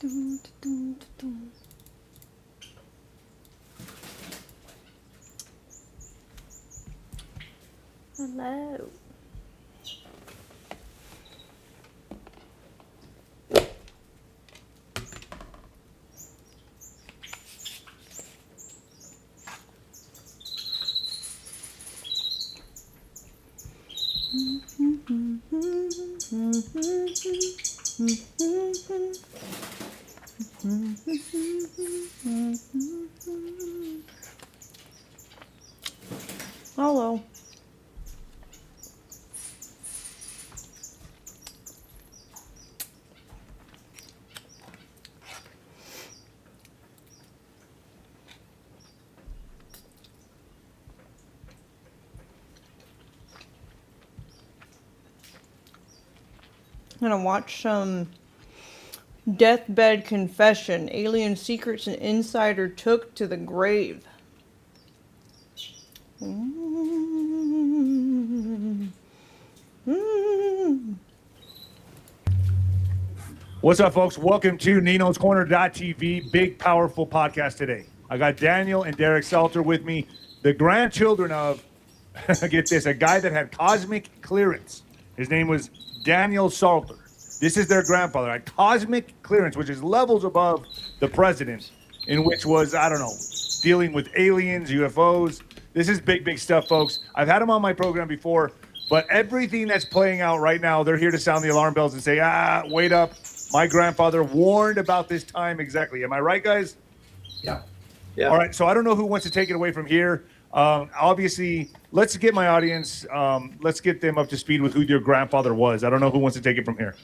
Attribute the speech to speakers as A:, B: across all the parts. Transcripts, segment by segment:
A: Hello. Hello. I'm gonna watch some deathbed confession. Alien secrets an insider took to the grave.
B: What's up, folks? Welcome to Nino's Corner.tv. Big, powerful podcast today. I got Daniel and Derek Salter with me, the grandchildren of, get this, a guy that had cosmic clearance. His name was Daniel Salter. This is their grandfather. Had cosmic clearance, which is levels above the president, in which was, I don't know, dealing with aliens, UFOs. This is big, big stuff, folks. I've had him on my program before, but everything that's playing out right now, they're here to sound the alarm bells and say, wait up. My grandfather warned about this time exactly. Am I right, guys?
C: Yeah.
B: All right, so I don't know who wants to take it away from here. Obviously, let's get my audience, let's get them up to speed with who your grandfather was. I don't know who wants to take it from here.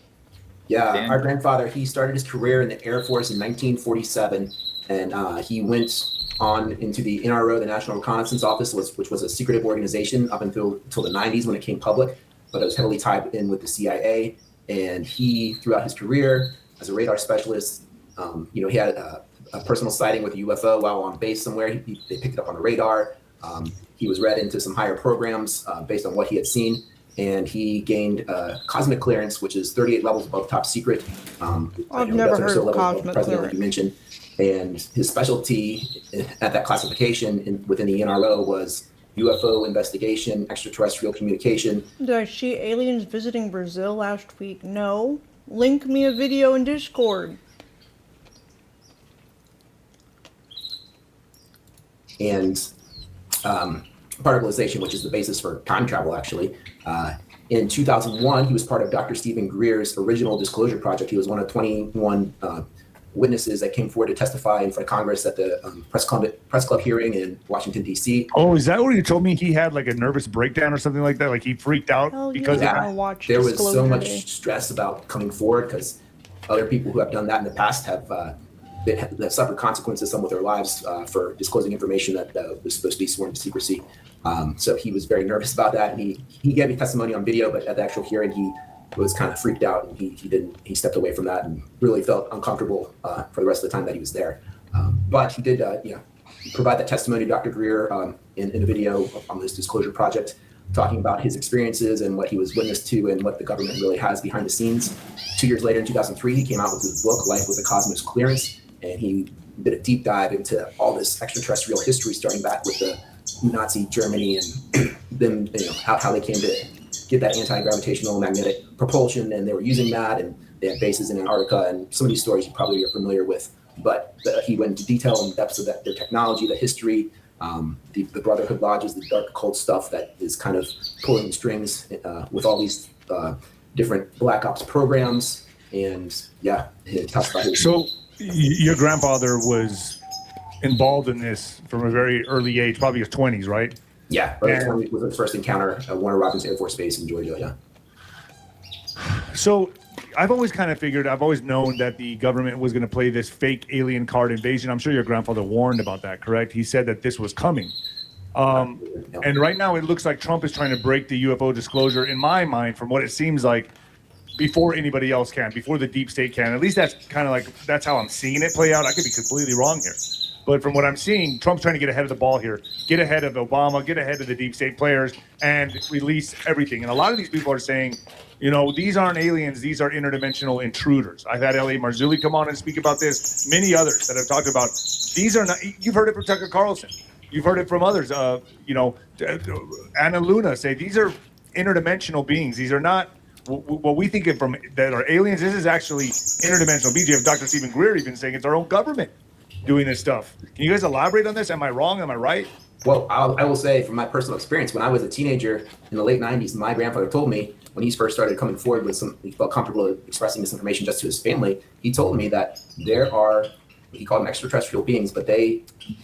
C: Yeah, Dan. Our grandfather, he started his career in the Air Force in 1947, and he went on into the NRO, the National Reconnaissance Office, which was a secretive organization up until the 90s when it came public, but it was heavily tied in with the CIA. And he, throughout his career as a radar specialist, he had a personal sighting with a UFO while on base somewhere. They picked it up on the radar. He was read into some higher programs based on what he had seen. And he gained cosmic clearance, which is 38 levels above top secret.
A: I've never heard of cosmic clearance.
C: Like you mentioned. And his specialty at that classification within the NRO was UFO investigation, extraterrestrial communication.
A: Did I see aliens visiting Brazil last week? No. Link me a video in Discord.
C: And particleization, which is the basis for time travel, actually. In 2001, he was part of Dr. Stephen Greer's original disclosure project. He was one of 21 witnesses that came forward to testify in front of Congress at the press club hearing in Washington, D.C.
B: Oh, is that where you told me he had like a nervous breakdown or something like that? Like he freaked out because
C: there was so much stress about coming forward because other people who have done that in the past have suffered consequences, some with their lives, for disclosing information that was supposed to be sworn to secrecy. So he was very nervous about that, and he gave me testimony on video, but at the actual hearing, he was kind of freaked out, and he stepped away from that and really felt uncomfortable for the rest of the time that he was there. But he did, provide that testimony to Dr. Greer in a video on this disclosure project, talking about his experiences and what he was witness to and what the government really has behind the scenes. 2 years later, in 2003, he came out with his book, Life with a Cosmic Clearance, and he did a deep dive into all this extraterrestrial history, starting back with the Nazi Germany and them, how they came to get that anti-gravitational magnetic propulsion, and they were using that, and they had bases in Antarctica, and some of these stories you probably are familiar with. But he went into detail and depths of their technology, the history, the Brotherhood Lodges, the dark occult stuff that is kind of pulling the strings with all these different black ops programs. And he talks about his.
B: So your grandfather was involved in this from a very early age, probably his 20s, right?
C: Yeah, right. Was his first encounter at Warner Robins Air Force Base in Georgia. Yeah.
B: So I've always kind of figured, I've always known that the government was going to play this fake alien card invasion. I'm sure your grandfather warned about that, correct? He said that this was coming. And right now it looks like Trump is trying to break the UFO disclosure, in my mind, from what it seems like, before anybody else can, before the deep state can. At least that's kind of like, that's how I'm seeing it play out. I could be completely wrong here. But from what I'm seeing, Trump's trying to get ahead of the ball here, get ahead of Obama, get ahead of the deep state players, and release everything. And a lot of these people are saying, these aren't aliens, these are interdimensional intruders. I've had L.A. Marzulli come on and speak about this, many others that have talked about, these are not, you've heard it from Tucker Carlson, you've heard it from others, Anna Luna say, these are interdimensional beings, these are not what we think of from that are aliens. This is actually interdimensional beings. You have Dr. Stephen Greer even saying it's our own government doing this stuff. Can you guys elaborate on this? Am I wrong? Am I right?
C: Well, I will say from my personal experience, when I was a teenager in the late 90s, my grandfather told me when he first started coming forward with he felt comfortable expressing this information just to his family, he told me that there are, he called them extraterrestrial beings, but they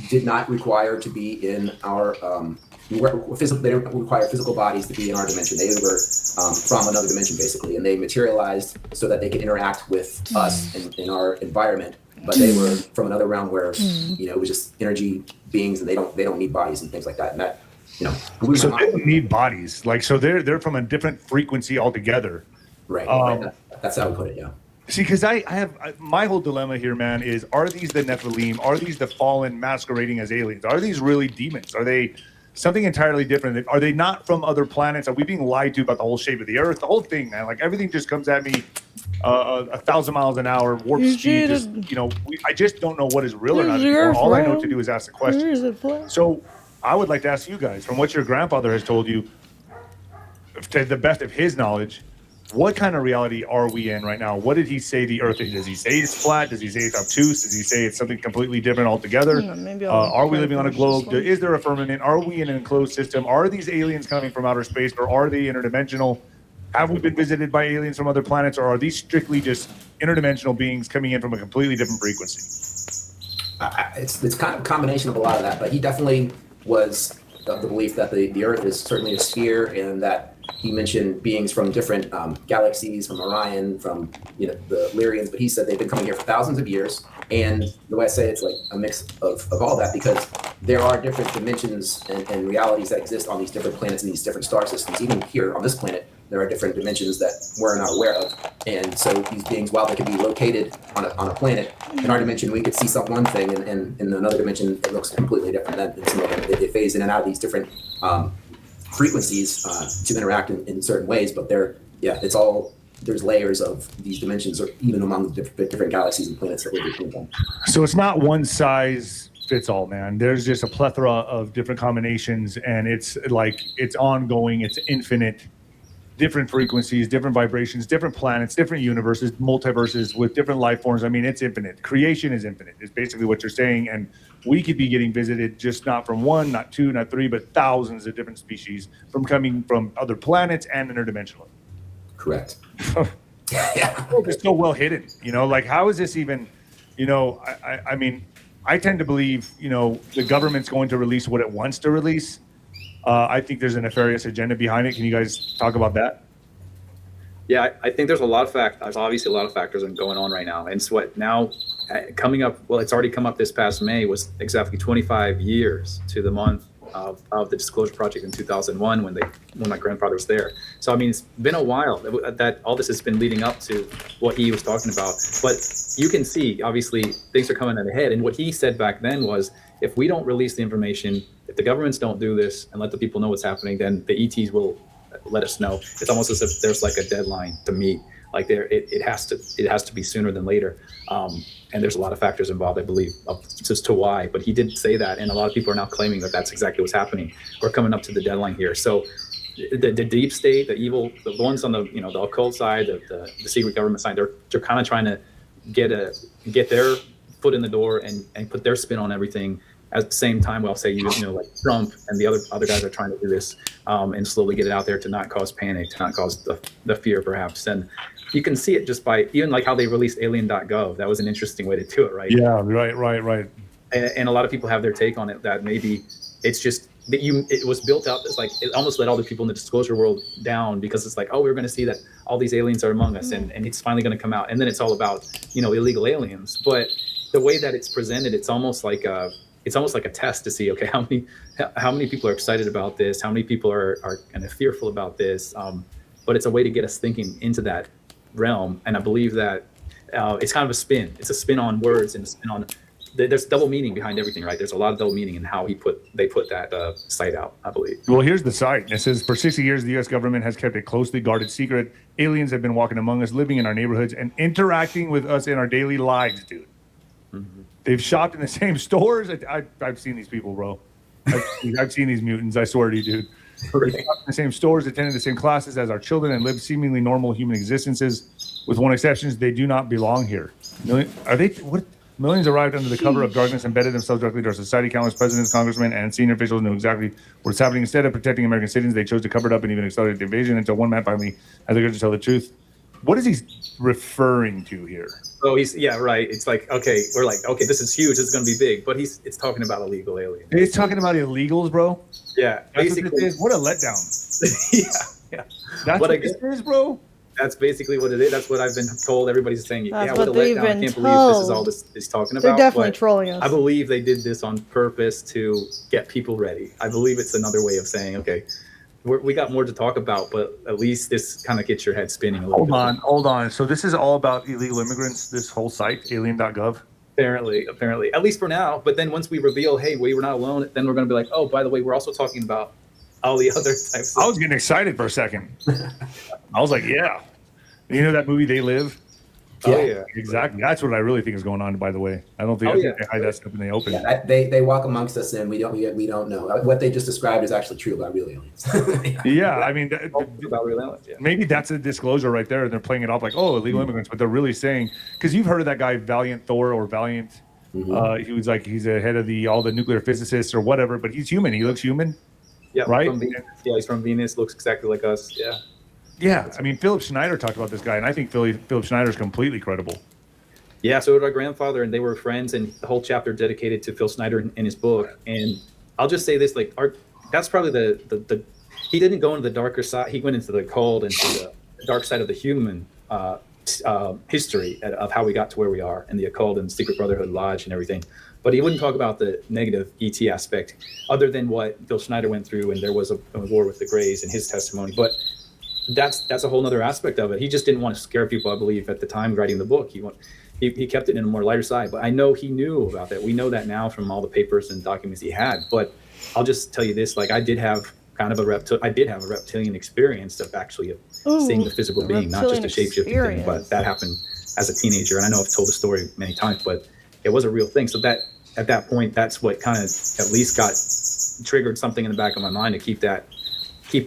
C: did not require to be in our, they don't require physical bodies to be in our dimension. They were from another dimension, basically, and they materialized so that they could interact with us in our environment. But they were from another realm where, it was just energy beings, and they don't need bodies and things like that. And that,
B: so they don't need bodies. So they're from a different frequency altogether.
C: Right. That's how we put it. Yeah.
B: See, because I have my whole dilemma here, man, is are these the Nephilim? Are these the fallen masquerading as aliens? Are these really demons? Are they something entirely different? Are they not from other planets? Are we being lied to about the whole shape of the Earth? The whole thing, man. Everything just comes at me 1,000 miles an hour, warp speed. I just don't know what is real or not anymore. All I know to do is ask the question. So I would like to ask you guys, from what your grandfather has told you, to the best of his knowledge, what kind of reality are we in right now? What did he say the Earth is? Does he say it's flat? Does he say it's obtuse? Does he say it's something completely different altogether? Are we living on a globe? Is there a firmament? Are we in an enclosed system? Are these aliens coming from outer space, or are they interdimensional? Have we been visited by aliens from other planets, or are these strictly just interdimensional beings coming in from a completely different frequency?
C: It's kind of a combination of a lot of that, but he definitely was of the belief that the Earth is certainly a sphere, and that he mentioned beings from different galaxies, from Orion, from the Lyrians, but he said they've been coming here for thousands of years. And the way I say it's like a mix of all that, because there are different dimensions and realities that exist on these different planets and these different star systems. Even here on this planet, there are different dimensions that we're not aware of. And so these beings, while they can be located on a planet, in our dimension, we could see one thing, and in another dimension, it looks completely different. And some of them, they phase in and out of these different frequencies to interact in certain ways. But it's all, there's layers of these dimensions, or even among the different galaxies and planets that we're between them.
B: So it's not one size fits all, man. There's just a plethora of different combinations, and it's ongoing, it's infinite. Different frequencies, different vibrations, different planets, different universes, multiverses with different life forms. I mean, it's infinite. Creation is infinite, is basically what you're saying. And we could be getting visited just not from one, not two, not three, but thousands of different species coming from other planets and interdimensional.
C: Correct.
B: Yeah. It's so well hidden, how is this even, I mean, I tend to believe, the government's going to release what it wants to release. I think there's a nefarious agenda behind it. Can you guys talk about that?
D: Yeah, I think there's obviously a lot of factors going on right now. And so coming up, well, it's already come up this past May, was exactly 25 years to the month of the Disclosure Project in 2001 when my grandfather was there. So, I mean, it's been a while that all this has been leading up to what he was talking about. But you can see, obviously, things are coming ahead. And what he said back then was, if we don't release the information, if the governments don't do this and let the people know what's happening, then the ETs will let us know. It's almost as if there's like a deadline to meet. It has to be sooner than later. And there's a lot of factors involved, I believe, just to why. But he did say that, and a lot of people are now claiming that that's exactly what's happening. We're coming up to the deadline here. So the deep state, the evil, the ones on the the occult side, the secret government side, they're kind of trying to get their foot in the door and put their spin on everything. At the same time, well, say like Trump and the other guys are trying to do this and slowly get it out there to not cause panic, to not cause the fear, perhaps. And you can see it just by even like how they released alien.gov. That was an interesting way to do it, right?
B: Yeah, right.
D: And a lot of people have their take on it, that maybe it's just that it was built out as it almost let all the people in the disclosure world down, because it's like, oh, we're going to see that all these aliens are among us, and it's finally going to come out, and then it's all about illegal aliens. But the way that it's presented, it's almost like a test to see, okay, how many people are excited about this, how many people are kind of fearful about this, but it's a way to get us thinking into that realm. And I believe that it's kind of a spin. It's a spin on words and a spin on there's double meaning behind everything, right? There's a lot of double meaning in how they put that site out, I believe.
B: Well, here's the site. It says, for 60 years, the U.S. government has kept a closely guarded secret. Aliens have been walking among us, living in our neighborhoods, and interacting with us in our daily lives, dude. Mm-hmm. They've shopped in the same stores. I've seen these people, bro. I've seen these mutants. I swear to you, dude. They shopped in the same stores, attended the same classes as our children, and lived seemingly normal human existences. With one exception, they do not belong here. Millions arrived under the cover of darkness, embedded themselves directly into our society. Countless presidents, congressmen, and senior officials knew exactly what's happening. Instead of protecting American citizens, they chose to cover it up and even accelerate the invasion until one man finally had the courage to tell the truth. What is he referring to here?
D: Oh, right. It's like, okay, we're like, okay, this is huge. This is going to be big. But it's talking about illegal aliens.
B: He's talking about illegals, bro.
D: Yeah,
B: basically. What a letdown.
D: yeah.
B: That's what this is, bro.
D: That's basically what it is. That's what I've been told. Everybody's saying,
A: That's
D: what a letdown. I can't believe this is all this is talking about.
A: They're definitely trolling us.
D: I believe they did this on purpose to get people ready. I believe it's another way of saying, okay, we got more to talk about, but at least this kind of gets your head spinning a little bit.
B: Hold on. So this is all about illegal immigrants, this whole site, alien.gov?
D: Apparently, at least for now. But then once we reveal, hey, we were not alone, then we're going to be like, oh, by the way, we're also talking about all the other types.
B: I was getting excited for a second. I was like, yeah. You know that movie, They Live?
D: Oh, yeah.
B: Exactly. That's what I really think is going on, by the way. I think they hide that stuff in the open.
C: Yeah, they walk amongst us, and we don't know. What they just described is actually true about real aliens.
B: Yeah, I mean,
D: about real aliens,
B: maybe that's a disclosure right there. They're playing it off like, oh, illegal immigrants, but they're really saying, because you've heard of that guy, Valiant Thor or Valiant. Mm-hmm. He was like, he's the head of all the nuclear physicists or whatever, but he's human. He looks human.
D: Yeah,
B: right?
D: He's from Venus, looks exactly like us. Yeah.
B: Yeah, I mean, Philip Schneider talked about this guy, and I think Philip Schneider is completely credible.
D: Yeah, so did our grandfather, and they were friends, and the whole chapter dedicated to Phil Schneider in his book. And I'll just say this, like, that's probably the he didn't go into the darker side. He went into the cold, into the dark side of the human history of how we got to where we are, and the occult and Secret Brotherhood Lodge and everything. But he wouldn't talk about the negative ET aspect, other than what Phil Schneider went through, and there was a war with the Greys and his testimony. But that's a whole other aspect of it. He just didn't want to scare people, I believe, at the time writing the book. He kept it in a more lighter side, but I know he knew about that. We know that now from all the papers and documents he had. But I'll just tell you this: like, I did have kind of a reptilian experience of actually seeing the physical being, not just a shape-shifting thing. But that happened as a teenager, and I know I've told the story many times, but it was a real thing. So that at that point, that's what kind of at least got triggered something in the back of my mind to keep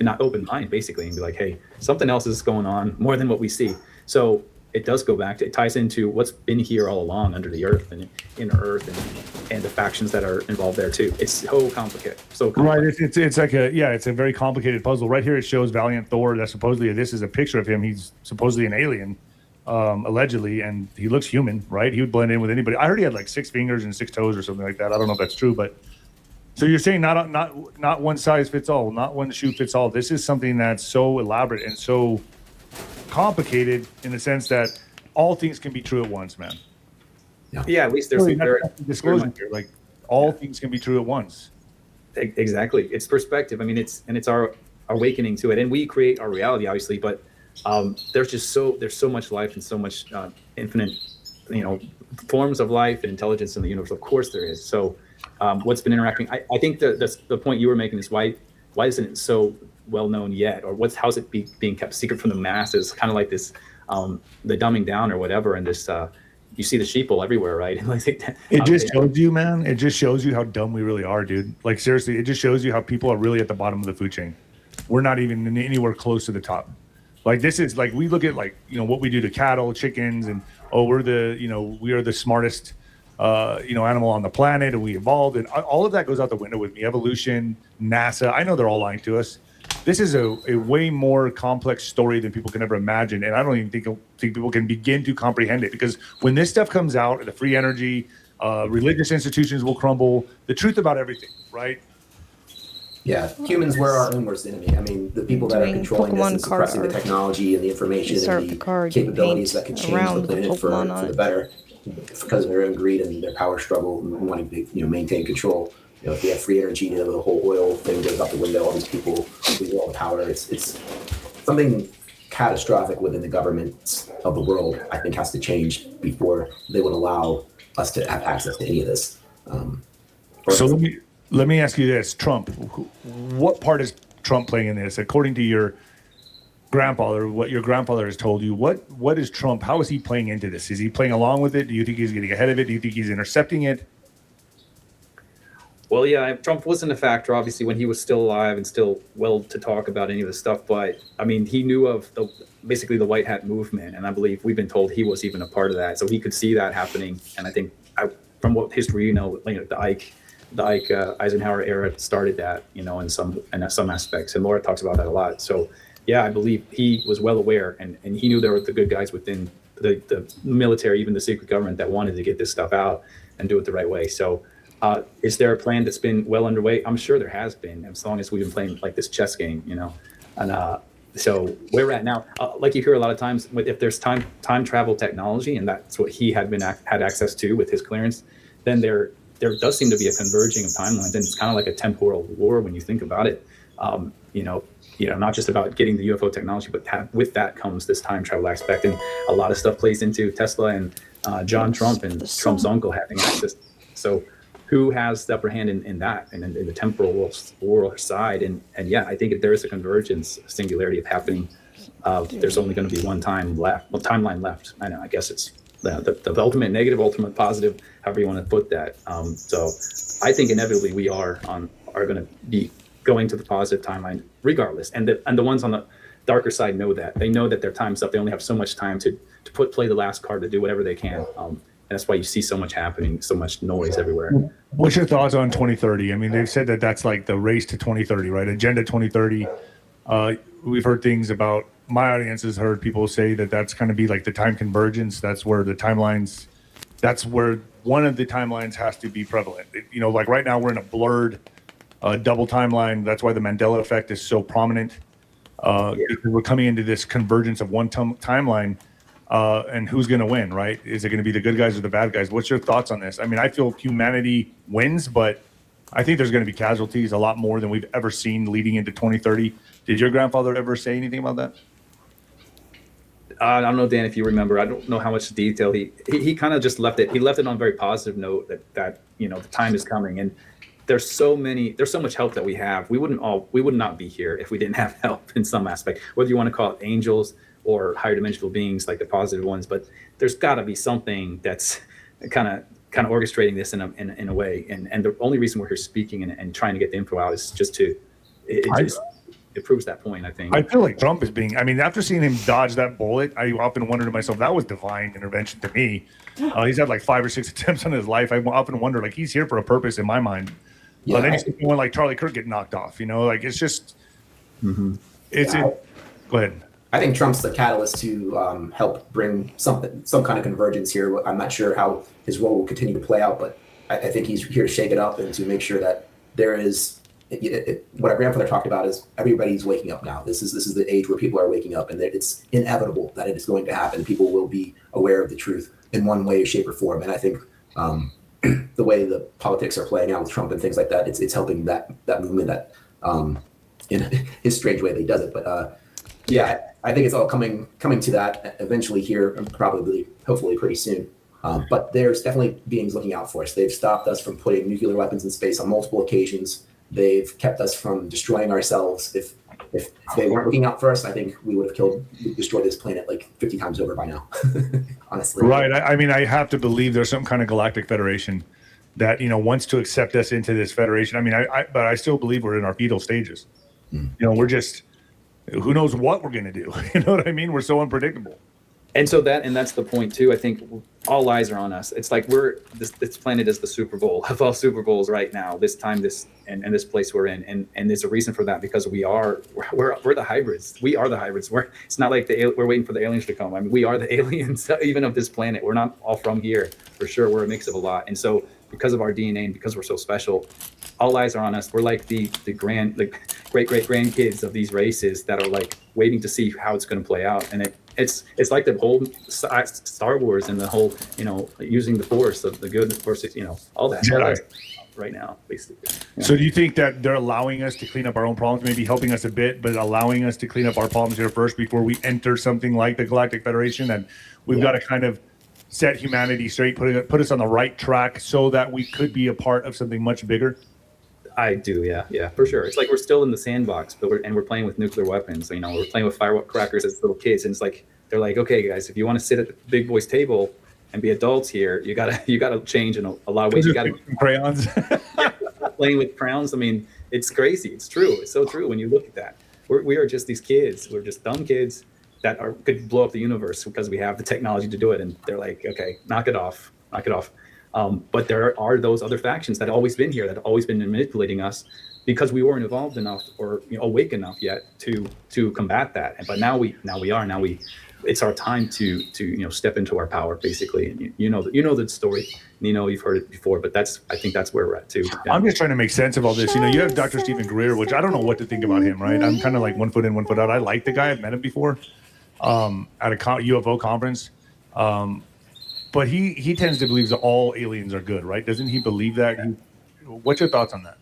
D: an open mind, basically, and be like, hey, something else is going on more than what we see. So it does go back to, it ties into what's been here all along under the earth and in earth and the factions that are involved there too. It's so complicated.
B: Right. It's like it's a very complicated puzzle. Right here it shows Valiant Thor. That supposedly this is a picture of him. He's supposedly an alien, allegedly, and he looks human, right? He would blend in with anybody. I heard he had like 6 fingers and 6 toes or something like that. I don't know if that's true, but so you're saying not one size fits all, not one shoe fits all. This is something that's so elaborate and so complicated in the sense that all things can be true at once, man.
D: Yeah, at least there's some
B: disclosure here. Like all things can be true at once.
D: Exactly. It's perspective. I mean, it's our awakening to it, and we create our reality, obviously. But there's so much life and so much infinite, forms of life and intelligence in the universe. Of course, there is. So, what's been interacting? I think the point you were making is why isn't it so well known yet, or how's it being kept secret from the masses? Kind of like this, the dumbing down or whatever, and this. You see the sheeple everywhere, right?
B: It just shows you, man. It just shows you how dumb we really are, dude. Like seriously, it just shows you how people are really at the bottom of the food chain. We're not even anywhere close to the top. Like this is like we look at what we do to cattle, chickens, and we are the smartest animal on the planet, and we evolved, and all of that goes out the window with me. Evolution, NASA. I know they're all lying to us. This is a way more complex story than people can ever imagine, and I don't even think people can begin to comprehend it, because when this stuff comes out, the free energy, religious institutions will crumble, the truth about everything, right?
C: Yeah, humans were our own worst enemy. I mean, the people that are controlling us and suppressing the technology and the information and the capabilities that could change the planet for the better, because of their own greed and their power struggle and wanting to maintain control. If we have free energy, the whole oil thing goes out the window. All these people lose all the power. It's something catastrophic within the governments of the world. I think has to change before they would allow us to have access to any of this.
B: So let me ask you this: Trump, what part is Trump playing in this? According to your grandfather, what your grandfather has told you, what is Trump? How is he playing into this? Is he playing along with it? Do you think he's getting ahead of it? Do you think he's intercepting it?
D: Well, yeah, Trump wasn't a factor, obviously, when he was still alive and still well to talk about any of this stuff. But I mean, he knew of basically the white hat movement, and I believe we've been told he was even a part of that, so he could see that happening. And I think, from what history the Ike Eisenhower era started that, in some aspects, and Laura talks about that a lot. So yeah, I believe he was well aware, and he knew there were the good guys within the military, even the secret government, that wanted to get this stuff out and do it the right way. So. Is there a plan that's been well underway? I'm sure there has been, as long as we've been playing like this chess game, And so where we're at now, like you hear a lot of times, if there's time travel technology, and that's what he had access to with his clearance, then there does seem to be a converging of timelines, and it's kind of like a temporal war when you think about it. Not just about getting the UFO technology, but with that comes this time travel aspect, and a lot of stuff plays into Tesla and John Trump and Trump's uncle having access. So. Who has the upper hand in that, and in the temporal world side? And yeah, I think if there is a convergence, a singularity of happening, there's only going to be one timeline left. I know. I guess it's the ultimate negative, ultimate positive, however you want to put that. So I think inevitably we are going to be going to the positive timeline regardless. And the ones on the darker side know that. They know that their time's up. They only have so much time to play the last card, to do whatever they can. And that's why you see so much happening, so much noise everywhere.
B: What's your thoughts on 2030? I mean, they've said that that's like the race to 2030, right? Agenda 2030. We've heard things about, my audience has heard people say that that's going to be like the time convergence. That's where that's where one of the timelines has to be prevalent. Like right now we're in a blurred double timeline. That's why the Mandela effect is so prominent. Because we're coming into this convergence of one timeline. And who's going to win, right? Is it going to be the good guys or the bad guys? What's your thoughts on this? I mean, I feel humanity wins, but I think there's going to be casualties, a lot more than we've ever seen leading into 2030. Did your grandfather ever say anything about that?
D: I don't know, Dan, if you remember. I don't know how much detail he kind of just left it. He left it on a very positive note that the time is coming, and there's so much help that we have. We would not be here if we didn't have help in some aspect, whether you want to call it angels or higher dimensional beings, like the positive ones. But there's got to be something that's kind of orchestrating this in a way. And the only reason we're here speaking and trying to get the info out is just it proves that point, I think.
B: I feel like Trump is being, after seeing him dodge that bullet, I often wonder to myself, that was divine intervention to me. He's had like 5 or 6 attempts on his life. I often wonder, like, he's here for a purpose in my mind. Then you see someone like Charlie Kirk get knocked off, like it's just, go ahead.
C: I think Trump's the catalyst to help bring some kind of convergence here. I'm not sure how his role will continue to play out, but I think he's here to shake it up and to make sure that there is what our grandfather talked about is everybody's waking up now. This is the age where people are waking up, and it's inevitable that it is going to happen. People will be aware of the truth in one way, shape, or form. And I think the way the politics are playing out with Trump and things like that, it's helping that movement that in his strange way that he does it. But yeah, I think it's all coming to that eventually here, probably, hopefully pretty soon. But there's definitely beings looking out for us. They've stopped us from putting nuclear weapons in space on multiple occasions. They've kept us from destroying ourselves. If they weren't looking out for us, I think we would have destroyed this planet like 50 times over by now, honestly.
B: Right. I have to believe there's some kind of galactic federation that, wants to accept us into this federation. But I still believe we're in our fetal stages. We're just, who knows what we're going to do? You know what I mean? We're so unpredictable.
D: And so that's the point too. I think all eyes are on us. It's like this planet is the Super Bowl of all Super Bowls right now. This time, this place we're in, and there's a reason for that, because we're the hybrids. We are the hybrids. It's not like we're waiting for the aliens to come. We are the aliens even of this planet. We're not all from here for sure. We're a mix of a lot, and so because of our DNA and because we're so special, all eyes are on us. We're like the great grandkids of these races that are like waiting to see how it's going to play out, and it's like the whole Star Wars and the whole, using the Force, the good Force, all that right now, basically. Yeah.
B: So do you think that they're allowing us to clean up our own problems, maybe helping us a bit, but allowing us to clean up our problems here first before we enter something like the Galactic Federation? And we've got to kind of set humanity straight, put us on the right track so that we could be a part of something much bigger?
D: I do, yeah, for sure. It's like we're still in the sandbox, but we're playing with nuclear weapons. You know, we're playing with firecrackers as little kids, and it's like they're like, okay, guys, if you want to sit at the big boys' table and be adults here, you gotta change in a lot of ways. You gotta
B: crayons.
D: playing with crowns. I mean, it's crazy. It's true. It's so true when you look at that. We are just these kids. We're just dumb kids that could blow up the universe because we have the technology to do it. And they're like, okay, knock it off. But there are those other factions that have always been here, that have always been manipulating us because we weren't evolved enough or awake enough yet to combat that. But now we are. It's our time to step into our power, basically. And you know the story. You've heard it before, but I think that's where we're at too. Yeah.
B: I'm just trying to make sense of all this. You have Dr. Stephen Greer, which I don't know what to think about him, right? I'm kind of like 1 foot in, 1 foot out. I like the guy. I've met him before at a UFO conference. But he tends to believe that all aliens are good, right? Doesn't he believe that? What's your thoughts on that?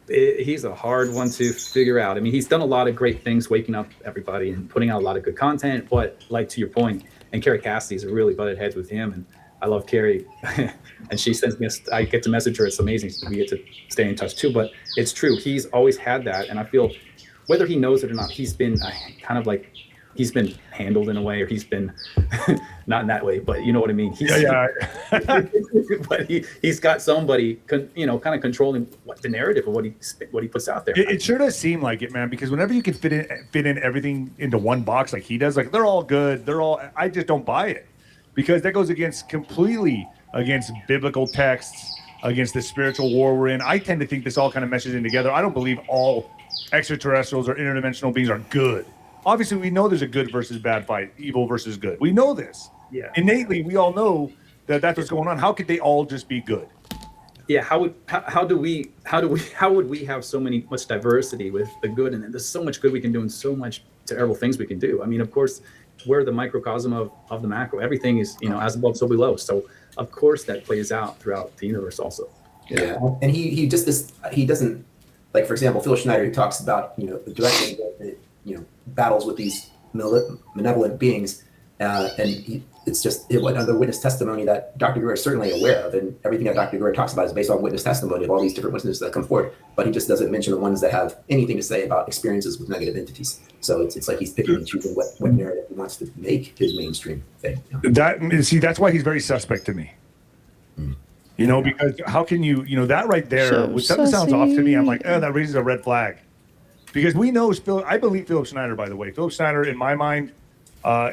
D: He's a hard one to figure out. I mean, he's done a lot of great things, waking up everybody and putting out a lot of good content. But like to your point, and Carrie Cassidy's really butted heads with him, and I love Carrie, and she sends me. I get to message her. It's amazing. We get to stay in touch too. But it's true. He's always had that, and I feel whether he knows it or not, he's been kind of like. He's been handled in a way, or he's been not in that way, but you know what I mean. But he's got somebody, kind of controlling the narrative of what he puts out there.
B: It sure does seem like it, man. Because whenever you can fit in everything into one box like he does, like they're all good. I just don't buy it because that goes completely against biblical texts, against the spiritual war we're in. I tend to think this all kind of meshes in together. I don't believe all extraterrestrials or interdimensional beings are good. Obviously, we know there's a good versus bad fight, evil versus good. We know this.
D: Yeah.
B: Innately, we all know that that's what's going on. How could they all just be good?
D: Yeah. How would we have much diversity with the good, and there's so much good we can do and so much terrible things we can do. I mean, of course, we're the microcosm of the macro. Everything is, as above, so below. So of course that plays out throughout the universe also.
C: Yeah. And he doesn't, like, for example, Phil Schneider, who talks about, directly battles with these malevolent beings, and it's just another witness testimony that Dr. Greer is certainly aware of, and everything that Dr. Greer talks about is based on witness testimony of all these different witnesses that come forward, but he just doesn't mention the ones that have anything to say about experiences with negative entities. So it's like he's picking and choosing what narrative he wants to make his mainstream thing.
B: That's why he's very suspect to me. Because how can you, that right there, when something sounds off to me, I'm like, that raises a red flag. Because we know I believe Philip Schneider, by the way. Philip Schneider, in my mind,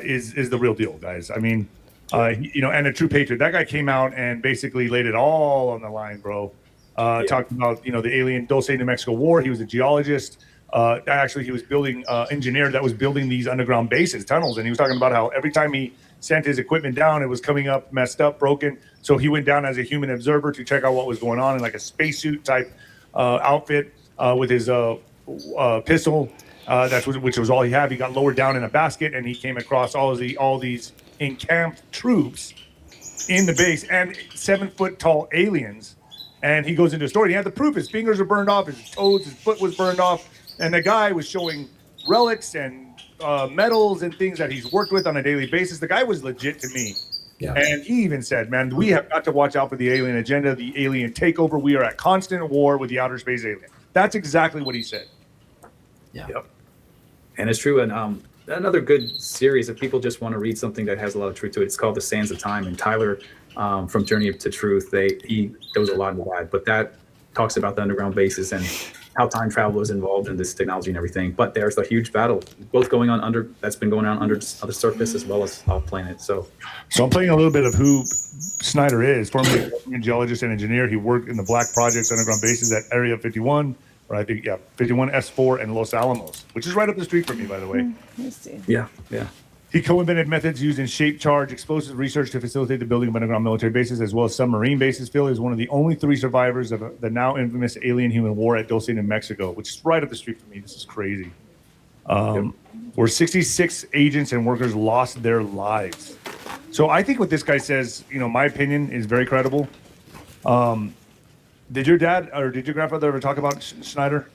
B: is the real deal, guys. I mean, and a true patriot. That guy came out and basically laid it all on the line, bro. Talking about, the alien Dulce, New Mexico war. He was a geologist. Actually, he was building, engineer that was building these underground bases, tunnels. And he was talking about how every time he sent his equipment down, it was coming up, messed up, broken. So he went down as a human observer to check out what was going on in like a spacesuit type outfit with his pistol, which was all he had. He got lowered down in a basket, and he came across all these encamped troops in the base and 7-foot tall aliens. And he goes into a story. He had the proof. His fingers were burned off. His toes, his foot was burned off. And the guy was showing relics and metals and things that he's worked with on a daily basis. The guy was legit to me. Yeah. And he even said, man, we have got to watch out for the alien agenda, the alien takeover. We are at constant war with the outer space alien. That's exactly what he said.
C: Yeah.
D: Yep. And it's true. And another good series, if people just want to read something that has a lot of truth to it, it's called The Sands of Time. And Tyler from Journey to Truth, there was a lot into that. But that talks about the underground bases and how time travel is involved in this technology and everything. But there's a huge battle, both going on that's been going on under the surface as well as off planet. So
B: I'm playing a little bit of who Snyder is. Formerly a geologist and engineer, he worked in the Black Project's underground bases at Area 51. Or I think, 51 S4 and Los Alamos, which is right up the street from me, by the way.
A: Let's see.
D: Yeah.
B: He co-invented methods used in shape charge explosive research to facilitate the building of underground military bases as well as submarine bases. Phil is one of the only 3 survivors of the now infamous alien-human war at Dulce, New Mexico, which is right up the street from me. This is crazy. Where 66 agents and workers lost their lives. So I think what this guy says, my opinion is very credible. Did your dad or did your grandfather ever talk about Schneider?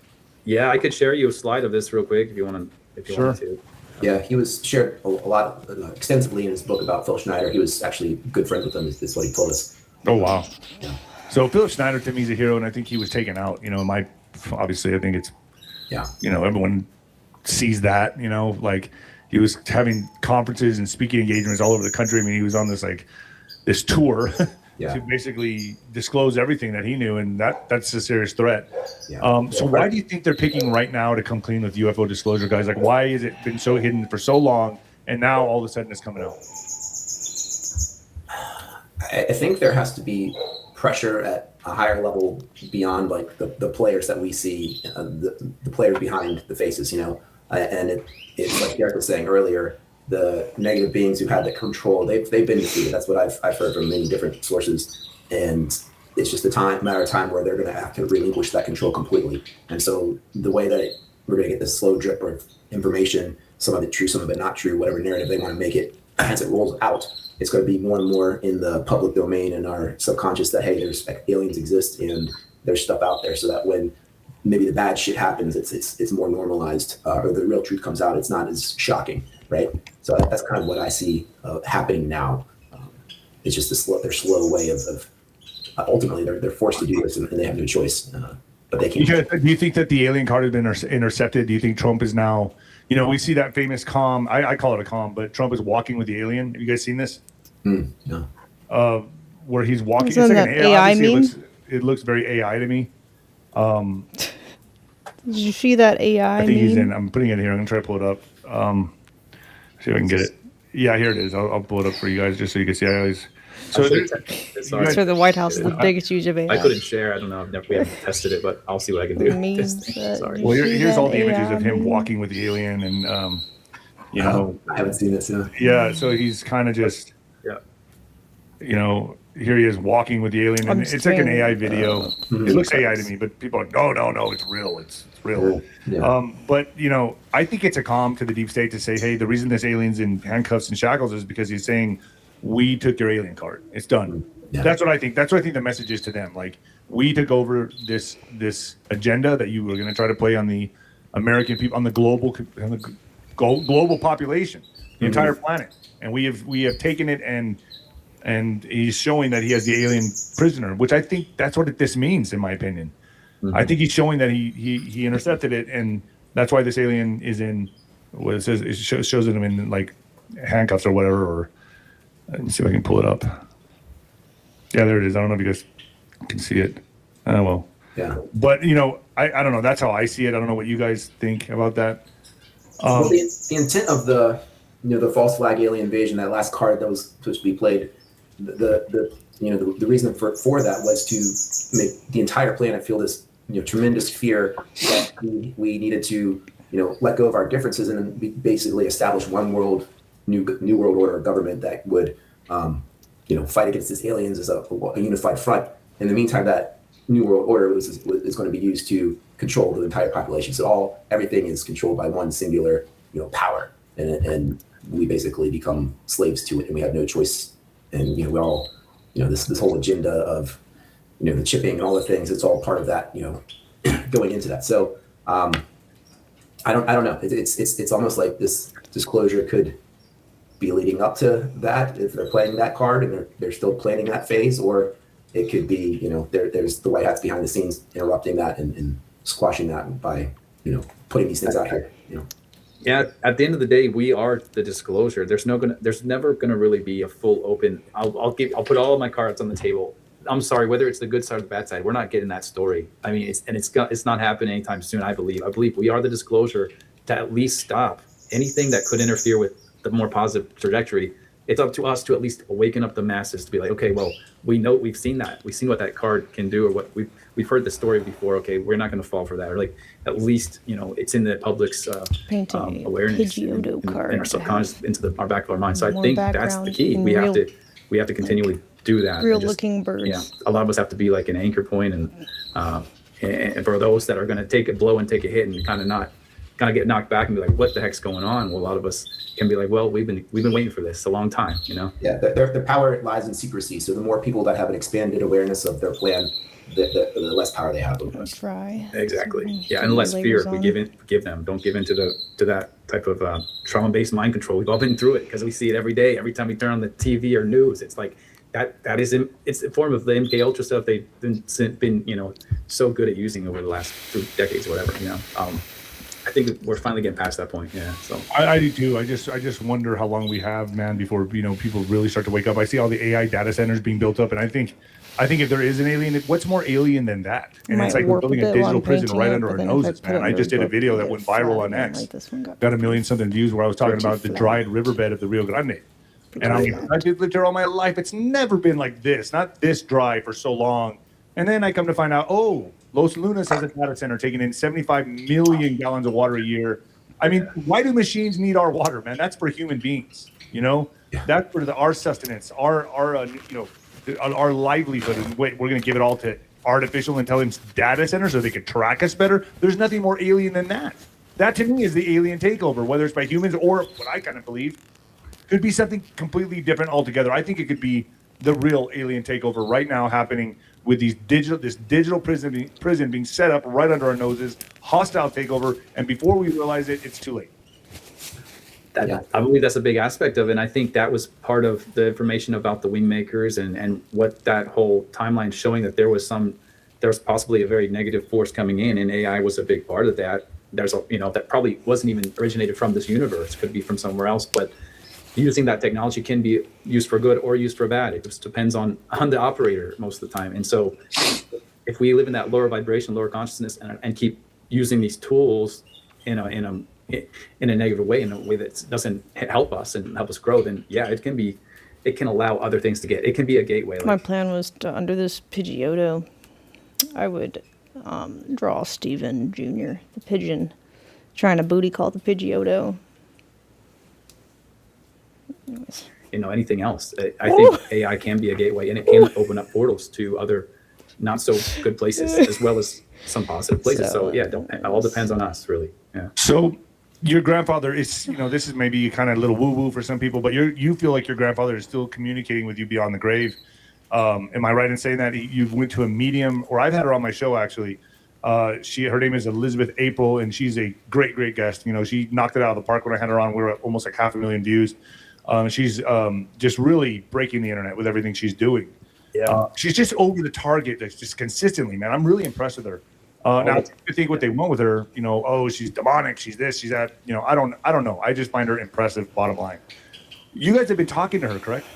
D: Yeah, I could share you a slide of this real quick if you want to.
B: Sure.
C: Yeah, he was shared a lot extensively in his book about Phil Schneider. He was actually good friends with him. Is what he told us.
B: Oh wow.
C: Yeah.
B: So Philip Schneider to me is a hero, and I think he was taken out. Obviously, I think it's
C: Yeah.
B: everyone sees that. Like he was having conferences and speaking engagements all over the country. I mean, he was on this tour
C: Yeah.
B: to basically disclose everything that he knew, and that's a serious threat.
C: Yeah.
B: So why do you think they're picking right now to come clean with UFO disclosure, guys? Like, why has it been so hidden for so long, and now all of a sudden it's coming out?
C: I think there has to be pressure at a higher level beyond like the players that we see, the players behind the faces, and it's like Derek was saying earlier, the negative beings who had the control, they've been defeated. That's what I've heard from many different sources, and it's just matter of time where they're going to have to relinquish that control completely. And so the way that we're going to get this slow drip of information, some of it true, some of it not true, whatever narrative they want to make it, as it rolls out, it's going to be more and more in the public domain and our subconscious that, hey, there's aliens exist and there's stuff out there, so that when maybe the bad shit happens, it's more normalized, or the real truth comes out, it's not as shocking, right? So that's kind of what I see happening now. It's just their slow way of ultimately they're forced to do this, and they have no choice, but they can't.
B: Do you think that the alien card has been intercepted? Do you think Trump is now? We see that famous comm. I call it a comm, but Trump is walking with the alien. Have you guys seen this?
C: No.
B: Where he's walking.
A: Isn't
B: it's like
A: that
B: an AI.
A: meme?
B: It looks very AI to me.
A: Did you see that AI
B: I think he's
A: meme?
B: in. I'm putting it here. I'm gonna try to pull it up. See if I can get it. Yeah, here it is. I'll pull it up for you guys just so you can see how he's. So
D: Sorry.
A: That's where the White House is the biggest use of AI.
D: I couldn't share. I don't know. We haven't tested it, but I'll see what I can do.
A: Memes that
D: Sorry.
B: well,
A: see
B: here's all
A: that
B: the images
A: AI
B: of him
A: meme?
B: walking with the alien, and
C: I haven't seen this.
B: yeah. So he's kind of just,
D: Yeah.
B: here he is walking with the alien, and it's like an
A: saying,
B: AI video. It looks AI to me, but people are, no, it's real. It's real.
C: Yeah.
B: But I think it's a calm to the deep state to say, hey, the reason this alien's in handcuffs and shackles is because he's saying, we took your alien card. It's done.
C: Yeah.
B: That's what I think. That's what I think the message is to them. Like, we took over this agenda that you were going to try to play on the American people, on the global population, the entire planet, and we have taken it, and he's showing that he has the alien prisoner, which I think that's what this means, in my opinion. I think he's showing that he intercepted it, and that's why this alien is in what it says. It shows him in like handcuffs or whatever. Or let me see if I can pull it up. Yeah, there it is. I don't know if you guys can see it. Oh well.
C: Yeah.
B: But I don't know. That's how I see it. I don't know what you guys think about that.
C: Well, the intent of the false flag alien invasion, that last card that was supposed to be played, the reason for that was to make the entire planet feel this tremendous fear that we needed to let go of our differences and then basically establish one world, new world order of government that would fight against these aliens as a unified front. In the meantime, that new world order is going to be used to control the entire population. So everything is controlled by one singular power, and we basically become slaves to it, and we have no choice. And we all this whole agenda of the chipping and all the things, it's all part of that going into that. So I don't know. It's almost like this disclosure could be leading up to that if they're playing that card and they're still planning that phase, or it could be there's the white hats behind the scenes interrupting that and squashing that by putting these things out here.
D: Yeah, at the end of the day, we are the disclosure. There's never gonna really be a full open. I'll put all of my cards on the table. I'm sorry, whether it's the good side or the bad side, we're not getting that story. I mean, it's not happening anytime soon. I believe we are the disclosure to at least stop anything that could interfere with the more positive trajectory. It's up to us to at least awaken up the masses to be like, okay, well, we've seen what that card can do, or what we've heard the story before. Okay, we're not going to fall for that, or like at least it's in the public's awareness in our subconscious, into our back of our mind. So I think that's the key. We have to continually do that.
A: Real looking birds.
D: Yeah, a lot of us have to be like an anchor point, and for those that are going to take a blow and take a hit and kind of not kind of get knocked back and be like, what the heck's going on? Well, a lot of us can be like, well, we've been waiting for this a long time, you know?
C: Yeah, their power lies in secrecy. So the more people that have an expanded awareness of their plan, the less power they have over us.
A: Try.
D: Exactly. Yeah, and less fear we give them. Don't give in to that type of trauma-based mind control. We've all been through it because we see it every day. Every time we turn on the TV or news, it's like it's a form of the MK Ultra stuff they've been so good at using over the last 2 decades or whatever. I think we're finally getting past that point. Yeah. So
B: I do too. I just wonder how long we have, man, before people really start to wake up. I see all the AI data centers being built up, and I think if there is an alien, what's more alien than that? And it's like we're building a digital prison right under our noses, man. I just did a video that went viral on X, got 1 million something views, where I was talking about the dried riverbed of the Rio Grande. And I lived here all my life. It's never been like this, not this dry for so long. And then I come to find out, oh, Los Lunas has a data center taking in 75 million gallons of water a year. I mean, why do machines need our water, man? That's for human beings, That's for our sustenance, our livelihood. And wait, we're going to give it all to artificial intelligence data centers so they can track us better? There's nothing more alien than that. That to me is the alien takeover, whether it's by humans or what I kind of believe could be something completely different altogether. I think it could be the real alien takeover right now happening with this digital prison being set up right under our noses, hostile takeover, and before we realize it, it's too late.
D: I believe that's a big aspect of it, and I think that was part of the information about the wing makers and what that whole timeline showing that there was possibly a very negative force coming in, and AI was a big part of that. There's that probably wasn't even originated from this universe, could be from somewhere else, but using that technology can be used for good or used for bad. It just depends on the operator most of the time. And so if we live in that lower vibration, lower consciousness, and keep using these tools in a negative way, in a way that doesn't help us and help us grow, then yeah, it can allow other things to get, it can be a gateway.
A: My plan was to, under this Pidgeotto, I would draw Steven Jr., the pigeon, trying to booty call the Pidgeotto.
D: Anything else. I think AI can be a gateway, and it can open up portals to other not so good places as well as some positive places. So yeah, it all depends on us, really. Yeah.
B: So your grandfather is, this is maybe kind of a little woo-woo for some people, but you feel like your grandfather is still communicating with you beyond the grave. Am I right in saying that you went to a medium, or I've had her on my show actually. Her name is Elizabeth April, and she's a great guest. She knocked it out of the park when I had her on. We were at almost like 500,000 views. She's just really breaking the internet with everything she's doing.
D: Yeah.
B: She's just over the target, just consistently, man. I'm really impressed with her. Now, I think what they want with her, she's demonic, she's this, she's that. I don't know. I just find her impressive. Bottom line, you guys have been talking to her, correct?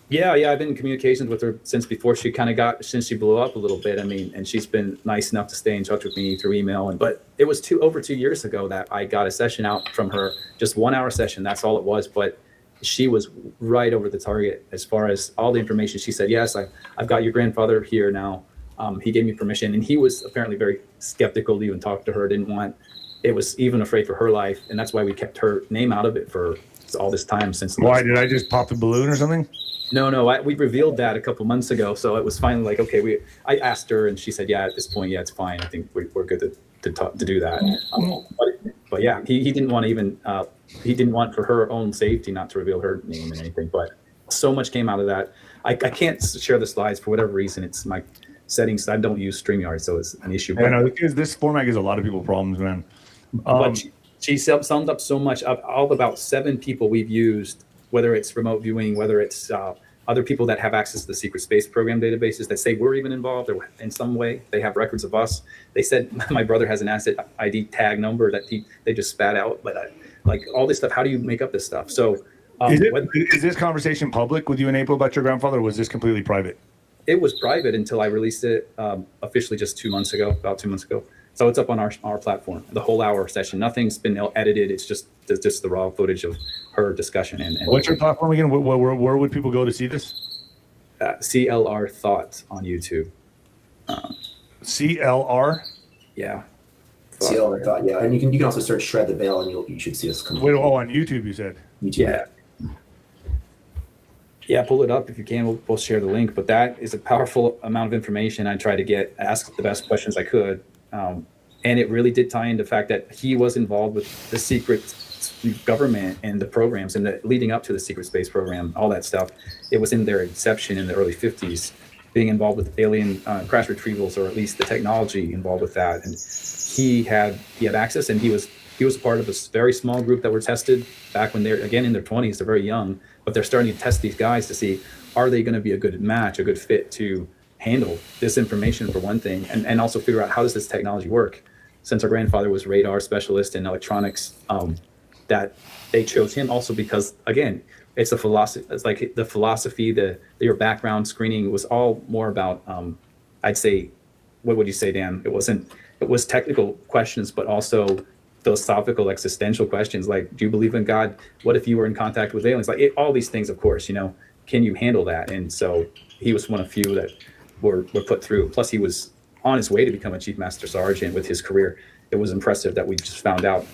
D: Yeah, I've been in communications with her since before she since she blew up a little bit. I mean, and she's been nice enough to stay in touch with me through email. But it was over 2 years ago that I got a session out from her, just 1 hour session. That's all it was. But she was right over the target as far as all the information. She said, yes, I've got your grandfather here now. He gave me permission, and he was apparently very skeptical to even talk to her. It was even afraid for her life. And that's why we kept her name out of it for all this time since.
B: Why did I just pop the balloon or something?
D: No, we revealed that a couple months ago, so it was finally like, okay. I asked her, and she said, yeah, at this point, yeah, it's fine. I think we're good to do that. But yeah, he didn't want to even he didn't want, for her own safety, not to reveal her name and anything. But so much came out of that. I can't share the slides for whatever reason. It's my settings. I don't use StreamYard, so it's an issue.
B: I know, because this format gives a lot of people problems, man.
D: But she summed up so much of all about 7 people we've used, whether it's remote viewing, whether it's other people that have access to the secret space program databases that say we're even involved or in some way they have records of us. They said my brother has an asset ID tag number that they just spat out. But like all this stuff, how do you make up this stuff? So
B: is this conversation public with you and April about your grandfather, or was this completely private?
D: It was private until I released it officially just about 2 months ago. So it's up on our platform, the whole hour session. Nothing's been edited. It's just the raw footage of her discussion. And
B: what's your platform again? Where would people go to see this?
D: CLR Thought on YouTube.
B: CLR?
D: Yeah.
C: CLR Thought, yeah. And you can also search Shred the Veil, and you should see us come.
B: Wait, on YouTube you said?
C: YouTube.
D: Yeah, pull it up if you can. We'll share the link. But that is a powerful amount of information. I try to ask the best questions I could. And it really did tie into the fact that he was involved with the secret government and the programs and the leading up to the secret space program, all that stuff. It was in their inception in the early 50s, being involved with alien crash retrievals, or at least the technology involved with that. And he had access, and he was part of a very small group that were tested back when they're, again, in their 20s. They're very young, but they're starting to test these guys to see, are they going to be a good match, a good fit to handle this information, for one thing, and also figure out how does this technology work. Since our grandfather was radar specialist in electronics, that they chose him also because, again, it's a philosophy. It's like the philosophy, your background screening was all more about, I'd say, what would you say, Dan? It was technical questions, but also philosophical, existential questions like, do you believe in God? What if you were in contact with aliens? Like all these things, of course, can you handle that? And so he was one of few that were put through. Plus, he was on his way to become a chief master sergeant with his career. It was impressive that we just found out,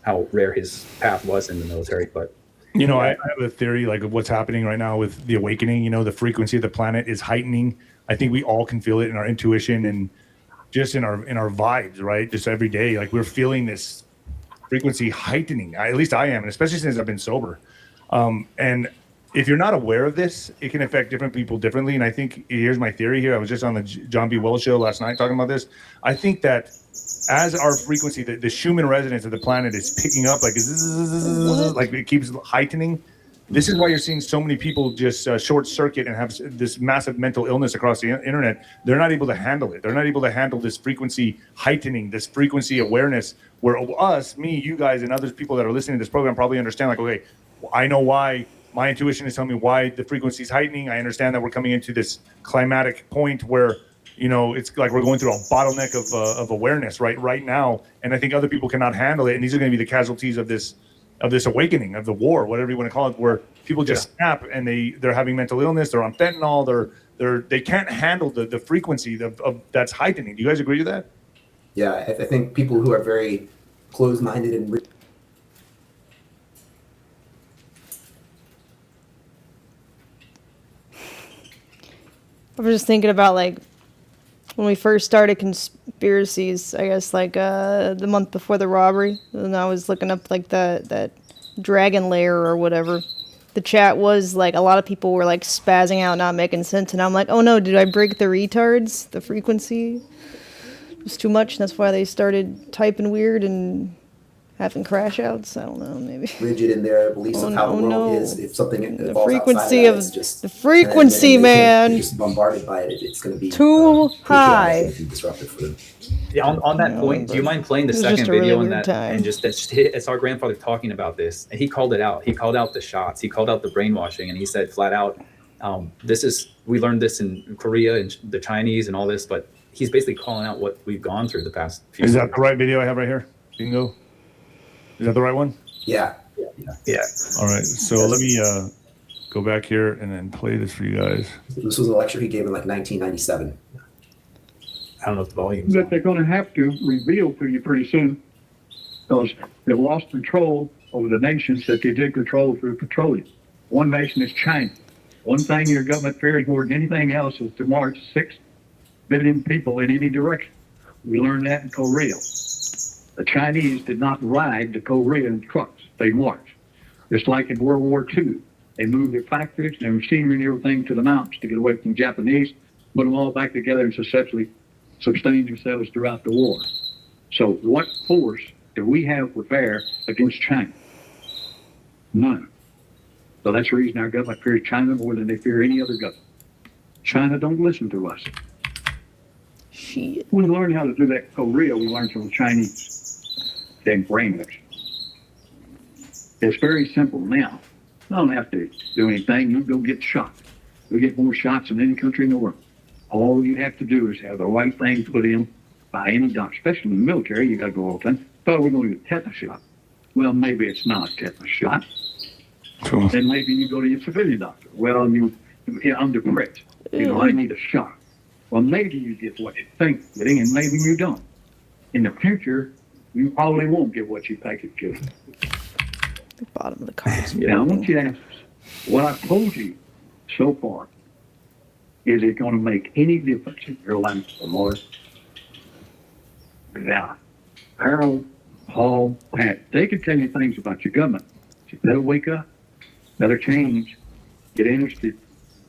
D: how rare his path was in the military. But
B: I have a theory like of what's happening right now with the awakening. The frequency of the planet is heightening. I think we all can feel it in our intuition and just in our vibes, right? Just every day, like we're feeling this frequency heightening. At least I am, and especially since I've been sober. And if you're not aware of this, it can affect different people differently. And I think here's my theory here. I was just on the John B. Wells show last night talking about this. I think that as our frequency, the Schumann resonance of the planet is picking up, like it keeps heightening. This is why you're seeing so many people just short circuit and have this massive mental illness across the internet. They're not able to handle it. They're not able to handle this frequency heightening, this frequency awareness, where us, me, you guys, and other people that are listening to this program probably understand, like, okay, I know why. My intuition is telling me why the frequency is heightening. I understand that we're coming into this climatic point where, it's like we're going through a bottleneck of awareness right now. And I think other people cannot handle it. And these are going to be the casualties of this awakening, of the war, whatever you want to call it, where people just snap and they're having mental illness. They're on fentanyl. They can't handle the frequency of that's heightening. Do you guys agree with that?
C: Yeah, I think people who are very closed-minded and
A: I was just thinking about like when we first started conspiracies, I guess like the month before the robbery, and I was looking up like that dragon lair or whatever. The chat was like, a lot of people were like spazzing out, not making sense, and I'm like, oh no, did I break the retards? The frequency was too much, and that's why they started typing weird and having crash outs. I don't know, maybe
C: rigid in their beliefs of how the world is. If something
A: the
C: falls
A: frequency
C: outside
A: of
C: that, just
A: the frequency, man,
C: they're just bombarded by it. It's going to be
A: too high.
C: It's gonna be disruptive for them.
D: Yeah, on that point, do you mind playing the second video on that? And it's our grandfather talking about this, and he called it out. He called out the shots. He called out the brainwashing, and he said flat out, we learned this in Korea and the Chinese and all this, but he's basically calling out what we've gone through the past few years.
B: Is that the right video I have right here? Bingo. Is that the right one?
C: Yeah.
B: All right. So let me go back here and then play this for you guys.
C: This was a lecture he gave in like 1997.
D: I don't know if the volume.
E: That they're going to have to reveal to you pretty soon, because they've lost control over the nations that they did control through petroleum. One nation is China. One thing your government fears more than anything else is to march 6 billion people in any direction. We learned that in Korea. The Chinese did not ride to Korea in trucks. They marched. Just like in World War II. They moved their factories, their machinery and everything to the mountains to get away from the Japanese, put them all back together and successfully sustained themselves throughout the war. So what force do we have with air against China? None. So that's the reason our government fears China more than they fear any other government. China don't listen to us.
A: Shit.
E: We learned how to do that in Korea. We learned from the Chinese. Then brainwash. It's very simple now. You don't have to do anything. You go get shot. We get more shots than any country in the world. All you have to do is have the right thing put in by any doctor, especially in the military. You got to go all the time. Thought we're going to get a tetanus shot. Well, maybe it's not a tetanus shot.
B: Cool.
E: Then maybe you go to your civilian doctor. Well, I'm depressed. I need a shot. Well, maybe you get what you think you're getting, and maybe you don't. In the future, you probably won't get what you think you're getting.
A: The bottom of the cards.
E: Now, I want you to ask this. What I've told you so far, is it going to make any difference in your life, Lord? Now, Harold, Paul, Pat, they can tell you things about your government. You better wake up, better change, get interested,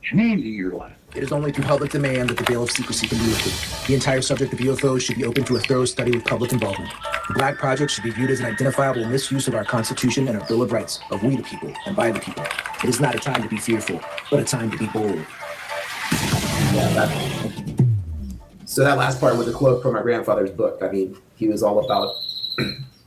E: changing your life.
F: It is only through public demand that the veil of secrecy can be lifted. The entire subject of UFOs should be open to a thorough study with public involvement. The Black Project should be viewed as an identifiable misuse of our Constitution and our Bill of Rights, of we the people and by the people. It is not a time to be fearful, but a time to be bold.
C: So that last part was a quote from my grandfather's book. I mean, he was all about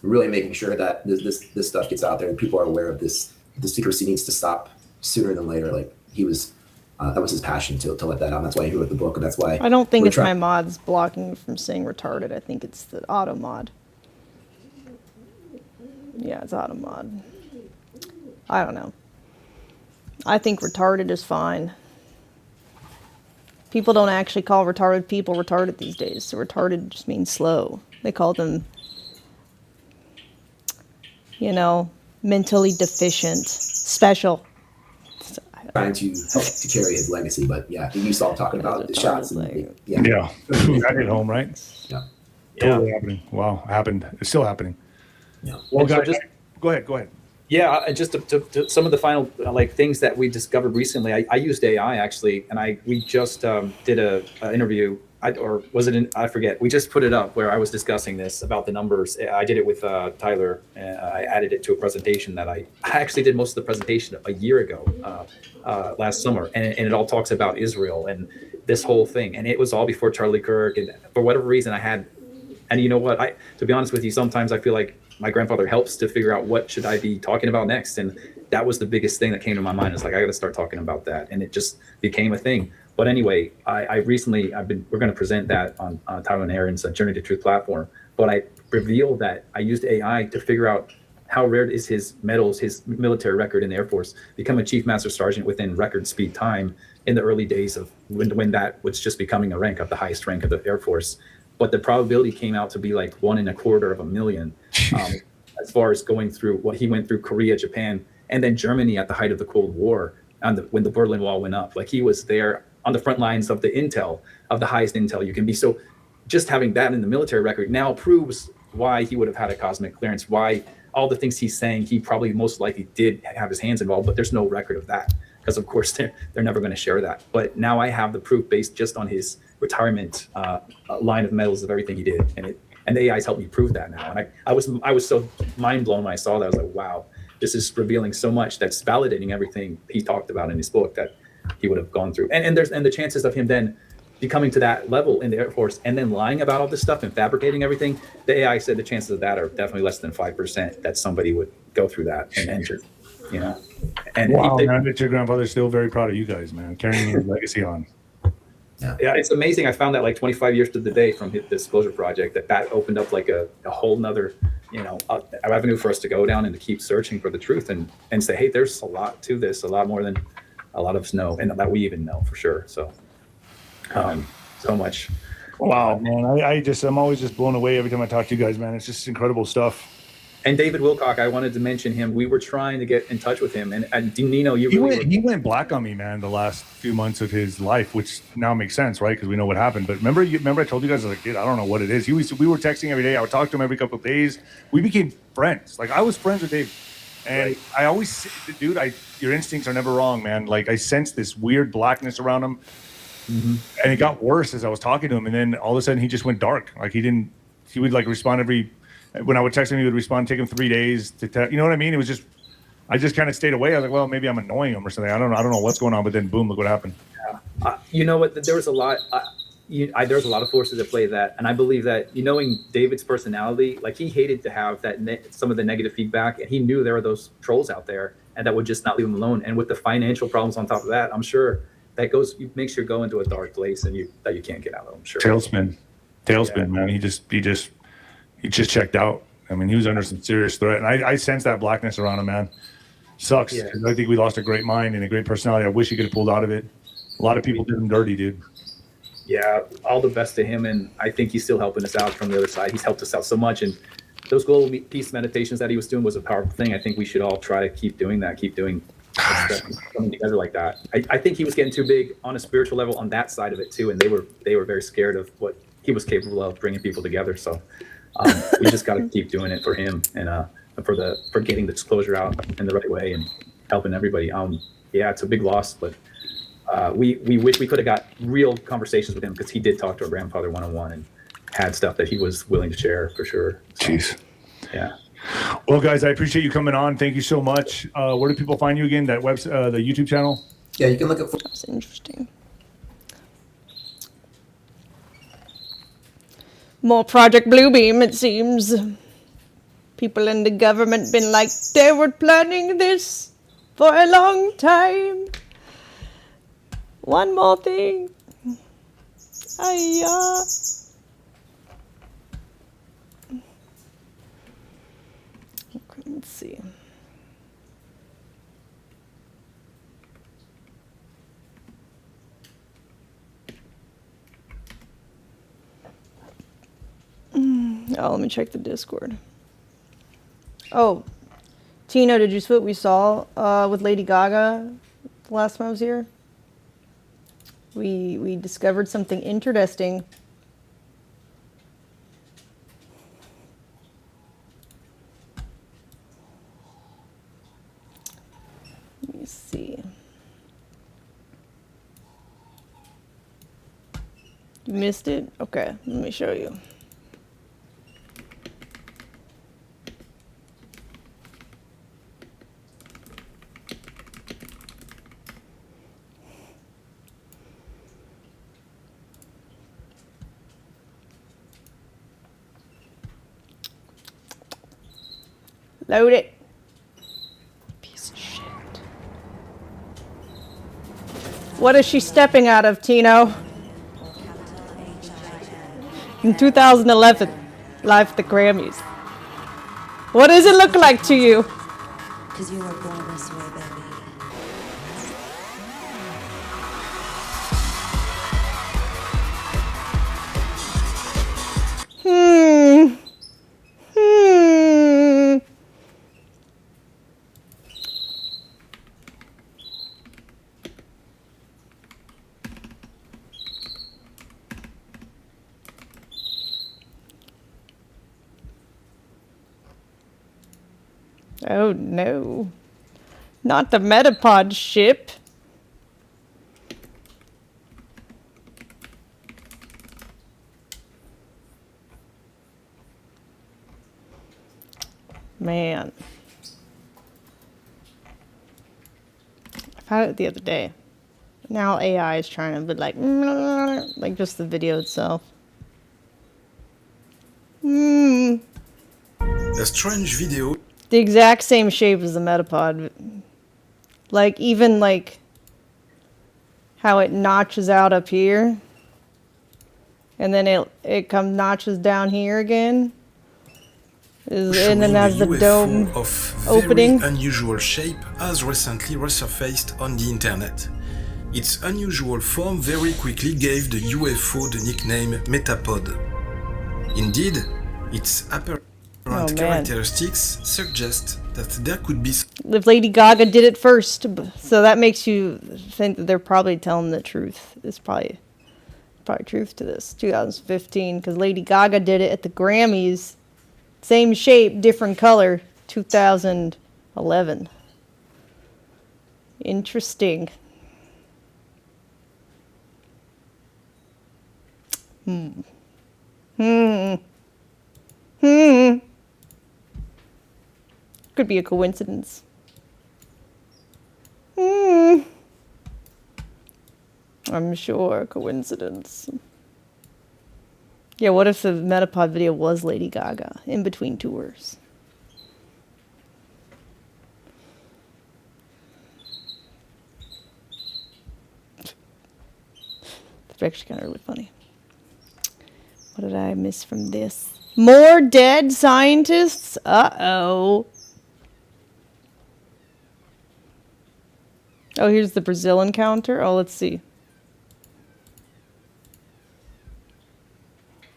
C: really making sure that this stuff gets out there and people are aware of this. The secrecy needs to stop sooner than later. Like he was, that was his passion to let that out. And that's why he wrote the book, and that's why
A: I don't think it's my mods blocking me from saying retarded. I think it's the auto mod. Yeah, it's auto mod. I don't know. I think retarded is fine. People don't actually call retarded people retarded these days. So retarded just means slow. They call them, you know, mentally deficient, special.
C: Trying to help to carry his legacy, but yeah, you saw him talking about the shots. And,
B: Yeah, that hit home, right?
C: Yeah.
B: Totally happening. Wow, happened. It's still happening.
C: Yeah.
B: Well,
D: So
B: guys, go ahead.
D: Yeah, and just to some of the final like things that we discovered recently. I used AI actually, and we just did a interview, or was it? I forget. We just put it up where I was discussing this about the numbers. I did it with Tyler, and I added it to a presentation that I actually did most of the presentation a year ago, last summer, and it all talks about Israel and this whole thing, and it was all before Charlie Kirk, and for whatever reason I had, and you know what? To be honest with you, sometimes I feel like my grandfather helps to figure out what should I be talking about next. And that was the biggest thing that came to my mind. It's like, I got to start talking about that. And it just became a thing. But anyway, we're going to present that on Tyler and Aaron's Journey to Truth platform. But I revealed that I used AI to figure out how rare is his medals, his military record in the Air Force, become a Chief Master Sergeant within record speed time in the early days of when that was just becoming a rank of the highest rank of the Air Force. But the probability came out to be like 1 1/4 of a million, as far as going through what he went through Korea, Japan, and then Germany at the height of the Cold War, when the Berlin Wall went up. Like he was there on the front lines of the intel, of the highest intel you can be. So just having that in the military record now proves why he would have had a cosmic clearance, why all the things he's saying, he probably most likely did have his hands involved, but there's no record of that. Because of course they're never going to share that. But now I have the proof based just on his retirement line of medals of everything he did, and the AI's helped me prove that now. And I was so mind blown when I saw that. I was like, wow, this is revealing so much that's validating everything he talked about in his book that he would have gone through. And the chances of him then becoming to that level in the Air Force and then lying about all this stuff and fabricating everything, the AI said the chances of that are definitely less than 5% that somebody would go through that and enter. You know, and
B: wow, man, that your grandfather's still very proud of you guys, man, carrying his legacy on.
D: Yeah, it's amazing. I found that like 25 years to the day from his Disclosure Project that opened up like a whole nother, avenue for us to go down and to keep searching for the truth and say, hey, there's a lot to this, a lot more than a lot of us know, and that we even know for sure. So, so much.
B: Wow, man, I'm always just blown away every time I talk to you guys, man. It's just incredible stuff.
D: And David Wilcock, I wanted to mention him. We were trying to get in touch with him, and Nino,
B: he went black on me, man, the last few months of his life, which now makes sense, right? Because we know what happened. But remember I told you guys, I was like, dude, I don't know what it is. We were texting every day. I would talk to him every couple of days. We became friends. Like I was friends with Dave, and right. I always, dude, your instincts are never wrong, man. Like I sensed this weird blackness around him, and it got worse as I was talking to him, and then all of a sudden he just went dark. Like he would like respond when I would text him, he would respond, take him 3 days to you know what I mean? It was just, I just kind of stayed away. I was like, well, maybe I'm annoying him or something. I don't know what's going on, but then boom, look what happened.
D: Yeah. You know what? There was a lot. There's a lot of forces that play that, and I believe that knowing David's personality, like he hated to have that some of the negative feedback, and he knew there were those trolls out there, and that would just not leave him alone. And with the financial problems on top of that, I'm sure that makes you go into a dark place, and you can't get out of. I'm sure. Tailspin,
B: yeah. Man. He just checked out. I mean, he was under some serious threat, and I sense that blackness around him, man. Sucks. Yeah. I think we lost a great mind and a great personality. I wish he could have pulled out of it. A lot of people did him dirty, dude.
D: Yeah, all the best to him, and I think he's still helping us out from the other side. He's helped us out so much, and those global peace meditations that he was doing was a powerful thing. I think we should all try to keep doing that, coming together like that. I think he was getting too big on a spiritual level on that side of it too, and they were very scared of what he was capable of bringing people together. So we just got to keep doing it for him and for getting the disclosure out in the right way and helping everybody. Yeah, it's a big loss, but we wish we could have got real conversations with him, because he did talk to our grandfather one-on-one and had stuff that he was willing to share for sure. So,
B: Jeez.
D: yeah.
B: Well, guys, I appreciate you coming on. Thank you so much. Where do people find you again? That website, the YouTube channel?
C: Yeah, you can look at.
A: That's interesting. More Project Bluebeam, it seems. People in the government been like, they were planning this for a long time. One more thing. Ayah. Okay, let's see. Oh, let me check the Discord. Oh, Tino, did you see what we saw with Lady Gaga the last time I was here? We discovered something interesting. Let me see. You missed it? Okay, let me show you. Load it. Piece of shit. What is she stepping out of, Tino? In 2011, live at the Grammys. What does it look like to you?
G: Cause you were born this way, baby.
A: Oh no. Not the Metapod ship. Man. I found it the other day. Now AI is trying to be like just the video itself.
H: A strange video.
A: The exact same shape as the Metapod. Like, even like how it notches out up here. And then it notches down here again. And then has the dome
H: of
A: opening.
H: very unusual shape has recently resurfaced on the internet. Its unusual form very quickly gave the UFO the nickname Metapod. Indeed, its apparent characteristics suggest that there could be...
A: If Lady Gaga did it first, so that makes you think that they're probably telling the truth. There's probably truth to this. 2015, because Lady Gaga did it at the Grammys. Same shape, different color, 2011. Interesting. Could be a coincidence. I'm sure a coincidence. Yeah, what if the Metapod video was Lady Gaga in between tours? That's actually kind of really funny. What did I miss from this? More dead scientists? Uh-oh. Oh, here's the Brazil encounter. Oh, let's see.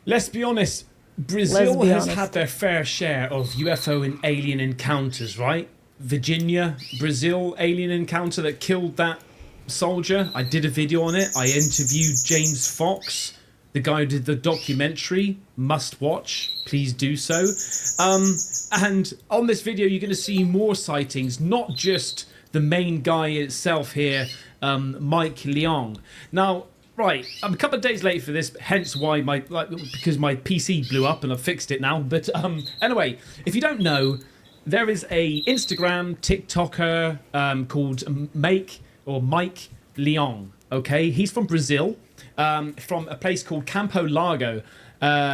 I: Let's be honest, Brazil has had their fair share of UFO and alien encounters, right? Virginia, Brazil, alien encounter that killed that soldier. I did a video on it. I interviewed James Fox, the guy who did the documentary, must watch. Please do so. And on this video, you're going to see more sightings, not just the main guy itself here, Mike Leong. Now, right, I'm a couple of days late for this, hence why because my PC blew up and I've fixed it now. But anyway, if you don't know, there is a Instagram TikToker called Mike Leong. Okay, he's from Brazil, from a place called Campo Largo.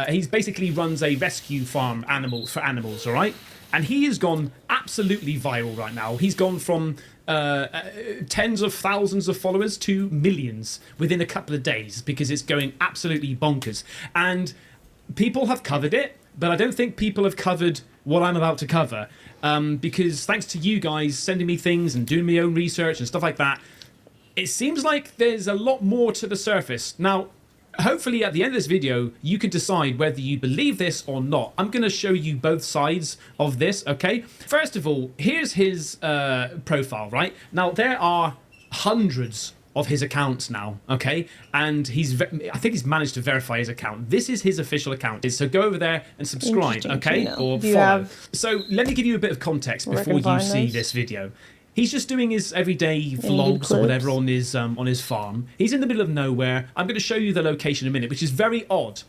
I: He basically runs a rescue farm for animals, all right? And he has gone absolutely viral right now. He's gone from tens of thousands of followers to millions within a couple of days because it's going absolutely bonkers. And people have covered it, but I don't think people have covered what I'm about to cover, because thanks to you guys sending me things and doing my own research and stuff like that, it seems like there's a lot more to the surface. Now, hopefully at the end of this video, you can decide whether you believe this or not. I'm going to show you both sides of this, okay? First of all, here's his profile, right? Now, there are hundreds of his accounts now, okay? And I think he's managed to verify his account. This is his official account. So go over there and subscribe, okay? Or follow. So let me give you a bit of context before you see this video. He's just doing his everyday vlogs or whatever on his farm. He's in the middle of nowhere. I'm going to show you the location in a minute, which is very odd.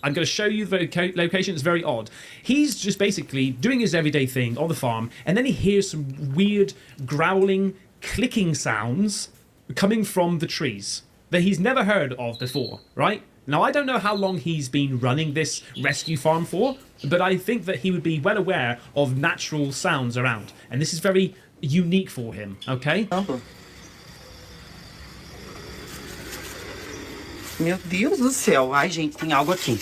I: I'm going to show you the location. It's very odd. He's just basically doing his everyday thing on the farm, and then he hears some weird growling, clicking sounds coming from the trees that he's never heard of before, right? Now, I don't know how long he's been running this rescue farm for, but I think that he would be well aware of natural sounds around. And this is very unique for him, okay?
J: Meu Deus do céu. Ai, gente, tem algo aqui.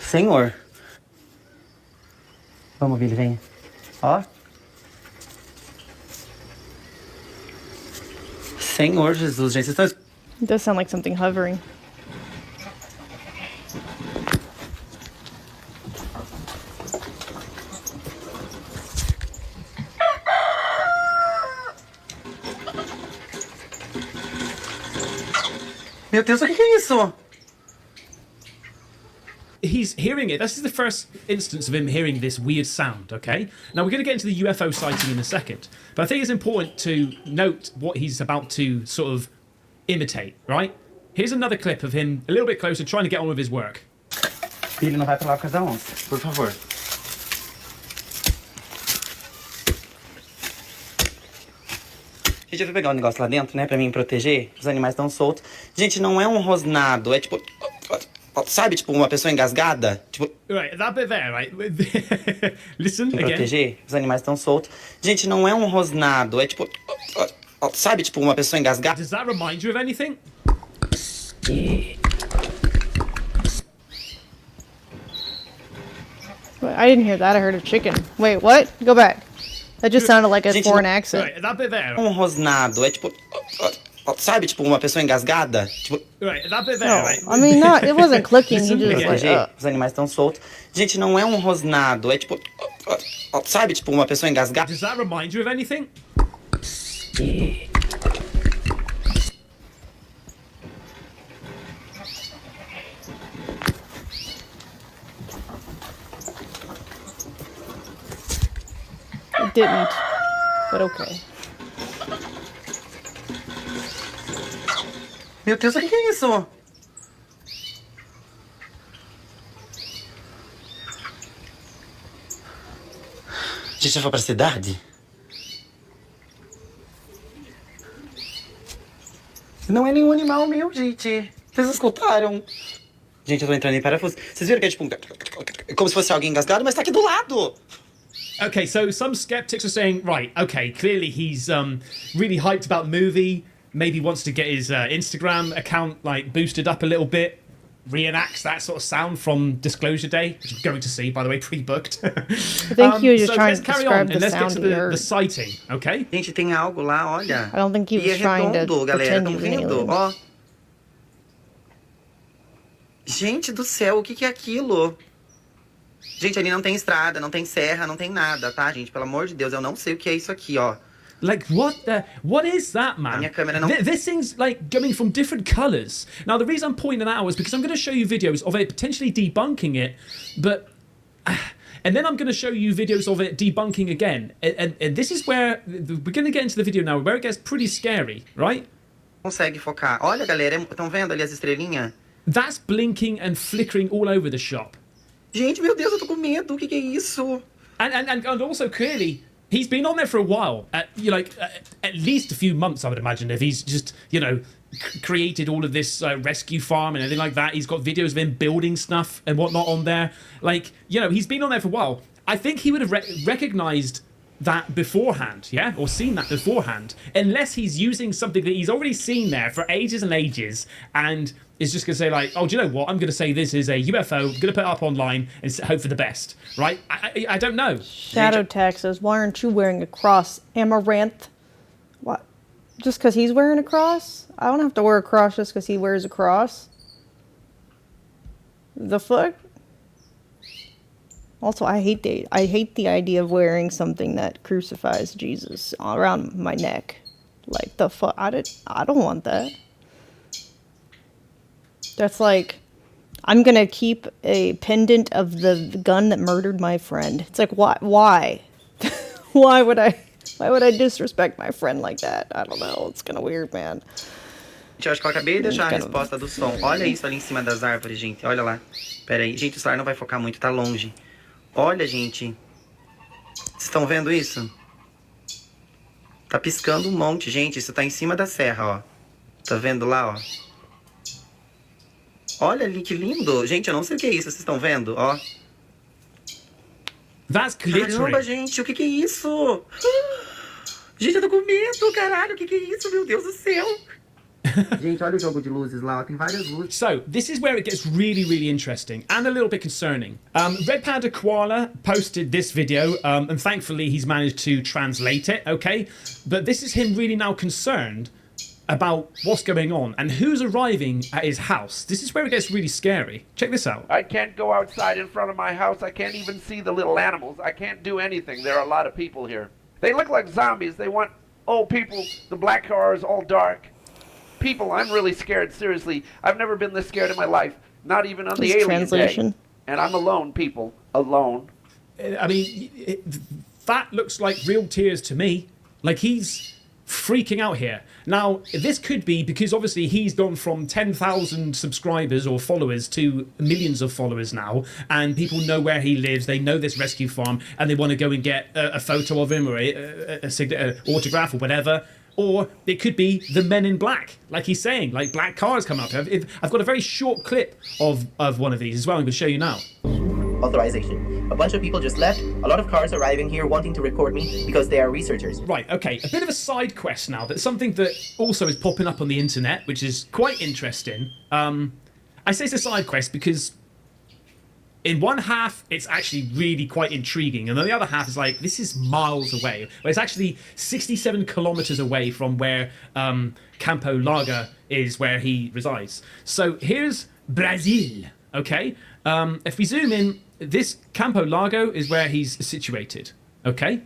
J: Senhor. Vamos, Billy, venha. Ó. Senhor Jesus, gente, vocês estão...
A: It does sound like something hovering.
J: Meu Deus, o que é isso?
I: He's hearing it. This is the first instance of him hearing this weird sound, okay? Now, we're going to get into the UFO sighting in a second, but I think it's important to note what he's about to sort of imitate, right? Here's another clip of him a little bit closer trying to get on with his work.
J: Billy, não vai pra lá por causa da onça, por favor. Gente, eu fui pegar um negócio lá dentro, né, pra me proteger. Os animais estão soltos. Gente, não é um rosnado, é tipo... Sabe, tipo, uma pessoa engasgada? Tipo...
I: Right, that bit there, right? Listen
J: Me
I: again.
J: proteger, os animais estão soltos. Gente, não é um rosnado, é tipo... Sabe, tipo, uma pessoa engasgada?
I: Does that remind you of anything?
A: I didn't hear that. I heard a chicken. Wait, what? Go back. That just sounded like a foreign accent.
I: Right, that bit there.
J: Um rosnado, é tipo... Sabe, tipo, uma pessoa engasgada? Tipo...
I: Right, that bit there,
A: No,
I: right?
A: I mean, not. It wasn't clicking. He just was like,
J: Os animais estão soltos. Gente, não é um rosnado, é tipo... Sabe, tipo, uma pessoa engasgada?
I: Does that remind you of anything?
A: It didn't. But okay.
J: Meu Deus, o que é isso? Gente, eu vou pra cidade? Não é nenhum animal meu, gente. Vocês escutaram? Gente, eu tô entrando em parafuso. Vocês viram que é tipo como se fosse alguém engasgado, mas tá aqui do lado.
I: Okay, so some skeptics are saying, right, okay, clearly he's really hyped about the movie, maybe wants to get his Instagram account like boosted up a little bit, reenacts that sort of sound from Disclosure Day, which I'm going to see, by the way, pre-booked.
A: I think he was just
I: so
A: trying
I: let's
A: to
I: carry
A: describe
I: on
A: the
I: and let's get
A: sound
I: to
A: he
I: the
A: heard.
I: sighting, okay?
J: Gente, tem algo lá, olha.
A: I don't think he
J: E
A: was trying to
J: redondo, galera.
A: pretend he
J: Tão
A: was an
J: vendo?
A: alien.
J: Ó. Gente do céu, o que é aquilo? Gente, ali não tem estrada, não tem serra, não tem nada, tá, gente? Pelo amor de Deus, eu não sei o que é isso aqui, ó.
I: Like, what is that, man?
J: minha câmera não-
I: This thing's like coming from different colors. Now, the reason I'm pointing that out is because I'm going to show you videos of it potentially debunking it, but and then I'm going to show you videos of it debunking again. And this is where we're going to get into the video now, where it gets pretty scary, right?
J: Consegue focar. Olha, galera, estão vendo ali as estrelinhas?
I: That's blinking and flickering all over the shop.
J: Gente, meu Deus, eu tô com medo. O que é isso?
I: And also clearly he's been on there for a while, at least a few months, I would imagine, if he's just created all of this rescue farm and everything like that. He's got videos of him building stuff and whatnot on there. Like, he's been on there for a while. I think he would have recognized that beforehand, yeah, or seen that beforehand, unless he's using something that he's already seen there for ages and ages, and is just going to say like, oh, do you know what? I'm going to say this is a UFO. I'm going to put it up online and hope for the best, right? I don't know.
A: Shadow Tag says, why aren't you wearing a cross, Amouranth? What? Just because he's wearing a cross? I don't have to wear a cross just because he wears a cross. The fuck? Also, I hate the idea of wearing something that crucifies Jesus around my neck. Like, the fuck? I don't want that. That's like, I'm gonna keep a pendant of the gun that murdered my friend. It's like, why? Why would I disrespect my friend like that? I don't know. It's kind of weird, man.
J: Gente, eu acho que eu acabei de deixar a resposta do som. Olha isso ali em cima das árvores, gente. Olha lá. Pera aí. Gente, o celular não vai focar muito, tá longe. Olha, gente. Vocês estão vendo isso? Tá piscando um monte, gente. Isso tá em cima da serra, ó. Tá vendo lá, ó? Olha ali, que lindo. Gente, eu não sei o que é isso. Vocês estão vendo, ó?
I: That's glittering.
J: Caramba, gente. O que é isso? Gente, eu tô com medo, caralho. O que é isso, meu Deus do céu? Gente, olha o jogo de luzes lá, ó. Tem várias luzes.
I: So, this is where it gets really, really interesting and a little bit concerning. Red Panda Koala posted this video, and thankfully he's managed to translate it, okay? But this is him really now concerned about what's going on and who's arriving at his house. This is where it gets really scary. Check this out.
K: I can't go outside in front of my house. I can't even see the little animals. I can't do anything. There are a lot of people here. They look like zombies. They want old people. The black car is all dark. People, I'm really scared, seriously. I've never been this scared in my life, not even on the alien
A: translation.
K: day. And I'm alone, people, alone.
I: I mean, that looks like real tears to me. Like, he's freaking out here. Now, this could be because obviously he's gone from 10,000 subscribers or followers to millions of followers now, and people know where he lives, they know this rescue farm, and they want to go and get a photo of him or a autograph or whatever. Or it could be the Men in Black, like he's saying, like black cars come up. I've got a very short clip of one of these as well. I'm going to show you now.
J: Authorization. A bunch of people just left. A lot of cars arriving here wanting to record me because they are researchers.
I: Right, okay, a bit of a side quest now. That's something that also is popping up on the internet, which is quite interesting. I say it's a side quest because in one half, it's actually really quite intriguing. And then the other half is like, this is miles away. But it's actually 67 kilometers away from where Campo Largo is, where he resides. So here's Brazil, okay? If we zoom in, this Campo Largo is where he's situated, okay?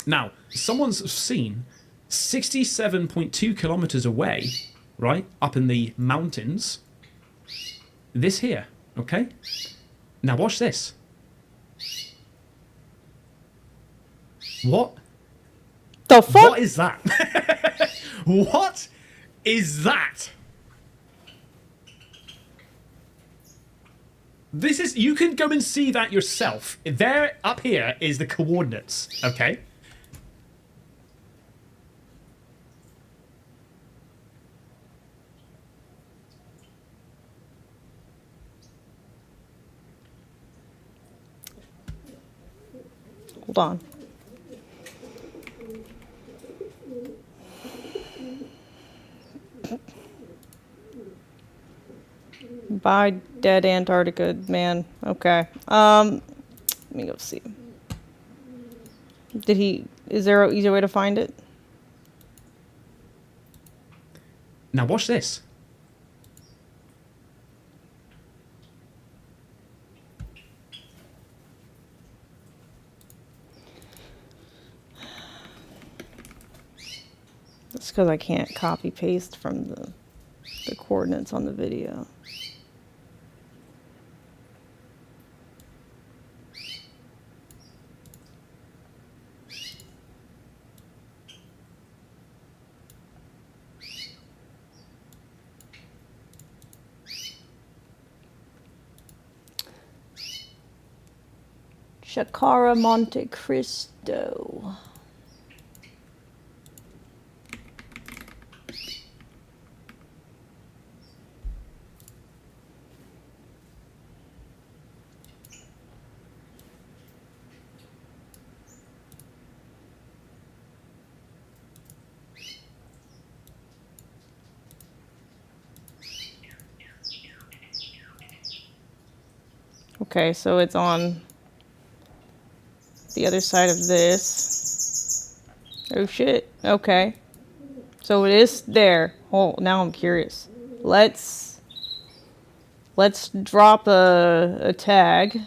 I: Now, someone's seen 67.2 kilometers away, right, up in the mountains, this here, okay? Now watch this. What?
A: The fuck?
I: What is that? What is that? This is, you can go and see that yourself. There, up here, is the coordinates, okay?
A: Hold on. Bye, dead Antarctica man. Okay. Let me go see. Is there an easier way to find it?
I: Now watch this.
A: It's because I can't copy paste from the coordinates on the video. Shakara Monte Cristo. Okay, so it's on the other side of this. Oh shit. Okay. So it is there. Oh, now I'm curious. Let's drop a tag.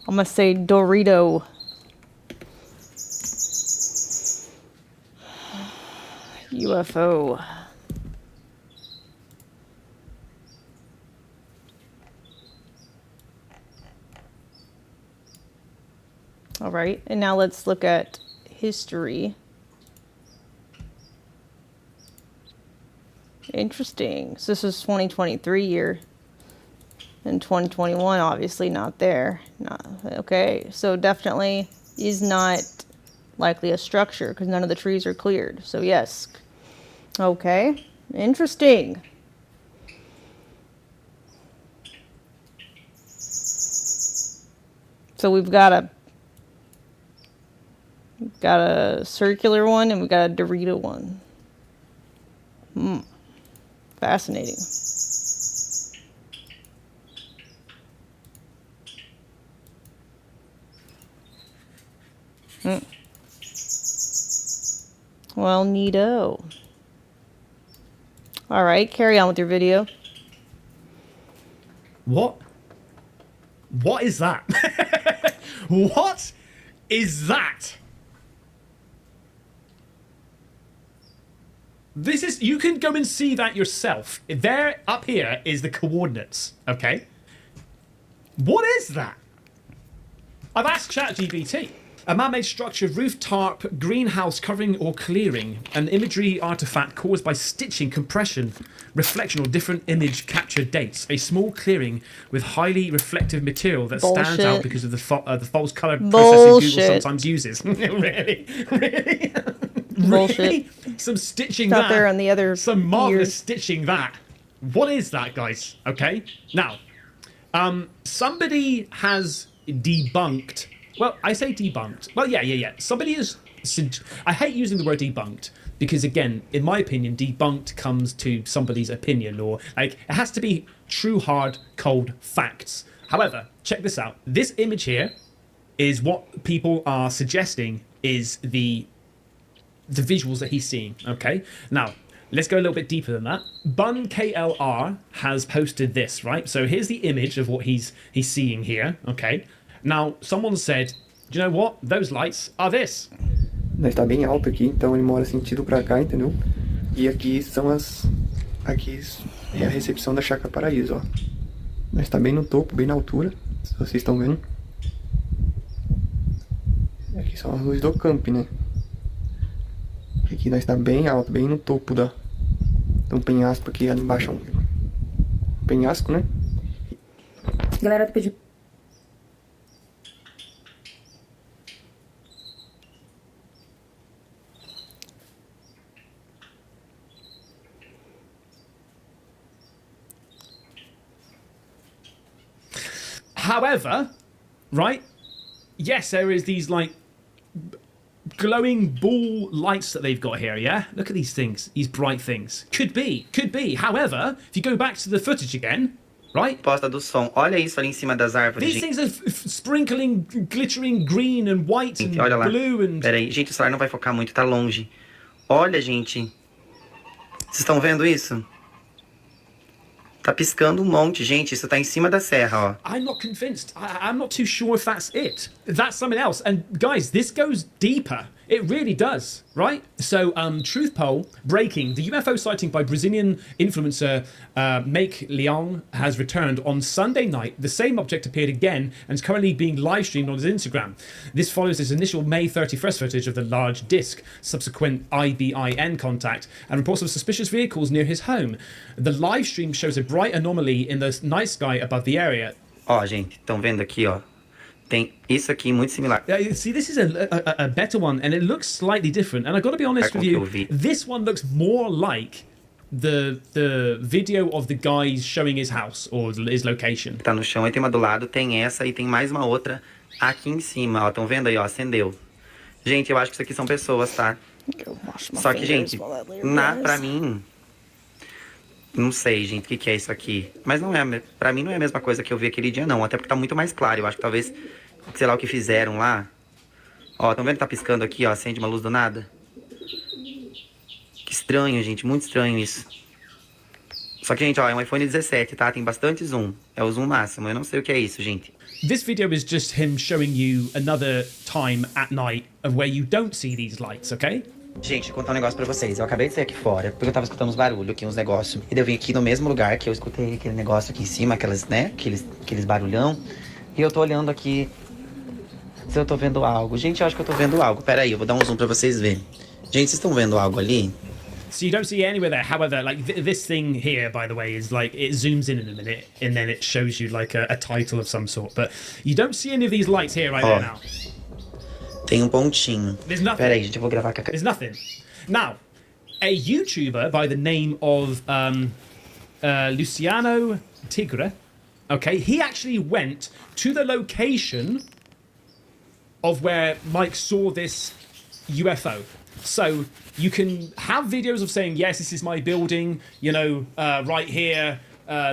A: I'm gonna say Dorito. UFO. All right, and now let's look at history. Interesting. So this is 2023 year. And 2021, obviously not there. Not, okay, so definitely is not likely a structure because none of the trees are cleared. So yes. Okay, interesting. So we've got a circular one and we've got a Dorito one. Fascinating. Well, neato. All right, carry on with your video.
I: What? What is that? What is that? This is, you can go and see that yourself. There, up here, is the coordinates, okay? What is that? I've asked ChatGPT. A man-made structure, roof, tarp, greenhouse covering or clearing, an imagery artifact caused by stitching, compression, reflection or different image capture dates. A small clearing with highly reflective material that stands out because of the false color processing Google sometimes uses. Really? Really?
A: Bullshit.
I: Really? Some stitching
A: It's
I: that.
A: not there on the other
I: Some marvelous
A: years.
I: stitching that. What is that, guys? Okay. Now, somebody has debunked. Well, I say debunked. Well, yeah. Somebody is. I hate using the word debunked because, again, in my opinion, debunked comes to somebody's opinion, or like it has to be true, hard, cold facts. However, check this out. This image here is what people are suggesting is the visuals that he's seeing. Okay. Now, let's go a little bit deeper than that. Bun KLR has posted this, right? So here's the image of what he's seeing here. Okay. Now, someone said, do you know what? Those lights are this.
L: Está bem alto aqui, então ele mora sentido pra cá, entendeu? E aqui são aqui é a recepção da Chácara Paraíso, ó. Nós está bem no topo, bem na altura, se vocês estão vendo. E aqui são as luzes do camp, né? Aqui nós está bem alto, bem no topo da um penhasco aqui ali embaixo, um penhasco, né?
M: Galera pediu.
I: However, right? Yes, there is these like glowing ball lights that they've got here, yeah? Look at these things, these bright things. Could be. However, if you go back to the footage again, right?
J: Posta do som. Olha isso ali em cima das árvores.
I: These things are sprinkling, glittering green and white and
J: Olha lá.
I: blue and...
J: Peraí, gente, o celular não vai focar muito, tá longe. Olha, gente. Vocês estão vendo isso? Tá piscando um monte, gente. Isso tá em cima da serra, ó.
I: I'm not convinced. I'm not too sure if that's it. That's something else. And guys, this goes deeper. It really does, right? So, Truth Poll, breaking. The UFO sighting by Brazilian influencer Make Leong has returned on Sunday night. The same object appeared again and is currently being live streamed on his Instagram. This follows his initial May 31st footage of the large disc, subsequent IBIN contact, and reports of suspicious vehicles near his home. The live stream shows a bright anomaly in the night sky above the area.
J: Ó, gente, estão vendo aqui, ó. Tem isso aqui muito similar.
I: See, this is a better one, and it looks slightly different. And I've got to be honest with you, this one looks more like the video of the guys showing his house or his location.
J: Tá no chão, aí tem uma do lado, tem essa e tem mais uma outra aqui em cima, ó. Estão vendo aí, ó? Acendeu. Gente, eu acho que isso aqui são pessoas, tá? Só que, gente, pra mim... Não sei, gente, o que é isso aqui. Mas não é, pra mim não é a mesma coisa que eu vi aquele dia, não. Até porque tá muito mais claro. Eu acho que talvez, sei lá o que fizeram lá. Ó, estão vendo que tá piscando aqui, ó? Acende uma luz do nada. Que estranho, gente. Muito estranho isso. Só que, gente, ó, é um iPhone 17, tá? Tem bastante zoom. É o zoom máximo. Eu não sei o que é isso, gente.
I: This video is just him showing you another time at night of where you don't see these lights, okay?
J: Gente, vou contar um negócio pra vocês. Eu acabei de sair aqui fora, porque eu tava escutando uns barulhos aqui, uns negócios. E daí eu vim aqui no mesmo lugar que eu escutei aquele negócio aqui em cima, aquelas, né? Aqueles barulhão. E eu tô olhando aqui se eu tô vendo algo. Gente, eu acho que eu tô vendo algo. Pera aí, eu vou dar um zoom pra vocês verem. Gente, vocês estão vendo algo ali?
I: So you don't see anywhere there. However, like this thing here, by the way, is like it zooms in a minute and then it shows you like a title of some sort. But you don't see any of these lights here right there now.
J: Tem um pontinho.
I: There's nothing.
J: Pera aí, gente, eu vou gravar com a...
I: There's nothing. Now, a YouTuber by the name of Luciano Tigre, okay, he actually went to the location of where Mike saw this UFO. So you can have videos of saying, yes, this is my building, you know, right here,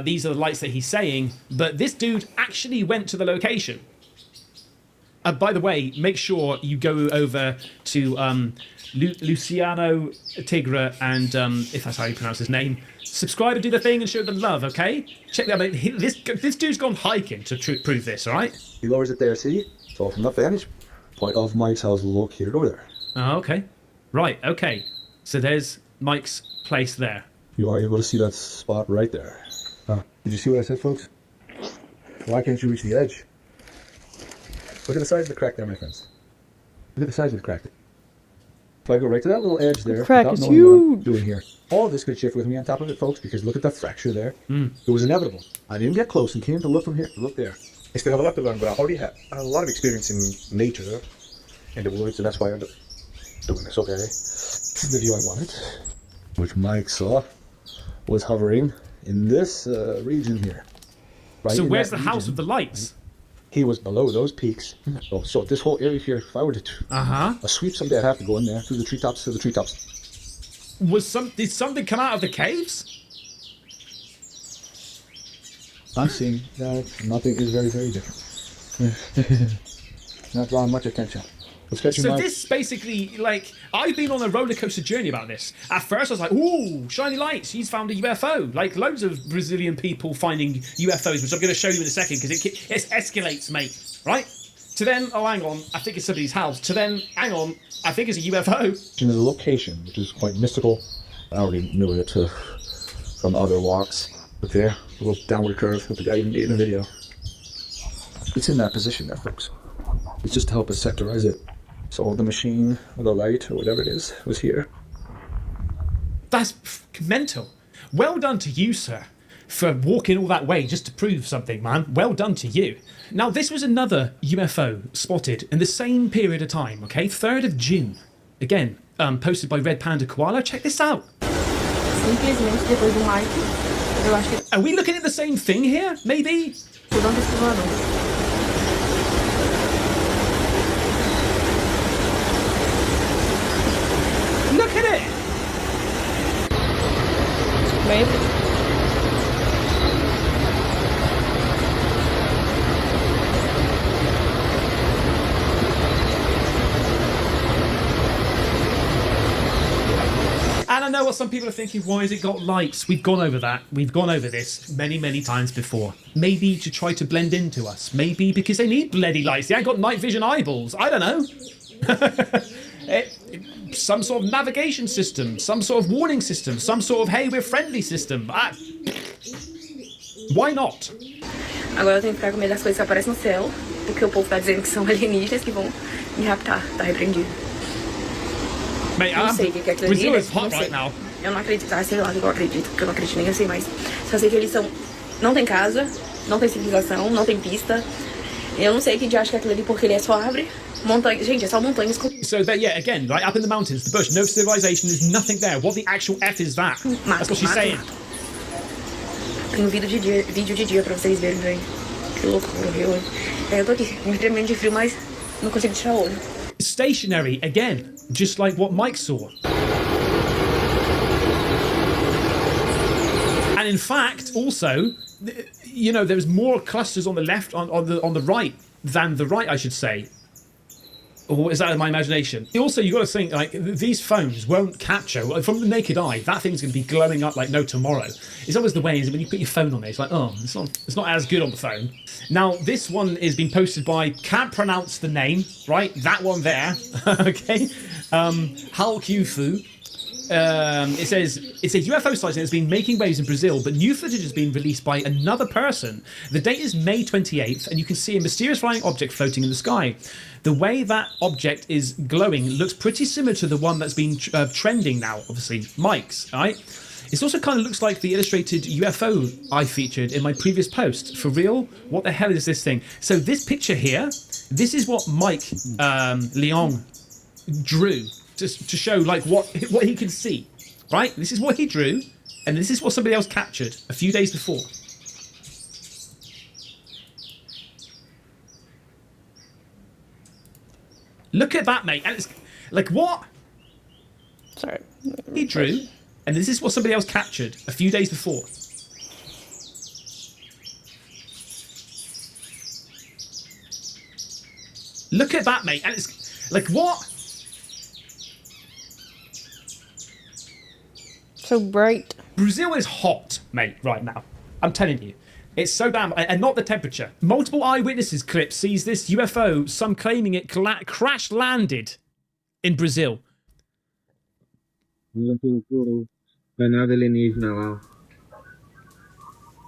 I: these are the lights that he's saying, but this dude actually went to the location. By the way, make sure you go over to Luciano Tigre and, if that's how you pronounce his name, subscribe and do the thing and show the love, okay? Check that out. This dude's gone hiking to prove this, all right?
N: He lowers it there, see? It's all from the vantage point of Mike's house located over there.
I: Oh, okay. Right, okay. So there's Mike's place there.
N: You are able to see that spot right there. Did you see what I said, folks? Why can't you reach the edge? Look at the size of the crack there, my friends. Look at the size of the crack. If I go right to that little edge there,
A: the crack
N: without
A: is
N: knowing
A: huge.
N: what I'm doing here, all of this could shift with me on top of it, folks, because look at the fracture there. It was inevitable. I didn't get close and came to look from here to look there. I still have a lot to learn, but I already have a lot of experience in nature and the woods, and that's why I'm doing this, okay? This is the view I wanted, which Mike saw was hovering in this region here. Right.
I: So where's the house with the lights?
N: He was below those peaks. Oh, so this whole area here, if I were to sweep someday, I'd have to go in there through the treetops to the treetops.
I: Did something come out of the caves?
N: I'm seeing that nothing is very, very different. Not drawing much attention.
I: So this basically, like, I've been on a roller coaster journey about this. At first I was like, ooh, shiny lights, he's found a UFO. Like loads of Brazilian people finding UFOs, which I'm going to show you in a second because it escalates, mate, right? To then, oh, hang on, I think it's somebody's house. To then, hang on, I think it's a UFO.
N: There's a location, which is quite mystical. I already knew it from other walks. Look there, a little downward curve that the guy even made in the video. It's in that position there, folks. It's just to help us sectorize it. So the machine, or the light, or whatever it is, was here.
I: That's mental. Well done to you, sir, for walking all that way just to prove something, man. Well done to you. Now, this was another UFO spotted in the same period of time, okay? 3rd of June. Again, posted by Red Panda Koala. Check this out.
M: Simplesmente depois do Mike, eu acho que...
I: Are we looking at the same thing here, maybe? Look at it!
A: Maybe.
I: And I know what some people are thinking. Why has it got lights? We've gone over that. We've gone over this many, many times before. Maybe to try to blend into us. Maybe because they need bloody lights. They ain't got night vision eyeballs. I don't know. Some sort of navigation system. Some sort of warning system. Some sort of, hey, we're friendly system. Why not?
M: Agora eu tenho que ficar com medo das coisas que aparecem no céu, porque o povo tá dizendo que são alienígenas que vão me raptar. Tá repreendido.
I: Mate,
M: Não sei o que é aquilo ali.
I: Brazil is
M: Não
I: hot
M: sei.
I: right now.
M: Eu não acredito. Ah, sei lá, eu acredito, porque eu não acredito nem eu sei mais. Só sei que eles são... Não tem casa, não tem civilização, não tem pista. Eu não sei que dia acha que é aquilo ali, porque ele é só árvore. Montanha, gente, é só montanhas com...
I: So that, yeah, again, right up in the mountains, the bush, no civilization, there's nothing there. What the actual F is that? That's what she's saying.
M: Tem um vídeo de dia pra vocês verem, velho. Que loucura, viu? Eu tô aqui, me tremendo de frio, mas não consigo tirar o olho.
I: Stationary, again, just like what Mike saw. And in fact, also, you know, there's more clusters on the left, on the right, than the right, I should say. Or is that in my imagination? Also, you've got to think, like, these phones won't capture, from the naked eye, that thing's going to be glowing up like no tomorrow. It's always the way, is when you put your phone on it, it's like, oh, it's not as good on the phone. Now, this one is being posted by, can't pronounce the name, right? That one there, okay? Hulk Yufu. It says, it's a UFO sighting that's been making waves in Brazil, but new footage has been released by another person. The date is May 28th, and you can see a mysterious flying object floating in the sky. The way that object is glowing looks pretty similar to the one that's been trending now, obviously, Mike's, right? It also kind of looks like the illustrated UFO I featured in my previous post. For real? What the hell is this thing? So this picture here, this is what Mike Leong drew to show like what he can see, right? This is what he drew, and this is what somebody else captured a few days before. Look at that, mate. And it's like, what?
A: Sorry.
I: He drew, and this is what somebody else captured a few days before. Look at that, mate. And it's like, what?
A: So bright.
I: Brazil is hot, mate, right now. I'm telling you. It's so damn... And not the temperature. Multiple eyewitnesses clips sees this UFO, some claiming it crash-landed in Brazil.
O: Não é nada alienígena lá.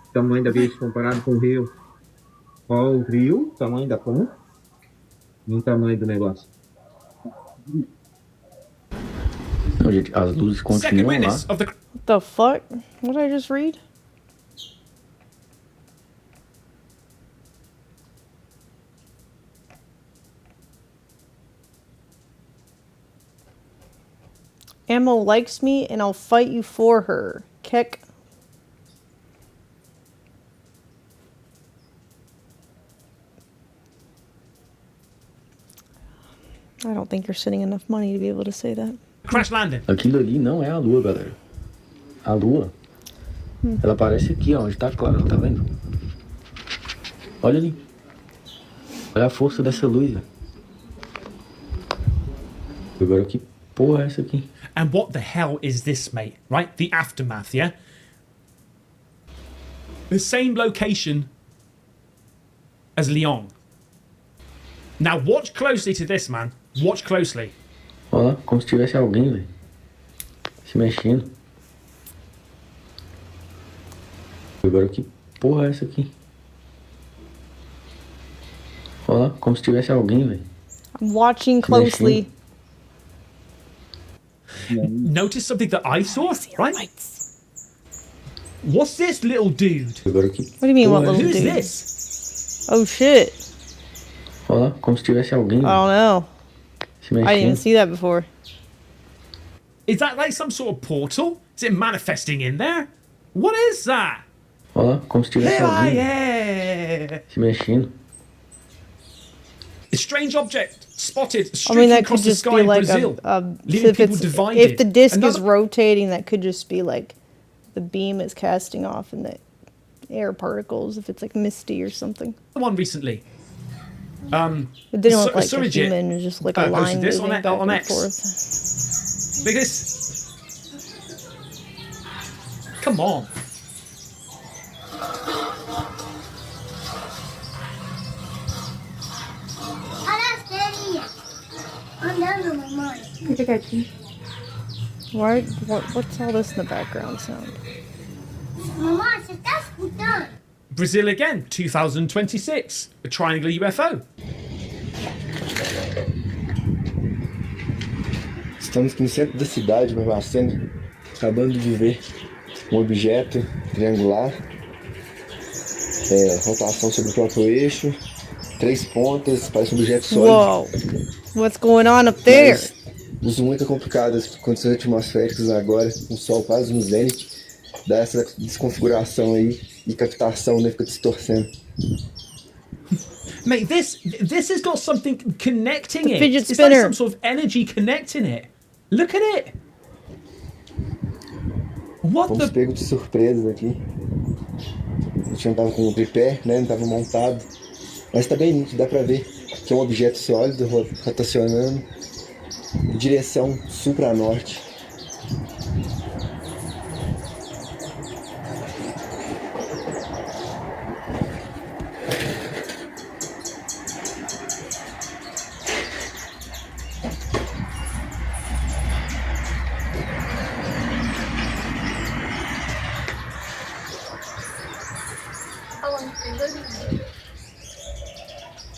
O: O tamanho da vez comparado com o rio. Ó, o rio, o tamanho da ponte. E o tamanho do negócio.
P: As luzes
I: Second
P: continuam lá.
I: witness of the...
A: What the fuck? What did I just read? Ammo likes me and I'll fight you for her. Keck. I don't think you're sending enough money to be able to say that.
I: Crash landing.
P: Aquilo ali não é a lua, galera. A lua, ela aparece aqui, ó, onde tá claro, tá vendo? Olha ali. Olha a força dessa luz, velho. Agora que porra é essa aqui?
I: And what the hell is this, mate? Right? The aftermath, yeah? The same location as Lyon. Now watch closely to this, man. Watch closely.
P: Olha lá, como se tivesse alguém, velho. Se mexendo. Agora que porra é essa aqui? Olha lá, como se tivesse alguém, velho.
A: I'm watching closely.
I: Notice something that I saw, right? What's this little dude?
A: What do you mean, what little
I: Who's
A: dude?
I: this?
A: Oh shit.
P: Olha lá, como se tivesse alguém.
A: I don't know.
P: Se
A: I didn't even
P: mexendo.
A: see that before.
I: Is that like some sort of portal? Is it manifesting in there? What is that?
P: Olha lá, como se tivesse
I: Here I
P: alguém.
I: am.
P: Se mexendo.
I: A strange object spotted
A: I
I: streaking
A: mean, that
I: across
A: could
I: the
A: just
I: sky
A: be
I: in
A: like
I: Brazil, leaving
A: if
I: people
A: it's
I: divided.
A: if the disc is
I: Another-
A: rotating, that could just be like the beam is casting off and the air particles. If it's like misty or something.
I: one recently.
A: It didn't look like a
I: Surrogate,
A: human. It was just like a
I: posted
A: line
I: this
A: moving
I: on
A: back and
I: X.
A: forth.
I: Because Come on.
A: What's all this in the background sound?
I: Brazil again, 2026. A triangular UFO.
P: Estamos aqui no centro da cidade, Barbacena, acabando de ver um objeto triangular, rotação sobre o próprio eixo, 3 pontas, parece um objeto sólido.
A: Whoa, what's going on up there?
P: Mas o zoom é complicado, as condições atmosféricas agora, com o sol quase no zênite, dá essa desconfiguração aí e captação, né, fica distorcendo.
I: Mate, this has got something connecting
A: The
I: it.
A: fidget
I: It's
A: spinner.
I: like some sort of energy connecting it. Look at it. What
P: Fomos
I: the...
P: pegos de surpresa aqui. A gente não tava com o tripé, né, não tava montado. Mas tá bem nítido, dá pra ver que é um objeto sólido rotacionando em direção sul para norte.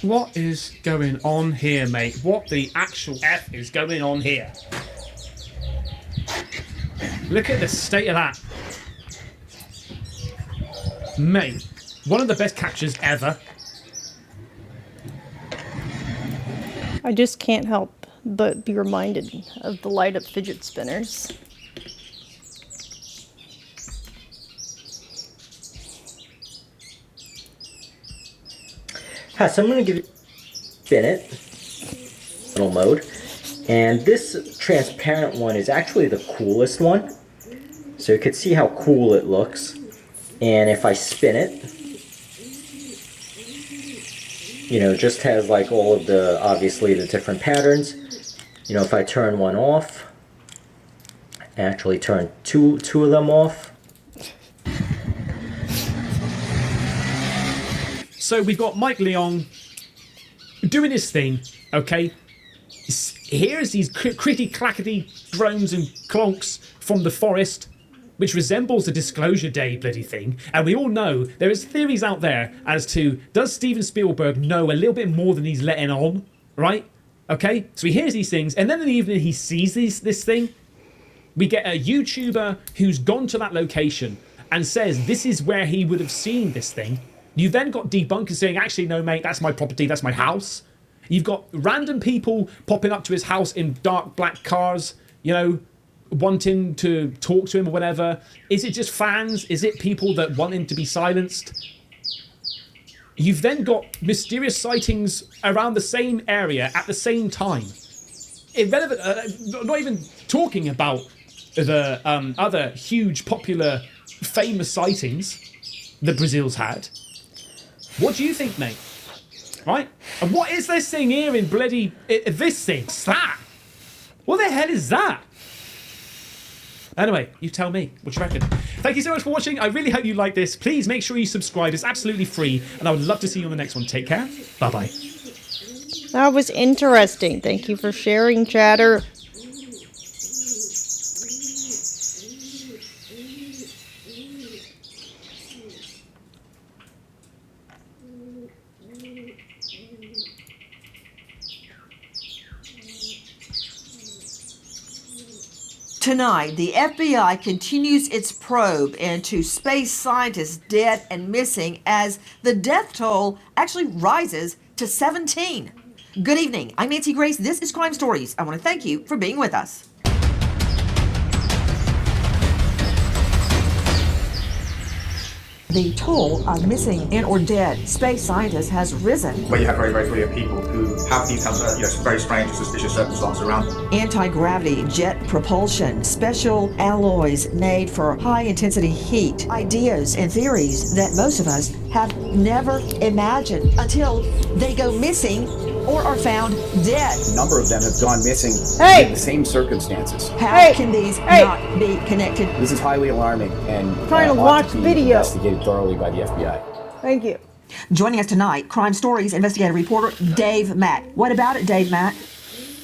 I: What is going on here, mate? What the actual F is going on here? Look at the state of that. Mate, one of the best captures ever.
A: I just can't help but be reminded of the light up fidget spinners.
Q: So I'm going to give you spin it, little mode, and this transparent one is actually the coolest one. So you can see how cool it looks. And if I spin it, you know, it just has like all of the, obviously the different patterns. You know, if I turn one off, actually turn two of them off.
I: So we've got Mike Leong doing his thing, okay? Here's these cricky clackety drones and clonks from the forest, which resembles the Disclosure Day bloody thing. And we all know there is theories out there as to, does Steven Spielberg know a little bit more than he's letting on, right? Okay, so he hears these things, and then in the evening he sees this thing. We get a YouTuber who's gone to that location and says this is where he would have seen this thing. You then got debunkers saying, actually, no, mate, that's my property, that's my house. You've got random people popping up to his house in dark black cars, you know, wanting to talk to him or whatever. Is it just fans? Is it people that want him to be silenced? You've then got mysterious sightings around the same area at the same time. Irrelevant, not even talking about the other huge, popular, famous sightings that Brazil's had. What do you think, mate? Right? And what is this thing here in bloody... this thing? What's that? What the hell is that? Anyway, you tell me. What you reckon? Thank you so much for watching. I really hope you like this. Please make sure you subscribe. It's absolutely free. And I would love to see you on the next one. Take care. Bye-bye.
A: That was interesting. Thank you for sharing, chatter.
R: Tonight, the FBI continues its probe into space scientists dead and missing as the death toll actually rises to 17. Good evening. I'm Nancy Grace. This is Crime Stories. I want to thank you for being with us. The toll of missing and or dead space scientists has risen.
F: Where you have very, very clear people who have these kinds of very strange and suspicious circumstances around them.
R: Anti-gravity, jet propulsion, special alloys made for high-intensity heat, ideas and theories that most of us have never imagined until they go missing or are found dead.
S: A number of them have gone missing
R: Hey!
S: in the same circumstances.
R: How can these not be connected?
S: This is highly alarming and
A: trying to
S: ought
A: watch
S: to be
A: video.
S: investigated thoroughly by the FBI.
A: Thank you.
R: Joining us tonight, Crime Stories investigative reporter Dave Mack. What about it, Dave Mack?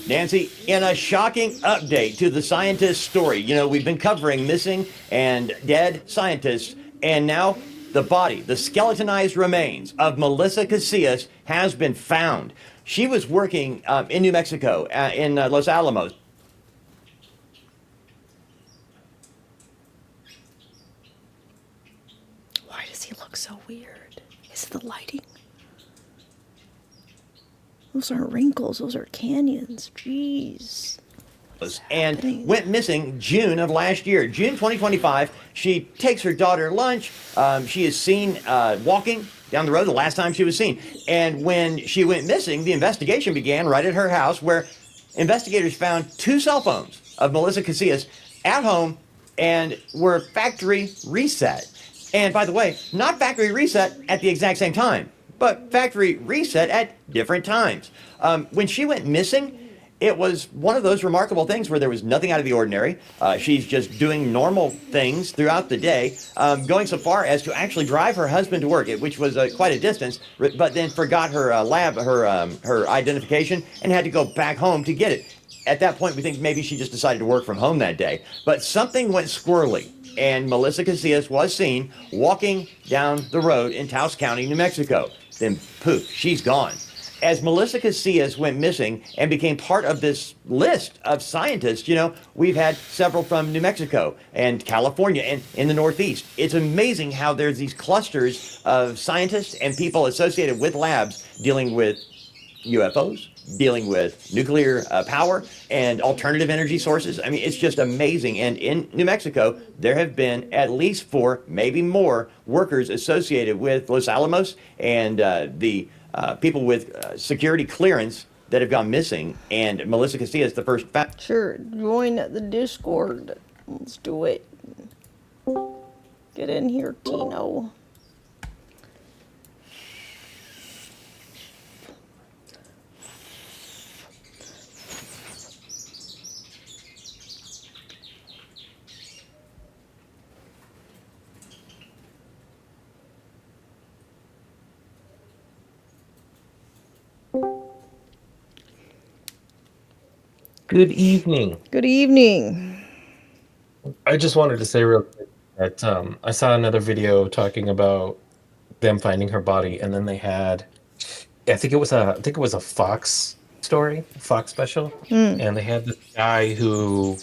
T: Nancy, in a shocking update to the scientist story, you know, we've been covering missing and dead scientists, and now the body, the skeletonized remains of Melissa Casillas has been found. She was working in New Mexico, in Los Alamos.
A: Why does he look so weird? Is it the lighting? Those aren't wrinkles, those are canyons. Jeez.
T: And went missing June of last year. June 2025, she takes her daughter lunch. She is seen walking down the road the last time she was seen. And when she went missing, the investigation began right at her house, where investigators found 2 cell phones of Melissa Casillas at home and were factory reset. And by the way, not factory reset at the exact same time, but factory reset at different times. When she went missing, it was one of those remarkable things where there was nothing out of the ordinary. She's just doing normal things throughout the day, going so far as to actually drive her husband to work, which was quite a distance, but then forgot her her identification, and had to go back home to get it. At that point, we think maybe she just decided to work from home that day. But something went squirrely, and Melissa Casillas was seen walking down the road in Taos County, New Mexico. Then poof, she's gone. As Melissa Casillas went missing and became part of this list of scientists, you know, we've had several from New Mexico and California and in the Northeast. It's amazing how there's these clusters of scientists and people associated with labs dealing with UFOs, dealing with nuclear power and alternative energy sources. I mean, it's just amazing. And in New Mexico, there have been at least 4, maybe more, workers associated with Los Alamos and the people with security clearance that have gone missing. And Melissa Casillas, the first
A: Sure, join the Discord. Let's do it. Get in here, Tino.
U: Good evening.
A: Good evening.
U: I just wanted to say real quick that I saw another video talking about them finding her body, and then they had, I think it was a Fox story, Fox special, and they had this guy who,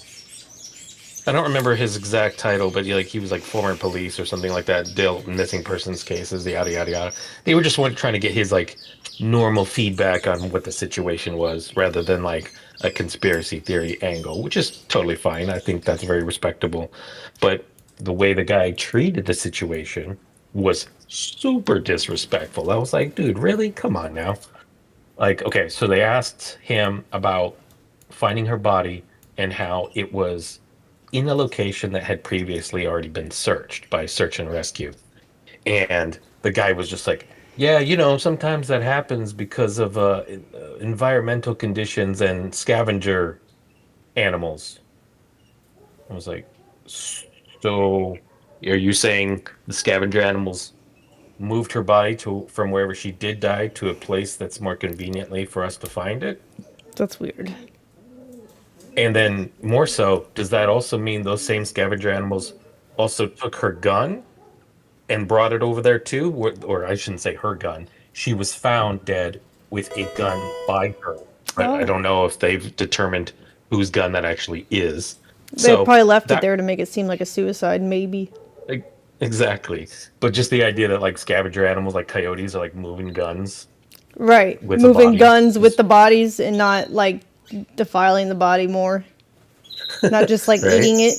U: I don't remember his exact title, but he was like former police or something like that, dealt with missing persons cases, yada yada yada. They were just trying to get his like normal feedback on what the situation was, rather than like a conspiracy theory angle, which is totally fine. I think that's very respectable. But the way the guy treated the situation was super disrespectful. I was like, dude, really? Come on now. Like, okay, so they asked him about finding her body and how it was in a location that had previously already been searched by search and rescue. And the guy was just like, yeah, you know, sometimes that happens because of environmental conditions and scavenger animals. I was like, so are you saying the scavenger animals moved her body from wherever she did die to a place that's more conveniently for us to find it?
A: That's weird.
U: And then more so, does that also mean those same scavenger animals also took her gun and brought it over there too? Or I shouldn't say her gun. She was found dead with a gun by her. But I don't know if they've determined whose gun that actually is.
A: They probably left it there to make it seem like a suicide, maybe.
U: Exactly. But just the idea that like scavenger animals like coyotes are like moving guns.
A: Right.
U: With the
A: Moving
U: body.
A: guns with the bodies and not like defiling the body more. Not just like
U: Right.
A: eating it.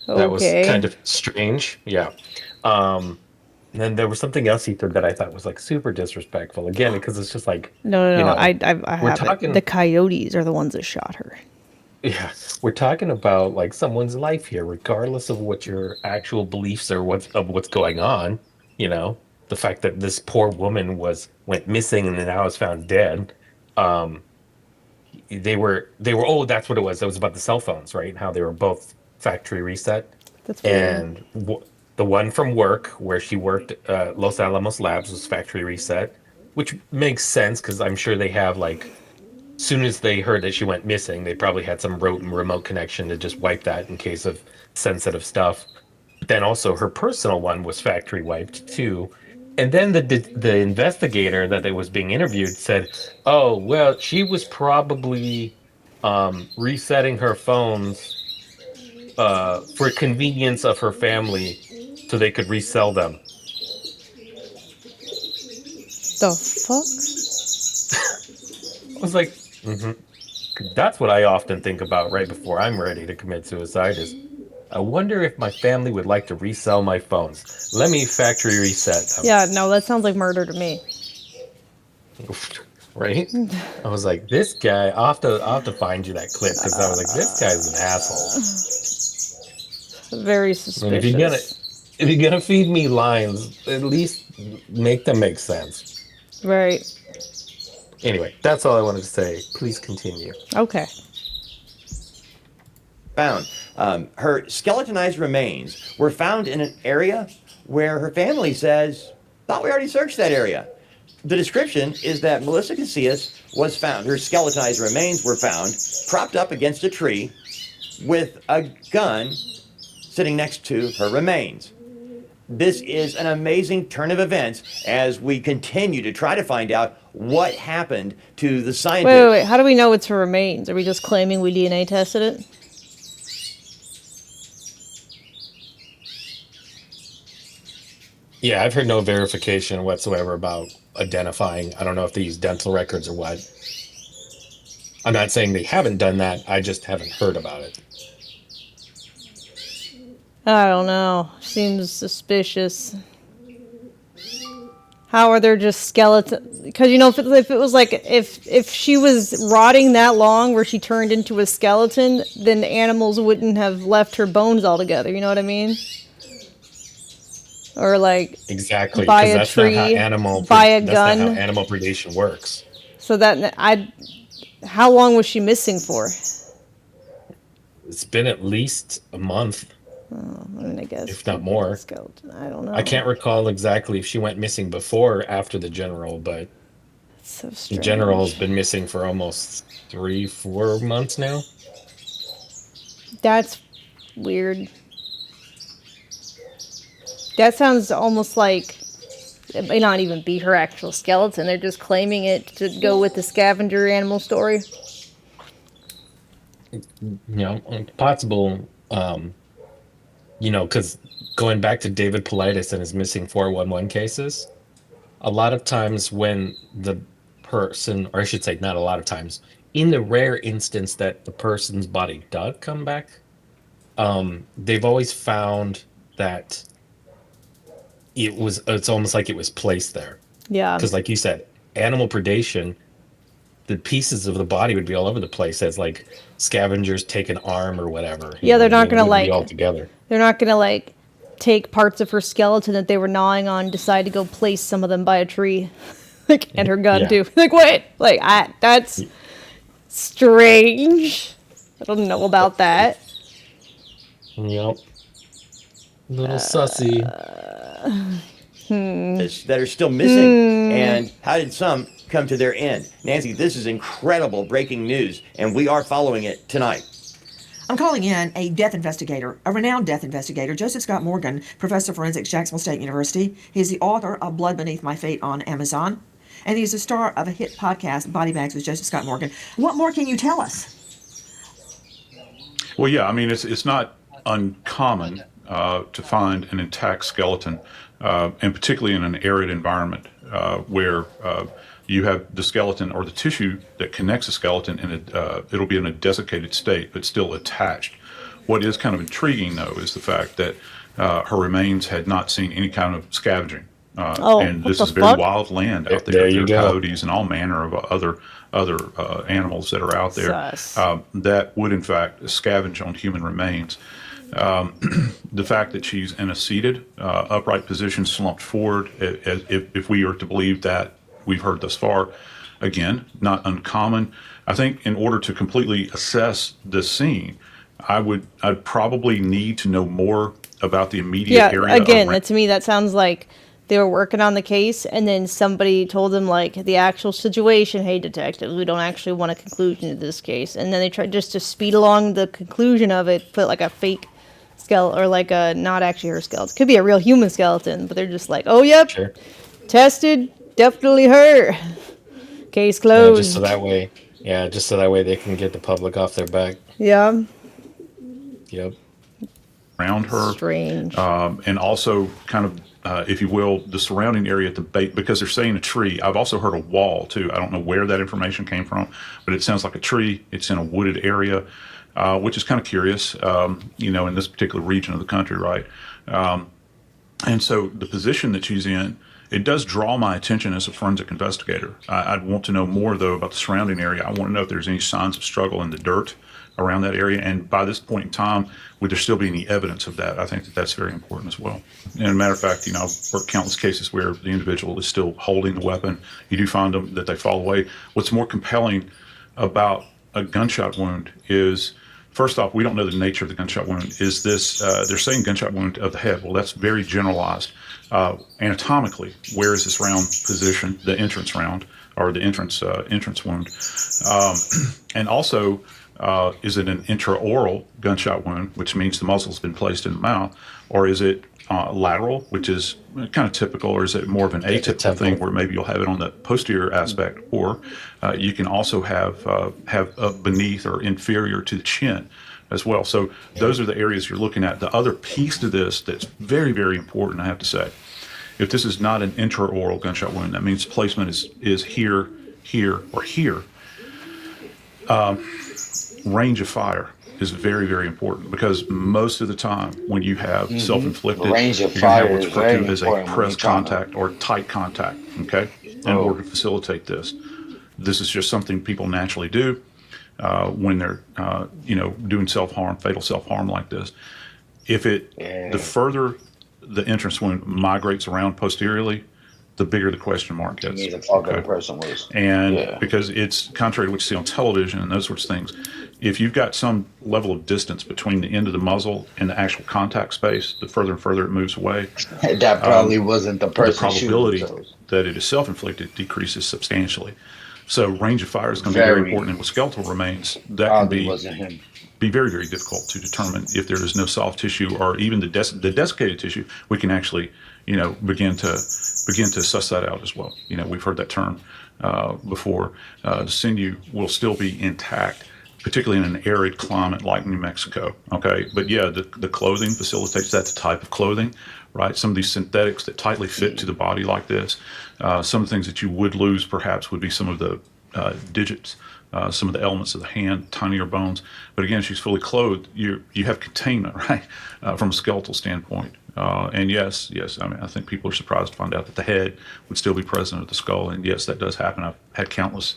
U: That was
A: Okay.
U: kind of strange. Yeah. And then there was something else he said that I thought was like super disrespectful. Again, because it's just like
A: No,
U: you know,
A: I
U: we're
A: have
U: talking,
A: it. The coyotes are the ones that shot her.
U: yeah, we're talking about like someone's life here, regardless of what your actual beliefs are, what's going on. You know, the fact that this poor woman went missing and then now is found dead. They were oh, that's what it was. It was about the cell phones, right? And how they were both factory reset.
A: That's weird.
U: And the one from work where she worked, Los Alamos Labs, was factory reset, which makes sense because I'm sure they have like, soon as they heard that she went missing, they probably had some remote connection to just wipe that in case of sensitive stuff. But then also her personal one was factory wiped too. And then the investigator that was being interviewed said, "Oh, well, she was probably resetting her phones for convenience of her family, so they could resell them."
A: The fuck?
U: I was like, that's what I often think about right before I'm ready to commit suicide. Is I wonder if my family would like to resell my phones. Let me factory reset them.
A: Yeah, no, that sounds like murder to me.
U: Right? I was like, this guy. I'll have to find you that clip because I was like, this guy's an asshole.
A: Very
U: I
A: suspicious.
U: mean, if you're gonna feed me lines, at least make them make sense.
A: Right.
U: Anyway, that's all I wanted to say. Please continue.
A: Okay.
T: Found. Her skeletonized remains were found in an area where her family says, thought we already searched that area. The description is that Melissa Casillas was found. Her skeletonized remains were found propped up against a tree with a gun sitting next to her remains. This is an amazing turn of events as we continue to try to find out what happened to the scientists.
A: Wait. How do we know it's her remains? Are we just claiming we DNA tested it?
U: Yeah, I've heard no verification whatsoever about identifying. I don't know if they use dental records or what. I'm not saying they haven't done that. I just haven't heard about it.
A: I don't know. Seems suspicious. How are there just skeletons? Because, you know, if it was like, if she was rotting that long where she turned into a skeleton, then animals wouldn't have left her bones altogether. You know what I mean? Or like,
U: Exactly,
A: by
U: because
A: a
U: that's
A: tree,
U: not how animal
A: by a
U: that's
A: gun.
U: not how animal predation works.
A: So that, how long was she missing for?
U: It's been at least a month.
A: Oh, I mean, I guess.
U: If not more.
A: Skeleton. I don't know.
U: I can't recall exactly if she went missing before or after the general, but
A: so
U: the general has been missing for almost 3-4 months now.
A: That's weird. That sounds almost like it may not even be her actual skeleton. They're just claiming it to go with the scavenger animal story.
U: You know, possible, you know, because going back to David Paulides and his missing 411 cases, a lot of times when the person, or I should say not a lot of times, in the rare instance that the person's body does come back, they've always found that it's almost like it was placed there.
A: Yeah.
U: Because like you said, animal predation, the pieces of the body would be all over the place as like scavengers take an arm or whatever.
A: Yeah, they're not gonna
U: be all
A: like,
U: together.
A: they're not gonna like take parts of her skeleton that they were gnawing on, decide to go place some of them by a tree, like, and her gun
U: Yeah.
A: too. Like, what? Like, that's strange. I don't know about that.
U: Yep. Little sussy.
T: That are still missing, and how did some come to their end? Nancy, this is incredible breaking news, and we are following it tonight.
R: I'm calling in a death investigator, a renowned death investigator, Joseph Scott Morgan, professor of forensics, Jacksonville State University. He's the author of Blood Beneath My Fate on Amazon, and he's the star of a hit podcast, Body Bags with Joseph Scott Morgan. What more can you tell us?
E: Well, yeah, I mean, it's not uncommon to find an intact skeleton, and particularly in an arid environment where you have the skeleton or the tissue that connects the skeleton, and it'll be in a desiccated state, but still attached. What is kind of intriguing, though, is the fact that her remains had not seen any kind of scavenging. And this is very wild land out there. There are coyotes and all manner of other animals that are out there that would, in fact, scavenge on human remains. The fact that she's in a seated, upright position, slumped forward, if we are to believe that we've heard thus far, again, not uncommon. I think in order to completely assess the scene, I'd probably need to know more about the immediate area.
A: Again, to me, that sounds like they were working on the case, and then somebody told them, like, the actual situation, hey, detective, we don't actually want a conclusion to this case. And then they tried just to speed along the conclusion of it, put, like, a fake skeleton, or, like, a not actually her skeleton. Could be a real human skeleton, but they're just like, oh, yep, tested, definitely her. Case closed.
U: Just so that way they can get the public off their back.
A: Yeah.
U: Yep.
E: Around her.
A: Strange.
E: And also kind of, if you will, the surrounding area at the base, because they're saying a tree. I've also heard a wall too. I don't know where that information came from, but it sounds like a tree. It's in a wooded area, which is kind of curious, in this particular region of the country, right? And so the position that she's in, it does draw my attention as a forensic investigator. I'd want to know more, though, about the surrounding area. I want to know if there's any signs of struggle in the dirt around that area. And by this point in time, would there still be any evidence of that? I think that that's very important as well. And as a matter of fact, I've worked countless cases where the individual is still holding the weapon. You do find them that they fall away. What's more compelling about a gunshot wound is, first off, we don't know the nature of the gunshot wound. Is this, they're saying gunshot wound of the head. Well, that's very generalized. Anatomically, where is this round positioned, the entrance round, or the entrance wound? And also, is it an intraoral gunshot wound, which means the muzzle's been placed in the mouth, or is it lateral, which is kind of typical, or is it more of an atypical thing where maybe you'll have it on the posterior aspect, or you can also have beneath or inferior to the chin as well. So those are the areas you're looking at. The other piece to this that's very, very important, I have to say, if this is not an intraoral gunshot wound, that means placement is here, here, or here. Range of fire is very, very important, because most of the time when you have self-inflicted,
D: range of
E: you're going to have
D: fire
E: what's
D: is
E: referred
D: very
E: to as a
D: important when
E: press
D: you're trying to-
E: contact or tight contact, okay, in order to facilitate this. This is just something people naturally do when they're, doing self-harm, fatal self-harm like this. The further the entrance wound migrates around posteriorly, the bigger the question mark gets.
D: You need a fucking person was.
E: And because it's contrary to what you see on television and those sorts of things, if you've got some level of distance between the end of the muzzle and the actual contact space, the further and further it moves away,
D: That probably wasn't the person.
E: the probability
D: shooting, so.
E: that it is self-inflicted decreases substantially. So range of fire is going to be very important. And with skeletal remains, that can be very, very difficult to determine if there is no soft tissue, or even the desiccated tissue. We can actually, begin to suss that out as well. We've heard that term before. The sinew will still be intact, particularly in an arid climate like New Mexico. Okay, but yeah, the clothing facilitates that. The type of clothing, right? Some of these synthetics that tightly fit to the body like this. Some of the things that you would lose perhaps would be some of the digits, some of the elements of the hand, tinier bones. But again, she's fully clothed. You have containment, right, from a skeletal standpoint. And yes, I think people are surprised to find out that the head would still be present at the skull. And yes, that does happen. I've had countless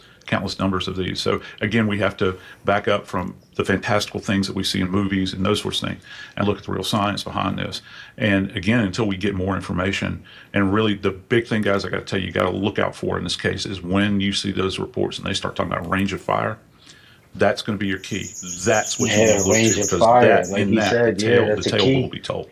E: numbers of these. So again, we have to back up from the fantastical things that we see in movies and those sorts of things and look at the real science behind this. And again, until we get more information, and really the big thing, guys, I got to tell you, you got to look out for in this case is when you see those reports and they start talking about range of fire, that's going to be your key. That's what you need to look to, because
D: fire,
E: the tale will be told.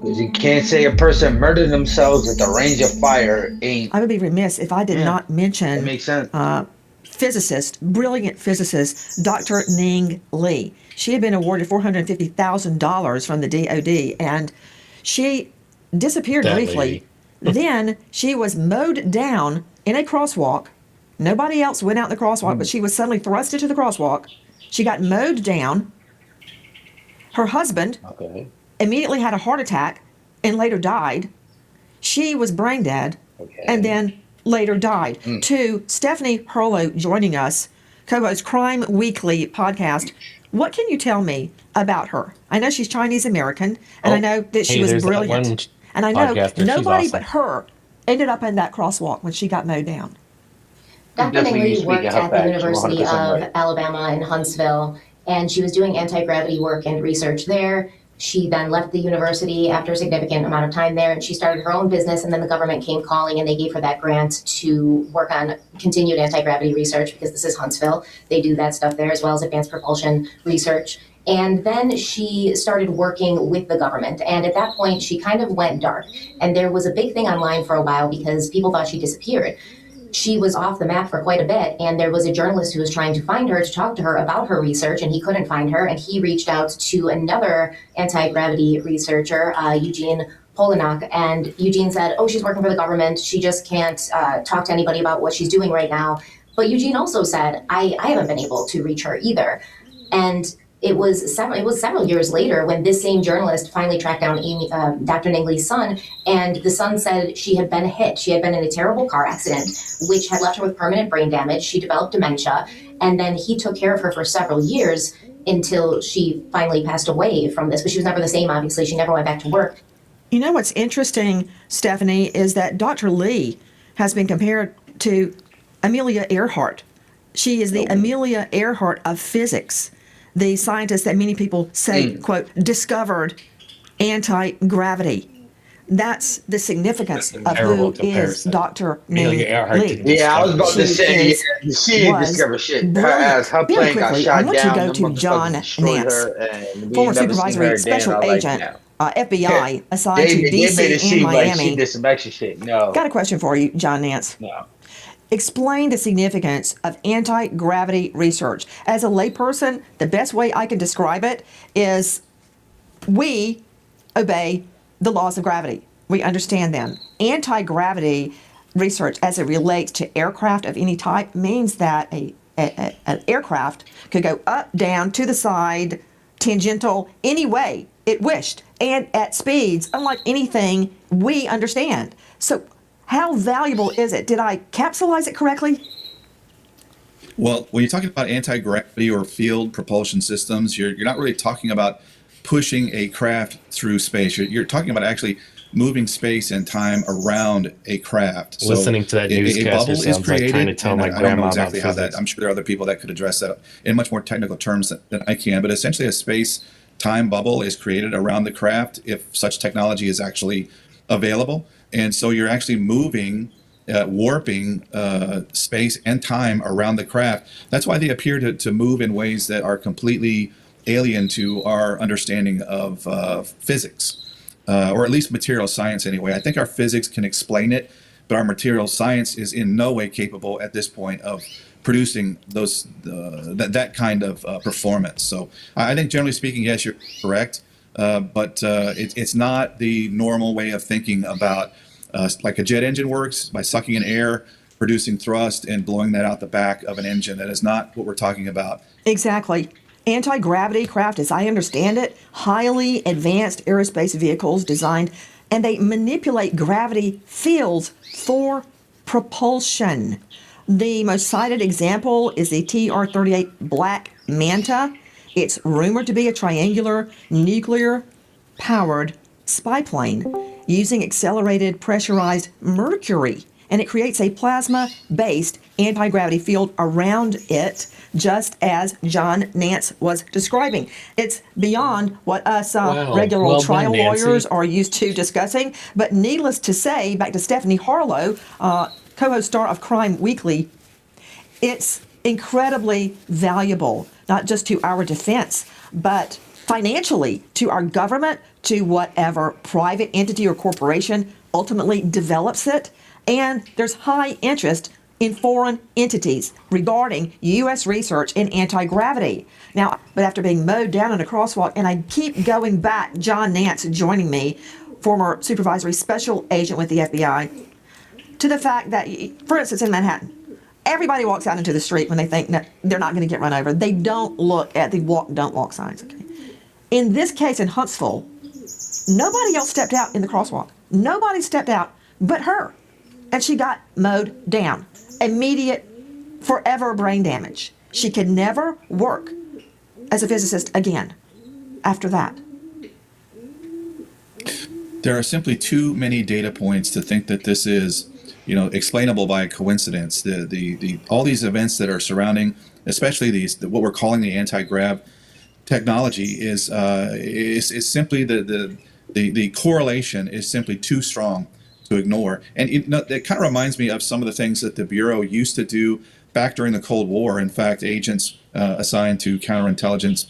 D: Because you can't say a person murdered themselves at the range of fire ain't.
R: I would be remiss if I did not mention
D: that makes sense.
R: Brilliant physicist, Dr. Ning Lee. She had been awarded $450,000 from the DOD, and she disappeared briefly. Then she was mowed down in a crosswalk. Nobody else went out in the crosswalk, but she was suddenly thrust into the crosswalk. She got mowed down. Her husband immediately had a heart attack and later died. She was brain dead and then later died. To Stephanie Hurlo joining us, co-host Crime Weekly podcast. What can you tell me about her? I know she's Chinese American, and I know that she was brilliant. And I know nobody but her ended up in that crosswalk when she got mowed down.
V: Dr. Ning Lee worked at the University of Alabama in Huntsville,
B: and she was doing anti-gravity work and research there. She then left the university after a significant amount of time there, and she started her own business, and then the government came calling, and they gave her that grant to work on continued anti-gravity research, because this is Huntsville. They do that stuff there, as well as advanced propulsion research. And then she started working with the government, and at that point, she kind of went dark. And there was a big thing online for a while because people thought she disappeared. She was off the map for quite a bit, and there was a journalist who was trying to find her to talk to her about her research, and he couldn't find her, and he reached out to another anti-gravity researcher, Eugene Polanak, and Eugene said, oh, she's working for the government, she just can't talk to anybody about what she's doing right now. But Eugene also said, I haven't been able to reach her either. And it was several years later when this same journalist finally tracked down Dr. Ningley's son, and the son said she had been hit. She had been in a terrible car accident, which had left her with permanent brain damage. She developed dementia, and then he took care of her for several years until she finally passed away from this. But she was never the same, obviously. She never went back to work.
R: You know what's interesting, Stephanie, is that Dr. Lee has been compared to Amelia Earhart. She is the Amelia Earhart of physics, the scientist that many people say, quote, discovered anti-gravity. That's the significance of who is Dr. Lee.
D: Yeah, I was about to say, she didn't discover shit. Her ass, her plane got shot down.
R: I want to go to John Nance, former supervisory special agent, FBI, assigned to D.C. and Miami.
D: She did some extra shit. No.
R: Got a question for you, John Nance.
D: No.
R: Explain the significance of anti-gravity research. As a layperson, the best way I can describe it is we obey the laws of gravity. We understand them. Anti-gravity research as it relates to aircraft of any type means that an aircraft could go up, down, to the side, tangential, any way it wished, and at speeds unlike anything we understand. So how valuable is it? Did I capsulize it correctly?
V: Well, when you're talking about anti-gravity or field propulsion systems, you're not really talking about pushing a craft through space. You're talking about actually moving space and time around a craft.
U: Listening to that newscaster sounds like trying to tell my grandma
V: I don't know exactly
U: about
V: how that.
U: physics.
V: I'm sure there are other people that could address that in much more technical terms than I can. But essentially, a space-time bubble is created around the craft if such technology is actually available. And so you're actually moving, warping space and time around the craft. That's why they appear to move in ways that are completely alien to our understanding of physics, or at least material science anyway. I think our physics can explain it, but our material science is in no way capable at this point of producing that kind of performance. So I think generally speaking, yes, you're correct. But it's not the normal way of thinking about like a jet engine works, by sucking in air, producing thrust, and blowing that out the back of an engine. That is not what we're talking about.
R: Exactly. Anti-gravity craft, as I understand it, highly advanced aerospace vehicles designed, and they manipulate gravity fields for propulsion. The most cited example is the TR-38 Black Manta. It's rumored to be a triangular, nuclear-powered spy plane using accelerated pressurized mercury, and it creates a plasma-based anti-gravity field around it, just as John Nance was describing. It's beyond what us regular old trial lawyers are used to discussing, but needless to say, back to Stephanie Harlow, co-host star of Crime Weekly, it's incredibly valuable, not just to our defense, but financially to our government, to whatever private entity or corporation ultimately develops it. And there's high interest in foreign entities regarding U.S. research in anti-gravity. Now, but after being mowed down in a crosswalk, and I keep going back, John Nance joining me, former supervisory special agent with the FBI, to the fact that, for instance, in Manhattan, everybody walks out into the street when they think that they're not going to get run over. They don't look at the walk, don't walk signs. Okay? In this case in Huntsville, nobody else stepped out in the crosswalk. Nobody stepped out but her. And she got mowed down. Immediate, forever brain damage. She could never work as a physicist again after that.
V: There are simply too many data points to think that this is, explainable by coincidence. The all these events that are surrounding, especially what we're calling the anti-grav technology, is simply the correlation is simply too strong to ignore. And it kind of reminds me of some of the things that the Bureau used to do back during the Cold War. In fact, agents assigned to counterintelligence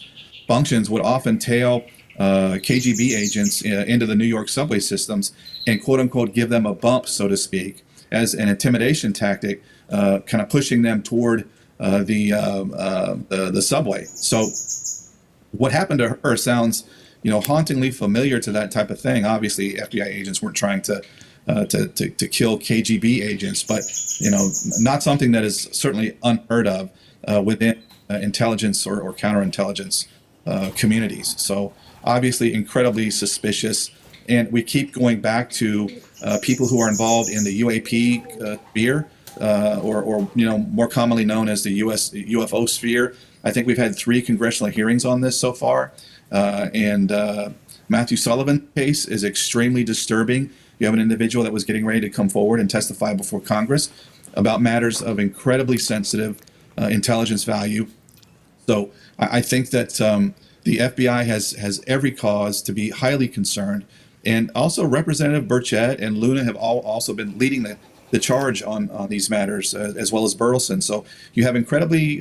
V: functions would often tail KGB agents into the New York subway systems and quote unquote give them a bump, so to speak, as an intimidation tactic, kind of pushing them toward the subway. So what happened to her sounds, hauntingly familiar to that type of thing. Obviously, FBI agents weren't trying to kill KGB agents, but not something that is certainly unheard of within intelligence or counterintelligence communities. So obviously incredibly suspicious, and we keep going back to people who are involved in the UAP sphere, or more commonly known as the US UFO sphere. I think we've had 3 congressional hearings on this so far, and Matthew Sullivan's case is extremely disturbing. You have an individual that was getting ready to come forward and testify before Congress about matters of incredibly sensitive intelligence value. So I think that the FBI has every cause to be highly concerned. And also Representative Burchett and Luna have also been leading the charge on these matters, as well as Burleson. So you have incredibly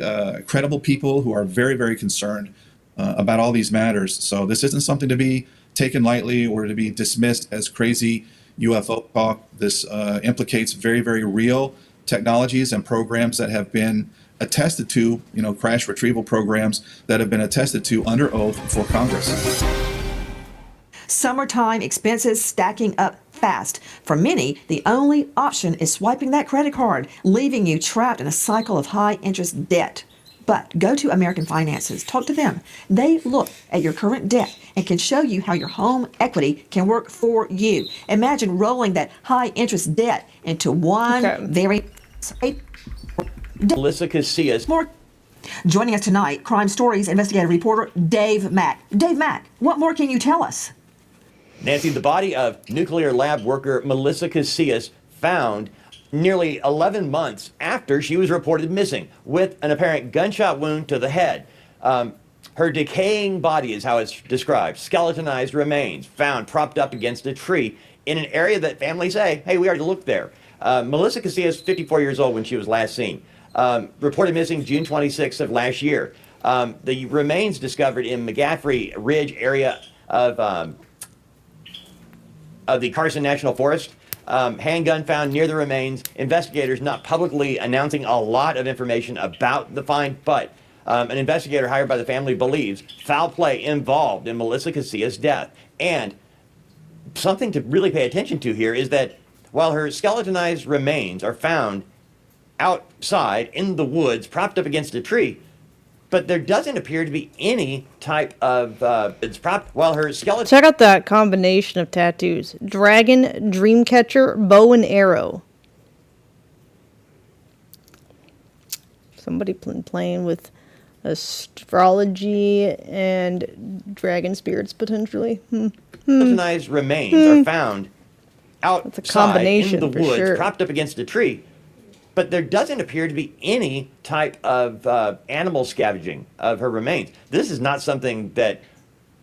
V: credible people who are very, very concerned about all these matters. So this isn't something to be taken lightly or to be dismissed as crazy UFO talk. This implicates very, very real technologies and programs that have been attested to, crash retrieval programs that have been attested to under oath before Congress.
R: Summertime expenses stacking up fast. For many, the only option is swiping that credit card, leaving you trapped in a cycle of high interest debt. But go to American Finances, talk to them. They look at your current debt and can show you how your home equity can work for you. Imagine rolling that high interest debt into one very
T: Melissa Casillas.
R: More. Joining us tonight, Crime Stories investigative reporter Dave Mack. Dave Mack, what more can you tell us?
T: Nancy, the body of nuclear lab worker Melissa Casillas found nearly 11 months after she was reported missing with an apparent gunshot wound to the head. Her decaying body is how it's described. Skeletonized remains found propped up against a tree in an area that families say, hey, we already looked there. Melissa Casillas, 54 years old when she was last seen. Reported missing June 26th of last year. The remains discovered in McGaffrey Ridge area of the Carson National Forest. Handgun found near the remains. Investigators not publicly announcing a lot of information about the find, but an investigator hired by the family believes foul play involved in Melissa Casillas' death. And something to really pay attention to here is that while her skeletonized remains are found outside in the woods, propped up against a tree, but there doesn't appear to be any type of while her skeleton.
A: Check out that combination of tattoos: dragon, dreamcatcher, bow and arrow. Somebody playing with astrology and dragon spirits potentially.
T: Skeletonized remains are found outside in the woods,
A: sure.
T: propped up against a tree. But there doesn't appear to be any type of animal scavenging of her remains. This is not something that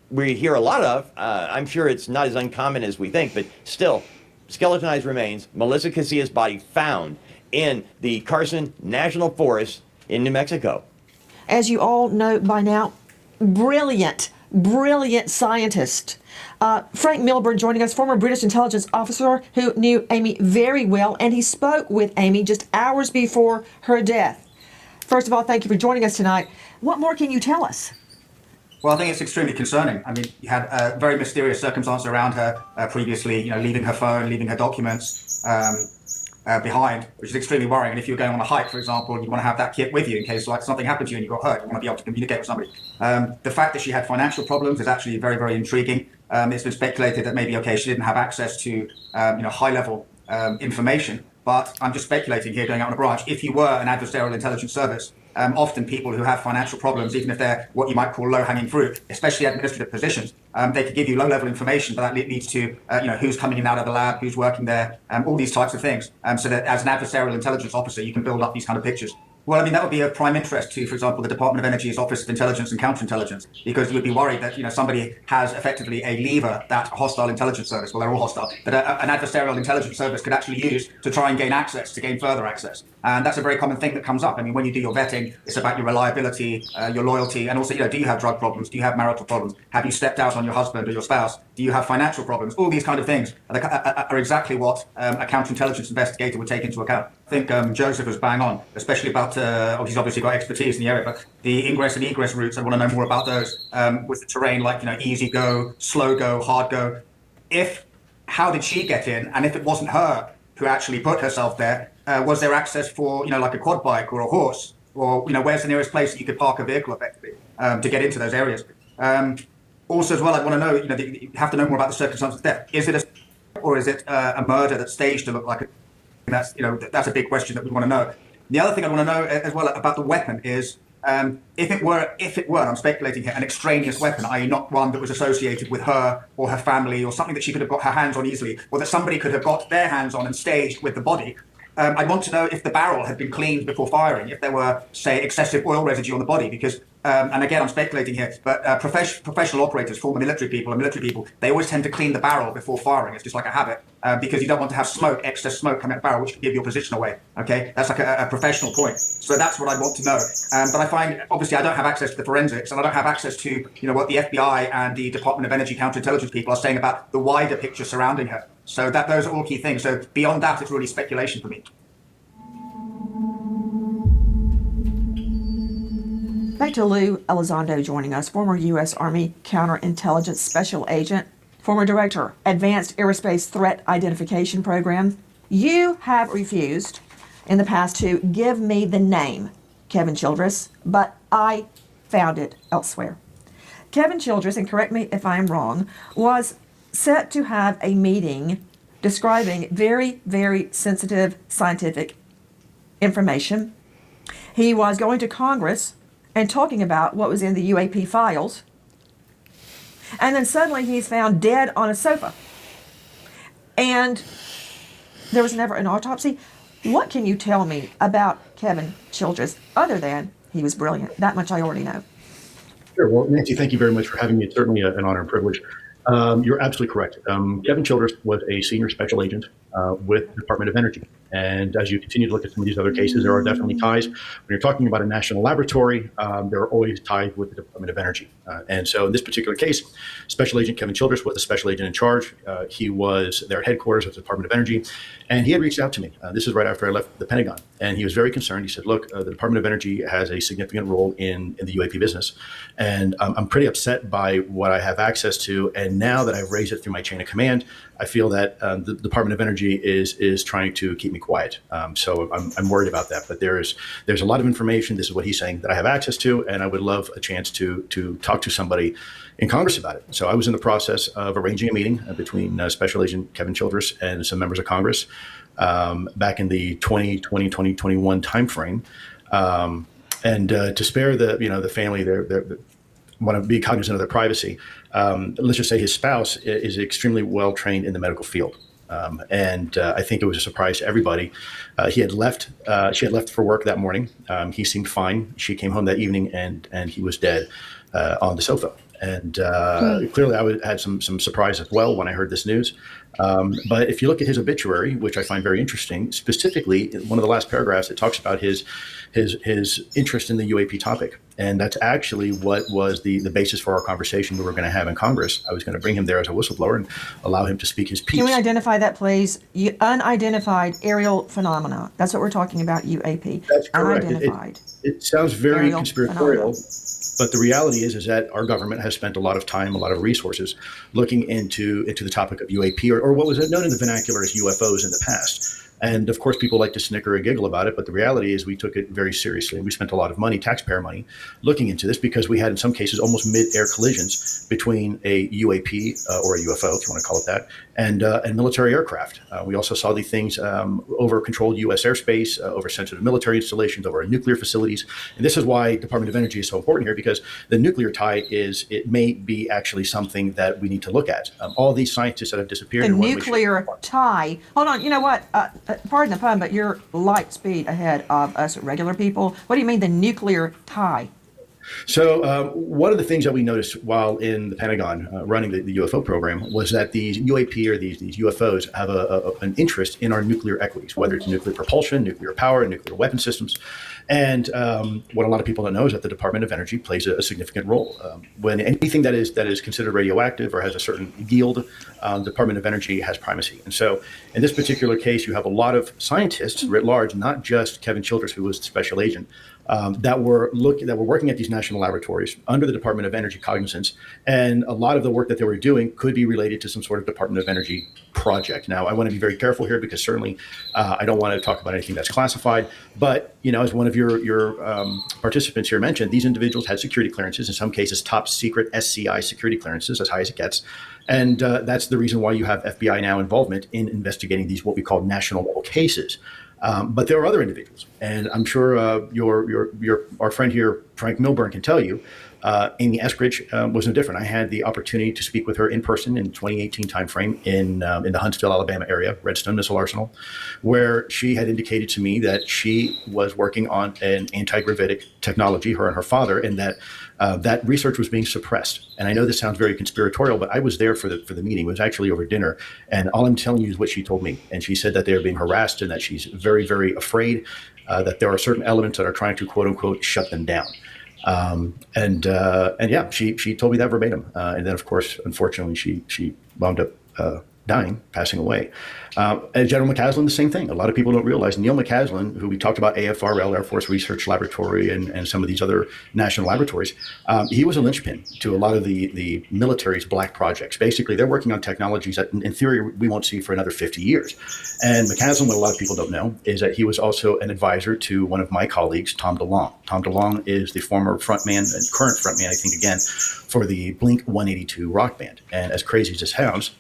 T: we hear a lot of. I'm sure it's not as uncommon as we think, but still, skeletonized remains, Melissa Casillas' body found in the Carson National Forest in New Mexico.
R: As you all know by now, brilliant scientist. Frank Milburn joining us, former British intelligence officer who knew Amy very well, and he spoke with Amy just hours before her death. First of all, thank you for joining us tonight. What more can you tell us?
C: Well, I think it's extremely concerning. I mean, you had a very mysterious circumstance around her previously, leaving her phone, leaving her documents behind, which is extremely worrying. And if you're going on a hike, for example, you want to have that kit with you in case something happened to you and you got hurt. You want to be able to communicate with somebody. The fact that she had financial problems is actually very, very intriguing. It's been speculated that maybe, she didn't have access to, high-level information. But I'm just speculating here, going out on a branch. If you were an adversarial intelligence service, often people who have financial problems, even if they're what you might call low-hanging fruit, especially administrative positions, they could give you low-level information, but that leads to who's coming in and out of the lab, who's working there, all these types of things. So that as an adversarial intelligence officer, you can build up these kind of pictures. Well, I mean, that would be of prime interest to, for example, the Department of Energy's Office of Intelligence and Counterintelligence, because you would be worried that somebody has effectively a lever that a hostile intelligence service, well, they're all hostile, but an adversarial intelligence service could actually use to try and gain access, to gain further access. And that's a very common thing that comes up. I mean, when you do your vetting, it's about your reliability, your loyalty, and also, do you have drug problems? Do you have marital problems? Have you stepped out on your husband or your spouse? Do you have financial problems? All these kind of things are exactly what a counterintelligence investigator would take into account. I think Joseph was bang on, especially about, he's obviously got expertise in the area, but the ingress and egress routes, I want to know more about those with the terrain, like, easy go, slow go, hard go. How did she get in? And if it wasn't her who actually put herself there, was there access for, like a quad bike or a horse? Or, where's the nearest place that you could park a vehicle effectively to get into those areas? Also, as well, I want to know, you have to know more about the circumstances of death. Is it or is it a murder that's staged to look like it? That's a big question that we want to know. The other thing I want to know as well about the weapon is if it were, I'm speculating here, an extraneous weapon, i.e. not one that was associated with her or her family or something that she could have got her hands on easily, or that somebody could have got their hands on and staged with the body. I'd want to know if the barrel had been cleaned before firing, if there were, say, excessive oil residue on the body, because, and again, I'm speculating here, but professional operators, former military people, they always tend to clean the barrel before firing. It's just like a habit, because you don't want to have excess smoke coming out of the barrel, which can give your position away, okay? That's like a professional point. So that's what I want to know. But I find, obviously, I don't have access to the forensics, and I don't have access to, what the FBI and the Department of Energy counterintelligence people are saying about the wider picture surrounding her. So those are all key things. So beyond that, it's really speculation for me.
R: Back to Lou Elizondo joining us, former U.S. Army Counterintelligence Special Agent, former Director, Advanced Aerospace Threat Identification Program. You have refused in the past to give me the name Kevin Childress, but I found it elsewhere. Kevin Childress, and correct me if I'm wrong, was set to have a meeting describing very, very sensitive scientific information. He was going to Congress and talking about what was in the UAP files. And then suddenly he's found dead on a sofa. And there was never an autopsy. What can you tell me about Kevin Childress other than he was brilliant? That much I already know.
G: Sure. Well, Nancy, thank you very much for having me. It's certainly an honor and privilege. You're absolutely correct. Kevin Childress was a senior special agent with the Department of Energy. And as you continue to look at some of these other cases, there are definitely ties. When you're talking about a national laboratory, there are always ties with the Department of Energy. And so in this particular case, Special Agent Kevin Childress was the special agent in charge. He was their headquarters of the Department of Energy. And he had reached out to me. This is right after I left the Pentagon. And he was very concerned. He said, look, the Department of Energy has a significant role in the UAP business. And I'm pretty upset by what I have access to. And now that I've raised it through my chain of command, I feel that the Department of Energy is trying to keep me quiet. So I'm worried about that. But there's a lot of information. This is what he's saying that I have access to, and I would love a chance to talk to somebody in Congress about it. So I was in the process of arranging a meeting between Special Agent Kevin Childress and some members of Congress back in the 2020-2021 timeframe, and to spare the family their want to be cognizant of their privacy. Let's just say his spouse is extremely well trained in the medical field. And I think it was a surprise to everybody. She had left for work that morning. He seemed fine. She came home that evening and he was dead on the sofa. And clearly I had some surprise as well when I heard this news. But if you look at his obituary, which I find very interesting, specifically one of the last paragraphs, it talks about his interest in the UAP topic. And that's actually what was the basis for our conversation we were going to have in Congress. I was going to bring him there as a whistleblower and allow him to speak his piece.
R: Can we identify that, please? Unidentified aerial phenomena. That's what we're talking about, UAP.
G: That's correct.
R: Unidentified.
G: It sounds very
R: aerial
G: conspiratorial.
R: phenomena.
G: But the reality is that our government has spent a lot of time, a lot of resources looking into the topic of UAP, or what was known in the vernacular as UFOs in the past. And of course, people like to snicker and giggle about it, but the reality is we took it very seriously. And we spent a lot of money, taxpayer money, looking into this because we had, in some cases, almost mid-air collisions between a UAP or a UFO, if you want to call it that, and military aircraft. We also saw these things over controlled U.S. airspace, over sensitive military installations, over nuclear facilities. And this is why Department of Energy is so important here, because the nuclear tie it may be actually something that we need to look at. All these scientists that have disappeared.
R: The nuclear tie. Hold on. You know what? Pardon the pun, but you're light speed ahead of us regular people. What do you mean the nuclear tie?
G: So one of the things that we noticed while in the Pentagon running the UFO program was that these UAP or these UFOs have an interest in our nuclear equities, whether it's nuclear propulsion, nuclear power, nuclear weapon systems. And what a lot of people don't know is that the Department of Energy plays a significant role. When anything that is considered radioactive or has a certain yield, the Department of Energy has primacy. And so in this particular case, you have a lot of scientists writ large, not just Kevin Childress, who was the special agent, that were working at these national laboratories under the Department of Energy cognizance, and a lot of the work that they were doing could be related to some sort of Department of Energy project. Now, I want to be very careful here because certainly I don't want to talk about anything that's classified. But as one of your participants here mentioned, these individuals had security clearances, in some cases top secret SCI security clearances, as high as it gets. And that's the reason why you have FBI now involvement in investigating these what we call national cases. But there are other individuals, and I'm sure our friend here, Frank Milburn, can tell you, Amy Eskridge was no different. I had the opportunity to speak with her in person in the 2018 timeframe in the Huntsville, Alabama area, Redstone Missile Arsenal, where she had indicated to me that she was working on an anti-gravitic technology, her and her father, and that that research was being suppressed. And I know this sounds very conspiratorial, but I was there for the meeting. It was actually over dinner. And all I'm telling you is what she told me. And she said that they are being harassed and that she's very, very afraid that there are certain elements that are trying to, quote unquote, shut them down. And yeah, she told me that verbatim. And then, of course, unfortunately, she wound up dying, passing away. And General McCaslin, the same thing. A lot of people don't realize Neil McCaslin, who we talked about, AFRL, Air Force Research Laboratory, and some of these other national laboratories, he was a linchpin to a lot of the military's black projects. Basically, they're working on technologies that, in theory, we won't see for another 50 years. And McCaslin, what a lot of people don't know, is that he was also an advisor to one of my colleagues, Tom DeLonge. Tom DeLonge is the former frontman and current frontman, I think, again, for the Blink 182 rock band. And as crazy as this sounds,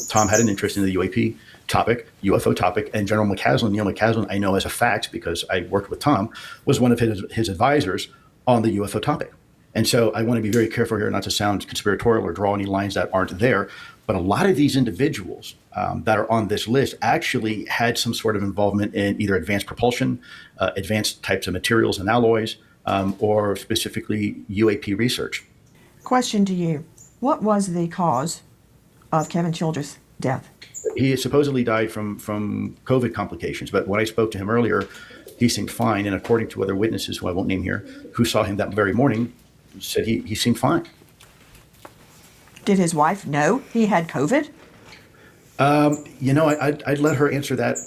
G: Tom had an interest in the UAP topic, UFO topic, and General McCaslin, Neil McCaslin, I know as a fact because I worked with Tom, was one of his advisors on the UFO topic. And so I want to be very careful here not to sound conspiratorial or draw any lines that aren't there. But a lot of these individuals that are on this list actually had some sort of involvement in either advanced propulsion, advanced types of materials and alloys, or specifically UAP research.
R: Question to you. What was the cause of Kevin Childress' death?
G: He supposedly died from COVID complications, but when I spoke to him earlier, he seemed fine. And according to other witnesses, who I won't name here, who saw him that very morning, said he seemed fine.
R: Did his wife know he had COVID?
G: I'd let her answer that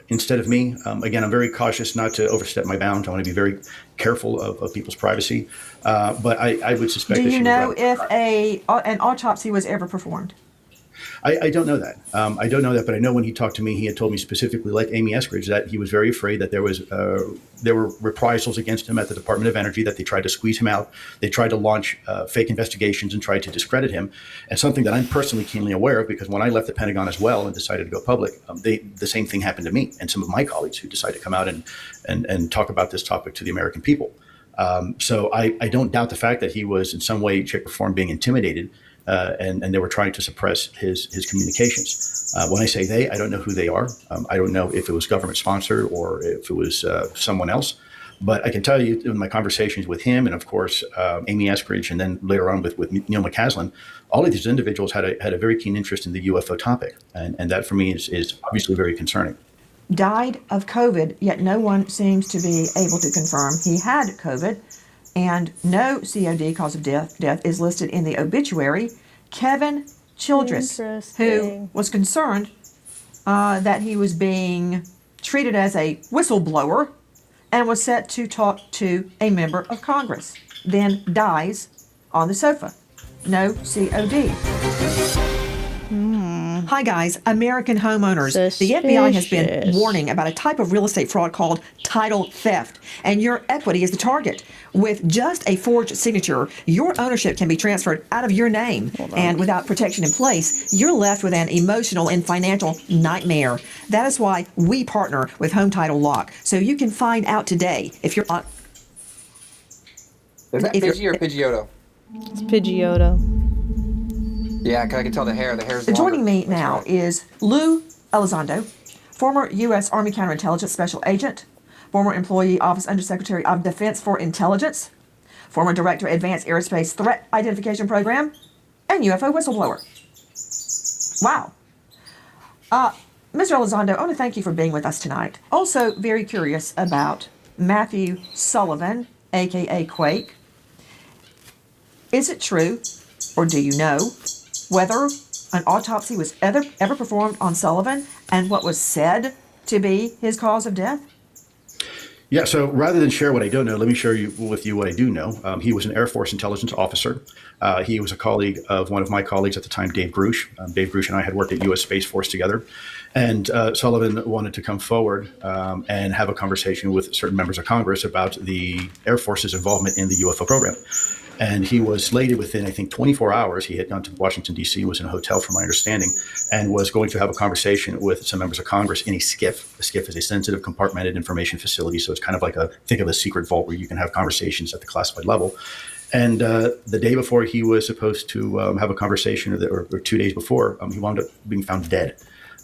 G: instead of me. Again, I'm very cautious not to overstep my bounds. I want to be very careful of people's privacy. But I would suspect.
R: Do you know if an autopsy was ever performed?
G: I don't know that. I don't know that, but I know when he talked to me, he had told me specifically, like Amy Eskridge, that he was very afraid that there were reprisals against him at the Department of Energy, that they tried to squeeze him out. They tried to launch fake investigations and tried to discredit him. And something that I'm personally keenly aware of, because when I left the Pentagon as well and decided to go public, the same thing happened to me and some of my colleagues who decided to come out and talk about this topic to the American people. So I don't doubt the fact that he was in some way, shape, or form being intimidated. And they were trying to suppress his communications. When I say they, I don't know who they are. I don't know if it was government sponsored or if it was someone else. But I can tell you in my conversations with him and, of course, Amy Eskridge, and then later on with Neil McCaslin, all of these individuals had a very keen interest in the UFO topic. And that for me is obviously very concerning.
R: Died of COVID, yet no one seems to be able to confirm he had COVID. And no COD, cause of death is listed in the obituary. Kevin Childress, who was concerned that he was being treated as a whistleblower and was set to talk to a member of Congress, then dies on the sofa. No COD. Hi, guys. American homeowners. The FBI has been warning about a type of real estate fraud called title theft, and your equity is the target. With just a forged signature, your ownership can be transferred out of your name, and without protection in place, you're left with an emotional and financial nightmare. That is why we partner with Home Title Lock, so you can find out today if you're on.
H: Is that Pidgey or Pidgeotto?
A: It's Pidgeotto.
H: Yeah, I can tell the hair. The hair's longer.
R: Joining me now is Lou Elizondo, former U.S. Army Counterintelligence Special Agent, former employee Office Undersecretary of Defense for Intelligence, former Director Advanced Aerospace Threat Identification Program, and UFO whistleblower. Wow. Mr. Elizondo, I want to thank you for being with us tonight. Also very curious about Matthew Sullivan, a.k.a. Quake. Is it true, or do you know, whether an autopsy was ever performed on Sullivan and what was said to be his cause of death?
G: Yeah, so rather than share what I don't know, let me share with you what I do know. He was an Air Force intelligence officer. He was a colleague of one of my colleagues at the time, Dave Grush. Dave Grush and I had worked at U.S. Space Force together. And Sullivan wanted to come forward and have a conversation with certain members of Congress about the Air Force's involvement in the UFO program. And he was slated within, I think, 24 hours. He had gone to Washington, D.C., was in a hotel, from my understanding, and was going to have a conversation with some members of Congress in a SCIF. A SCIF is a sensitive compartmented information facility. So it's kind of like think of a secret vault where you can have conversations at the classified level. And the day before he was supposed to have a conversation, or 2 days before, he wound up being found dead.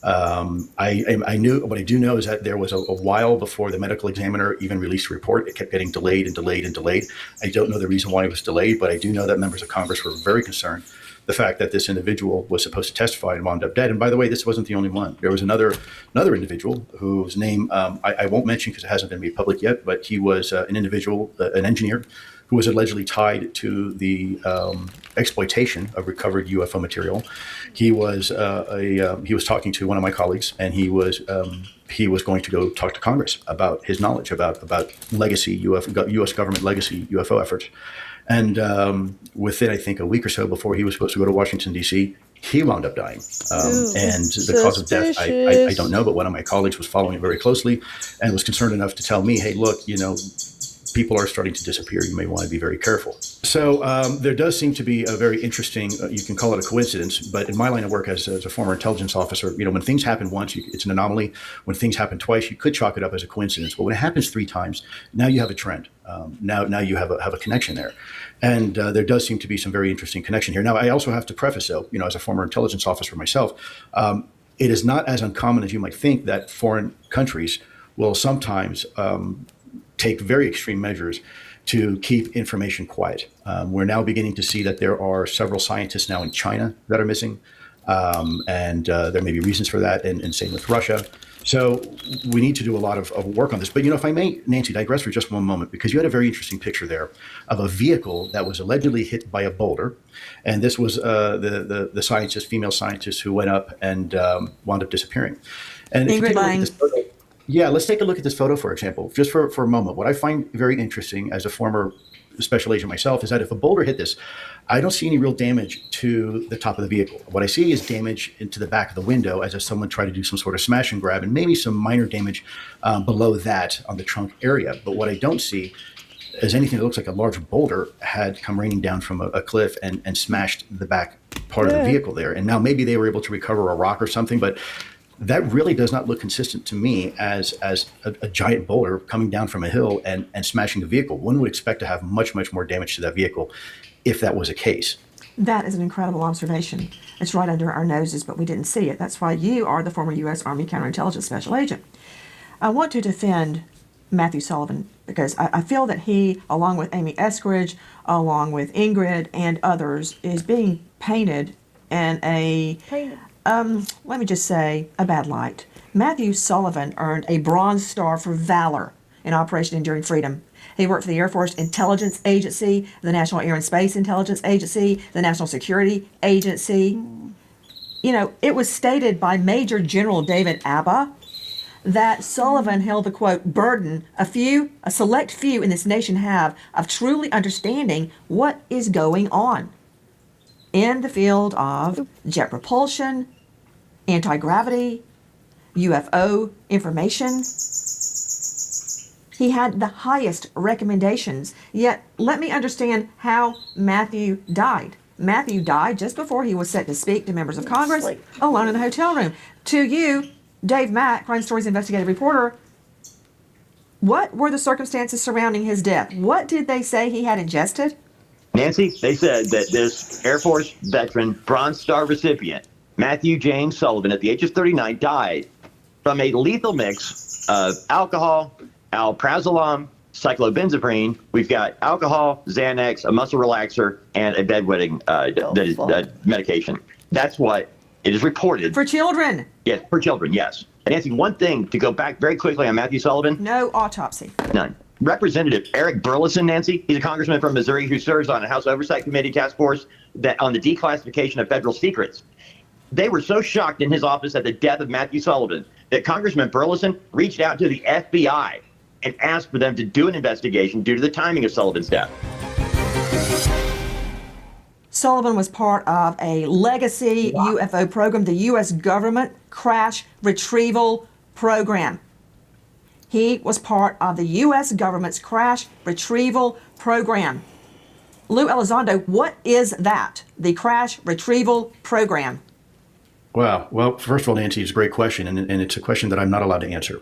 G: I knew, what I do know is that there was a while before the medical examiner even released a report. It kept getting delayed and delayed and delayed. I don't know the reason why it was delayed, but I do know that members of Congress were very concerned the fact that this individual was supposed to testify and wound up dead. And by the way, this wasn't the only one. There was another individual whose name I won't mention because it hasn't been made public yet, but he was an individual, an engineer, who was allegedly tied to the exploitation of recovered UFO material. He was he was talking to one of my colleagues, and he was going to go talk to Congress about his knowledge about legacy U.S. government legacy UFO efforts. And within, I think, a week or so before he was supposed to go to Washington, D.C., he wound up dying. And the cause of death, I don't know, but one of my colleagues was following it very closely and was concerned enough to tell me, hey, look, people are starting to disappear. You may want to be very careful. So there does seem to be a very interesting, you can call it a coincidence, but in my line of work as a former intelligence officer, when things happen once, it's an anomaly. When things happen twice, you could chalk it up as a coincidence. But when it happens 3 times, now you have a trend. Now you have a connection there. And there does seem to be some very interesting connection here. Now, I also have to preface, though, as a former intelligence officer myself, it is not as uncommon as you might think that foreign countries will sometimes take very extreme measures to keep information quiet. We're now beginning to see that there are several scientists now in China that are missing, and there may be reasons for that, and same with Russia. So we need to do a lot of work on this. But, if I may, Nancy, digress for just one moment, because you had a very interesting picture there of a vehicle that was allegedly hit by a boulder. And this was the scientist, female scientist, who went up and wound up disappearing. And if you take a look at this photo, yeah, let's take a look at this photo, for example, just for a moment. What I find very interesting as a former special agent myself is that if a boulder hit this, I don't see any real damage to the top of the vehicle. What I see is damage into the back of the window, as if someone tried to do some sort of smash and grab, and maybe some minor damage below that on the trunk area. But what I don't see is anything that looks like a large boulder had come raining down from a cliff and smashed the back part of the vehicle there. And now maybe they were able to recover a rock or something, but that really does not look consistent to me as a giant boulder coming down from a hill and smashing the vehicle. One would expect to have much, much more damage to that vehicle if that was a case.
R: That is an incredible observation. It's right under our noses, but we didn't see it. That's why you are the former U.S. Army Counterintelligence Special Agent. I want to defend Matthew Sullivan because I feel that he, along with Amy Eskridge, along with Ingrid and others, is being painted in let me just say, a bad light. Matthew Sullivan earned a Bronze Star for valor in Operation Enduring Freedom. He worked for the Air Force Intelligence Agency, the National Air and Space Intelligence Agency, the National Security Agency. It was stated by Major General David Abba that Sullivan held the, quote, burden a select few in this nation have of truly understanding what is going on in the field of jet propulsion, anti-gravity, UFO information. He had the highest recommendations, yet let me understand how Matthew died. Matthew died just before he was set to speak to members of Congress, alone in a hotel room. To you, Dave Mack, Crime Stories investigative reporter, what were the circumstances surrounding his death? What did they say he had ingested?
T: Nancy, they said that this Air Force veteran, Bronze Star recipient, Matthew James Sullivan, at the age of 39, died from a lethal mix of alcohol, alprazolam, cyclobenzaprine. We've got alcohol, Xanax, a muscle relaxer, and a bedwetting medication. That's what it is reported.
R: For children?
T: Yes, for children, yes. And Nancy, one thing to go back very quickly on Matthew Sullivan.
R: No autopsy.
T: None. Representative Eric Burleson, Nancy, he's a congressman from Missouri who serves on a House Oversight Committee task force that on the declassification of federal secrets. They were so shocked in his office at the death of Matthew Sullivan that Congressman Burleson reached out to the FBI and asked for them to do an investigation due to the timing of Sullivan's death.
R: Sullivan was part of a legacy UFO program, the U.S. government crash retrieval program. He was part of the U.S. government's crash retrieval program. Lou Elizondo, what is that, the crash retrieval program?
G: Wow. Well, first of all, Nancy, it's a great question, and it's a question that I'm not allowed to answer.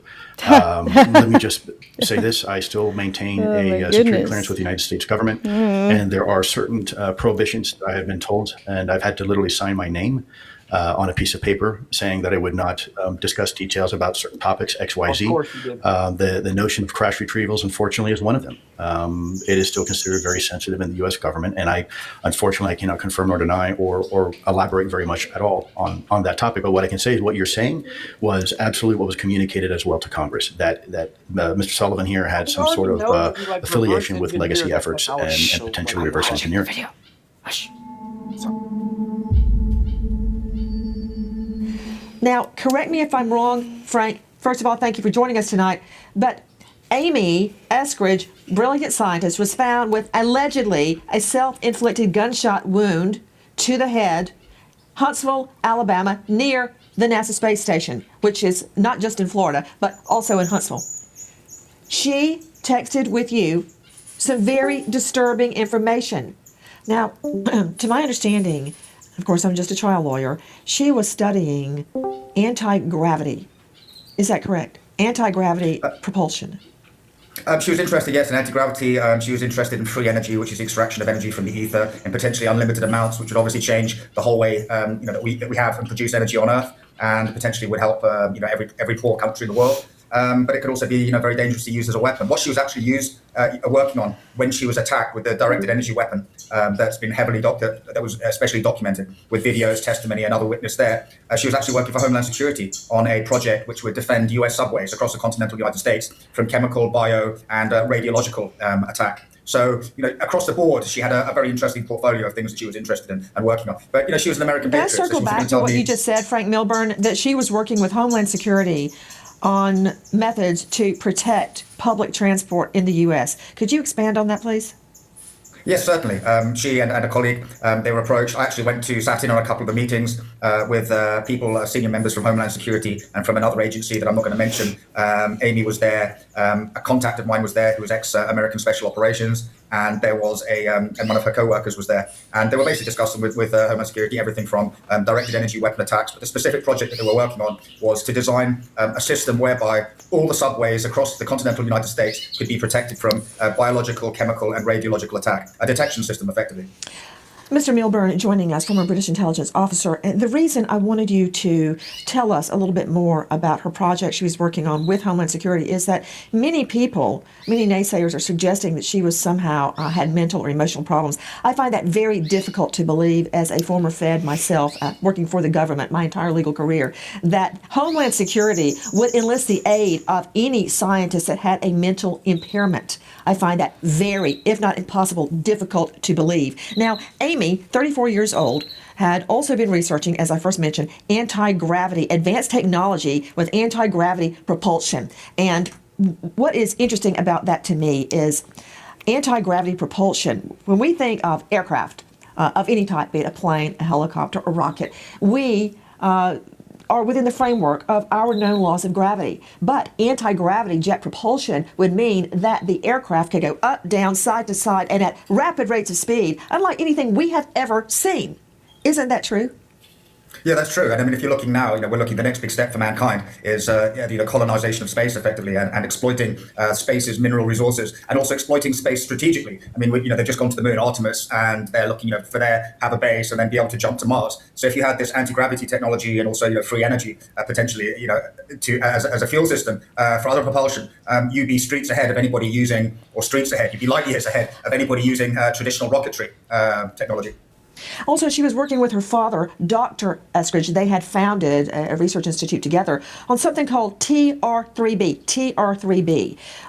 G: Let me just say this. I still maintain a security clearance with the United States government, and there are certain prohibitions I have been told, and I've had to literally sign my name on a piece of paper saying that I would not discuss details about certain topics, X, Y, Z.
H: Of course you did.
G: The notion of crash retrievals, unfortunately, is one of them. It is still considered very sensitive in the U.S. government, and unfortunately, I cannot confirm nor deny or elaborate very much at all on that topic. But what I can say is what you're saying was absolutely what was communicated as well to Congress, that Mr. Sullivan here had some sort of affiliation with legacy efforts and potentially reverse engineering.
R: Now, correct me if I'm wrong, Frank. First of all, thank you for joining us tonight. But Amy Eskridge, brilliant scientist, was found with allegedly a self-inflicted gunshot wound to the head, Huntsville, Alabama, near the NASA space station, which is not just in Florida, but also in Huntsville. She texted with you some very disturbing information. Now, to my understanding, of course, I'm just a trial lawyer, she was studying anti-gravity. Is that correct? Anti-gravity propulsion.
C: She was interested, yes, in anti-gravity. She was interested in free energy, which is the extraction of energy from the ether in potentially unlimited amounts, which would obviously change the whole way that we have and produce energy on Earth, and potentially would help every poor country in the world. But it could also be very dangerous to use as a weapon. What she was actually working on when she was attacked with the directed energy weapon that's been that was especially documented with videos, testimony, and other witness there. She was actually working for Homeland Security on a project which would defend U.S. subways across the continental United States from chemical, bio, and radiological attack. So, across the board, she had a very interesting portfolio of things that she was interested in and working on. But, she was an American patriot.
R: Can I circle back to what you just said, Frank Milburn, that she was working with Homeland Security on methods to protect public transport in the U.S. Could you expand on that, please?
C: Yes, certainly. She and a colleague, they were approached. I actually sat in on a couple of the meetings with people, senior members from Homeland Security and from another agency that I'm not going to mention. Amy was there. A contact of mine was there who was ex-American Special Operations. And there was and one of her co-workers was there. And they were basically discussing with Homeland Security everything from directed energy weapon attacks. But the specific project that they were working on was to design a system whereby all the subways across the continental United States could be protected from biological, chemical, and radiological attack. A detection system, effectively.
R: Mr. Milburn joining us, former British intelligence officer. And the reason I wanted you to tell us a little bit more about her project she was working on with Homeland Security is that many naysayers are suggesting that she was somehow had mental or emotional problems. I find that very difficult to believe as a former Fed myself, working for the government my entire legal career, that Homeland Security would enlist the aid of any scientist that had a mental impairment. I find that very, if not impossible, difficult to believe. Now, Amy, 34 years old, had also been researching, as I first mentioned, anti-gravity, advanced technology with anti-gravity propulsion. And what is interesting about that to me is anti-gravity propulsion. When we think of aircraft of any type, be it a plane, a helicopter, a rocket, we are within the framework of our known laws of gravity. But anti-gravity jet propulsion would mean that the aircraft could go up, down, side to side, and at rapid rates of speed, unlike anything we have ever seen. Isn't that true?
C: Yeah, that's true. And I mean, if you're looking now, we're looking, the next big step for mankind is colonization of space effectively, and exploiting space's mineral resources, and also exploiting space strategically. I mean, they've just gone to the moon, Artemis, and they're looking, for there, have a base and then be able to jump to Mars. So if you had this anti-gravity technology and also, free energy, potentially, as a fuel system for other propulsion, you'd be streets ahead of anybody using, or streets ahead, you'd be light years ahead of anybody using traditional rocketry technology.
R: Also, she was working with her father, Dr. Eskridge. They had founded a research institute together on something called TR-3B,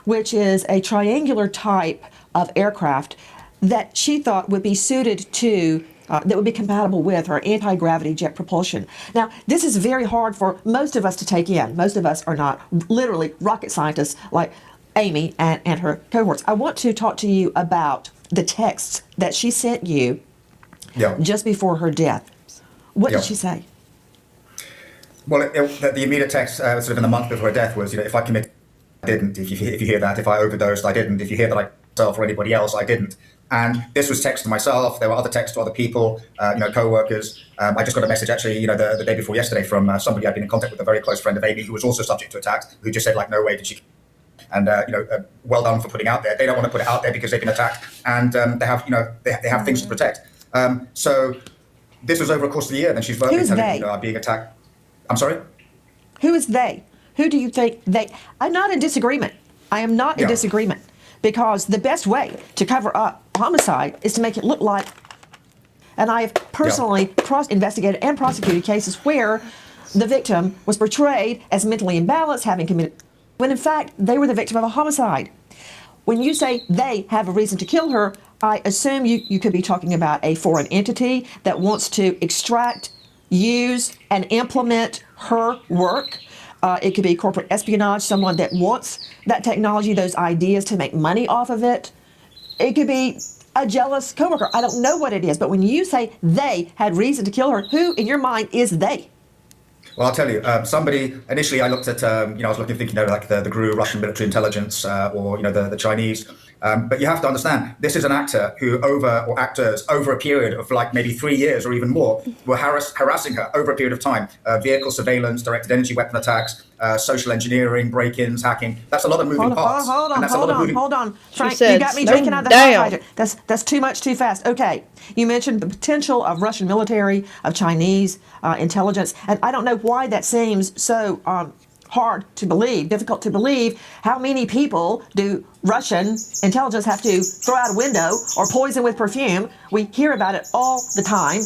R: which is a triangular type of aircraft that she thought would be suited to, that would be compatible with her anti-gravity jet propulsion. Now, this is very hard for most of us to take in. Most of us are not literally rocket scientists like Amy and her cohorts. I want to talk to you about the texts that she sent you just before her death. What did she say?
C: Well, the immediate text, sort of in the month before her death, was, if I commit, I didn't. If you hear that, if I overdosed, I didn't. If you hear that I myself or anybody else, I didn't. And this was text to myself. There were other texts to other people, co-workers. I just got a message actually, the day before yesterday from somebody I'd been in contact with, a very close friend of Amy, who was also subject to attack, who just said, no way did she. And well done for putting out there. They don't want to put it out there because they've been attacked, and they have, they have things to protect. So this was over a course of the year. Then she's verbally telling me, I'm being attacked. I'm sorry?
R: Who is they? Who do you think they? I'm not in disagreement. I am not in disagreement, because the best way to cover up homicide is to make it look like. And I have personally investigated and prosecuted cases where the victim was portrayed as mentally imbalanced, having committed, when in fact they were the victim of a homicide. When you say they have a reason to kill her, I assume you could be talking about a foreign entity that wants to extract, use, and implement her work. It could be corporate espionage, someone that wants that technology, those ideas, to make money off of it. It could be a jealous coworker. I don't know what it is, but when you say they had reason to kill her, who in your mind is they?
C: Well, I'll tell you, somebody, initially I looked at, I was thinking, like the GRU, Russian military intelligence, or, the Chinese. But you have to understand, this is an actor who or actors over a period of maybe 3 years or even more were harassing her over a period of time. Vehicle surveillance, directed energy weapon attacks, social engineering, break-ins, hacking. That's a lot of moving parts.
R: Hold on. Frank,
A: said,
R: you got me drinking out of the fire hydrant. That's too much, too fast. Okay, you mentioned the potential of Russian military, of Chinese intelligence, and I don't know why that seems so hard to believe, difficult to believe. How many people do Russian intelligence have to throw out a window or poison with perfume? We hear about it all the time.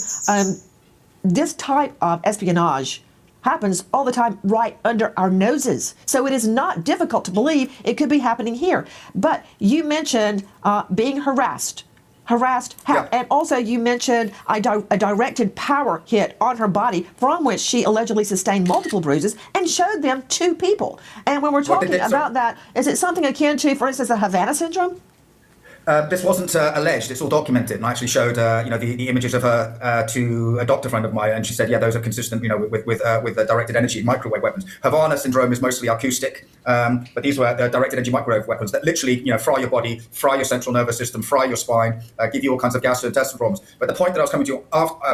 R: This type of espionage happens all the time right under our noses. So it is not difficult to believe it could be happening here. But you mentioned being harassed, and also you mentioned a directed power hit on her body from which she allegedly sustained multiple bruises and showed them to people. And when we're talking about that, is it something akin to, for instance, the Havana syndrome?
C: This wasn't alleged. It's all documented, and I actually showed the images of her to a doctor friend of mine, and she said, those are consistent, with directed energy microwave weapons. Havana syndrome is mostly acoustic, but these were directed energy microwave weapons that literally, fry your body, fry your central nervous system, fry your spine, give you all kinds of gastrointestinal problems. But the point that I was coming to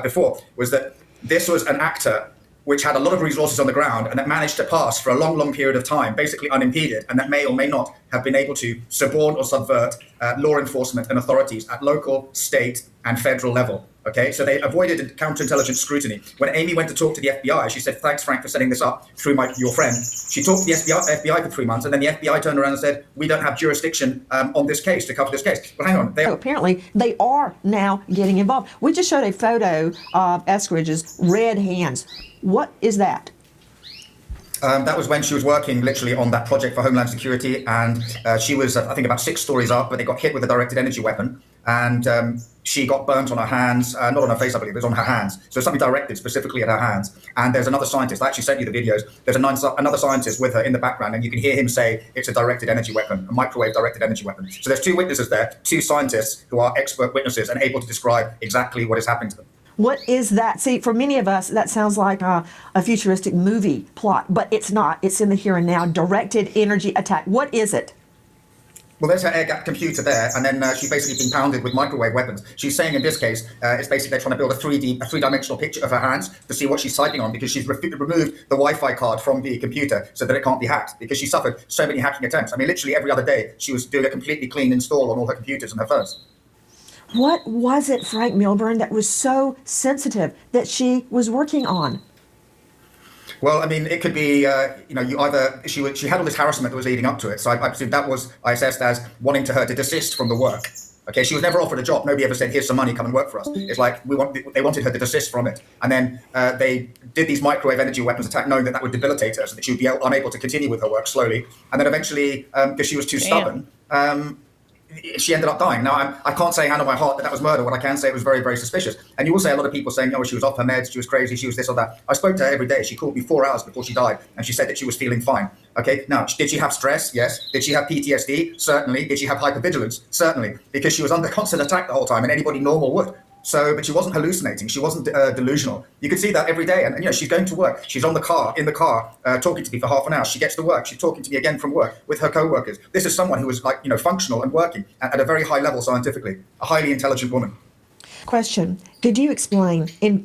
C: before was that this was an actor which had a lot of resources on the ground and that managed to pass for a long, long period of time, basically unimpeded, and that may or may not have been able to suborn or subvert law enforcement and authorities at local, state, and federal level. Okay, so they avoided counterintelligence scrutiny. When Amy went to talk to the FBI, she said, "Thanks, Frank, for setting this up through your friend." She talked to the FBI for 3 months, and then the FBI turned around and said, "We don't have jurisdiction on this case to cover this case." But hang on.
R: So apparently, they are now getting involved. We just showed a photo of Eskridge's red hands. What is that?
C: That was when she was working literally on that project for Homeland Security, and she was, I think, about 6 stories up, but they got hit with a directed energy weapon, and she got burnt on her hands, not on her face, I believe, it was on her hands. So something directed specifically at her hands. And there's another scientist, I actually sent you the videos, there's another scientist with her in the background, and you can hear him say it's a directed energy weapon, a microwave directed energy weapon. So there's 2 witnesses there, 2 scientists who are expert witnesses and able to describe exactly what is happening to them.
R: What is that? See, for many of us, that sounds like a futuristic movie plot, but it's not. It's in the here and now. Directed energy attack. What is it?
C: Well, there's her air-gapped computer there, and then she's basically been pounded with microwave weapons. She's saying in this case, it's basically they're trying to build a three-dimensional picture of her hands to see what she's typing on, because she's removed the Wi-Fi card from the computer so that it can't be hacked, because she suffered so many hacking attempts. I mean, literally every other day, she was doing a completely clean install on all her computers and her phones.
R: What was it, Frank Milburn, that was so sensitive that she was working on?
C: Well, I mean, it could be, she had all this harassment that was leading up to it. So I presume that was, I assessed as wanting her to desist from the work. Okay, she was never offered a job. Nobody ever said, here's some money, come and work for us. It's like, they wanted her to desist from it. And then they did these microwave energy weapons attack, knowing that would debilitate her, so that she would be unable to continue with her work slowly. And then eventually, because she was too stubborn, she ended up dying. Now, I can't say hand on my heart that was murder. What I can say, it was very, very suspicious. And you will say a lot of people saying, oh, she was off her meds, she was crazy, she was this or that. I spoke to her every day. She called me 4 hours before she died, and she said that she was feeling fine. Okay, now, did she have stress? Yes. Did she have PTSD? Certainly. Did she have hypervigilance? Certainly. Because she was under constant attack the whole time, and anybody normal would. So, but she wasn't hallucinating. She wasn't delusional. You could see that every day. And she's going to work. She's in the car, talking to me for half an hour. She gets to work. She's talking to me again from work with her co-workers. This is someone who was functional and working at a very high level scientifically. A highly intelligent woman.
R: Question. Could you explain in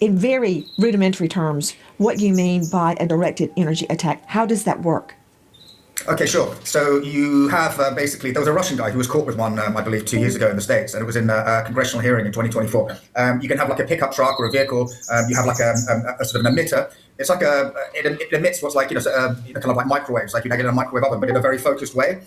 R: very rudimentary terms what you mean by a directed energy attack? How does that work?
C: Okay, sure. So you have basically, there was a Russian guy who was caught with one, I believe, 2 years ago in the States, and it was in a congressional hearing in 2024. You can have like a pickup truck or a vehicle. You have like a sort of an emitter. It's like it emits what's like, kind of like microwaves, like you get in a microwave oven, but in a very focused way.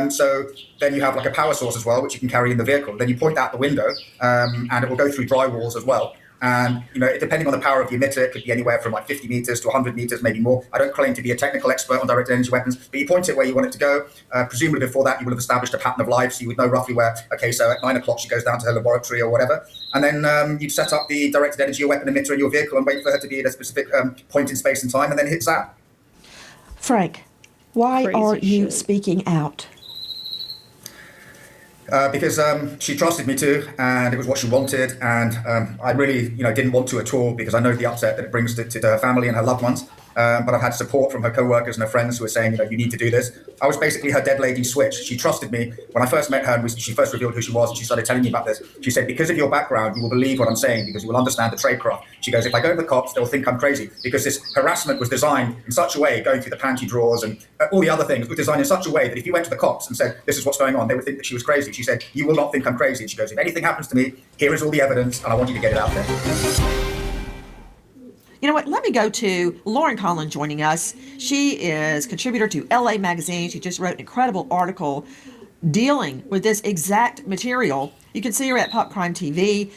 C: So then you have like a power source as well, which you can carry in the vehicle. Then you point out the window, and it will go through drywalls as well. And, depending on the power of the emitter, it could be anywhere from like 50 meters to 100 meters, maybe more. I don't claim to be a technical expert on directed energy weapons, but you point it where you want it to go. Presumably before that, you will have established a pattern of life, so you would know roughly where, okay, so at 9 o'clock, she goes down to her laboratory or whatever. And then you'd set up the directed energy weapon emitter in your vehicle and wait for her to be at a specific point in space and time, and then it hits that.
R: Frank, why are you speaking out?
C: Because she trusted me to, and it was what she wanted, and I really, didn't want to at all, because I know the upset that it brings to her family and her loved ones. But I've had support from her co-workers and her friends who are saying, you need to do this. I was basically her dead lady switch. She trusted me. When I first met her and she first revealed who she was and she started telling me about this, she said, because of your background, you will believe what I'm saying, because you will understand the tradecraft. She goes, if I go to the cops, they'll think I'm crazy, because this harassment was designed in such a way, going through the panty drawers and all the other things, was designed in such a way that if you went to the cops and said, this is what's going on, they would think that she was crazy. She said, you will not think I'm crazy. And she goes, if anything happens to me, here is all the evidence, and I want you to get it out there.
R: You know what? Let me go to Lauren Collin joining us. She is contributor to LA Magazine. She just wrote an incredible article dealing with this exact material. You can see her at Pop Crime TV.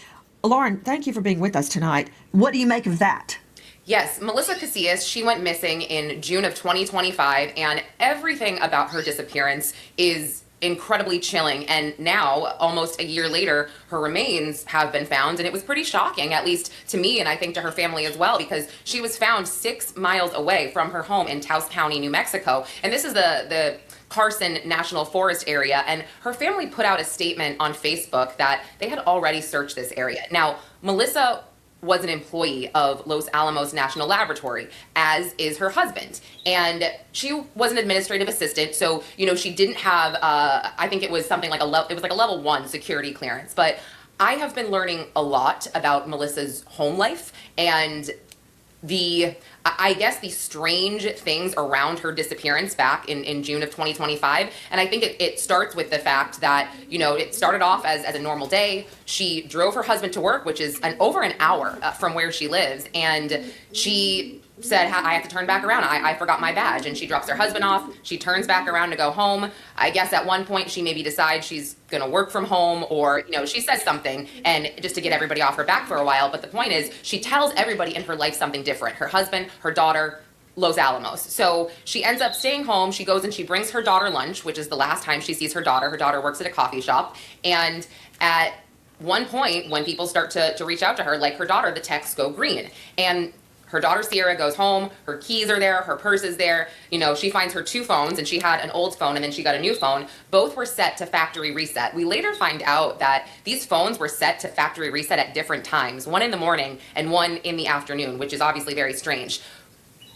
R: Lauren, thank you for being with us tonight. What do you make of that?
K: Yes, Melissa Casillas, she went missing in June of 2025, and everything about her disappearance is incredibly chilling. And now, almost a year later, her remains have been found, and it was pretty shocking, at least to me, and I think to her family as well, because she was found 6 miles away from her home in Taos County, New Mexico. And this is the Carson National Forest area, and her family put out a statement on Facebook that they had already searched this area. Now, Melissa was an employee of Los Alamos National Laboratory, as is her husband. And she was an administrative assistant, so, she didn't have, I think it was something like it was like a level 1 security clearance. But I have been learning a lot about Melissa's home life and the strange things around her disappearance back in June of 2025. And I think it starts with the fact that, it started off as a normal day. She drove her husband to work, which is over an hour from where she lives. And she said, I have to turn back around. I forgot my badge. And she drops her husband off. She turns back around to go home. I guess at one point she maybe decides she's going to work from home, or, she says something and just to get everybody off her back for a while. But the point is, she tells everybody in her life something different. Her husband, her daughter, Los Alamos. So she ends up staying home. She goes and she brings her daughter lunch, which is the last time she sees her daughter. Her daughter works at a coffee shop. And at one point, when people start to reach out to her, like her daughter, the texts go green. And Her daughter Sierra goes home, her keys are there, her purse is there. You know, she finds her 2 phones, and she had an old phone and then she got a new phone. Both were set to factory reset. We later find out that these phones were set to factory reset at different times, one in the morning and one in the afternoon, which is obviously very strange.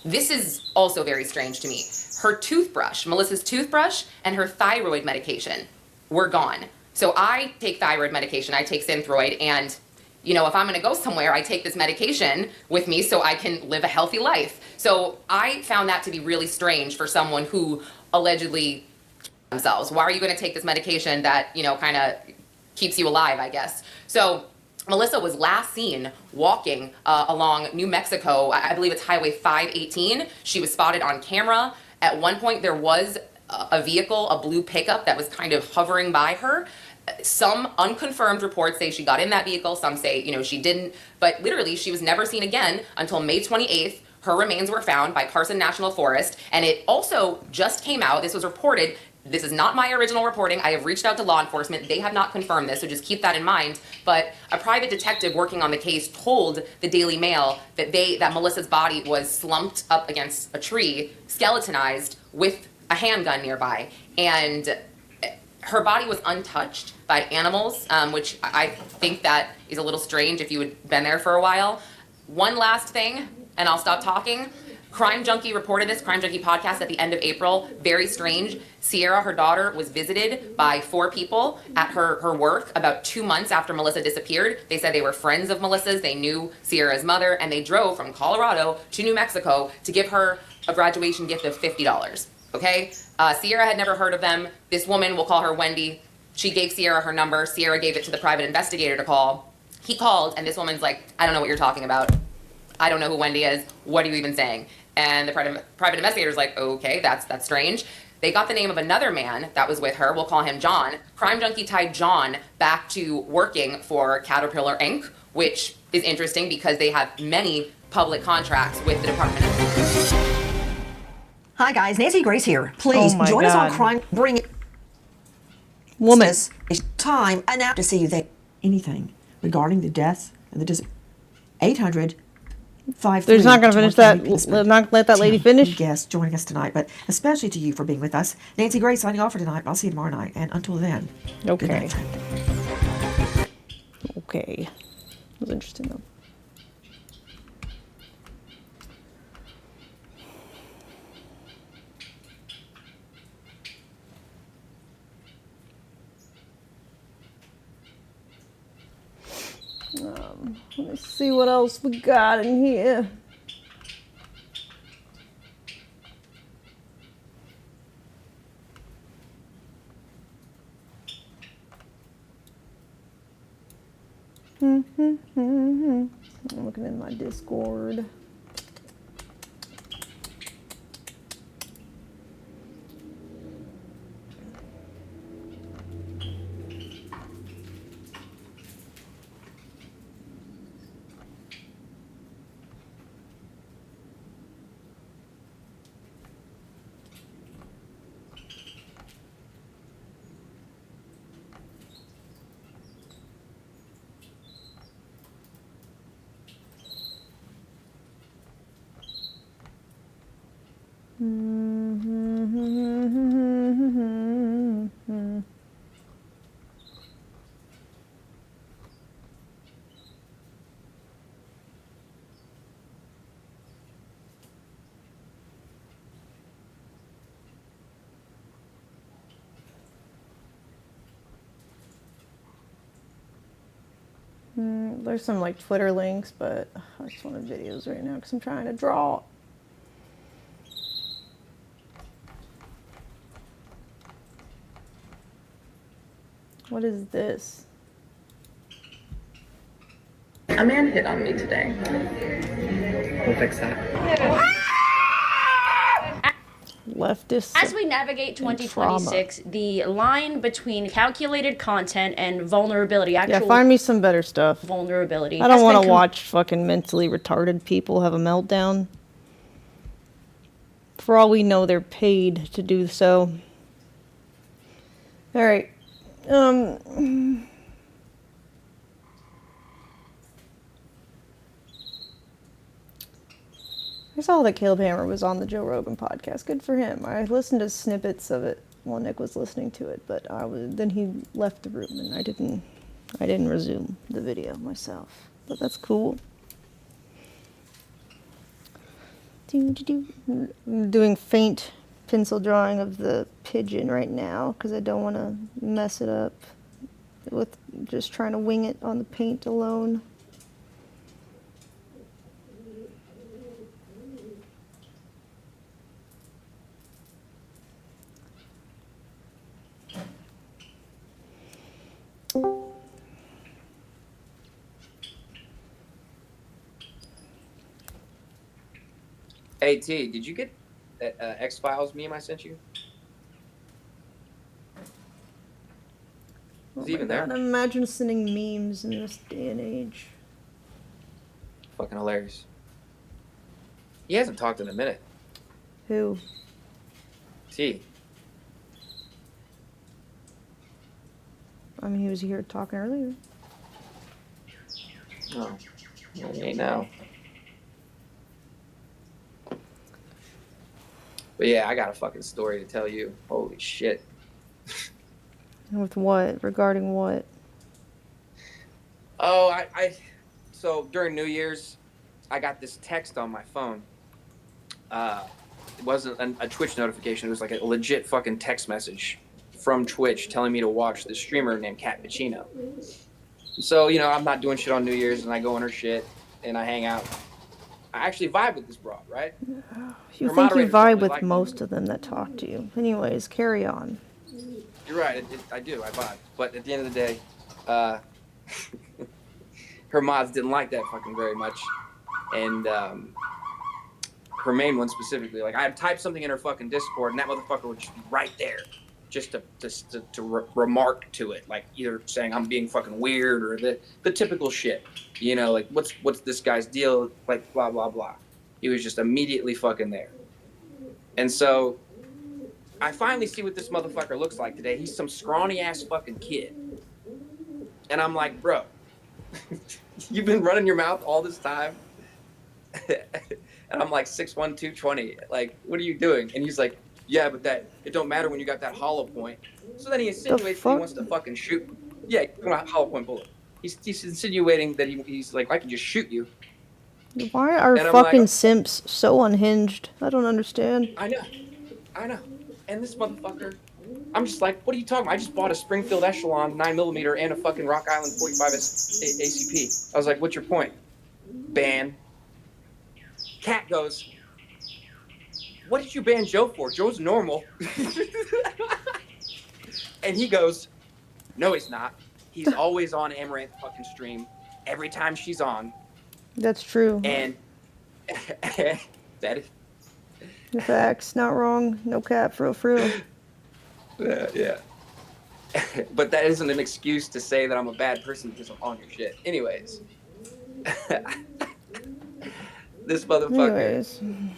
K: This is also very strange to me. Her toothbrush, Melissa's toothbrush, and her thyroid medication were gone. So I take thyroid medication, I take Synthroid, and you know, if I'm gonna go somewhere, I take this medication with me so I can live a healthy life. So I found that to be really strange for someone who allegedly themselves. Why are you gonna take this medication that, you know, kind of keeps you alive, I guess? So Melissa was last seen walking along New Mexico, I believe it's Highway 518. She was spotted on camera. At one point there was a vehicle, a blue pickup that was kind of hovering by her. Some unconfirmed reports say she got in that vehicle, some say, you know, she didn't, but literally she was never seen again until May 28th. Her remains were found by Carson National Forest, and it also just came out, this was reported, this is not my original reporting, I have reached out to law enforcement, they have not confirmed this, so just keep that in mind, but a private detective working on the case told the Daily Mail that Melissa's body was slumped up against a tree, skeletonized, with a handgun nearby, and her body was untouched by animals, which I think that is a little strange if you had been there for a while. One last thing, and I'll stop talking. Crime Junkie reported this, Crime Junkie podcast, at the end of April. Very strange. Sierra, her daughter, was visited by 4 people at her work about 2 months after Melissa disappeared. They said they were friends of Melissa's, they knew Sierra's mother, and they drove from Colorado to New Mexico to give her a graduation gift of $50. Okay? Sierra had never heard of them. This woman, we'll call her Wendy, she gave Sierra her number. Sierra gave it to the private investigator to call. He called, and this woman's like, I don't know what you're talking about. I don't know who Wendy is. What are you even saying? And the private investigator's like, okay, that's strange. They got the name of another man that was with her. We'll call him John. Crime Junkie tied John back to working for Caterpillar Inc., which is interesting because they have many public contracts with the Department of...
R: Hi guys, Nancy Grace here. Please
A: Oh
R: join us on
A: God.
R: Crime. Bring it.
A: Woman.
R: It's time and now to see you there. Anything regarding the death and the 800
A: They're just not going to finish that. Not let that lady finish.
R: Guests joining us tonight, but especially to you for being with us. Nancy Grace signing off for tonight. I'll see you tomorrow night. And until then, good
A: Okay.
R: night.
A: Okay. That was interesting though. Let me see what else we got in here. I'm looking in my Discord. There's some like Twitter links, but I just wanted videos right now because I'm trying to draw. What is this?
J: A man hit on me today. We'll fix that.
A: Leftist.
L: As we navigate 2026, the line between calculated content and vulnerability,
A: Yeah,
L: actual
A: find me some better stuff.
L: vulnerability.
A: I don't
L: has
A: want
L: been
A: to watch fucking mentally retarded people have a meltdown. For all we know, they're paid to do so. All right. I saw that Caleb Hammer was on the Joe Rogan podcast. Good for him. I listened to snippets of it while Nick was listening to it, but then he left the room and I didn't resume the video myself. But that's cool. I'm doing faint pencil drawing of the pigeon right now because I don't want to mess it up with just trying to wing it on the paint alone.
M: Hey T, did you get that X-Files meme I sent you? Is he even there?
A: Imagine sending memes in this day and age.
M: Fucking hilarious. He hasn't talked in a minute.
A: Who?
M: T.
A: I mean, he was here talking earlier.
M: No, he ain't now. But yeah, I got a fucking story to tell you. Holy shit.
A: With what? Regarding what?
M: Oh, so during New Year's, I got this text on my phone. It wasn't a Twitch notification. It was like a legit fucking text message from Twitch telling me to watch this streamer named Cat Pacino. So, you know, I'm not doing shit on New Year's, and I go on her shit, and I hang out. I actually vibe with this broad, right?
A: You
M: Her
A: think you
M: moderators
A: vibe
M: really
A: with
M: like
A: most of them that talk to you. Anyways, carry on.
M: You're right. I do. I vibe. But at the end of the day, her mods didn't like that fucking very much. And her main one specifically, like, I had typed something in her fucking Discord, and that motherfucker would just be right there, just to remark to it, like either saying I'm being fucking weird or the typical shit, you know, like what's this guy's deal, like blah blah blah. He was just immediately fucking there, and so I finally see what this motherfucker looks like today. He's some scrawny ass fucking kid, and I'm like, bro, you've been running your mouth all this time. And I'm like 6'1", 220. Like, what are you doing? And he's like, yeah, but it don't matter when you got that hollow point. So then he insinuates that he wants to fucking shoot. Yeah, hollow point bullet. He's insinuating that he's like, I can just shoot you.
A: Why are
M: And I'm
A: fucking
M: like,
A: simps so unhinged? I don't understand.
M: I know. And this motherfucker, I'm just like, what are you talking about? I just bought a Springfield Echelon 9mm and a fucking Rock Island 45 ACP. I was like, what's your point? Ban. Cat goes, what did you ban Joe for? Joe's normal. And he goes, no, he's not. He's always on Amouranth fucking stream every time she's on.
A: That's true.
M: And that is...
A: Facts, not wrong. No cap, for real.
M: Yeah. But that isn't an excuse to say that I'm a bad person because I'm on your shit. Anyways. This motherfucker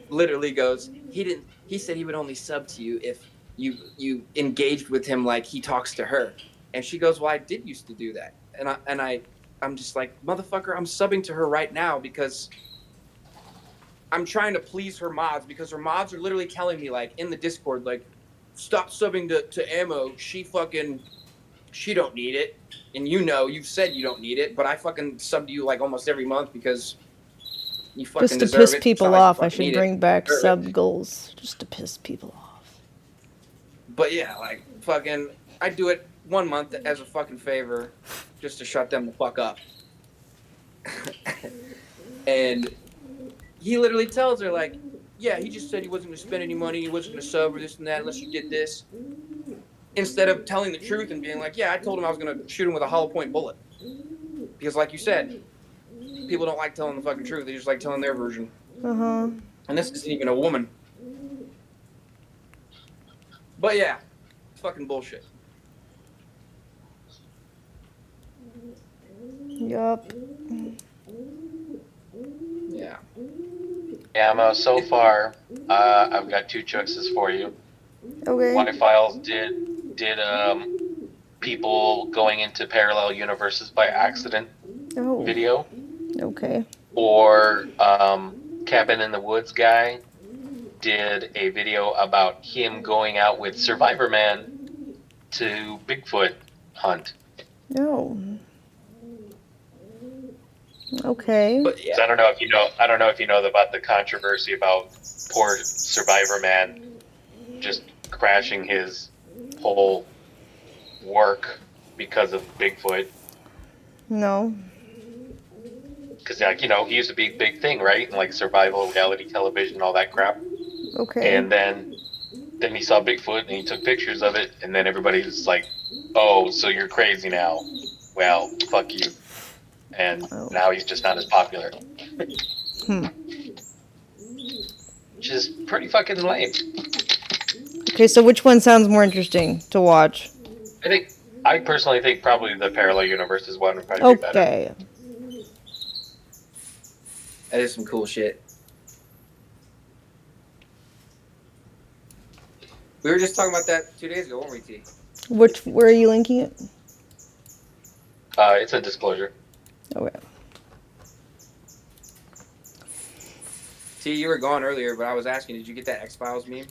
M: literally goes, he said he would only sub to you if you engaged with him like he talks to her. And she goes, well, I did used to do that. And I'm just like, motherfucker, I'm subbing to her right now because I'm trying to please her mods, because her mods are literally telling me, like, in the Discord, like, stop subbing to Ammo. She don't need it. And you know, you've said you don't need it, but I fucking sub to you like almost every month because you fucking
A: Just to
M: deserve
A: piss
M: it.
A: people off, I should bring back sub
M: it.
A: goals. Just to piss people off.
M: But yeah, like, fucking, I do it 1 month as a fucking favor just to shut them the fuck up. And he literally tells her, like, yeah, he just said he wasn't going to spend any money, he wasn't going to sub or this and that unless you did this. Instead of telling the truth and being like, yeah, I told him I was going to shoot him with a hollow point bullet. Because like you said, people don't like telling the fucking truth, they just like telling their version.
A: Uh-huh.
M: And this isn't even a woman. But yeah, fucking bullshit.
A: Yup.
M: Yeah.
N: Yeah, Mo, so far, I've got 2 choices for you.
A: Okay.
N: My files did people going into parallel universes by accident video.
A: Okay.
N: Or Cabin in the Woods guy did a video about him going out with Survivor Man to Bigfoot hunt.
A: No. Okay.
N: So I don't know if you know. I don't know if you know about the controversy about poor Survivor Man just crashing his whole work because of Bigfoot.
A: No.
N: Because, like, you know, he used to be a big thing, right? And, like, survival, reality television, all that crap.
A: Okay.
N: And then he saw Bigfoot and he took pictures of it, and then everybody was like, "Oh, so you're crazy now? Well, fuck you." And now he's just not as popular. Which is pretty fucking lame.
A: Okay, so which one sounds more interesting to watch?
N: I personally think probably the parallel universes one would probably be better.
A: Okay.
M: That is some cool shit. We were just talking about that 2 days ago, weren't we, T?
A: Where are you linking it?
N: It's a disclosure.
A: Okay.
M: T, you were gone earlier, but I was asking, did you get that X-Files meme?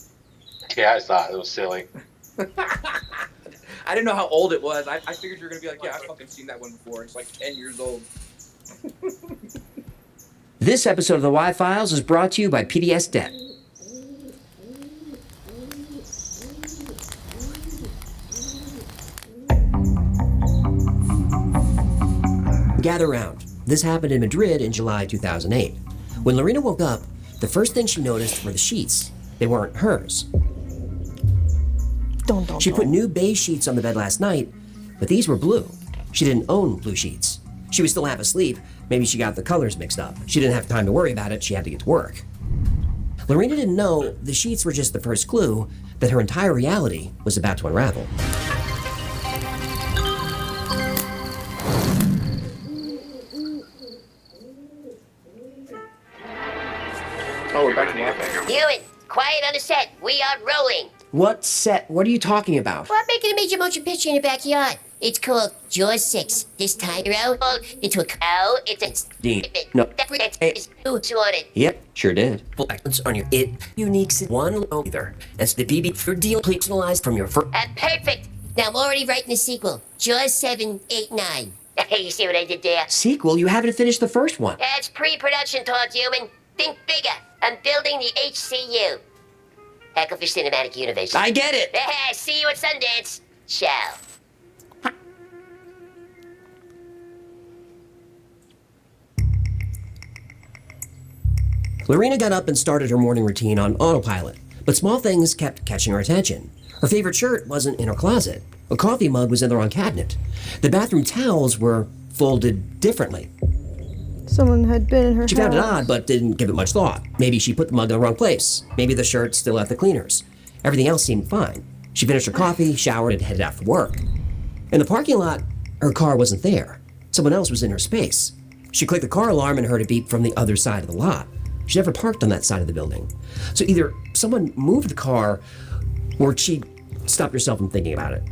N: Yeah, I saw it. It was silly.
M: I didn't know how old it was. I figured you were going to be like, yeah, I've fucking seen that one before. It's like 10 years old.
O: This episode of the Y-Files is brought to you by PDS Debt. Gather round. This happened in Madrid in July 2008. When Lorena woke up, the first thing she noticed were the sheets. They weren't hers. She put new beige sheets on the bed last night, but these were blue. She didn't own blue sheets. She was still half asleep. Maybe she got the colors mixed up. She didn't have time to worry about it. She had to get to work. Lorena didn't know the sheets were just the first clue that her entire reality was about to unravel.
M: Oh, we're back to laughing.
P: Ewan, quiet on the set. We are rolling.
O: What set? What are you talking about?
P: Well, I'm making a major motion picture in the backyard. It's called Jaws 6. This time around, into a cow. It's a...
O: Dean. No.
P: It's on it.
O: Yep, sure did. Full excellence on your unique one either. As the BB for deal personalized from your first.
P: Perfect. Now I'm already writing the sequel. Jaws 7, 8, 9. You see what I did there?
O: Sequel? You haven't finished the first one.
P: That's pre-production talk, Human. Think bigger. I'm building the HCU. Heckle for Cinematic Universe.
O: I get it.
P: See you at Sundance. Ciao.
O: Lorena got up and started her morning routine on autopilot, but small things kept catching her attention. Her favorite shirt wasn't in her closet. A coffee mug was in the wrong cabinet. The bathroom towels were folded differently.
A: Someone had been in her
O: She found it odd, but didn't give it much thought. Maybe she put the mug in the wrong place. Maybe the shirt's still at the cleaners. Everything else seemed fine. She finished her coffee, showered, and headed out for work. In the parking lot, her car wasn't there. Someone else was in her space. She clicked the car alarm and heard a beep from the other side of the lot. She never parked on that side of the building. So either someone moved the car, or she stopped herself from thinking about it.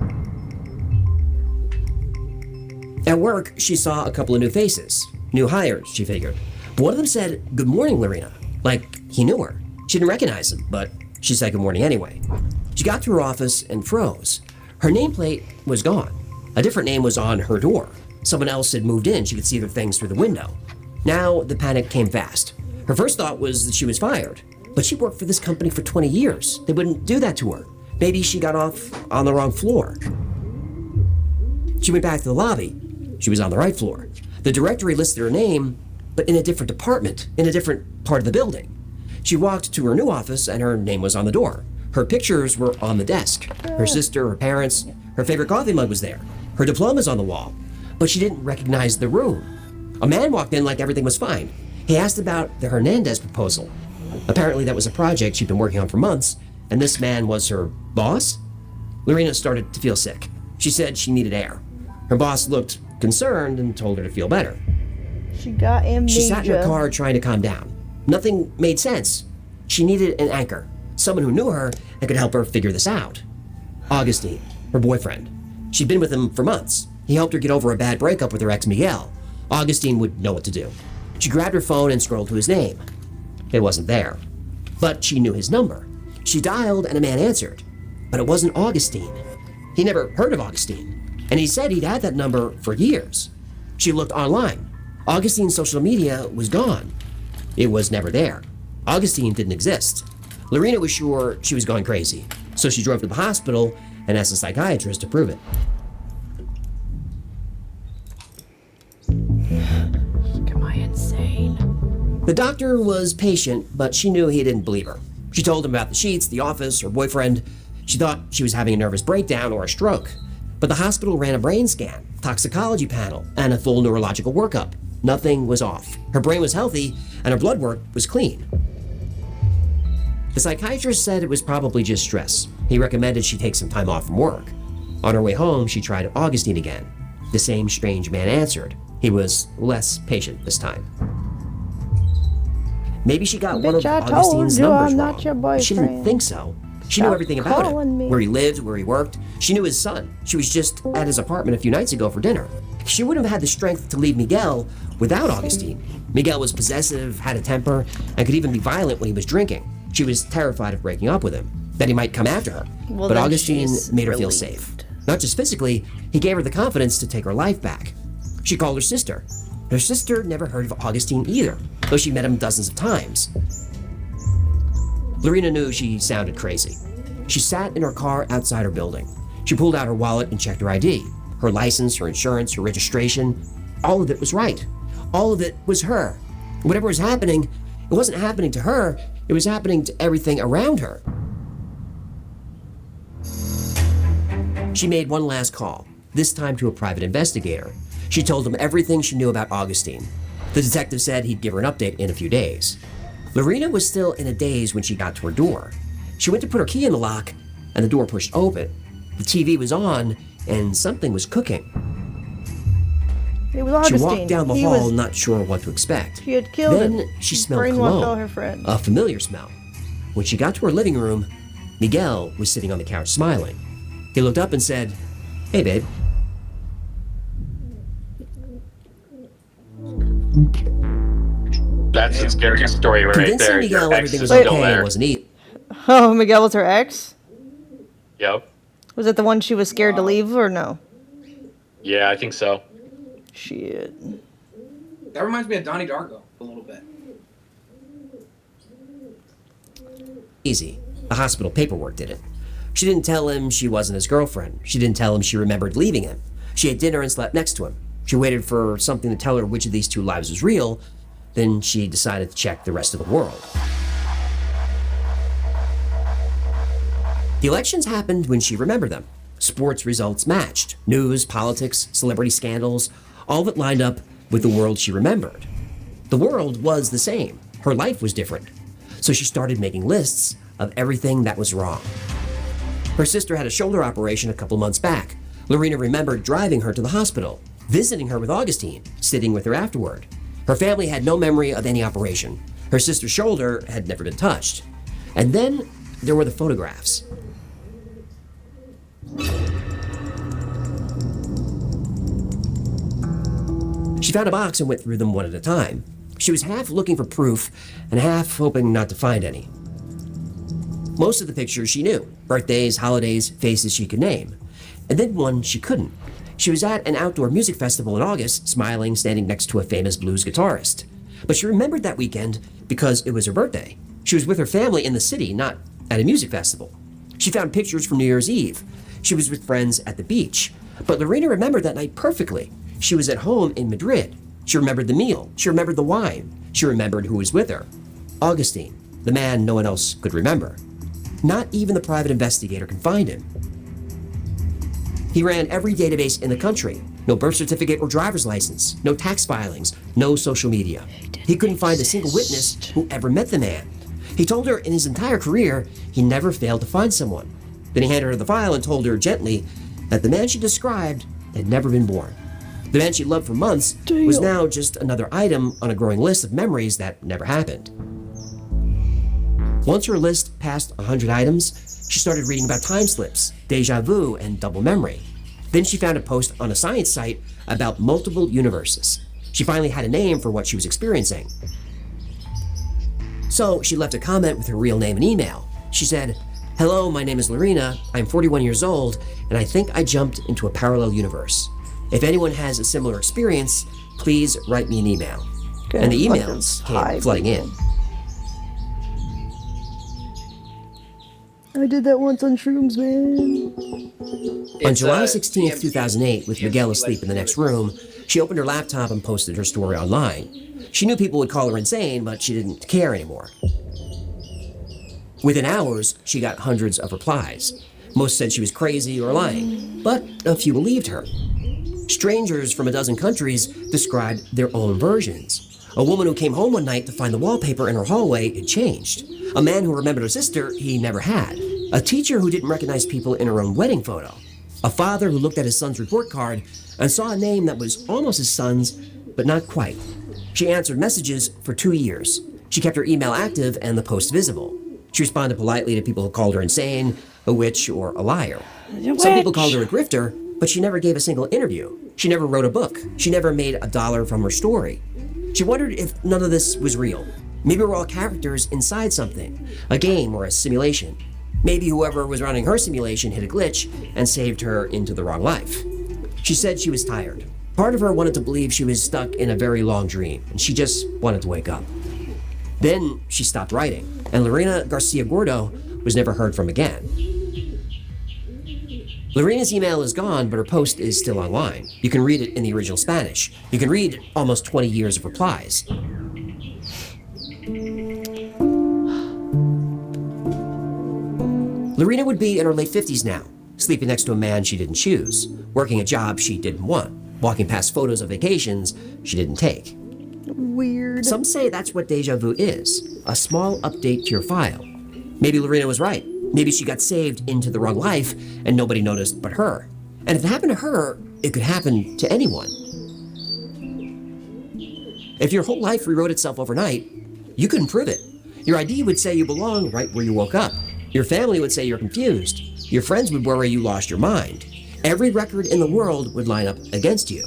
O: At work, she saw a couple of new faces. New hires, she figured. But one of them said, "Good morning, Lorena," like he knew her. She didn't recognize him, but she said good morning anyway. She got to her office and froze. Her nameplate was gone. A different name was on her door. Someone else had moved in. She could see their things through the window. Now, the panic came fast. Her first thought was that she was fired. But she worked for this company for 20 years. They wouldn't do that to her. Maybe she got off on the wrong floor. She went back to the lobby. She was on the right floor. The directory listed her name, but in a different department, in a different part of the building. She walked to her new office and her name was on the door. Her pictures were on the desk. Her sister, her parents, her favorite coffee mug was there. Her diploma's on the wall. But she didn't recognize the room. A man walked in like everything was fine. He asked about the Hernandez proposal. Apparently that was a project she'd been working on for months, and this man was her boss? Lorena started to feel sick. She said she needed air. Her boss looked concerned and told her to feel better.
A: She got amnesia.
O: She sat in her car trying to calm down. Nothing made sense. She needed an anchor, someone who knew her and could help her figure this out. Augustine, her boyfriend. She'd been with him for months. He helped her get over a bad breakup with her ex Miguel. Augustine would know what to do. She grabbed her phone and scrolled to his name. It wasn't there. But she knew his number. She dialed and a man answered. But it wasn't Augustine. He never heard of Augustine. And he said he'd had that number for years. She looked online. Augustine's social media was gone. It was never there. Augustine didn't exist. Lorena was sure she was going crazy, so she drove to the hospital and asked a psychiatrist to prove it.
L: Am I insane?
O: The doctor was patient, but she knew he didn't believe her. She told him about the sheets, the office, her boyfriend. She thought she was having a nervous breakdown or a stroke. But the hospital ran a brain scan, toxicology panel, and a full neurological workup. Nothing was off. Her brain was healthy, and her blood work was clean. The psychiatrist said it was probably just stress. He recommended she take some time off from work. On her way home, she tried Augustine again. The same strange man answered. He was less patient this time. Maybe she got one of Augustine's numbers wrong. She didn't think so. She knew everything about him. Where he lived, where he worked. She knew his son. She was just at his apartment a few nights ago for dinner. She wouldn't have had the strength to leave Miguel without Augustine. Miguel was possessive, had a temper, and could even be violent when he was drinking. She was terrified of breaking up with him, that he might come after her.
A: Well,
O: but
A: then
O: Augustine
A: she's
O: made her feel
A: relieved.
O: safe. Not just physically, he gave her the confidence to take her life back. She called her sister. Her sister never heard of Augustine either, though she met him dozens of times. Lorena knew she sounded crazy. She sat in her car outside her building. She pulled out her wallet and checked her ID. Her license, her insurance, her registration. All of it was right. All of it was her. Whatever was happening, it wasn't happening to her, it was happening to everything around her. She made one last call, this time to a private investigator. She told him everything she knew about Augustine. The detective said he'd give her an update in a few days. Lorena was still in a daze when she got to her door. She went to put her key in the lock, and the door pushed open. The TV was on, and something was cooking.
A: It was Augustine.
O: She walked down the
A: He
O: hall,
A: was-
O: not sure what to expect.
A: She had killed
O: Then
A: him.
O: she smelled
A: Brainwashed all
O: cologne,
A: her friends.
O: a familiar smell. When she got to her living room, Miguel was sitting on the couch smiling. He looked up and said, "Hey, babe."
N: That's the scariest story right
O: Convincing
N: there.
O: Miguel
N: Your ex
O: everything
N: is
O: was
N: still
O: okay
N: there.
O: wasn't easy.
A: Oh, Miguel was her ex?
N: Yep.
A: Was it the one she was scared to leave or no?
N: Yeah, I think so.
A: Shit.
M: That reminds me of Donnie Darko a little bit.
O: Easy. The hospital paperwork did it. She didn't tell him she wasn't his girlfriend. She didn't tell him she remembered leaving him. She ate dinner and slept next to him. She waited for something to tell her which of these two lives was real. Then she decided to check the rest of the world. The elections happened when she remembered them. Sports results matched. News, politics, celebrity scandals, all of it lined up with the world she remembered. The world was the same. Her life was different. So she started making lists of everything that was wrong. Her sister had a shoulder operation a couple months back. Lorena remembered driving her to the hospital, visiting her with Augustine, sitting with her afterward. Her family had no memory of any operation. Her sister's shoulder had never been touched. And then there were the photographs. She found a box and went through them one at a time. She was half looking for proof and half hoping not to find any. Most of the pictures she knew, birthdays, holidays, faces she could name. And then one she couldn't. She was at an outdoor music festival in August, smiling, standing next to a famous blues guitarist. But she remembered that weekend because it was her birthday. She was with her family in the city, not at a music festival. She found pictures from New Year's Eve. She was with friends at the beach. But Lorena remembered that night perfectly. She was at home in Madrid. She remembered the meal. She remembered the wine. She remembered who was with her. Augustine, the man no one else could remember. Not even the private investigator could find him. He ran every database in the country. No birth certificate or driver's license. No tax filings. No social media. He couldn't find a single witness who ever met the man. He told her in his entire career, he never failed to find someone. Then he handed her the file and told her gently that the man she described had never been born. The man she loved for months was now just another item on a growing list of memories that never happened. Once her list passed 100 items, she started reading about time slips, deja vu, and double memory. Then she found a post on a science site about multiple universes. She finally had a name for what she was experiencing. So she left a comment with her real name and email. She said, "Hello, my name is Lorena. I'm 41 years old, and I think I jumped into a parallel universe. If anyone has a similar experience, please write me an email."
A: Good.
O: And the emails came flooding in.
A: I did that once on shrooms, man.
O: On July 16th, 2008, with Miguel asleep in the next room, she opened her laptop and posted her story online. She knew people would call her insane, but she didn't care anymore. Within hours, she got hundreds of replies. Most said she was crazy or lying, but a few believed her. Strangers from a dozen countries described their own versions. A woman who came home one night to find the wallpaper in her hallway had changed. A man who remembered a sister he never had. A teacher who didn't recognize people in her own wedding photo. A father who looked at his son's report card and saw a name that was almost his son's, but not quite. She answered messages for 2 years. She kept her email active and the post visible. She responded politely to people who called her insane, a witch, or a liar. Some people called her a grifter, but she never gave a single interview. She never wrote a book. She never made $1 from her story. She wondered if none of this was real. Maybe we're all characters inside something, a game or a simulation. Maybe whoever was running her simulation hit a glitch and saved her into the wrong life. She said she was tired. Part of her wanted to believe she was stuck in a very long dream, and she just wanted to wake up. Then she stopped writing, and Lorena Garcia Gordo was never heard from again. Lorena's email is gone, but her post is still online. You can read it in the original Spanish. You can read almost 20 years of replies. Lorena would be in her late 50s now, sleeping next to a man she didn't choose, working a job she didn't want, walking past photos of vacations she didn't take.
A: Weird.
O: Some say that's what deja vu is, a small update to your file. Maybe Lorena was right. Maybe she got saved into the wrong life and nobody noticed but her. And if it happened to her, it could happen to anyone. If your whole life rewrote itself overnight, you couldn't prove it. Your ID would say you belong right where you woke up. Your family would say you're confused. Your friends would worry you lost your mind. Every record in the world would line up against you.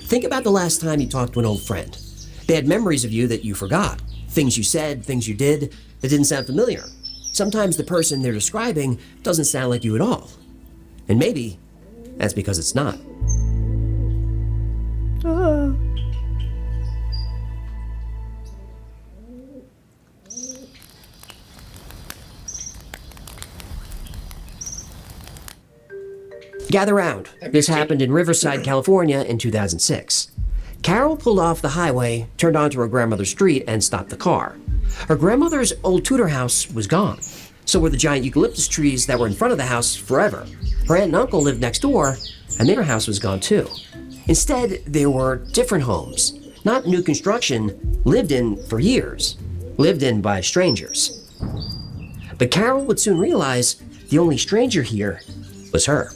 O: Think about the last time you talked to an old friend. They had memories of you that you forgot. Things you said, things you did that didn't sound familiar. Sometimes the person they're describing doesn't sound like you at all. And maybe that's because it's not. Gather round. This happened in Riverside, California in 2006. Carol pulled off the highway, turned onto her grandmother's street, and stopped the car. Her grandmother's old Tudor house was gone. So were the giant eucalyptus trees that were in front of the house forever. Her aunt and uncle lived next door, and their house was gone too. Instead, there were different homes, not new construction, lived in for years, lived in by strangers. But Carol would soon realize the only stranger here was her.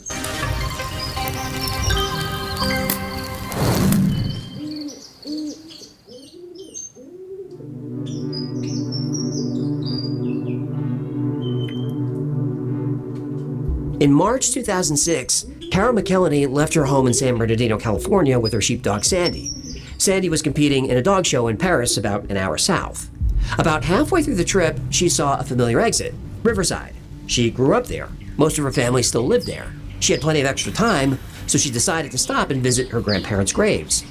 O: In March 2006, Carol McKelney left her home in San Bernardino, California with her sheepdog Sandy. Sandy was competing in a dog show in Paris about an hour south. About halfway through the trip, she saw a familiar exit, Riverside. She grew up there. Most of her family still lived there. She had plenty of extra time, so she decided to stop and visit her grandparents' graves.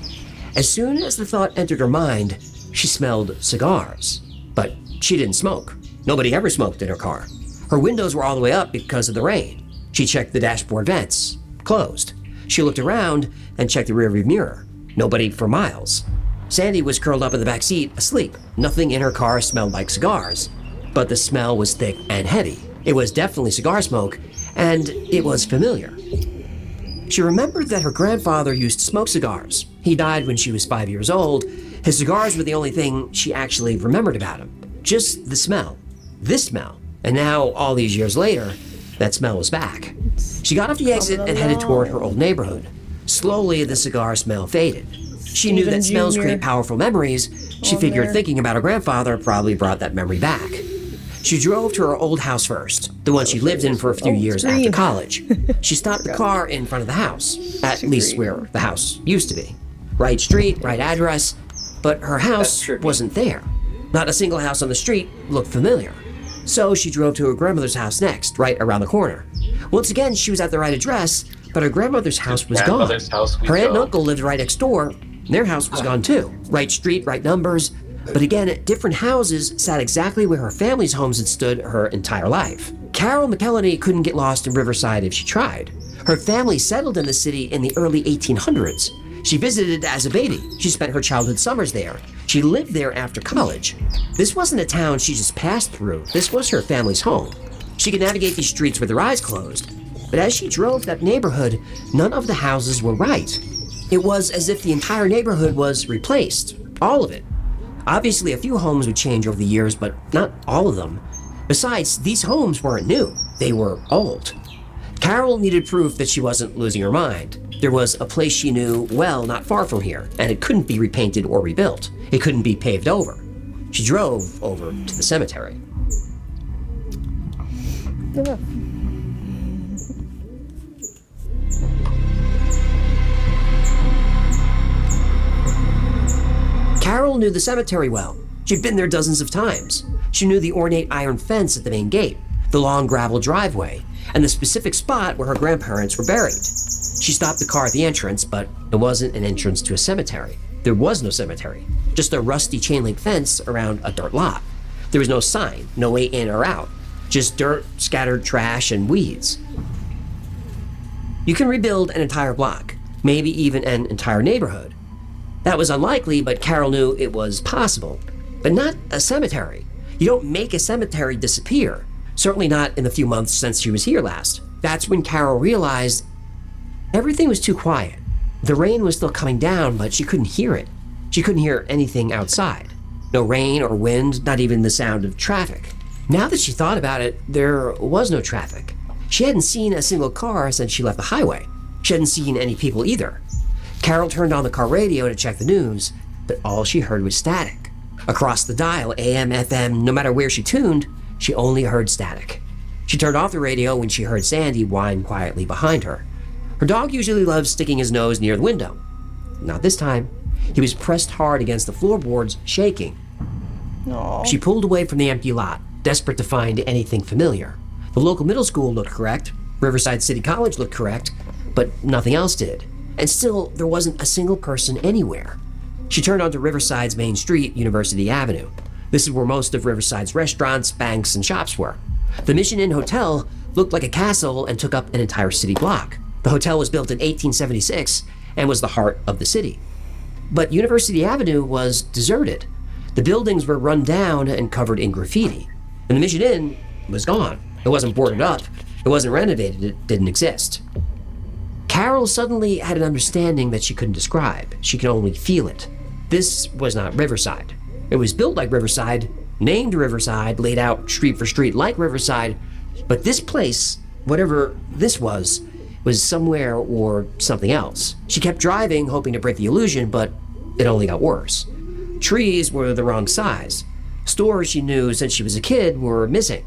O: As soon as the thought entered her mind, she smelled cigars. But she didn't smoke. Nobody ever smoked in her car. Her windows were all the way up because of the rain. She checked the dashboard vents, closed. She looked around and checked the rearview mirror. Nobody for miles. Sandy was curled up in the back seat, asleep. Nothing in her car smelled like cigars, but the smell was thick and heavy. It was definitely cigar smoke, and it was familiar. She remembered that her grandfather used to smoke cigars. He died when she was 5 years old. His cigars were the only thing she actually remembered about him. Just the smell. This smell. And now, all these years later, that smell was back. She got off the exit and headed toward her old neighborhood. Slowly, the cigar smell faded. She knew that smells create powerful memories. She figured thinking about her grandfather probably brought that memory back. She drove to her old house first, the one she lived in for a few years after college. She stopped the car in front of the house, at least where the house used to be. Right street, right address, but her house wasn't there. Not a single house on the street looked familiar. So she drove to her grandmother's house next, right around the corner. Once again, she was at the right address, but her grandmother's house was gone. Her aunt and uncle lived right next door, and their house was gone too. Right street, right numbers. But again, different houses sat exactly where her family's homes had stood her entire life. Carol McElhenney couldn't get lost in Riverside if she tried. Her family settled in the city in the early 1800s. She visited as a baby. She spent her childhood summers there. She lived there after college. This wasn't a town she just passed through. This was her family's home. She could navigate these streets with her eyes closed. But as she drove that neighborhood, none of the houses were right. It was as if the entire neighborhood was replaced. All of it. Obviously, a few homes would change over the years, but not all of them. Besides, these homes weren't new. They were old. Carol needed proof that she wasn't losing her mind. There was a place she knew well not far from here, and it couldn't be repainted or rebuilt. It couldn't be paved over. She drove over to the cemetery.
A: Yeah.
O: Carol knew the cemetery well. She'd been there dozens of times. She knew the ornate iron fence at the main gate, the long gravel driveway, and the specific spot where her grandparents were buried. She stopped the car at the entrance, but it wasn't an entrance to a cemetery. There was no cemetery, just a rusty chain link fence around a dirt lot. There was no sign, no way in or out, just dirt, scattered trash, and weeds. You can rebuild an entire block, maybe even an entire neighborhood. That was unlikely, but Carol knew it was possible. But not a cemetery. You don't make a cemetery disappear. Certainly not in the few months since she was here last. That's when Carol realized everything was too quiet. The rain was still coming down, but she couldn't hear it. She couldn't hear anything outside. No rain or wind, not even the sound of traffic. Now that she thought about it, there was no traffic. She hadn't seen a single car since she left the highway. She hadn't seen any people either. Carol turned on the car radio to check the news, but all she heard was static. Across the dial, AM, FM, no matter where she tuned, she only heard static. She turned off the radio when she heard Sandy whine quietly behind her. Her dog usually loves sticking his nose near the window. Not this time. He was pressed hard against the floorboards, shaking.
A: Aww.
O: She pulled away from the empty lot, desperate to find anything familiar. The local middle school looked correct. Riverside City College looked correct, but nothing else did. And still, there wasn't a single person anywhere. She turned onto Riverside's main street, University Avenue. This is where most of Riverside's restaurants, banks, and shops were. The Mission Inn Hotel looked like a castle and took up an entire city block. The hotel was built in 1876 and was the heart of the city. But University Avenue was deserted. The buildings were run down and covered in graffiti. And the Mission Inn was gone. It wasn't boarded up. It wasn't renovated. It didn't exist. Carol suddenly had an understanding that she couldn't describe. She could only feel it. This was not Riverside. It was built like Riverside, named Riverside, laid out street for street like Riverside, but this place, whatever this was somewhere or something else. She kept driving, hoping to break the illusion, but it only got worse. Trees were the wrong size. Stores she knew since she was a kid were missing.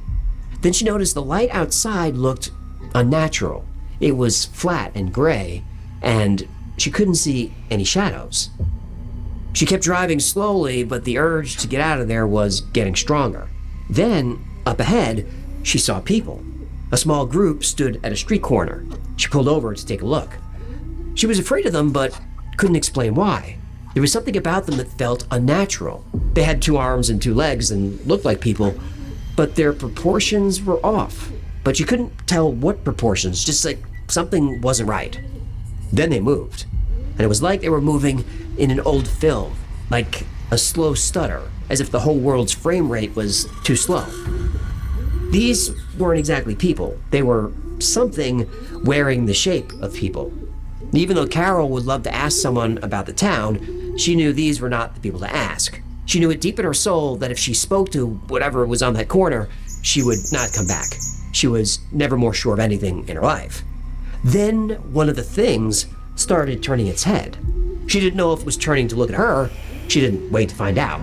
O: Then she noticed the light outside looked unnatural. It was flat and gray, and she couldn't see any shadows. She kept driving slowly, but the urge to get out of there was getting stronger. Then, up ahead, she saw people. A small group stood at a street corner. She pulled over to take a look. She was afraid of them, but couldn't explain why. There was something about them that felt unnatural. They had 2 arms and 2 legs and looked like people, but their proportions were off. But she couldn't tell what proportions, just like something wasn't right. Then they moved, and it was like they were moving in an old film, like a slow stutter, as if the whole world's frame rate was too slow. These weren't exactly people. They were something wearing the shape of people. Even though Carol would love to ask someone about the town, she knew these were not the people to ask. She knew it deep in her soul that if she spoke to whatever was on that corner, she would not come back. She was never more sure of anything in her life. Then one of the things started turning its head. She didn't know if it was turning to look at her. She didn't wait to find out.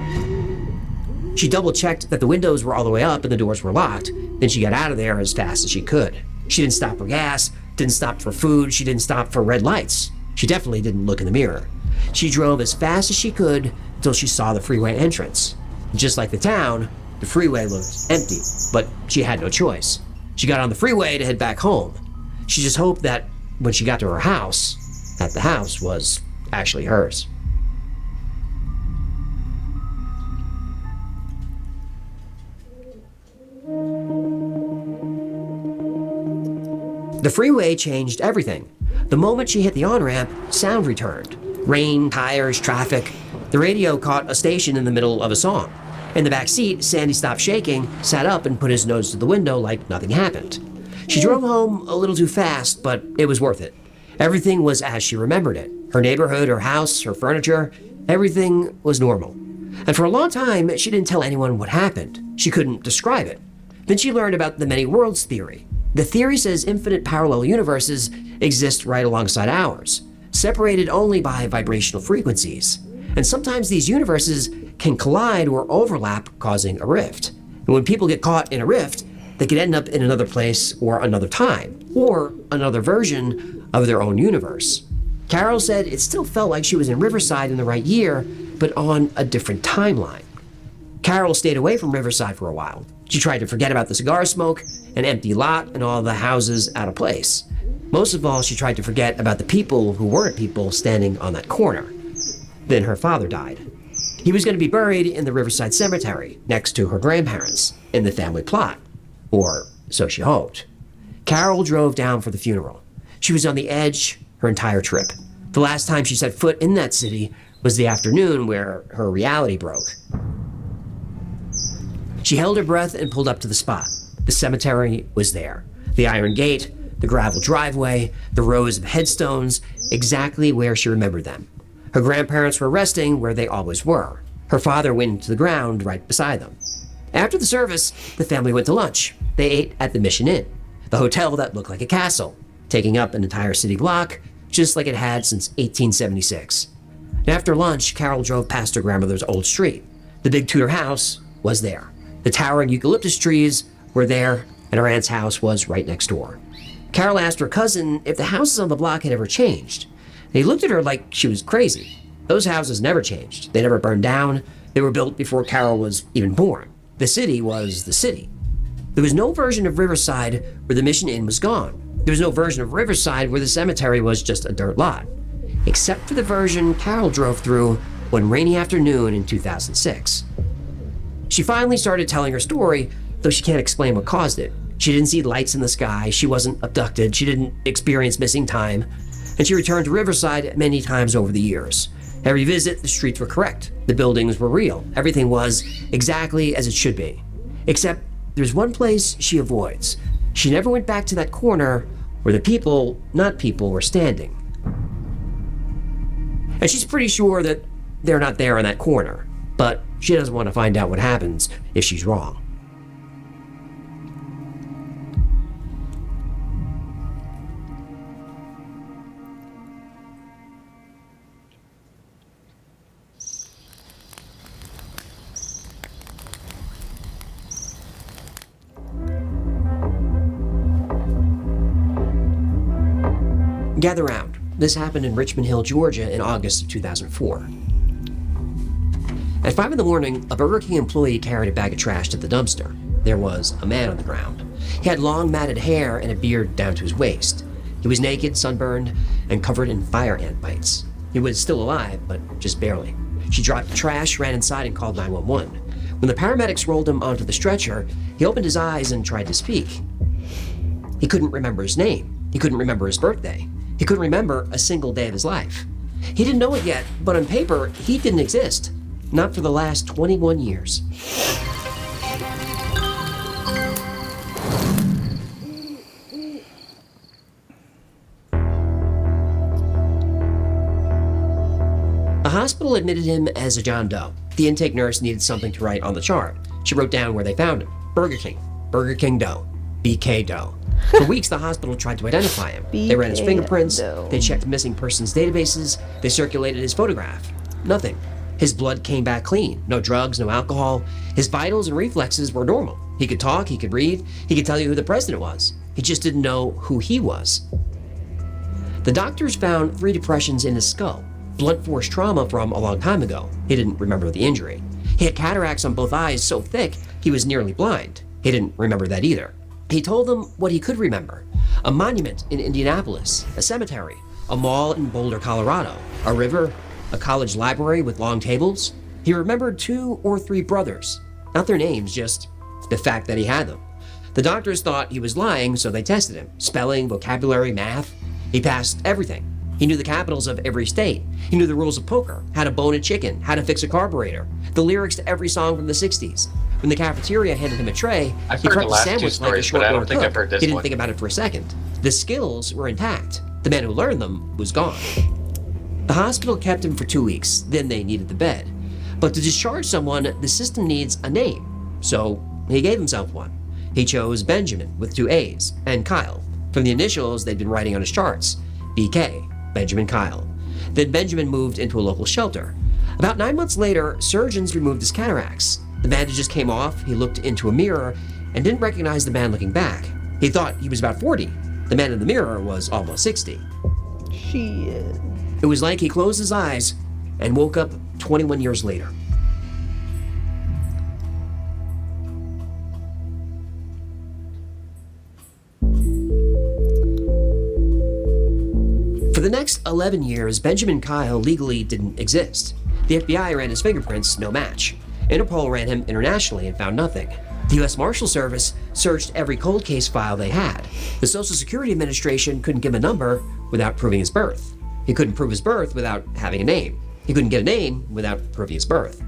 O: She double-checked that the windows were all the way up and the doors were locked. Then she got out of there as fast as she could. She didn't stop for gas, didn't stop for food, she didn't stop for red lights. She definitely didn't look in the mirror. She drove as fast as she could until she saw the freeway entrance. Just like the town, the freeway looked empty, but she had no choice. She got on the freeway to head back home. She just hoped that when she got to her house, that the house was actually hers. The freeway changed everything. The moment she hit the on-ramp, sound returned. Rain, tires, traffic. The radio caught a station in the middle of a song. In the back seat, Sandy stopped shaking, sat up, and put his nose to the window like nothing happened. She drove home a little too fast, but it was worth it. Everything was as she remembered it. Her neighborhood, her house, her furniture, everything was normal. And for a long time, she didn't tell anyone what happened. She couldn't describe it. Then she learned about the many worlds theory. The theory says infinite parallel universes exist right alongside ours, separated only by vibrational frequencies. And sometimes these universes can collide or overlap, causing a rift. And when people get caught in a rift, they could end up in another place or another time, or another version of their own universe. Carol said it still felt like she was in Riverside in the right year, but on a different timeline. Carol stayed away from Riverside for a while. She tried to forget about the cigar smoke, an empty lot, and all the houses out of place. Most of all, she tried to forget about the people who weren't people standing on that corner. Then her father died. He was going to be buried in the Riverside Cemetery, next to her grandparents, in the family plot. Or so she hoped. Carol drove down for the funeral. She was on the edge her entire trip. The last time she set foot in that city was the afternoon where her reality broke. She held her breath and pulled up to the spot. The cemetery was there. The iron gate, the gravel driveway, the rows of headstones, exactly where she remembered them. Her grandparents were resting where they always were. Her father went into the ground right beside them. After the service, the family went to lunch. They ate at the Mission Inn, the hotel that looked like a castle, taking up an entire city block, just like it had since 1876. And after lunch, Carol drove past her grandmother's old street. The big Tudor house was there. The towering eucalyptus trees were there, and her aunt's house was right next door. Carol asked her cousin if the houses on the block had ever changed. And he looked at her like she was crazy. Those houses never changed. They never burned down. They were built before Carol was even born. The city was the city. There was no version of Riverside where the Mission Inn was gone. There was no version of Riverside where the cemetery was just a dirt lot. Except for the version Carol drove through one rainy afternoon in 2006. She finally started telling her story, though she can't explain what caused it. She didn't see lights in the sky, she wasn't abducted, she didn't experience missing time, and she returned to Riverside many times over the years. Every visit, the streets were correct, the buildings were real, everything was exactly as it should be. Except there's one place she avoids. She never went back to that corner where the people, not people, were standing. And she's pretty sure that they're not there in that corner, but she doesn't want to find out what happens if she's wrong. Gather round. This happened in Richmond Hill, Georgia in August of 2004. At 5 in the morning, a Burger King employee carried a bag of trash to the dumpster. There was a man on the ground. He had long matted hair and a beard down to his waist. He was naked, sunburned, and covered in fire ant bites. He was still alive, but just barely. She dropped the trash, ran inside, and called 911. When the paramedics rolled him onto the stretcher, he opened his eyes and tried to speak. He couldn't remember his name. He couldn't remember his birthday. He couldn't remember a single day of his life. He didn't know it yet, but on paper, he didn't exist. Not for the last 21 years. A hospital admitted him as a John Doe. The intake nurse needed something to write on the chart. She wrote down where they found him. Burger King Doe, BK Doe. For weeks, the hospital tried to identify him. They ran his fingerprints, they checked missing persons databases, they circulated his photograph. Nothing. His blood came back clean. No drugs, no alcohol. His vitals and reflexes were normal. He could talk, he could read, he could tell you who the president was. He just didn't know who he was. The doctors found 3 depressions in his skull. Blunt force trauma from a long time ago. He didn't remember the injury. He had cataracts on both eyes so thick he was nearly blind. He didn't remember that either. He told them what he could remember: a monument in Indianapolis, a cemetery, a mall in Boulder, Colorado, a river, a college library with long tables. He remembered 2 or 3 brothers, not their names, just the fact that he had them. The doctors thought he was lying, so they tested him. Spelling, vocabulary, math. He passed everything. He knew the capitals of every state. He knew the rules of poker, how to bone a chicken, how to fix a carburetor, the lyrics to every song from the 60s. When the cafeteria handed him a tray,
N: I've
O: he
N: heard
O: prepped
N: the
O: a
N: last 2
O: sandwich like a
N: stories,
O: short
N: but I don't
O: order
N: think
O: cook.
N: I've heard this
O: He didn't
N: one.
O: think about it for a second. The skills were intact. The man who learned them was gone. The hospital kept him for 2 weeks, then they needed the bed. But to discharge someone, the system needs a name. So he gave himself one. He chose Benjamin with 2 A's and Kyle from the initials they'd been writing on his charts. BK, Benjamin Kyle. Then Benjamin moved into a local shelter. About 9 months later, surgeons removed his cataracts. The bandages came off, he looked into a mirror, and didn't recognize the man looking back. He thought he was about 40. The man in the mirror was almost 60.
A: Shit.
O: It was like he closed his eyes and woke up 21 years later. For the next 11 years, Benjamin Kyle legally didn't exist. The FBI ran his fingerprints, no match. Interpol ran him internationally and found nothing. The U.S. Marshal Service searched every cold case file they had. The Social Security Administration couldn't give him a number without proving his birth. He couldn't prove his birth without having a name. He couldn't get a name without proving his birth.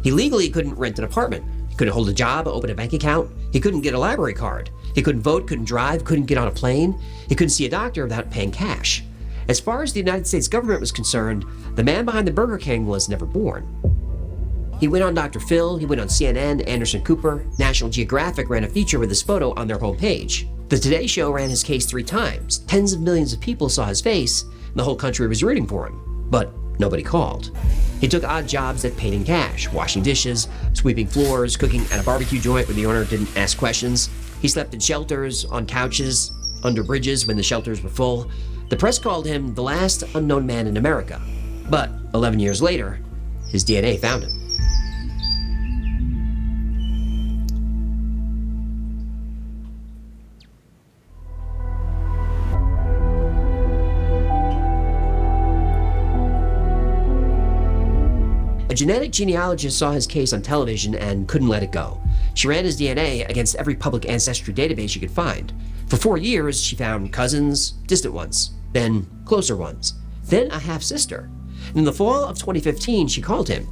O: He legally couldn't rent an apartment. He couldn't hold a job, open a bank account. He couldn't get a library card. He couldn't vote, couldn't drive, couldn't get on a plane. He couldn't see a doctor without paying cash. As far as the United States government was concerned, the man behind the Burger King was never born. He went on Dr. Phil, he went on CNN, Anderson Cooper, National Geographic ran a feature with his photo on their homepage. The Today Show ran his case 3 times. Tens of millions of people saw his face, and the whole country was rooting for him. But nobody called. He took odd jobs that paid in cash, washing dishes, sweeping floors, cooking at a barbecue joint where the owner didn't ask questions. He slept in shelters, on couches, under bridges when the shelters were full. The press called him the last unknown man in America. But 11 years later, his DNA found him. A genetic genealogist saw his case on television and couldn't let it go. She ran his DNA against every public ancestry database she could find. For 4 years, she found cousins, distant ones, then closer ones, then a half-sister. In the fall of 2015, she called him.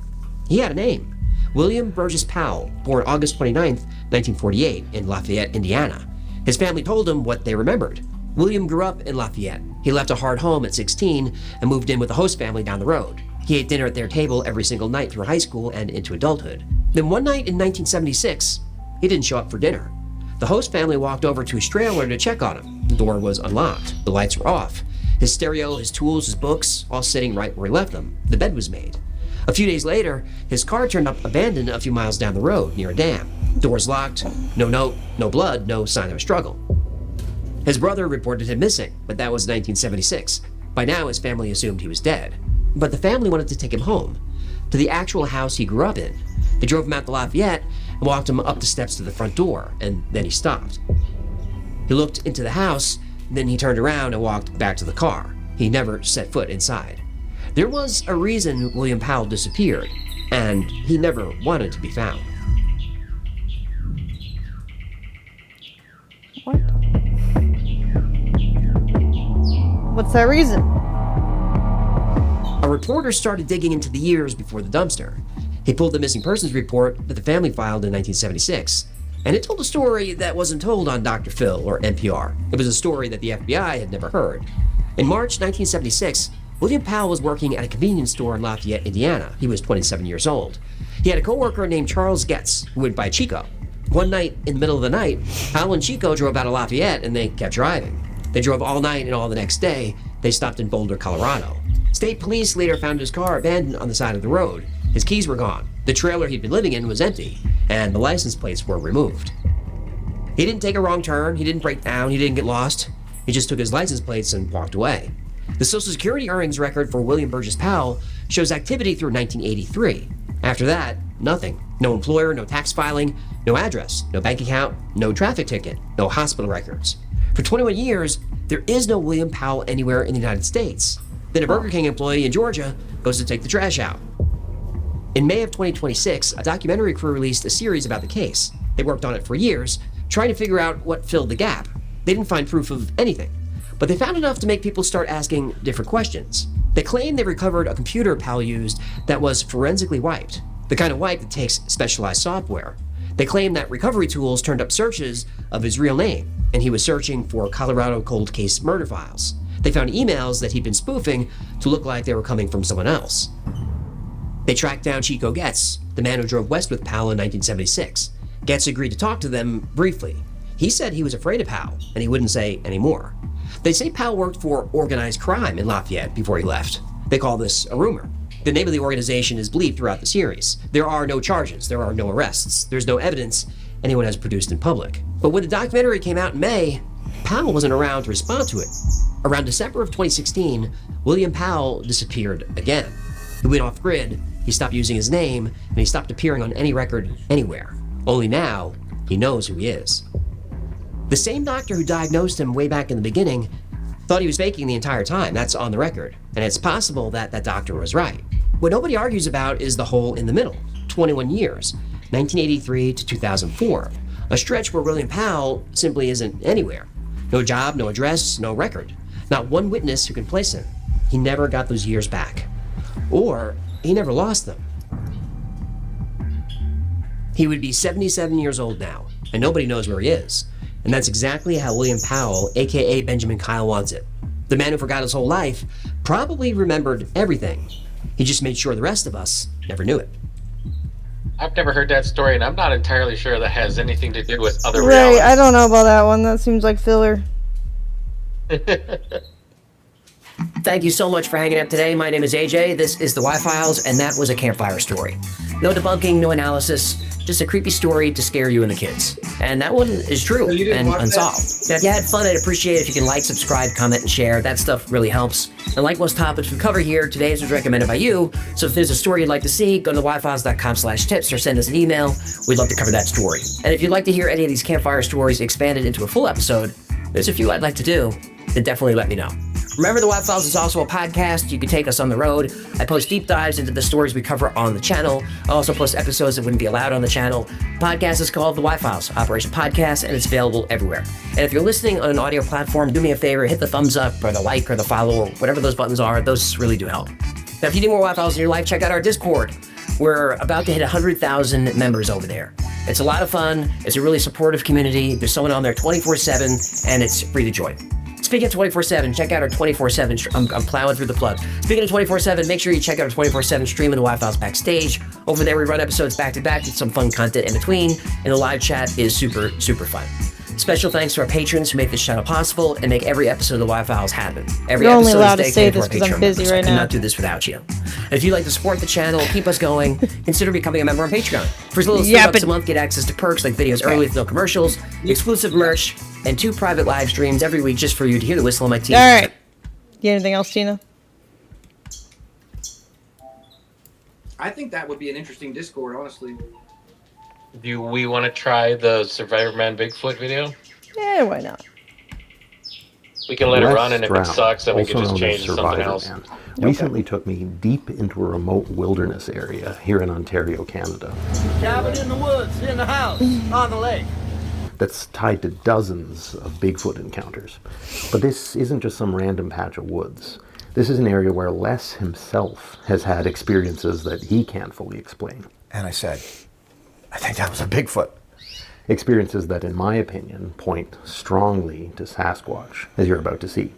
O: He had a name: William Burgess Powell, born August 29, 1948, in Lafayette, Indiana. His family told him what they remembered. William grew up in Lafayette. He left a hard home at 16 and moved in with a host family down the road. He ate dinner at their table every single night through high school and into adulthood. Then one night in 1976, he didn't show up for dinner. The host family walked over to his trailer to check on him. The door was unlocked. The lights were off. His stereo, his tools, his books, all sitting right where he left them. The bed was made. A few days later, his car turned up abandoned a few miles down the road near a dam. Doors locked, no note, no blood, no sign of a struggle. His brother reported him missing, but that was 1976. By now, his family assumed he was dead. But the family wanted to take him home, to the actual house he grew up in. They drove him out to Lafayette and walked him up the steps to the front door, and then he stopped. He looked into the house, then he turned around and walked back to the car. He never set foot inside. There was a reason William Powell disappeared, and he never wanted to be found.
A: What? What's that reason?
O: A reporter started digging into the years before the dumpster. He pulled the missing persons report that the family filed in 1976, and it told a story that wasn't told on Dr. Phil or NPR. It was a story that the FBI had never heard. In March 1976, William Powell was working at a convenience store in Lafayette, Indiana. He was 27 years old. He had a coworker named Charles Getz, who went by Chico. One night, in the middle of the night, Powell and Chico drove out of Lafayette, and they kept driving. They drove all night and all the next day. They stopped in Boulder, Colorado. State police later found his car abandoned on the side of the road. His keys were gone. The trailer he'd been living in was empty, and the license plates were removed. He didn't take a wrong turn, he didn't break down, he didn't get lost. He just took his license plates and walked away. The Social Security earnings record for William Burgess Powell shows activity through 1983. After that, nothing. No employer, no tax filing, no address, no bank account, no traffic ticket, no hospital records. For 21 years, there is no William Powell anywhere in the United States. Then a Burger King employee in Georgia goes to take the trash out. In May of 2026, a documentary crew released a series about the case. They worked on it for years, trying to figure out what filled the gap. They didn't find proof of anything, but they found enough to make people start asking different questions. They claim they recovered a computer Powell used that was forensically wiped, the kind of wipe that takes specialized software. They claim that recovery tools turned up searches of his real name, and he was searching for Colorado cold case murder files. They found emails that he'd been spoofing to look like they were coming from someone else. They tracked down Chico Getz, the man who drove west with Powell in 1976. Getz agreed to talk to them briefly. He said he was afraid of Powell, and he wouldn't say any more. They say Powell worked for organized crime in Lafayette before he left. They call this a rumor. The name of the organization is believed throughout the series. There are no charges, there are no arrests, there's no evidence anyone has produced in public. But when the documentary came out in May, Powell wasn't around to respond to it. Around December of 2016, William Powell disappeared again. He went off grid, he stopped using his name, and he stopped appearing on any record anywhere. Only now, he knows who he is. The same doctor who diagnosed him way back in the beginning thought he was faking the entire time. That's on the record. And it's possible that that doctor was right. What nobody argues about is the hole in the middle, 21 years, 1983 to 2004, a stretch where William Powell simply isn't anywhere. No job, no address, no record. Not one witness who can place him. He never got those years back. Or he never lost them. He would be 77 years old now, and nobody knows where he is. And that's exactly how William Powell, aka Benjamin Kyle, wants it. The man who forgot his whole life probably remembered everything. He just made sure the rest of us never knew it.
U: I've never heard that story, and I'm not entirely sure that has anything to do with other
A: Right,
U: realities.
A: I don't know about that one. That seems like filler.
O: Thank you so much for hanging out today. My name is AJ. This is the Y-Files, and that was a campfire story. No debunking, no analysis, just a creepy story to scare you and the kids. And that one is true and unsolved. Now, if you had fun, I'd appreciate it if you can like, subscribe, comment, and share. That stuff really helps. And like most topics we cover here, today's was recommended by you. So if there's a story you'd like to see, go to yfiles.com/tips or send us an email. We'd love to cover that story. And if you'd like to hear any of these campfire stories expanded into a full episode, there's a few I'd like to do, then definitely let me know. Remember, The Y-Files is also a podcast. You can take us on the road. I post deep dives into the stories we cover on the channel. I also post episodes that wouldn't be allowed on the channel. The podcast is called The Y-Files, Operation Podcast, and it's available everywhere. And if you're listening on an audio platform, do me a favor, hit the thumbs up or the like or the follow or whatever those buttons are. Those really do help. Now, if you need more Y-Files in your life, check out our Discord. We're about to hit 100,000 members over there. It's a lot of fun. It's a really supportive community. There's someone on there 24/7, and it's free to join. Speaking of 24/7, check out our 24/7. I'm plowing through the plug. Speaking of 24/7, make sure you check out our 24/7 stream in the Y-Files backstage. Over there, we run episodes back to back with some fun content in between, and the live chat is super, super fun. Special thanks to our patrons who make this channel possible and make every episode of the Y-Files happen. Every
A: You're only
O: episode
A: allowed
O: is
A: to say
O: dedicated
A: this
O: our
A: because I'm
O: Patreon
A: busy
O: members.
A: right
O: I could
A: now.
O: not do this without you. And if you'd like to support the channel, keep us going, consider becoming a member on Patreon. For as little as $3 a month, get access to perks like videos early with no commercials, exclusive merch, and 2 private live streams every week just for you to hear the whistle on my team.
A: All right. You got anything else, Tina?
M: I think that would be an interesting Discord, honestly.
U: Do we want to try the Survivor Man Bigfoot video?
A: Yeah, why not?
U: We can let it run, and if it
I: Stroud,
U: sucks, then we can
I: also
U: just
I: known as
U: change to something
I: Survivor
U: else.
I: Man, recently took me deep into a remote wilderness area here in Ontario, Canada.
Q: Cabin in the woods, in the house, on the lake.
I: That's tied to dozens of Bigfoot encounters. But this isn't just some random patch of woods. This is an area where Les himself has had experiences that he can't fully explain.
W: And I said, I think that was a Bigfoot.
I: Experiences that, in my opinion, point strongly to Sasquatch, as you're about to see.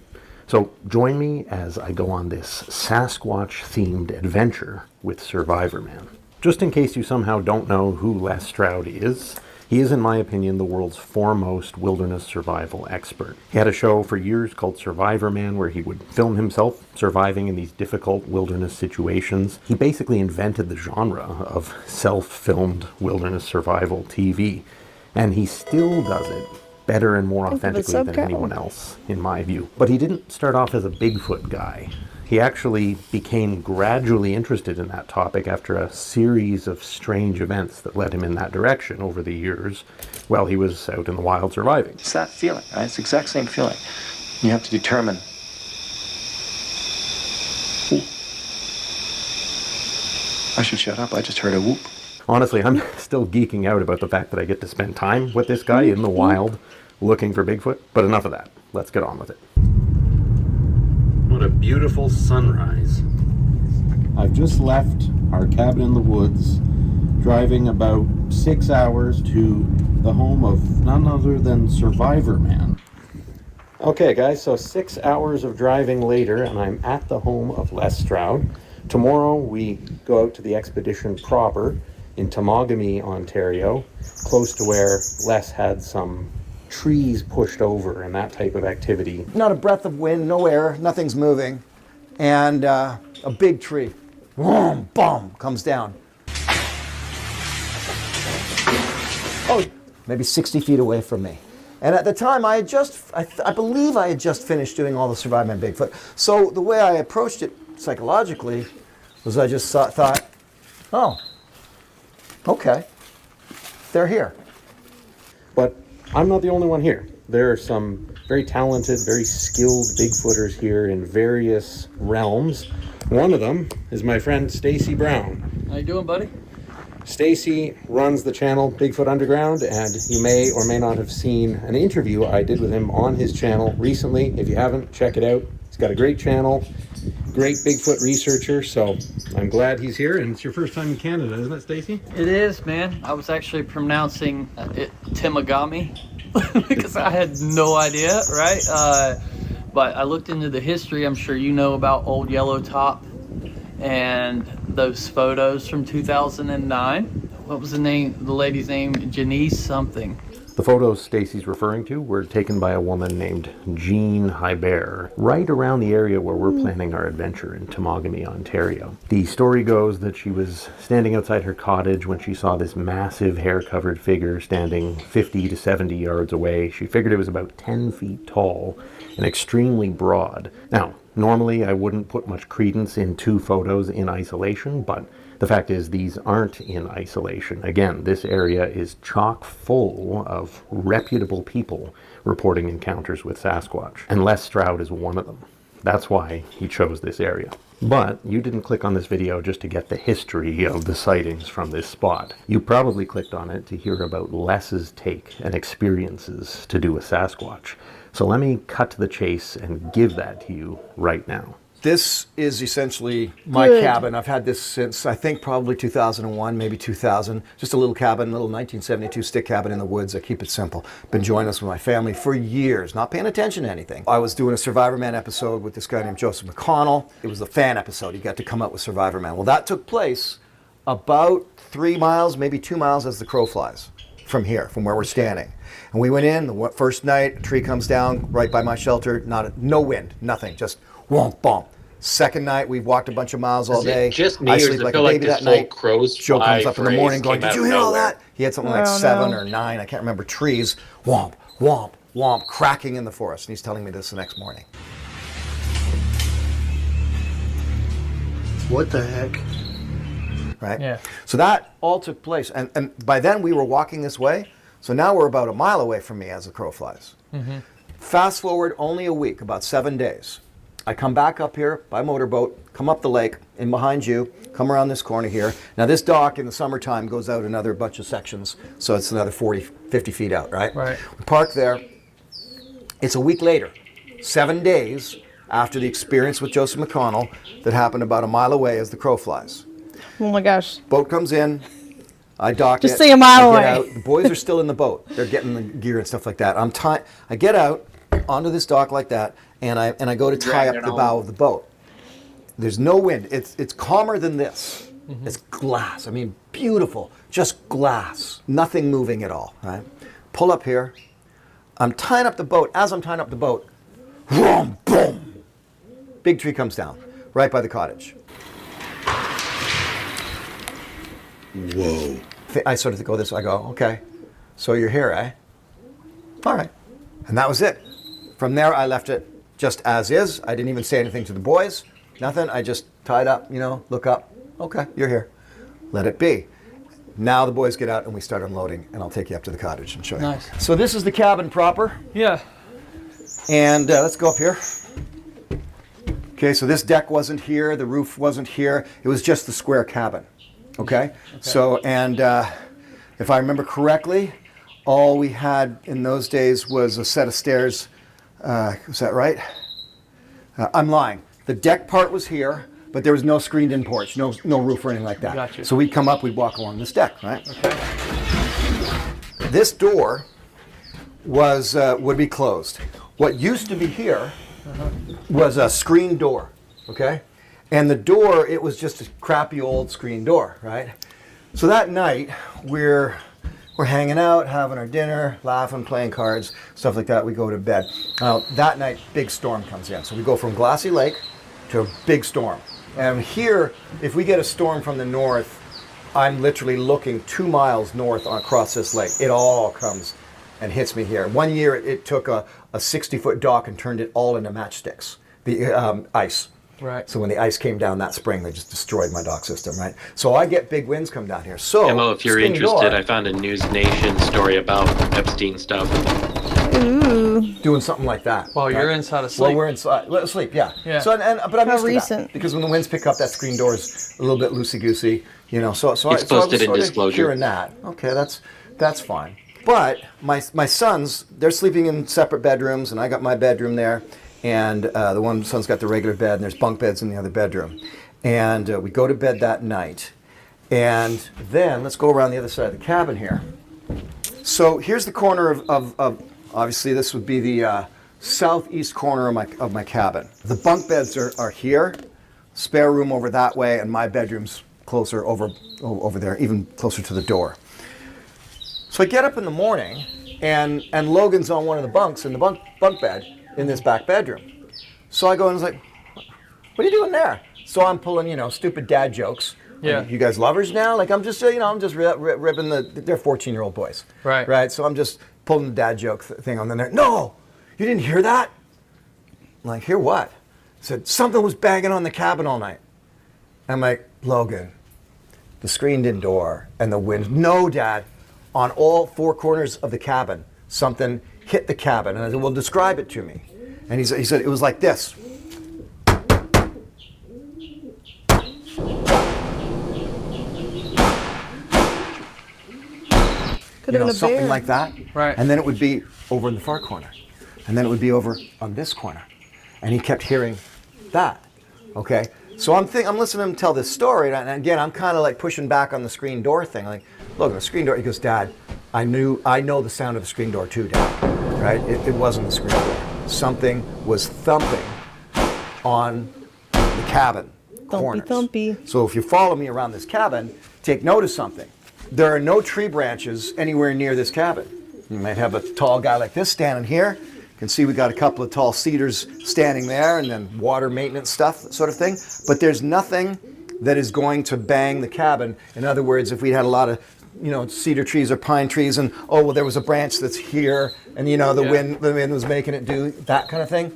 I: So join me as I go on this Sasquatch-themed adventure with Survivor Man. Just in case you somehow don't know who Les Stroud is, he is, in my opinion, the world's foremost wilderness survival expert. He had a show for years called Survivor Man where he would film himself surviving in these difficult wilderness situations. He basically invented the genre of self-filmed wilderness survival TV. And he still does it better and more
A: Think of a
I: authentically than
A: subcow.
I: anyone else, in my view. But he didn't start off as a Bigfoot guy. He actually became gradually interested in that topic after a series of strange events that led him in that direction over the years while he was out in the wild surviving.
E: It's that feeling, right? It's the exact same feeling. You have to determine. Ooh. I should shut up. I just heard a whoop.
I: Honestly, I'm still geeking out about the fact that I get to spend time with this guy in the wild looking for Bigfoot, but enough of that. Let's get on with it. What a beautiful sunrise. I've just left our cabin in the woods, driving about 6 hours to the home of none other than Survivor Man. Okay, guys, so 6 hours of driving later, and I'm at the home of Les Stroud. Tomorrow, we go out to the expedition proper in Temagami, Ontario, close to where Les had some trees pushed over and that type of activity.
F: Not a breath of wind, no air, nothing's moving, and a big tree, boom, boom, comes down. Oh, maybe 60 feet away from me. And at the time, I believe I had just finished doing all the Survivor Man Bigfoot. So the way I approached it psychologically was I just thought, oh, okay, they're here.
I: But I'm not the only one here. There are some very talented, very skilled Bigfooters here in various realms. One of them is my friend Stacy Brown.
Q: How you doing, buddy?
I: Stacy runs the channel Bigfoot Underground, and you may or may not have seen an interview I did with him on his channel recently. If you haven't, check it out. He's got a great channel, great Bigfoot researcher, so I'm glad he's here. And it's your first time in Canada, isn't it, Stacy?
Q: It is, man. I was actually pronouncing it Temagami because I had no idea, right? But I looked into the history. I'm sure you know about Old Yellow Top and those photos from 2009. What was the lady's name? Janice something.
I: The photos Stacy's referring to were taken by a woman named Jean Hybert, right around the area where we're planning our adventure in Temagami, Ontario. The story goes that she was standing outside her cottage when she saw this massive hair-covered figure standing 50 to 70 yards away. She figured it was about 10 feet tall and extremely broad. Now, normally I wouldn't put much credence in two photos in isolation, but the fact is these aren't in isolation. Again, this area is chock full of reputable people reporting encounters with Sasquatch, and Les Stroud is one of them. That's why he chose this area. But you didn't click on this video just to get the history of the sightings from this spot. You probably clicked on it to hear about Les's take and experiences to do with Sasquatch. So let me cut to the chase and give that to you right now.
F: This is essentially my cabin. I've had this since, I think, probably 2001, maybe 2000. Just a little cabin, little 1972 stick cabin in the woods. I keep it simple. Been joining us with my family for years, not paying attention to anything. I was doing a Survivor Man episode with this guy named Joseph McConnell. It was a fan episode. He got to come up with Survivor Man. Well, that took place about 3 miles, maybe 2 miles as the crow flies from here, from where we're standing. And we went in, the first night, a tree comes down right by my shelter, no wind, nothing, just womp, bump. Second night, we've walked a bunch of miles all day.
N: Just me,
F: I
N: or
F: sleep
N: does it
F: like
N: feel
F: a
N: like
F: baby
N: this
F: that
N: whole
F: night.
N: crows
F: Joe
N: fly
F: comes up in the morning going,
N: phrase
F: did you
N: came
F: hear
N: out of
F: all
N: nowhere?
F: that? He had something like 7 or 9, I can't remember, trees, womp, womp, womp, cracking in the forest. And he's telling me this the next morning.
S: What the heck?
F: Right?
S: Yeah.
F: So that all took place. And by then we were walking this way. So now we're about a mile away from me as the crow flies.
S: Mm-hmm.
F: Fast forward only a week, about 7 days. I come back up here by motorboat, come up the lake, in behind you, come around this corner here. Now this dock in the summertime goes out another bunch of sections, so it's another 40, 50 feet out, right?
S: Right.
F: We park there. It's a week later, 7 days after the experience with Joseph McConnell that happened about a mile away as the crow flies.
A: Oh my gosh.
F: Boat comes in, I dock
A: Just
F: it.
A: say a mile
F: I get
A: away.
F: out. The boys are still in the boat. They're getting the gear and stuff like that. I get out onto this dock like that, and I go to tie up the bow of the boat. There's no wind. It's calmer than this.
S: Mm-hmm.
F: It's glass. I mean, beautiful. Just glass. Nothing moving at all. Right? Pull up here. I'm tying up the boat. As I'm tying up the boat, boom, boom. Big tree comes down right by the cottage.
S: Whoa.
F: I sort of go this way. I go, okay, so you're here, eh? All right. And that was it. From there, I left it just as is. I didn't even say anything to the boys. Nothing. I just tied up, look up. Okay, you're here. Let it be. Now the boys get out and we start unloading, and I'll take you up to the cottage and show you.
Q: Nice.
F: So this is the cabin proper.
Q: Yeah.
F: And let's go up here. Okay, so this deck wasn't here, the roof wasn't here. It was just the square cabin. Okay? So, and if I remember correctly, all we had in those days was a set of stairs. Was that right? I'm lying. The deck part was here, but there was no screened-in porch, no roof or anything like that.
Q: Gotcha.
F: So we'd come up, we'd walk along this deck, right? Okay. This door was would be closed. What used to be here was a screen door, okay? And the door, it was just a crappy old screen door, right? So that night, we're hanging out, having our dinner, laughing, playing cards, stuff like that. We go to bed. That night, big storm comes in. So we go from Glassy Lake to a big storm. And here, if we get a storm from the north, I'm literally looking 2 miles north across this lake. It all comes and hits me here. One year, it took a 60-foot dock and turned it all into matchsticks, the ice.
Q: Right.
F: So when the ice came down that spring, they just destroyed my dock system, right? So I get big winds come down here. So,
U: Emma, if you're
F: screen
U: interested,
F: door,
U: I found a News Nation story about Epstein stuff.
A: Ooh.
F: Doing something like that.
Q: While you're inside of sleep.
F: Well, we're inside. Asleep, yeah.
Q: Yeah.
F: So, but I'm
A: How
F: used to
A: recent?
F: that, because when the winds pick up, that screen door is a little bit loosey-goosey, So I was
U: posted
F: sort
U: in
F: of
U: disclosure.
F: hearing that. Okay, that's fine. But my sons, they're sleeping in separate bedrooms, and I got my bedroom there, and the one son's got the regular bed, and there's bunk beds in the other bedroom. And we go to bed that night, and then let's go around the other side of the cabin here. So here's the corner of obviously this would be the southeast corner of my cabin. The bunk beds are here, spare room over that way, and my bedroom's closer over there, even closer to the door. So I get up in the morning, and Logan's on one of the bunks in the bunk bed in this back bedroom. So I go and I was like, "What are you doing there?" So I'm pulling, stupid dad jokes.
Q: Yeah.
F: Like, you guys lovers now? Like I'm just, I'm just ripping they're 14-year-old boys.
Q: Right.
F: Right. So I'm just pulling the dad joke thing on the net. No, you didn't hear that? I'm like, hear what? He said something was banging on the cabin all night. I'm like, Logan, the screened-in door and the wind. No, Dad. On all 4 corners of the cabin, something hit the cabin. And I said, well, describe it to me. And he said it was like this.
A: Could have been a
F: Something
A: bear.
F: like that.
Q: Right.
F: And then it would be over in the far corner. And then it would be over on this corner. And he kept hearing that. Okay. So I'm listening to him tell this story, and again, I'm kind of like pushing back on the screen door thing. Like, look, the screen door. He goes, Dad, I know the sound of the screen door too, Dad. Right? It wasn't the screen door. Something was thumping on the cabin corners.
A: Thumpy.
F: So if you follow me around this cabin, take note of something. There are no tree branches anywhere near this cabin. You might have a tall guy like this standing here. You can see we got a couple of tall cedars standing there, and then water maintenance stuff, sort of thing. But there's nothing that is going to bang the cabin. In other words, if we had a lot of, cedar trees or pine trees, and there was a branch that's here, and the wind was making it do that kind of thing.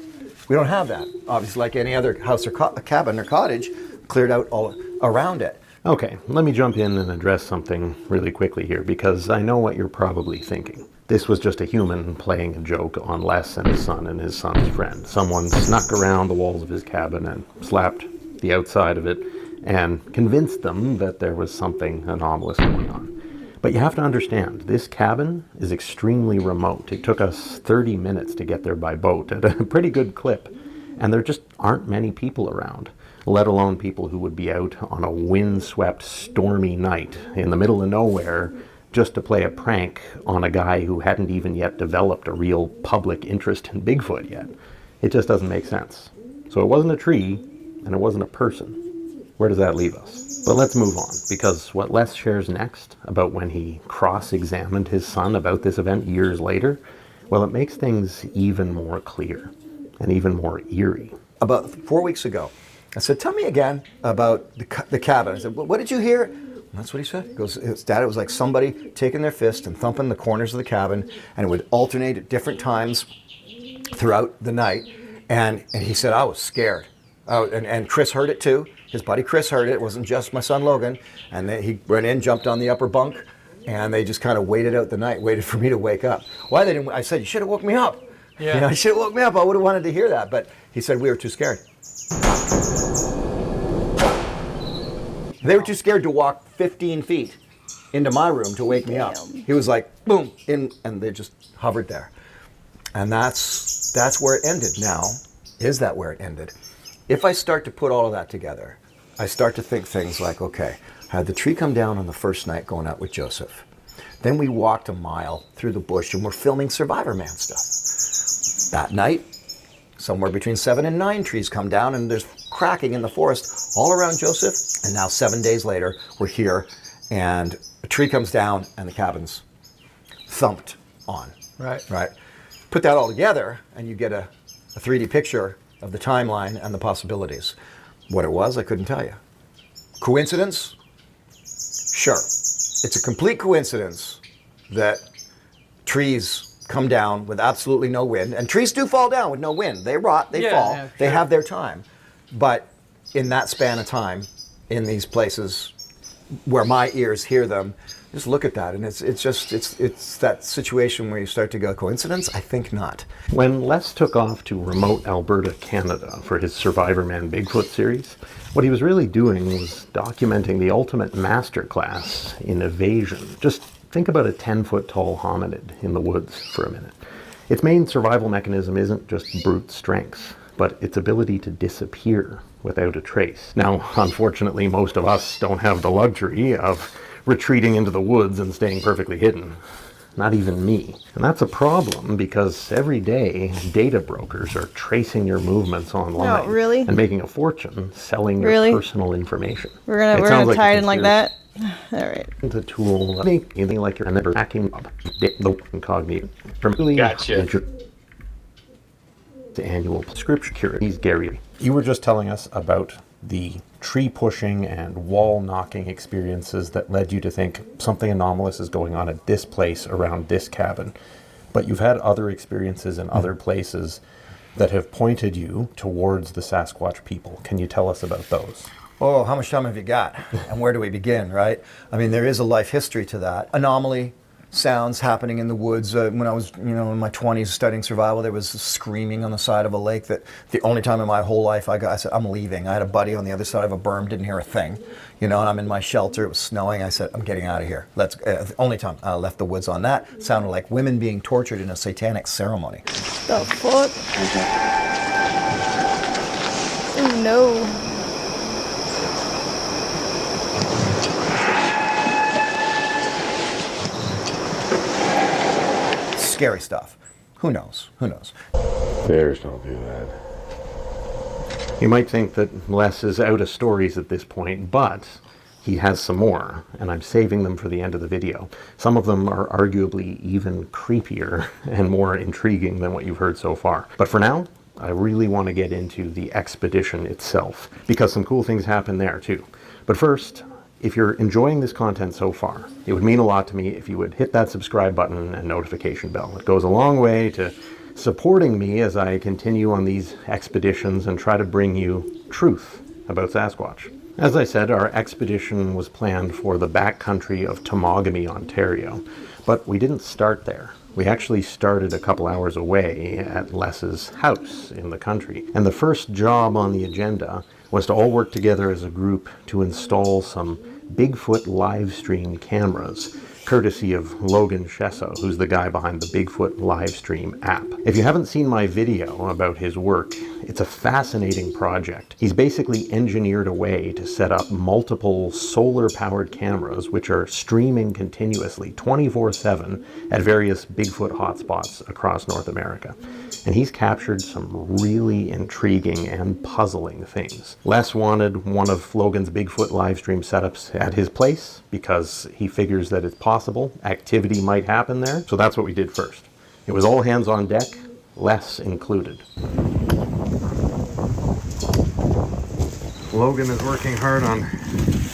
F: We don't have that. Obviously, like any other house or cabin or cottage, cleared out all around it.
I: Okay, let me jump in and address something really quickly here, because I know what you're probably thinking. This was just a human playing a joke on Les and his son and his son's friend. Someone snuck around the walls of his cabin and slapped the outside of it and convinced them that there was something anomalous going on. But you have to understand, this cabin is extremely remote. It took us 30 minutes to get there by boat at a pretty good clip, and there just aren't many people around, let alone people who would be out on a windswept, stormy night in the middle of nowhere just to play a prank on a guy who hadn't even yet developed a real public interest in Bigfoot yet. It just doesn't make sense. So it wasn't a tree, and it wasn't a person. Where does that leave us? But let's move on, because what Les shares next about when he cross-examined his son about this event years later, well, it makes things even more clear and even more eerie.
F: About 4 weeks ago, I said, tell me again about the cabin. I said, what did you hear? That's what he said. He goes, his dad, it was like somebody taking their fist and thumping the corners of the cabin, and it would alternate at different times throughout the night. And he said, I was scared. And Chris heard it too. His buddy Chris heard it. It wasn't just my son Logan. And then he went in, jumped on the upper bunk, and they just kind of waited out the night, waited for me to wake up. Why they didn't? I said, you should have woke me up.
Q: Yeah.
F: You know, you should have woke me up. I would have wanted to hear that. But he said we were too scared. They were too scared to walk 15 feet into my room to wake me up. He was like, boom, in, and they just hovered there. And that's where it ended. Now, is that where it ended? If I start to put all of that together, I start to think things like, okay, I had the tree come down on the first night going out with Joseph. Then we walked a mile through the bush and we're filming Survivor Man stuff. That night, somewhere between 7 and 9 trees come down and there's cracking in the forest all around Joseph. And now 7 days later, we're here and a tree comes down and the cabin's thumped on.
Q: Right.
F: Right. Put that all together and you get a 3D picture of the timeline and the possibilities. What it was, I couldn't tell you. Coincidence? Sure. It's a complete coincidence that trees come down with absolutely no wind. And trees do fall down with no wind. They rot, they fall,
Q: yeah,
F: they
Q: sure.
F: have their time. But in that span of time, in these places where my ears hear them, just look at that, and it's that situation where you start to go, coincidence? I think not.
I: When Les took off to remote Alberta, Canada for his Survivor Man Bigfoot series, what he was really doing was documenting the ultimate masterclass in evasion. Just think about a 10-foot tall hominid in the woods for a minute. Its main survival mechanism isn't just brute strength, but its ability to disappear without a trace. Now, unfortunately, most of us don't have the luxury of retreating into the woods and staying perfectly hidden. Not even me. And that's a problem because every day data brokers are tracing your movements online.
A: No, really?
I: And making a fortune selling
A: Really?
I: your personal information.
A: We're gonna tie it in like that. All right.
I: The tool anything like you're never hacking up the incognito from
U: Gotcha.
I: the annual prescription cure. He's Gary. You were just telling us about the tree pushing and wall knocking experiences that led you to think something anomalous is going on at this place around this cabin. But you've had other experiences in other places that have pointed you towards the Sasquatch people. Can you tell us about those?
F: Oh, how much time have you got? And where do we begin, right? I mean, there is a life history to that. Anomaly sounds happening in the woods. When I was, in my 20s studying survival, there was screaming on the side of a lake that the only time in my whole life I said, I'm leaving. I had a buddy on the other side of a berm, didn't hear a thing. And I'm in my shelter, it was snowing. I said, I'm getting out of here. The only time I left the woods on that sounded like women being tortured in a satanic ceremony.
A: The fuck? Oh no.
F: Scary stuff. Who knows? Who knows?
I: Bears don't do that. You might think that Les is out of stories at this point, but he has some more, and I'm saving them for the end of the video. Some of them are arguably even creepier and more intriguing than what you've heard so far. But for now, I really want to get into the expedition itself, because some cool things happen there too. But first, if you're enjoying this content so far, it would mean a lot to me if you would hit that subscribe button and notification bell. It goes a long way to supporting me as I continue on these expeditions and try to bring you truth about Sasquatch. As I said, our expedition was planned for the backcountry of Temagami, Ontario, but we didn't start there. We actually started a couple hours away at Les's house in the country. And the first job on the agenda was to all work together as a group to install some Bigfoot live stream cameras, courtesy of Logan Shesso, who's the guy behind the Bigfoot live stream app. If you haven't seen my video about his work, it's a fascinating project. He's basically engineered a way to set up multiple solar-powered cameras which are streaming continuously 24/7 at various Bigfoot hotspots across North America. And he's captured some really intriguing and puzzling things. Les wanted one of Logan's Bigfoot live stream setups at his place because he figures that it's possible activity might happen there. So that's what we did first. It was all hands on deck, Les included. Logan is working hard on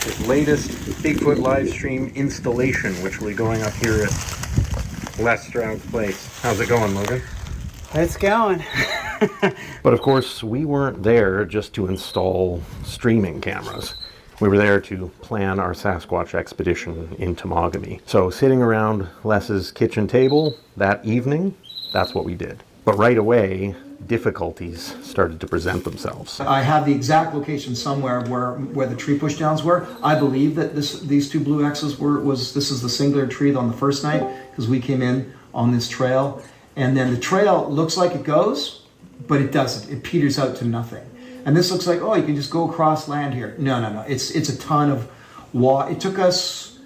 I: his latest Bigfoot live stream installation, which will be going up here at Les Stroud's place. How's it going, Logan?
B: It's going.
I: But of course, we weren't there just to install streaming cameras. We were there to plan our Sasquatch expedition in Temagami. So sitting around Les's kitchen table that evening, that's what we did. But right away, difficulties started to present themselves.
F: I have the exact location somewhere where the tree pushdowns were. I believe that these two blue X's this is the singular tree on the first night, because we came in on this trail. And then the trail looks like it goes, but it doesn't. It peters out to nothing. And this looks like, oh, you can just go across land here. No. It's a ton of water. It took us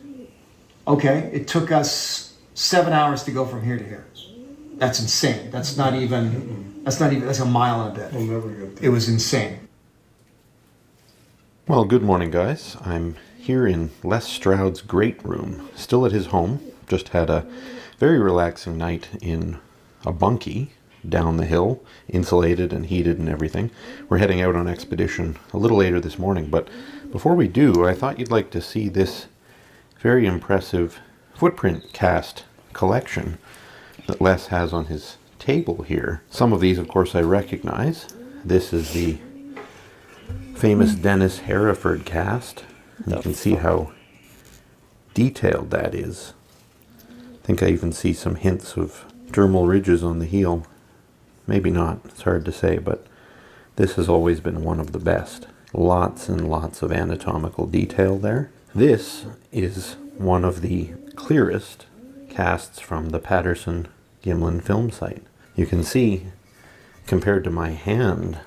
F: 7 hours to go from here to here. That's insane. That's a mile and a bit.
B: We'll never get there.
F: It was insane.
I: Well, good morning, guys. I'm here in Les Stroud's great room, still at his home. Just had a very relaxing night in a bunkie down the hill, insulated and heated and everything. We're heading out on expedition a little later this morning, but before we do, I thought you'd like to see this very impressive footprint cast collection that Les has on his table here. Some of these, of course, I recognize. This is the famous Dennis Hereford cast. And you can see how detailed that is. I think I even see some hints of dermal ridges on the heel. Maybe not, it's hard to say, but this has always been one of the best. Lots and lots of anatomical detail there. This is one of the clearest casts from the Patterson Gimlin film site. You can see, compared to my hand,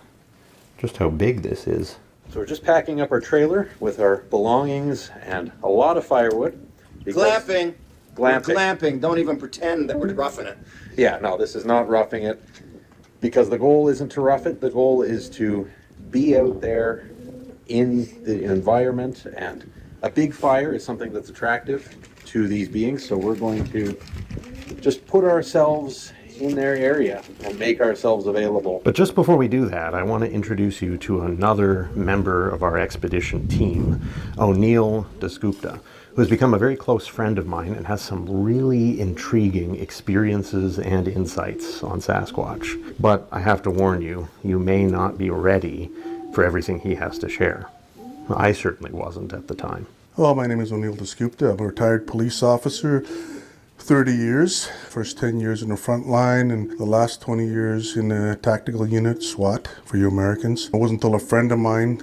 I: just how big this is. So we're just packing up our trailer with our belongings and a lot of firewood.
T: Glamping.
I: Glamping.
T: We're glamping. Don't even pretend that we're roughing it.
I: Yeah, no, this is not roughing it, because the goal isn't to rough it. The goal is to be out there in the environment, and a big fire is something that's attractive to these beings, so we're going to just put ourselves in their area and make ourselves available. But just before we do that, I want to introduce you to another member of our expedition team, O'Neill Dasgupta, who has become a very close friend of mine and has some really intriguing experiences and insights on Sasquatch. But I have to warn you, you may not be ready for everything he has to share. I certainly wasn't at the time.
B: Hello, my name is O'Neill Dasgupta. I'm a retired police officer, 30 years. First 10 years in the front line and the last 20 years in the tactical unit, SWAT, for you Americans. It wasn't until a friend of mine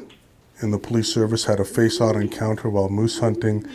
B: in the police service had a face-on encounter while moose hunting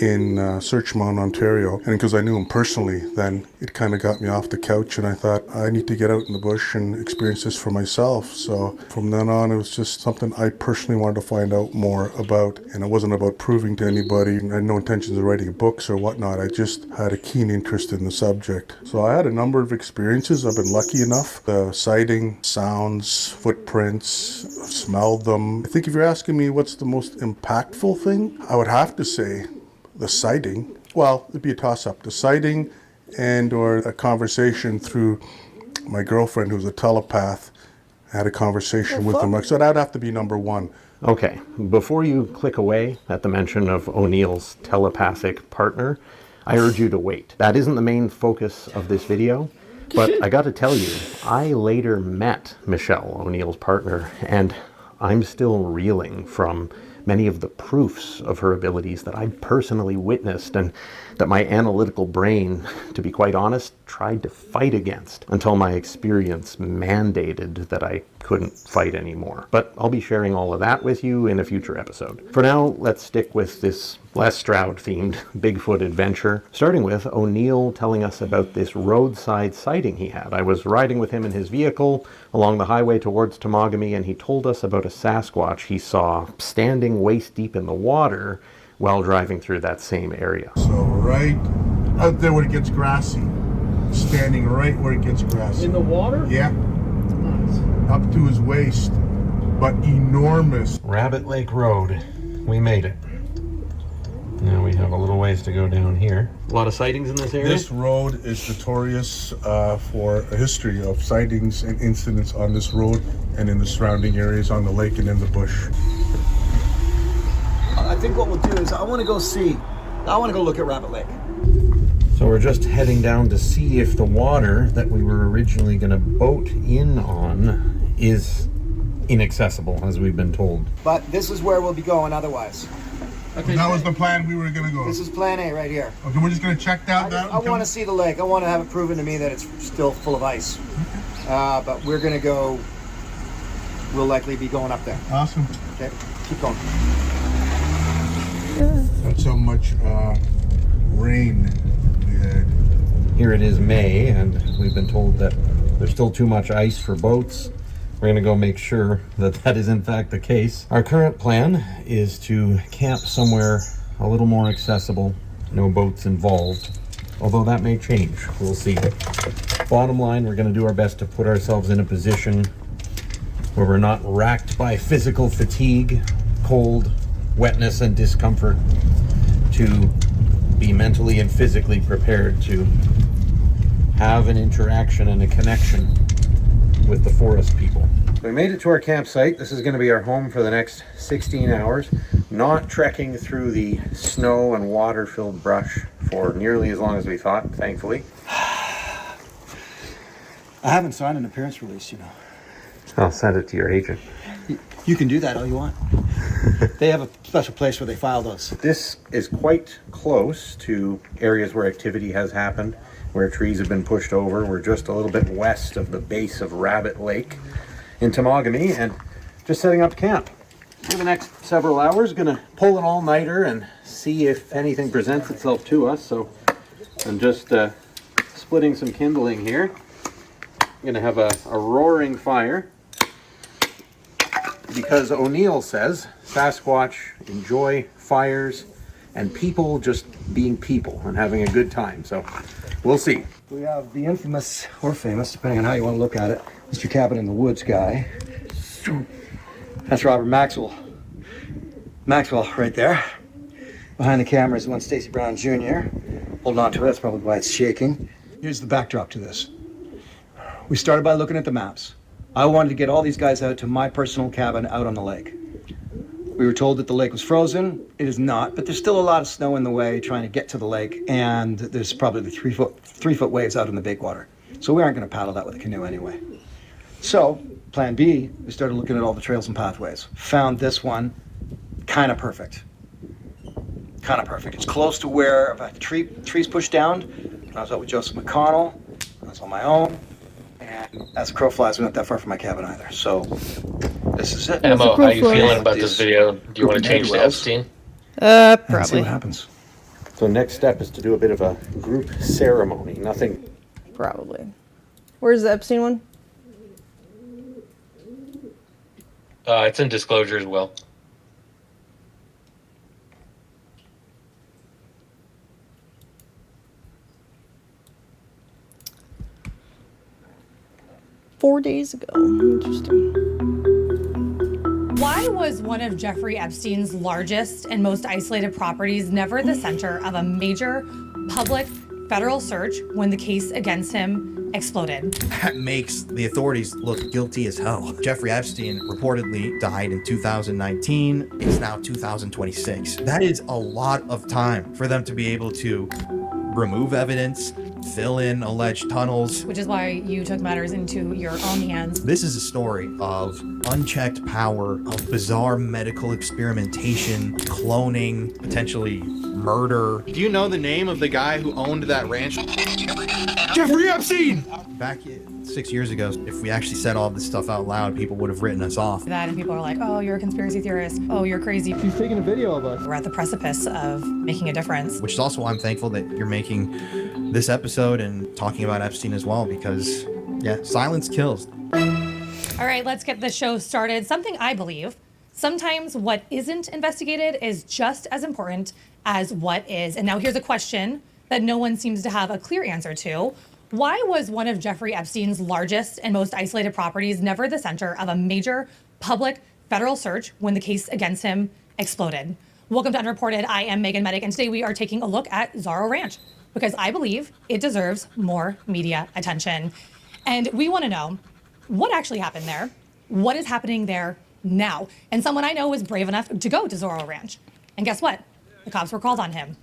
B: in Searchmount, Ontario. And because I knew him personally, then it kind of got me off the couch, and I thought, I need to get out in the bush and experience this for myself. So from then on, it was just something I personally wanted to find out more about. And it wasn't about proving to anybody. I had no intentions of writing books or whatnot. I just had a keen interest in the subject. So I had a number of experiences. I've been lucky enough. The sighting, sounds, footprints, I've smelled them. I think if you're asking me what's the most impactful thing, I would have to say the sighting. Well, it'd be a toss-up. The sighting and or a conversation through my girlfriend, who's a telepath. I had a conversation with him. So that'd have to be number one.
I: Okay, before you click away at the mention of O'Neill's telepathic partner, I urge you to wait. That isn't the main focus of this video, but I got to tell you, I later met Michelle, O'Neill's partner, and I'm still reeling from many of the proofs of her abilities that I personally witnessed and that my analytical brain, to be quite honest, tried to fight against until my experience mandated that I couldn't fight anymore. But I'll be sharing all of that with you in a future episode. For now, let's stick with this Les Stroud-themed Bigfoot adventure, starting with O'Neill telling us about this roadside sighting he had. I was riding with him in his vehicle along the highway towards Temagami, and he told us about a Sasquatch he saw standing waist deep in the water while driving through that same area.
B: So right out there where it gets grassy, standing right where it gets grassy.
Q: In the water?
B: Yeah. Nice. Up to his waist, but enormous.
I: Rabbit Lake Road. We made it. Now we have a little ways to go down here. A lot of sightings in this area?
B: This road is notorious for a history of sightings and incidents on this road and in the surrounding areas on the lake and in the bush.
F: think what we'll do is I want to go look at Rabbit Lake.
I: So we're just heading down to see if the water that we were originally going to boat in on is inaccessible, as we've been told.
F: But this is where we'll be going otherwise.
B: Okay, that was the plan we were gonna go.
F: This is plan A right here.
B: Okay, we're just gonna check that out.
F: I want to see the lake. I want to have it proven to me that it's still full of ice. But we're gonna go. We'll likely be going up there.
B: Awesome.
F: Okay, keep going.
B: That's how much rain we had.
I: Here it is May, and we've been told that there's still too much ice for boats. We're going to go make sure that that is in fact the case. Our current plan is to camp somewhere a little more accessible, no boats involved, although that may change. We'll see. Bottom line, we're going to do our best to put ourselves in a position where we're not racked by physical fatigue, cold, wetness, and discomfort, to be mentally and physically prepared to have an interaction and a connection with the forest people. We made it to our campsite. This is going to be our home for the next 16 hours. Not trekking through the snow and water-filled brush for nearly as long as we thought, thankfully.
F: I haven't signed an appearance release, you know.
I: I'll send it to your agent.
F: You can do that all you want. They have a special place where they file those.
I: This is quite close to areas where activity has happened, where trees have been pushed over. We're just a little bit west of the base of Rabbit Lake in Temagami, and just setting up camp. For the next several hours, gonna pull an all-nighter and see if anything presents itself to us. So I'm just splitting some kindling here. I'm gonna have a roaring fire, because O'Neill says Sasquatch enjoy fires and people just being people and having a good time. So we'll see.
F: We have the infamous, or famous, depending on how you want to look at it, Mr. Cabin in the Woods guy. That's Robert Maxwell. Maxwell right there. Behind the camera is one Stacy Brown Jr. Hold on to it, that's probably why it's shaking. Here's the backdrop to this. We started by looking at the maps. I wanted to get all these guys out to my personal cabin out on the lake. We were told that the lake was frozen. It is not, but there's still a lot of snow in the way trying to get to the lake, and there's probably the three foot waves out in the big water. So we aren't going to paddle that with a canoe anyway. So, plan B, we started looking at all the trails and pathways. Found this one, kind of perfect. Kind of perfect. It's close to where I've had the trees pushed down. I was out with Joseph McConnell. I was on my own. And as the crow flies, we're not that far from my cabin either. So, this is it.
U: Emma, how you feeling about this video? Do you want to change to Epstein?
A: Probably.
F: See what happens.
I: So next step is to do a bit of a group ceremony. Nothing.
A: Probably. Where's the Epstein one?
U: It's in disclosure as well.
A: Four days ago. Interesting.
D: Why was one of Jeffrey Epstein's largest and most isolated properties never the center of a major public federal search when the case against him exploded?
S: That makes the authorities look guilty as hell. Jeffrey Epstein reportedly died in 2019. It's now 2026. That is a lot of time for them to be able to remove evidence, fill in alleged tunnels.
D: Which is why you took matters into your own hands.
S: This is a story of unchecked power, of bizarre medical experimentation, cloning, potentially murder.
V: Do you know the name of the guy who owned that ranch?
S: Jeffrey Epstein! Back 6 years ago, if we actually said all this stuff out loud, people would have written us off.
D: That and people are like, oh, you're a conspiracy theorist. Oh, you're crazy.
S: She's taking a video of us.
D: We're at the precipice of making a difference.
S: Which is also why I'm thankful that you're making this episode and talking about Epstein as well, because, yeah, silence kills.
D: All right, let's get the show started. Something I believe, sometimes what isn't investigated is just as important as what is. And now here's a question that no one seems to have a clear answer to. Why was one of Jeffrey Epstein's largest and most isolated properties never the center of a major public federal search when the case against him exploded? Welcome to Unreported. I am Megan Medic, and today we are taking a look at Zorro Ranch because I believe it deserves more media attention. And we want to know what actually happened there, what is happening there now. And someone I know was brave enough to go to Zorro Ranch. And guess what? The cops were called on him.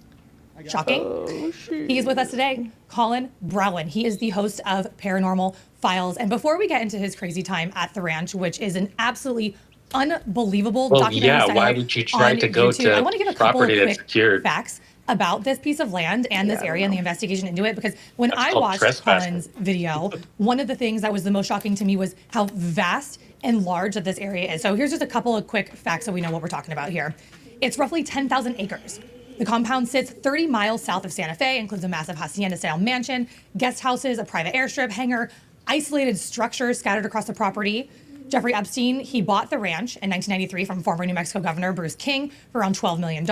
D: Shocking. He's with us today, Colin Browen. He is the host of Paranormal Files. And before we get into his crazy time at the ranch, which is an absolutely unbelievable documentary
N: yeah,
D: style
N: why would you try
D: on
N: to go
D: YouTube.
N: to
D: I want to give a couple of
N: property that's
D: quick
N: secured?
D: facts about this piece of land and this area and the investigation into it, because when
N: That's
D: I
N: called
D: watched
N: trespassing.
D: Colin's video, one of the things that was the most shocking to me was how vast and large that this area is. So here's just a couple of quick facts so we know what we're talking about here. It's roughly 10,000 acres. The compound sits 30 miles south of Santa Fe, includes a massive hacienda-style mansion, guest houses, a private airstrip, hangar, isolated structures scattered across the property. Jeffrey Epstein, he bought the ranch in 1993 from former New Mexico Governor Bruce King for around $12 million,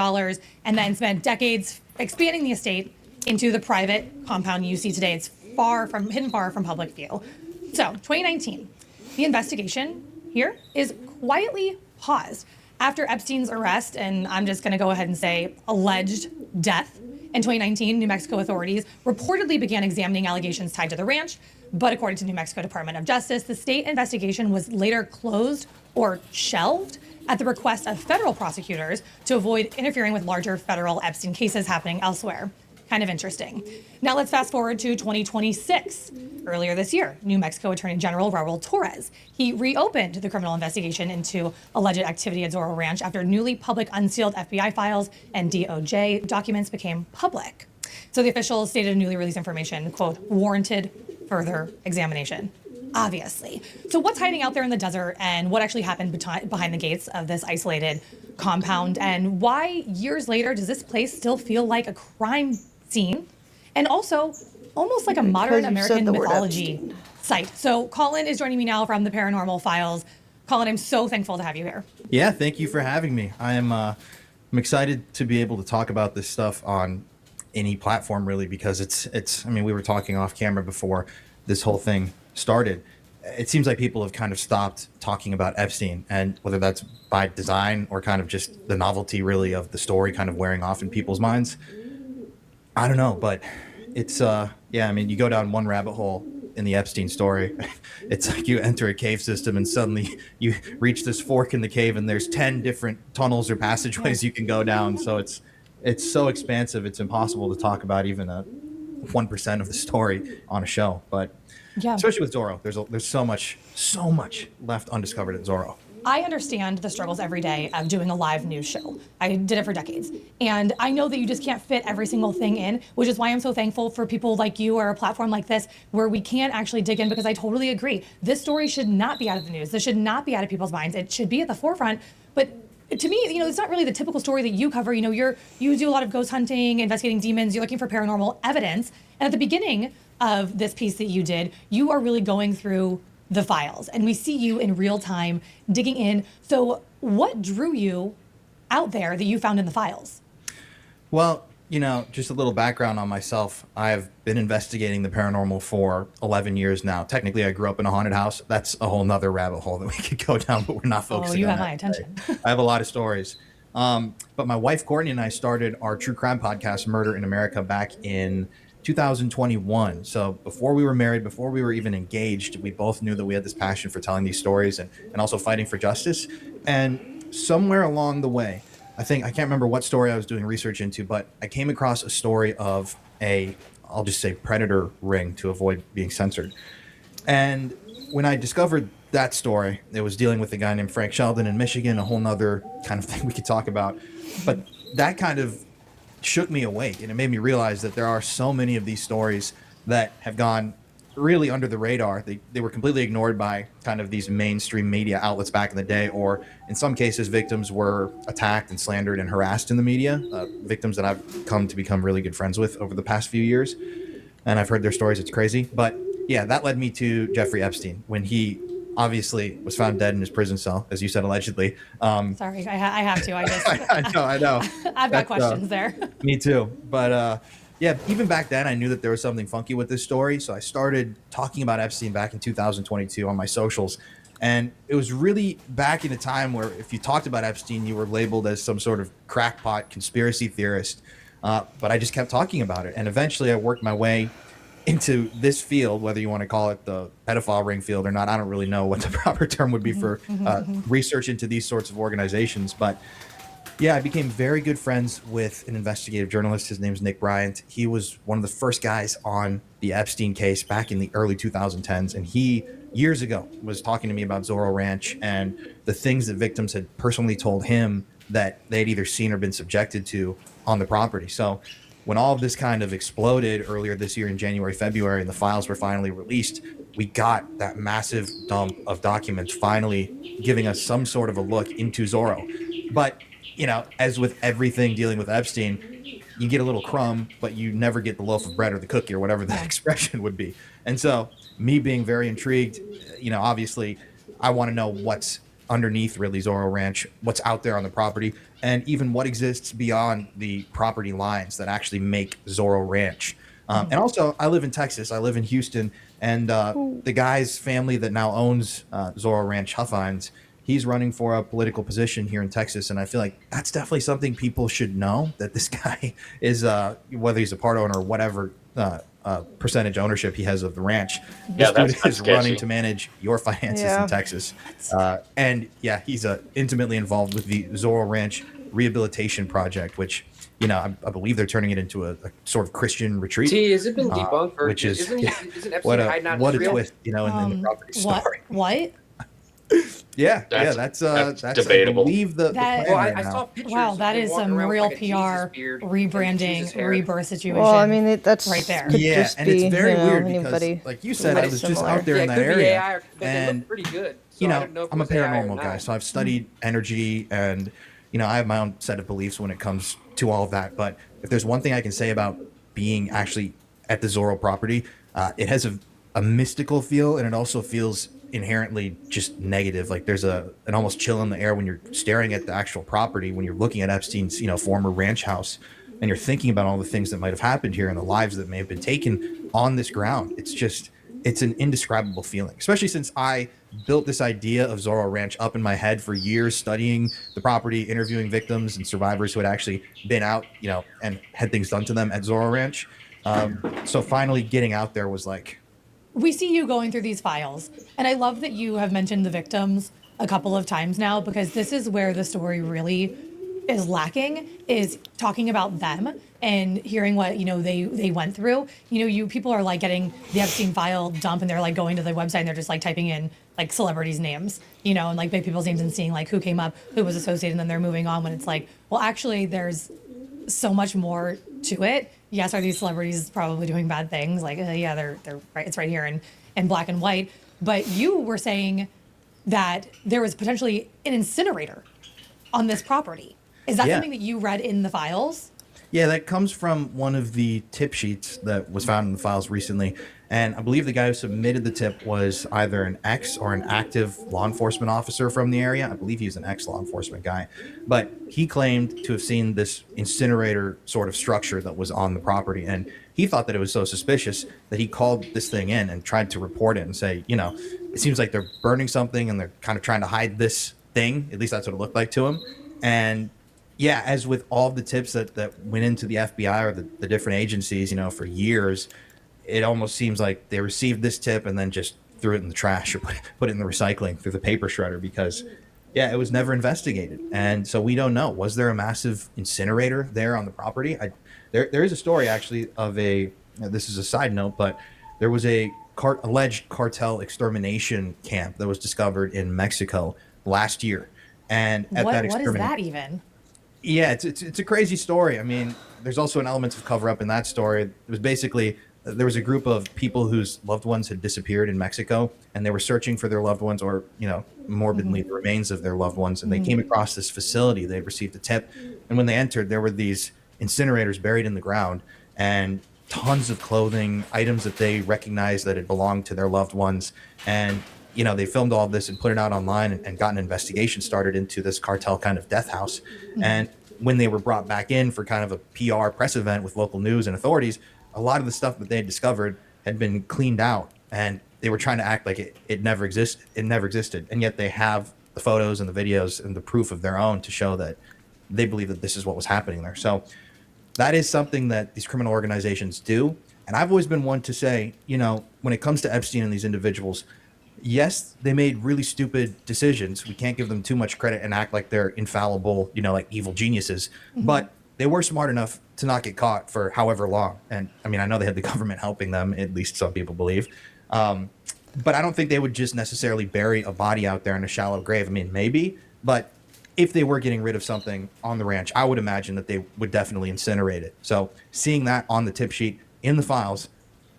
D: and then spent decades expanding the estate into the private compound you see today. It's hidden far from public view. So, 2019, the investigation here is quietly paused after Epstein's arrest, and I'm just going to go ahead and say alleged death. In 2019, New Mexico authorities reportedly began examining allegations tied to the ranch, but according to New Mexico Department of Justice, the state investigation was later closed or shelved at the request of federal prosecutors to avoid interfering with larger federal Epstein cases happening elsewhere. Kind of interesting. Now let's fast forward to 2026. Earlier this year, New Mexico Attorney General Raul Torres, he reopened the criminal investigation into alleged activity at Zorro Ranch after newly public unsealed FBI files and DOJ documents became public. So the official stated newly released information, quote, warranted further examination. Obviously. So what's hiding out there in the desert, and what actually happened behind the gates of this isolated compound, and why years later does this place still feel like a crime scene, and also almost like a modern American mythology site? So Colin is joining me now from the Paranormal Files. Colin, I'm so thankful to have you here.
S: Yeah, thank you for having me. I'm excited to be able to talk about this stuff on any platform, really, because it's I mean, we were talking off camera before this whole thing started. It seems like people have kind of stopped talking about Epstein, and whether that's by design or kind of just the novelty, really, of the story kind of wearing off in people's minds, I don't know. But it's yeah, I mean, you go down one rabbit hole in the Epstein story, it's like you enter a cave system and suddenly you reach this fork in the cave and there's 10 different tunnels or passageways you can go down. So it's so expansive, it's impossible to talk about even a 1% of the story on a show. But
D: yeah,
S: especially with Zorro, there's so much left undiscovered at Zorro.
D: I understand the struggles every day of doing a live news show. I did it for decades. And I know that you just can't fit every single thing in, which is why I'm so thankful for people like you or a platform like this where we can actually dig in, because I totally agree. This story should not be out of the news. This should not be out of people's minds. It should be at the forefront. But to me, you know, it's not really the typical story that you cover. You know, you do a lot of ghost hunting, investigating demons, you're looking for paranormal evidence. And at the beginning of this piece that you did, you are really going through the files, and we see you in real time digging in. So what drew you out there that you found in the files?
S: Well, you know, just a little background on myself. I've been investigating the paranormal for 11 years now. Technically, I grew up in a haunted house. That's a whole nother rabbit hole that we could go down, but we're not focusing on that.
D: Oh, you have my attention.
S: I have a lot of stories. But my wife, Courtney, and I started our true crime podcast, Murder in America, back in 2021. So before we were married, before we were even engaged, we both knew that we had this passion for telling these stories and also fighting for justice. And somewhere along the way, I can't remember what story I was doing research into, but I came across a story of I'll just say predator ring to avoid being censored. And when I discovered that story, it was dealing with a guy named Frank Sheldon in Michigan, a whole nother kind of thing we could talk about. But that kind of shook me awake, and it made me realize that there are so many of these stories that have gone really under the radar. They were completely ignored by kind of these mainstream media outlets back in the day, or in some cases victims were attacked and slandered and harassed in the media, victims that I've come to become really good friends with over the past few years, and I've heard their stories. It's crazy. But yeah, that led me to Jeffrey Epstein when he obviously was found dead in his prison cell, as you said, allegedly.
D: Sorry, I have to.
S: I know.
D: I've got questions there.
S: Me too. But yeah, even back then, I knew that there was something funky with this story. So I started talking about Epstein back in 2022 on my socials. And it was really back in a time where if you talked about Epstein, you were labeled as some sort of crackpot conspiracy theorist. But I just kept talking about it. And eventually I worked my way into this field, whether you want to call it the pedophile ring field or not. I don't really know what the proper term would be for research into these sorts of organizations. But Yeah, I became very good friends with an investigative journalist. His name's Nick Bryant. He was one of the first guys on the Epstein case back in the early 2010s. And he, years ago, was talking to me about Zorro Ranch and the things that victims had personally told him that they'd either seen or been subjected to on the property. So when all of this kind of exploded earlier this year in January, February, and the files were finally released, we got that massive dump of documents finally giving us some sort of a look into Zorro. But you know, as with everything dealing with Epstein, you get a little crumb, but you never get the loaf of bread or the cookie or whatever that expression would be. And so, me being very intrigued, you know, obviously, I want to know what's underneath really Zorro Ranch, what's out there on the property, and even what exists beyond the property lines that actually make Zorro Ranch. And also, I live in Texas. I live in Houston, and the guy's family that now owns Zorro Ranch Huffines, he's running for a political position here in Texas, and I feel like that's definitely something people should know, that this guy is, whether he's a part owner or whatever percentage ownership he has of the ranch,
N: Yeah,
S: this
N: that's
S: dude is
N: sketchy.
S: running to manage your finances
A: Yeah.
S: in Texas. And yeah, he's intimately involved with the Zorro Ranch Rehabilitation Project, which, you know, I believe they're turning it into a sort of Christian retreat.
M: T, has it been debunked? Or
S: Which is,
M: isn't
S: yeah,
M: Epstein hiding out
S: what a
M: Israel?
S: twist, you know, in the property story.
D: What?
S: Yeah,
N: That's
S: that's
N: debatable.
S: I believe the
D: That,
S: plan right now.
D: wow, that is some real PR rebranding, rebirth situation.
A: Well, I mean, that's
D: right there.
A: Could
S: Yeah,
A: just
S: and
A: be,
S: it's very
A: you know,
S: weird
A: anybody
S: because, like you said, I was just
A: similar.
S: out there in
M: it
S: that
M: could be
S: area,
M: AI, but they
S: and
M: look pretty good. So
S: you
M: I
S: know,
M: didn't know if
S: I'm a
M: it was AI or
S: paranormal guy,
M: not.
S: so I've studied energy, and you know, I have my own set of beliefs when it comes to all of that. But if there's one thing I can say about being actually at the Zorro property, it has a mystical feel, and it also feels inherently just negative. Like there's an almost chill in the air when you're staring at the actual property, when you're looking at Epstein's, you know, former ranch house, and you're thinking about all the things that might have happened here and the lives that may have been taken on this ground. It's an indescribable feeling, especially since I built this idea of Zorro Ranch up in my head for years, studying the property, interviewing victims and survivors who had actually been out, you know, and had things done to them at Zorro Ranch. So finally getting out there was like,
D: We see you going through these files, and I love that you have mentioned the victims a couple of times now, because this is where the story really is lacking, is talking about them and hearing what, you know, they went through. You know, you people are like getting the Epstein file dump, and they're like going to the website and they're just like typing in like celebrities' names, you know, and like big people's names and seeing like who came up, who was associated, and then they're moving on, when it's like, well, actually there's so much more to it. Yes, are these celebrities probably doing bad things? Like, yeah, they're right. It's right here in black and white. But you were saying that there was potentially an incinerator on this property. Is that
S: Yeah.
D: something that you read in the files?
S: yeah, that comes from one of the tip sheets that was found in the files recently. And I believe the guy who submitted the tip was either an ex or an active law enforcement officer from the area. I believe he's an ex-law enforcement guy. But he claimed to have seen this incinerator sort of structure that was on the property. And he thought that it was so suspicious that he called this thing in and tried to report it and say, you know, it seems like they're burning something and they're kind of trying to hide this thing. At least that's what it looked like to him. And yeah, as with all of the tips that went into the FBI or the different agencies, you know, for years, it almost seems like they received this tip and then just threw it in the trash or put it in the recycling through the paper shredder, because yeah, it was never investigated. And so we don't know, was there a massive incinerator there on the property? There is a story actually of this is a side note, but there was a alleged cartel extermination camp that was discovered in Mexico last year. And at that
D: What is that even?
S: Yeah, it's a crazy story. I mean, there's also an element of cover up in that story. It was basically, there was a group of people whose loved ones had disappeared in Mexico, and they were searching for their loved ones, or, you know, morbidly, the remains of their loved ones. And they came across this facility. They received a tip. And when they entered, there were these incinerators buried in the ground, and tons of clothing, items that they recognized that had belonged to their loved ones. And, you know, they filmed all of this and put it out online and got an investigation started into this cartel kind of death house. And when they were brought back in for kind of a PR press event with local news and authorities, a lot of the stuff that they had discovered had been cleaned out, and they were trying to act like it never existed. It never existed. And yet they have the photos and the videos and the proof of their own to show that they believe that this is what was happening there. So that is something that these criminal organizations do. And I've always been one to say, you know, when it comes to Epstein and these individuals, yes, they made really stupid decisions. We can't give them too much credit and act like they're infallible, like evil geniuses. But they were smart enough to not get caught for however long. And I mean, I know they had the government helping them, at least some people believe. But I don't think they would just necessarily bury a body out there in a shallow grave. I mean, maybe, but if they were getting rid of something on the ranch, I would imagine that they would definitely incinerate it. So seeing that on the tip sheet in the files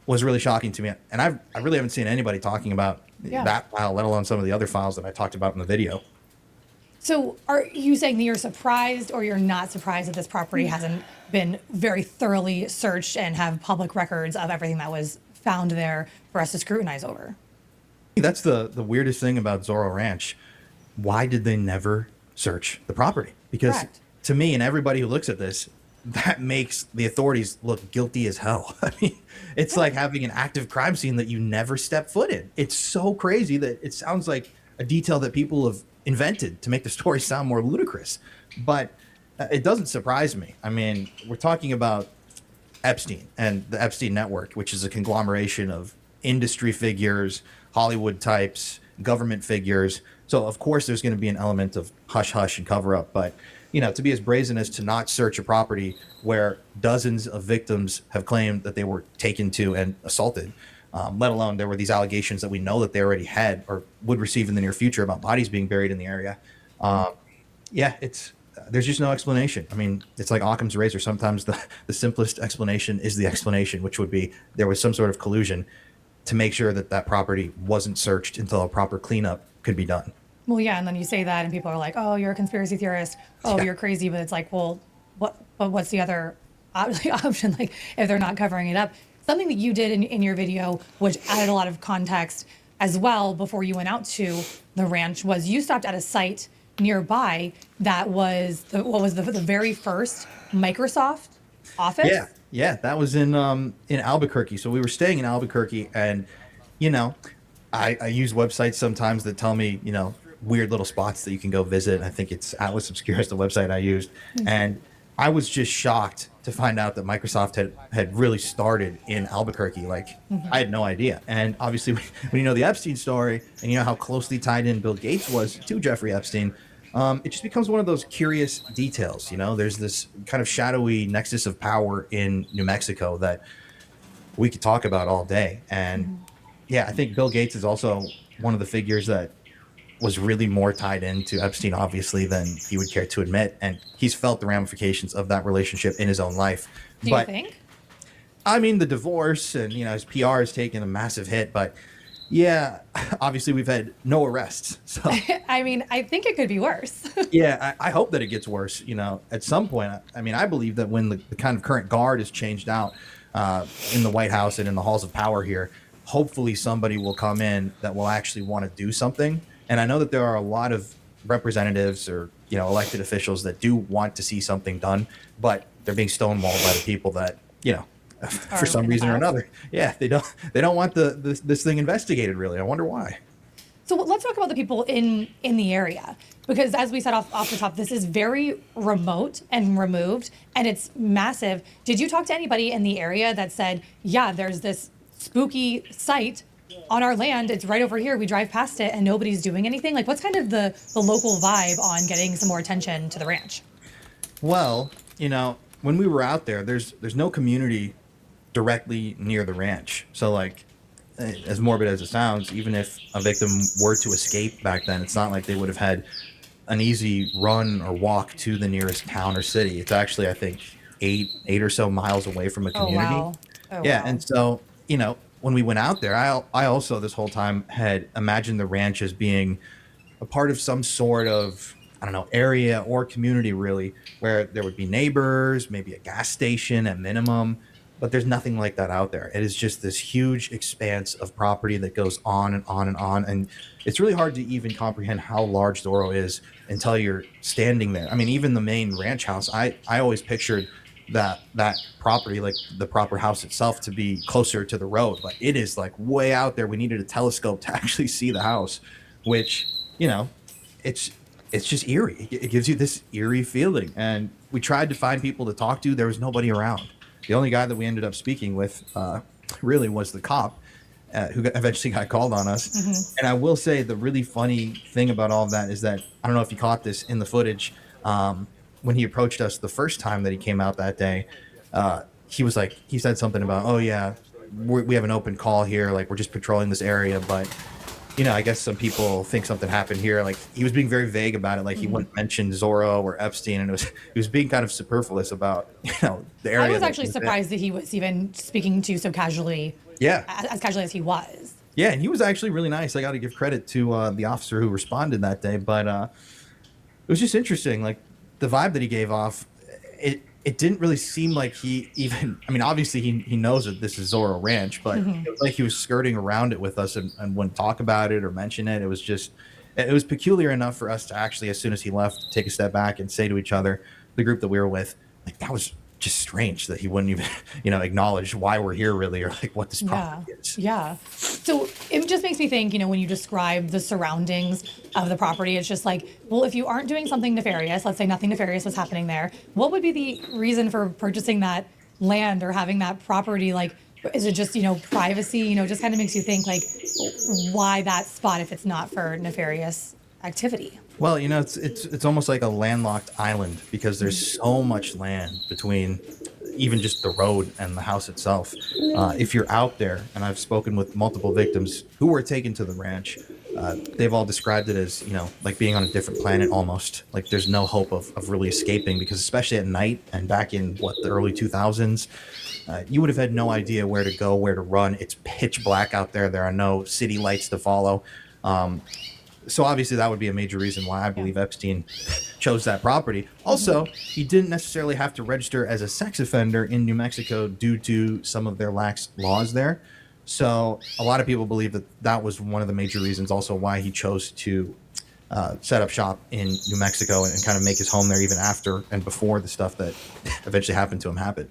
S: was really shocking to me. And I really haven't seen anybody talking about that file, let alone some of the other files that I talked about in the video.
D: So are you saying that you're surprised or you're not surprised that this property hasn't been very thoroughly searched and have public records of everything that was found there for us to scrutinize over?
S: That's the weirdest thing about Zorro Ranch. Why did they never search the property? Because to me and everybody who looks at this, that makes the authorities look guilty as hell. I mean, it's like having an active crime scene that you never step foot in. It's so crazy that it sounds like a detail that people have invented to make the story sound more ludicrous. But it doesn't surprise me. I mean, we're talking about Epstein and the Epstein network, which is a conglomeration of industry figures, Hollywood types, government figures. So of course there's going to be an element of hush hush and cover up, but to be as brazen as to not search a property where dozens of victims have claimed that they were taken to and assaulted, let alone there were these allegations that we know that they already had or would receive in the near future about bodies being buried in the area. There's just no explanation. I mean, it's like Occam's razor. Sometimes the simplest explanation is the explanation, which would be there was some sort of collusion to make sure that that property wasn't searched until a proper cleanup could be done.
D: Well, yeah, and then you say that and people are like, oh, you're a conspiracy theorist. Oh, you're crazy. But it's like, well, what's the other option? Like, if they're not covering it up. Something that you did in your video, which added a lot of context as well before you went out to the ranch, was you stopped at a site nearby that was the very first Microsoft office?
S: Yeah, that was in Albuquerque. So we were staying in Albuquerque, and I use websites sometimes that tell me weird little spots that you can go visit. I think it's Atlas Obscura is the website I used, and I was just shocked to find out that Microsoft had really started in Albuquerque. Like I had no idea. And obviously, when you know the Epstein story and you know how closely tied in Bill Gates was to Jeffrey Epstein, it just becomes one of those curious details. There's this kind of shadowy nexus of power in New Mexico that we could talk about all day. And I think Bill Gates is also one of the figures that was really more tied into Epstein, obviously, than he would care to admit. And he's felt the ramifications of that relationship in his own life.
D: Do you think?
S: I mean, the divorce and, his PR has taken a massive hit. But yeah, obviously we've had no arrests. So
D: I mean, I think it could be worse.
S: I hope that it gets worse, at some point. I mean, I believe that when the kind of current guard is changed out in the White House and in the halls of power here, hopefully somebody will come in that will actually want to do something. And I know that there are a lot of representatives or, elected officials that do want to see something done, but they're being stonewalled by the people that, for some reason or another. Yeah, they don't want this thing investigated, really. I wonder why.
D: So let's talk about the people in the area, because as we said off the top, this is very remote and removed, and it's massive. Did you talk to anybody in the area that said, yeah, there's this spooky site on our land, it's right over here, we drive past it and nobody's doing anything? Like, what's kind of the local vibe on getting some more attention to the ranch?
S: Well, when we were out there, there's no community directly near the ranch. So like, as morbid as it sounds, even if a victim were to escape back then, it's not like they would have had an easy run or walk to the nearest town or city. It's actually, I think, eight or so miles away from a community.
D: Oh, wow.
S: And so, when we went out there, I also this whole time had imagined the ranch as being a part of some sort of, I don't know, area or community really, where there would be neighbors, maybe a gas station at minimum, but there's nothing like that out there. It is just this huge expanse of property that goes on and on and on. And it's really hard to even comprehend how large Zorro is until you're standing there. I mean, even the main ranch house, I always pictured that property, like the proper house itself, to be closer to the road, but it is like way out there. We needed a telescope to actually see the house, which it's just eerie. It gives you this eerie feeling. And we tried to find people to talk to. There was nobody around. The only guy that we ended up speaking with really was the cop, who eventually got called on us.
D: Mhm.
S: And I will say the really funny thing about all of that is that I don't know if you caught this in the footage. When he approached us the first time that he came out that day, he said something about, oh yeah, we have an open call here, like we're just patrolling this area, but I guess some people think something happened here. Like he was being very vague about it, like he wouldn't mention Zorro or Epstein, and he was being kind of superfluous about the area.
D: I was
S: that
D: actually
S: he was in.
D: surprised that he was even speaking to you so casually.
S: Yeah.
D: As casually as he was.
S: Yeah, and he was actually really nice. I got to give credit to the officer who responded that day, but it was just interesting. Like the vibe that he gave off, it didn't really seem like he even. I mean, obviously he knows that this is Zorro Ranch, but
D: Mhm.
S: it was like he was skirting around it with us and wouldn't talk about it or mention it. It was peculiar enough for us to actually, as soon as he left, take a step back and say to each other, the group that we were with, like that was just strange that he wouldn't even acknowledge why we're here really, or like what this property is.
D: Yeah. So it just makes me think, when you describe the surroundings of the property, it's just like, well, if you aren't doing something nefarious, let's say nothing nefarious was happening there, what would be the reason for purchasing that land or having that property? Like, is it just, privacy? Just kind of makes you think like, why that spot if it's not for nefarious activity?
S: Well, it's almost like a landlocked island because there's so much land between even just the road and the house itself. If you're out there, and I've spoken with multiple victims who were taken to the ranch, they've all described it as, like being on a different planet almost. Like there's no hope of really escaping because especially at night and back in the early 2000s, you would have had no idea where to go, where to run. It's pitch black out there. There are no city lights to follow. So obviously that would be a major reason why I believe Epstein chose that property. Also, he didn't necessarily have to register as a sex offender in New Mexico due to some of their lax laws there. So a lot of people believe that was one of the major reasons also why he chose to set up shop in New Mexico and kind of make his home there even after and before the stuff that eventually happened to him happened.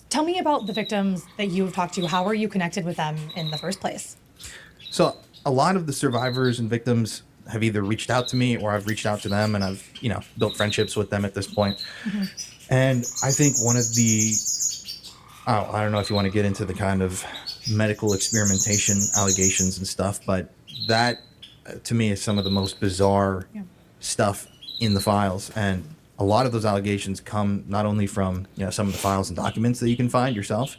D: Tell me about the victims that you have talked to. How are you connected with them in the first place?
S: So a lot of the survivors and victims have either reached out to me or I've reached out to them and I've, built friendships with them at this point. And I think one of the, I don't know if you want to get into the kind of medical experimentation allegations and stuff, but that to me is some of the most bizarre stuff in the files. And a lot of those allegations come not only from, some of the files and documents that you can find yourself,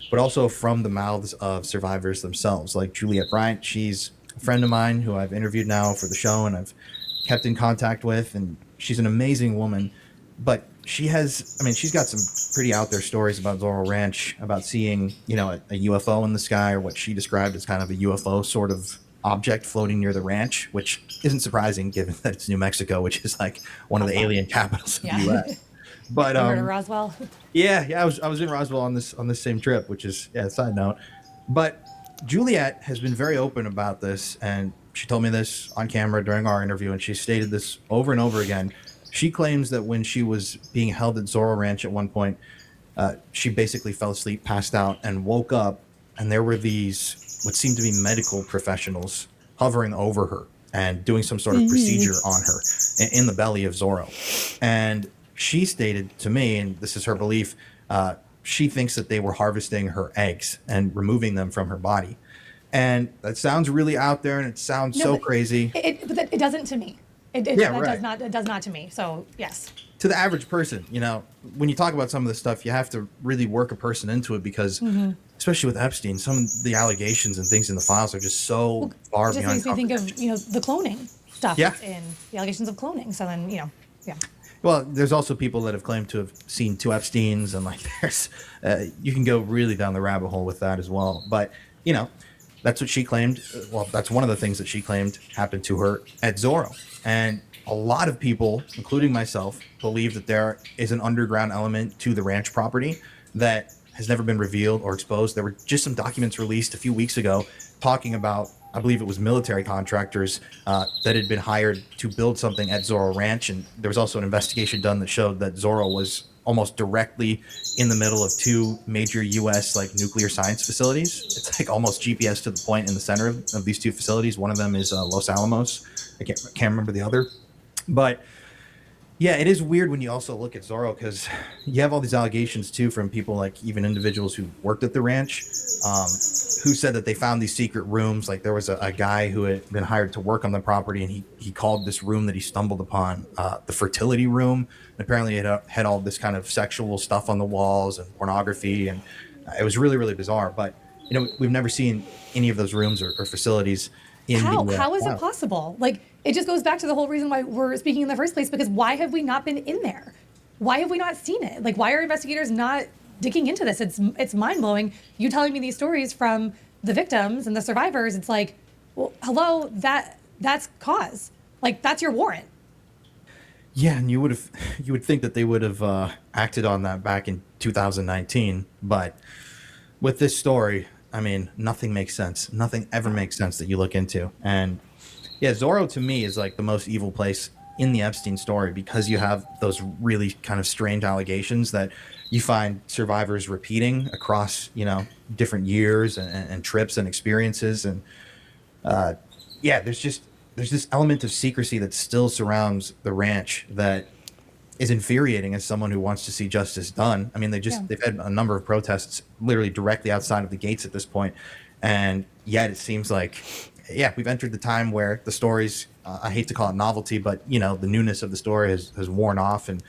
S: but also from the mouths of survivors themselves. Like Juliette Bryant, she's a friend of mine who I've interviewed now for the show and I've kept in contact with, and she's an amazing woman. But she's got some pretty out there stories about Zorro Ranch, about seeing, a UFO in the sky, or what she described as kind of a UFO sort of object floating near the ranch, which isn't surprising given that it's New Mexico, which is like one of the alien capitals of the U.S. But
D: You heard of Roswell?
S: Yeah, I was in Roswell on this same trip, which is side note. But Juliette has been very open about this, and she told me this on camera during our interview, and she stated this over and over again. She claims that when she was being held at Zorro Ranch at one point, she basically fell asleep, passed out, and woke up, and there were these what seemed to be medical professionals hovering over her and doing some sort of procedure on her in the belly of Zorro. And she stated to me, and this is her belief, she thinks that they were harvesting her eggs and removing them from her body. And that sounds really out there, and it sounds so crazy.
D: But it doesn't to me. It does not to me. So yes.
S: To the average person, when you talk about some of this stuff, you have to really work a person into it because, especially with Epstein, some of the allegations and things in the files are just so far
D: It just
S: beyond.
D: makes me think of the cloning stuff.
S: Yeah.
D: That's in the allegations of cloning. So then yeah.
S: Well, there's also people that have claimed to have seen two Epsteins, and like there's, you can go really down the rabbit hole with that as well. But that's what she claimed. Well, that's one of the things that she claimed happened to her at Zorro. And a lot of people, including myself, believe that there is an underground element to the ranch property that has never been revealed or exposed. There were just some documents released a few weeks ago talking about, I believe it was military contractors that had been hired to build something at Zorro Ranch. And there was also an investigation done that showed that Zorro was almost directly in the middle of two major U.S. nuclear science facilities. It's almost GPS to the point in the center of these two facilities. One of them is Los Alamos. I can't remember the other. But yeah, it is weird when you also look at Zorro because you have all these allegations too from people, like even individuals who worked at the ranch. who said that they found these secret rooms. Like there was a guy who had been hired to work on the property, and he called this room that he stumbled upon the fertility room. And apparently it had all this kind of sexual stuff on the walls and pornography, and it was really, really bizarre. But we've never seen any of those rooms or facilities in
D: How is it possible? Like, it just goes back to the whole reason why we're speaking in the first place, because why have we not been in there? Why have we not seen it? Like, why are investigators not digging into this? It's mind-blowing. You telling me these stories from the victims and the survivors, it's like, well, hello, that's cause. Like, that's your warrant.
S: Yeah, and you would think that they would have acted on that back in 2019, but with this story, I mean, nothing makes sense. Nothing ever makes sense that you look into. And yeah, Zorro to me is like the most evil place in the Epstein story, because you have those really kind of strange allegations that you find survivors repeating across, different years and trips and experiences. And yeah, there's this element of secrecy that still surrounds the ranch that is infuriating as someone who wants to see justice done. I mean, they've had a number of protests literally directly outside of the gates at this point. And yet it seems like, yeah, we've entered the time where the stories, I hate to call it novelty, but the newness of the story has worn off. And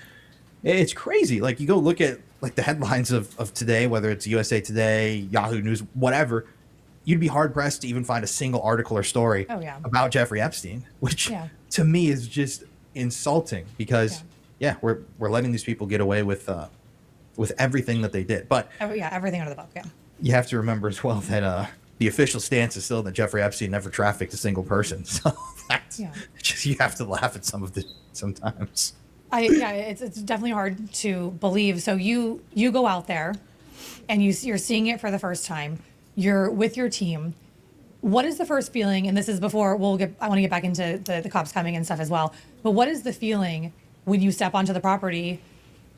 S: it's crazy. Like, you go look at like the headlines of today, whether it's USA Today, Yahoo News, whatever, you'd be hard pressed to even find a single article or story about Jeffrey Epstein, which to me is just insulting, because we're letting these people get away with everything that they did. But
D: everything under the book.
S: You have to remember as well that the official stance is still that Jeffrey Epstein never trafficked a single person. So that's just, you have to laugh at some of it sometimes.
D: It's definitely hard to believe. So you go out there and you're seeing it for the first time. You're with your team. What is the first feeling? And this is before I want to get back into the cops coming and stuff as well. But what is the feeling when you step onto the property,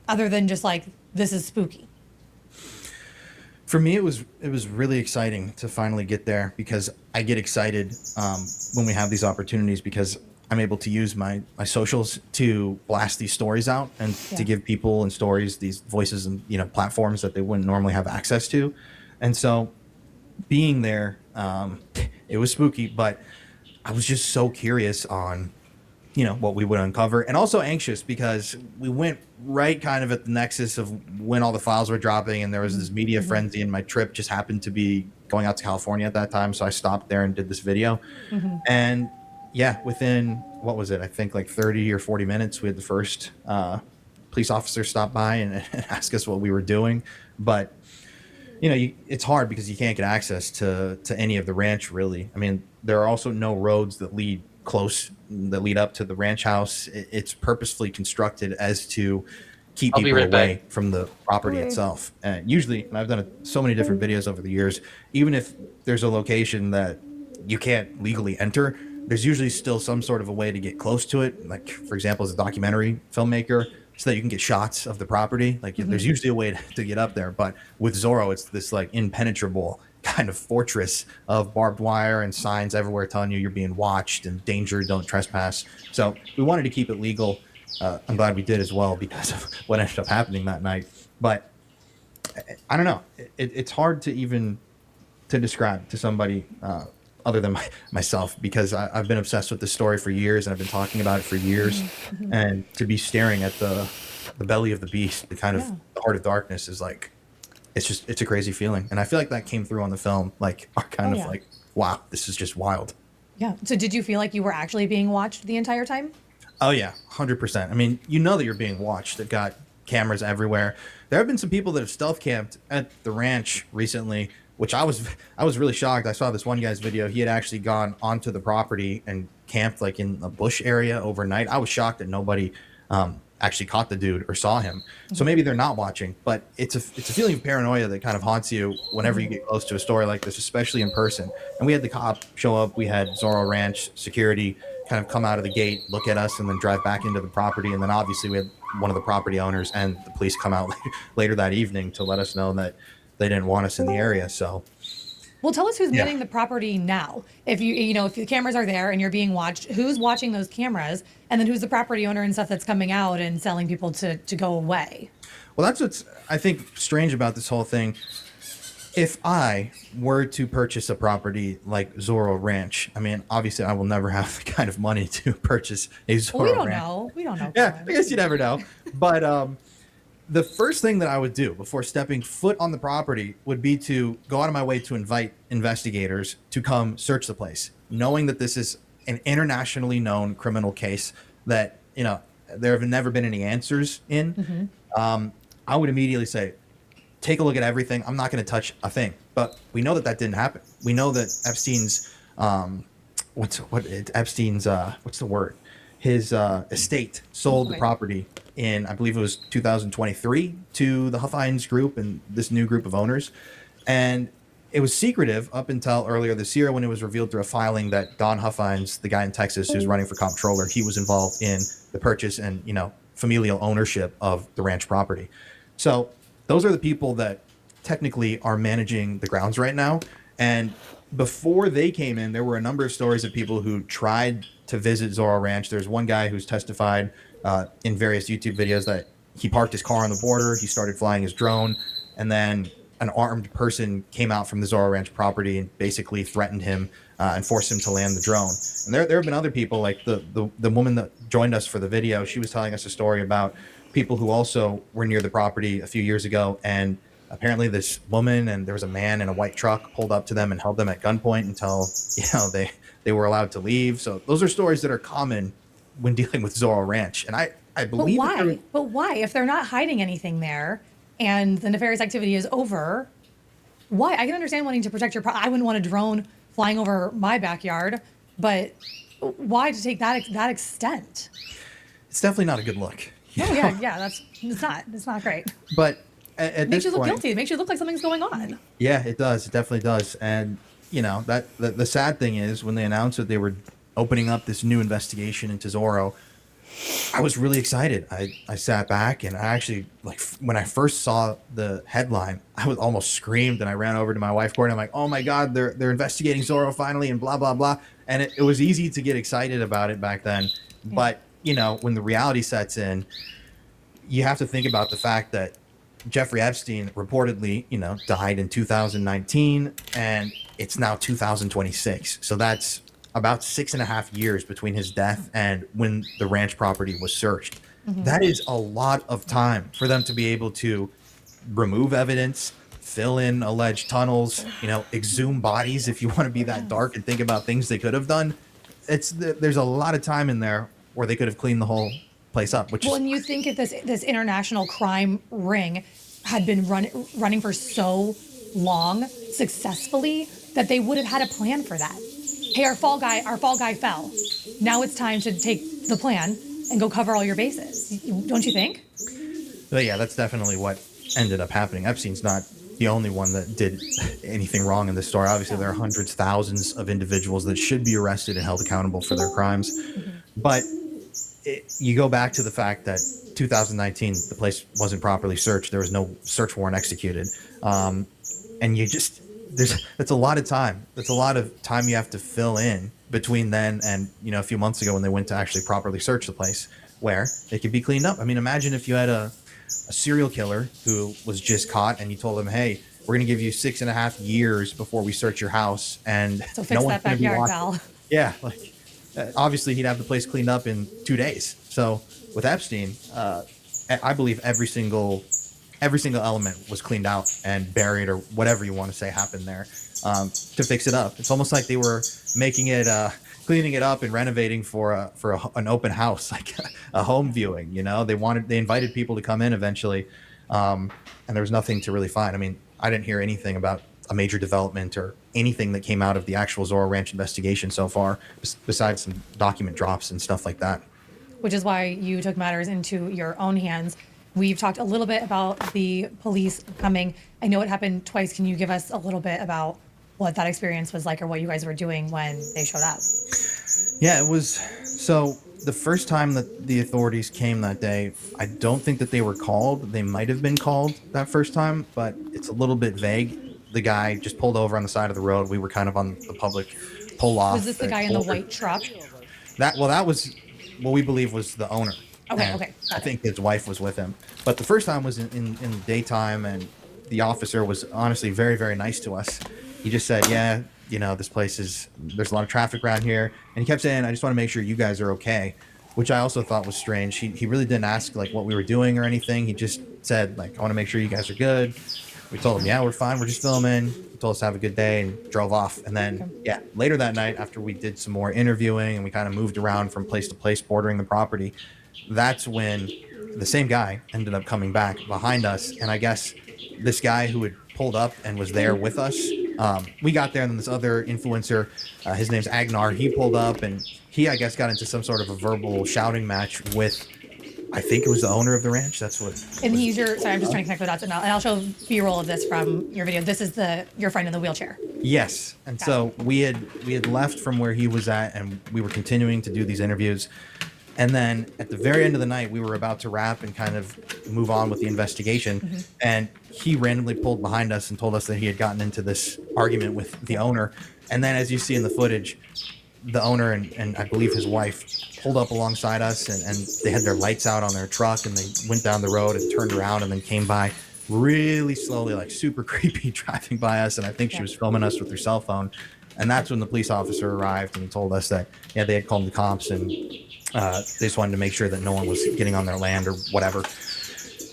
D: other than just like, this is spooky?
S: For me, it was really exciting to finally get there, because I get excited when we have these opportunities, because I'm able to use my socials to blast these stories out and to give people and stories these voices and platforms that they wouldn't normally have access to. And so being there, it was spooky, but I was just so curious on what we would uncover, and also anxious, because we went right kind of at the nexus of when all the files were dropping, and there was this media frenzy, and my trip just happened to be going out to California at that time, so I stopped there and did this video. And yeah, within, what was it, I think like 30 or 40 minutes, we had the first police officer stop by and ask us what we were doing. But it's hard because you can't get access to any of the ranch, really. I mean, there are also no roads that lead up to the ranch house. It's purposefully constructed as to keep people away from the property itself. And usually, and I've done so many different videos over the years, even if there's a location that you can't legally enter, there's usually still some sort of a way to get close to it. Like, for example, as a documentary filmmaker, so that you can get shots of the property. Like, there's usually a way to get up there. But with Zorro, it's this like impenetrable kind of fortress of barbed wire and signs everywhere telling you you're being watched and danger, don't trespass. So we wanted to keep it legal. I'm glad we did as well, because of what ended up happening that night. But I don't know. It's hard to even describe to somebody other than myself, because I've been obsessed with this story for years, and I've been talking about it for years. And to be staring at the belly of the beast, the kind of the heart of darkness, is like, it's a crazy feeling. And I feel like that came through on the film, like our kind of like, wow, this is just wild.
D: Yeah. So did you feel like you were actually being watched the entire time?
S: Oh yeah, 100%. I mean, that you're being watched. They've got cameras everywhere. There have been some people that have stealth camped at the ranch recently, which I was really shocked. I saw this one guy's video. He had actually gone onto the property and camped like in a bush area overnight. I was shocked that nobody actually caught the dude or saw him. So maybe they're not watching, but it's a feeling of paranoia that kind of haunts you whenever you get close to a story like this, especially in person. And we had the cop show up. We had Zorro Ranch security kind of come out of the gate, look at us, and then drive back into the property. And then obviously we had one of the property owners and the police come out later that evening to let us know that they didn't want us in the area. So,
D: well, tell us who's manning the property now. If if the cameras are there and you're being watched, who's watching those cameras? And then who's the property owner and stuff that's coming out and selling people to go away?
S: Well, that's what's, I think, strange about this whole thing. if I were to purchase a property like Zorro Ranch, I mean, obviously I will never have the kind of money to purchase a Zorro
D: Well, we don't
S: Ranch.
D: know. We don't know.
S: Yeah, I guess you never know. But the first thing that I would do before stepping foot on the property would be to go out of my way to invite investigators to come search the place, knowing that this is an internationally known criminal case that, you know, there have never been any answers in. I would immediately say, take a look at everything. I'm not going to touch a thing. But we know that that didn't happen. We know that Epstein's what's the word? His estate sold the property in, I believe it was 2023, to the Huffines Group and this new group of owners. And it was secretive up until earlier this year when it was revealed through a filing that Don Huffines, the guy in Texas who's running for comptroller, he was involved in the purchase and, you know, familial ownership of the ranch property. So those are the people that technically are managing the grounds right now. And before they came in, there were a number of stories of people who tried to visit Zorro Ranch. There's one guy who's testified in various YouTube videos that he parked his car on the border, he started flying his drone, and then an armed person came out from the Zorro Ranch property and basically threatened him and forced him to land the drone. And there have been other people, like the woman that joined us for the video. She was telling us a story about people who also were near the property a few years ago, and apparently this woman and there was a man in a white truck pulled up to them and held them at gunpoint until, you know, they were allowed to leave. So those are stories that are common when dealing with Zorro Ranch. And I believe
D: But why? If they're not hiding anything there and the nefarious activity is over, why? I can understand wanting to protect your I wouldn't want a drone flying over my backyard, but why to take that extent?
S: it's definitely not a good look.
D: Oh yeah, it's not great.
S: But at
D: It makes
S: this
D: you look
S: point,
D: guilty. It makes you look like something's going on.
S: yeah, it does. It definitely does. And you know that the sad thing is when they announced that they were opening up this new investigation into Zorro, I was really excited. I sat back and I actually, like, when I first saw the headline, I was almost screamed and I ran over to my wife, Courtney. I'm like, oh my God, they're investigating Zorro finally and blah, blah, blah. And it was easy to get excited about it back then. But, you know, when the reality sets in, you have to think about the fact that Jeffrey Epstein reportedly, you know, died in 2019 and it's now 2026. So that's about 6.5 years between his death and when the ranch property was searched. That is a lot of time for them to be able to remove evidence, fill in alleged tunnels, you know, exhume bodies if you want to be that dark and think about things they could have done. There's a lot of time in there where they could have cleaned the whole place up. Which
D: Well, and you think if this international crime ring had been running for so long successfully that they would have had a plan for that. Hey, our fall guy fell. Now it's time to take the plan and go cover all your bases. Don't you think?
S: But yeah, that's definitely what ended up happening. Epstein's not the only one that did anything wrong in this story. Obviously, there are hundreds, thousands of individuals that should be arrested and held accountable for their crimes. But you go back to the fact that 2019, the place wasn't properly searched. There was no search warrant executed. And you just, that's a lot of time. That's a lot of time you have to fill in between then and, you know, a few months ago when they went to actually properly search the place where it could be cleaned up. I mean, imagine if you had a serial killer who was just caught and you told him, hey, we're going to give you 6.5 years before we search your house. And
D: So fix that backyard, pal.
S: Yeah, like obviously he'd have the place cleaned up in 2 days. So with Epstein, I believe every single element was cleaned out and buried or whatever you want to say happened there to fix it up. It's almost like they were making it, cleaning it up and renovating for an open house, like a home viewing. You know, they invited people to come in eventually, and there was nothing to really find. I mean, I didn't hear anything about a major development or anything that came out of the actual Zorro Ranch investigation so far, besides some document drops and stuff like that.
D: Which is why you took matters into your own hands. We've talked a little bit about the police coming. I know it happened twice. Can you give us a little bit about what that experience was like or what you guys were doing when they showed up?
S: Yeah, it was, so the first time that the authorities came that day, I don't think that they were called. They might have been called that first time, but it's a little bit vague. The guy just pulled over on the side of the road. We were kind of on the public pull-off.
D: Was this the guy in the white truck?
S: That was what we believe was the owner.
D: Okay,
S: And
D: okay.
S: I think his wife was with him. But the first time was in the daytime, and the officer was honestly very, very nice to us. He just said, yeah, this place there's a lot of traffic around here. And he kept saying, I just want to make sure you guys are okay, which I also thought was strange. He really didn't ask like what we were doing or anything. He just said like, I want to make sure you guys are good. We told him, yeah, we're fine. We're just filming. He told us to have a good day and drove off. And then, yeah, later that night, after we did some more interviewing and we kind of moved around from place to place bordering the property, that's when the same guy ended up coming back behind us. And I guess this guy who had pulled up and was there with us, we got there, and then this other influencer, his name's Agnar, he pulled up, and he, I guess, got into some sort of a verbal shouting match with, I think it was the owner of the ranch. That's what.
D: And he's your, sorry, I'm just trying to connect the dots, and I'll show B-roll of this from your video. This is your friend in the wheelchair.
S: Yes. And so we had left from where he was at, and we were continuing to do these interviews. And then at the very end of the night, we were about to wrap and kind of move on with the investigation. And he randomly pulled behind us and told us that he had gotten into this argument with the owner. And then, as you see in the footage, the owner and I believe his wife pulled up alongside us, and they had their lights out on their truck, and they went down the road and turned around and then came by really slowly, like super creepy, driving by us. And I think she was filming us with her cell phone. And that's when the police officer arrived, and he told us that, yeah, they had called the cops, and they just wanted to make sure that no one was getting on their land or whatever.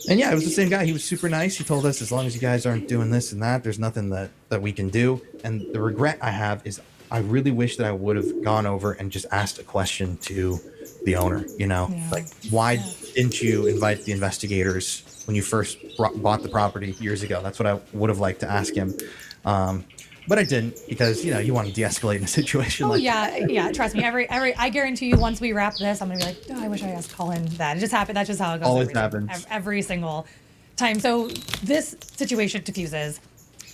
S: And yeah, it was the same guy. He was super nice. He told us, as long as you guys aren't doing this and that, there's nothing that we can do. And the regret I have is I really wish that I would have gone over and just asked a question to the owner, like, why didn't you invite the investigators when you first bought the property years ago? That's what I would have liked to ask him. But I didn't, because, you want to de-escalate in a situation like that.
D: Yeah, trust me. I guarantee you, once we wrap this, I'm going to be like, oh, I wish I asked Colin that. It just happened. That's just how it goes.
S: Always happens.
D: Every single time. So this situation diffuses.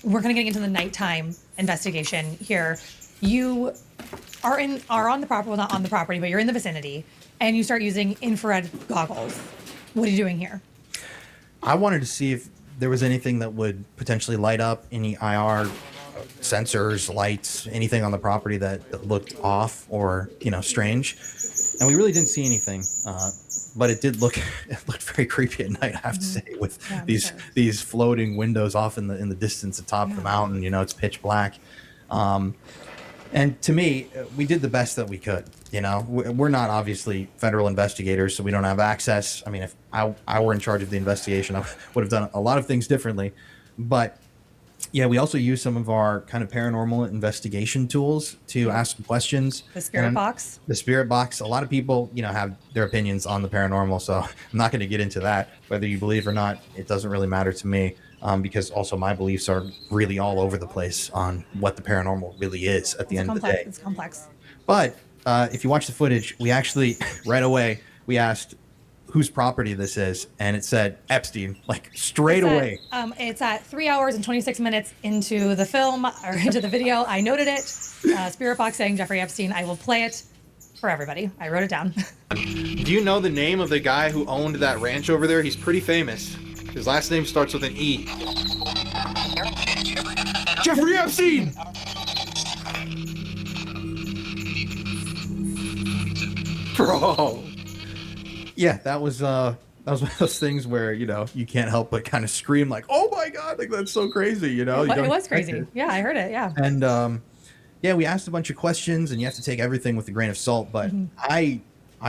D: We're going to get into the nighttime investigation here. You are on the property, well, not on the property, but you're in the vicinity, and you start using infrared goggles. What are you doing here?
S: I wanted to see if there was anything that would potentially light up, any IR sensors, lights, anything on the property that looked off or, strange. And we really didn't see anything. But it looked very creepy at night, I have to say, with these floating windows off in the distance atop the mountain. It's pitch black. And to me, we did the best that we could. We're not obviously federal investigators, so we don't have access. I mean, if I were in charge of the investigation, I would have done a lot of things differently. But yeah, we also use some of our kind of paranormal investigation tools to ask some questions.
D: The spirit box?
S: The spirit box. A lot of people, have their opinions on the paranormal, so I'm not going to get into that. Whether you believe or not, it doesn't really matter to me, because also my beliefs are really all over the place on what the paranormal really is at the end of the day.
D: It's complex.
S: But if you watch the footage, we actually, right away, we asked whose property this is, and it said Epstein, like straight away.
D: It's at 3 hours and 26 minutes into the film, or into the video. I noted it. Spirit box saying Jeffrey Epstein. I will play it for everybody. I wrote it down.
V: Do you know the name of the guy who owned that ranch over there? He's pretty famous. His last name starts with an E. Jeffrey Epstein! Bro.
S: Yeah, that was one of those things where, you can't help but kind of scream like, oh my God, like that's so crazy,
D: It was crazy. Yeah, I heard it, yeah.
S: And yeah, we asked a bunch of questions, and you have to take everything with a grain of salt, but I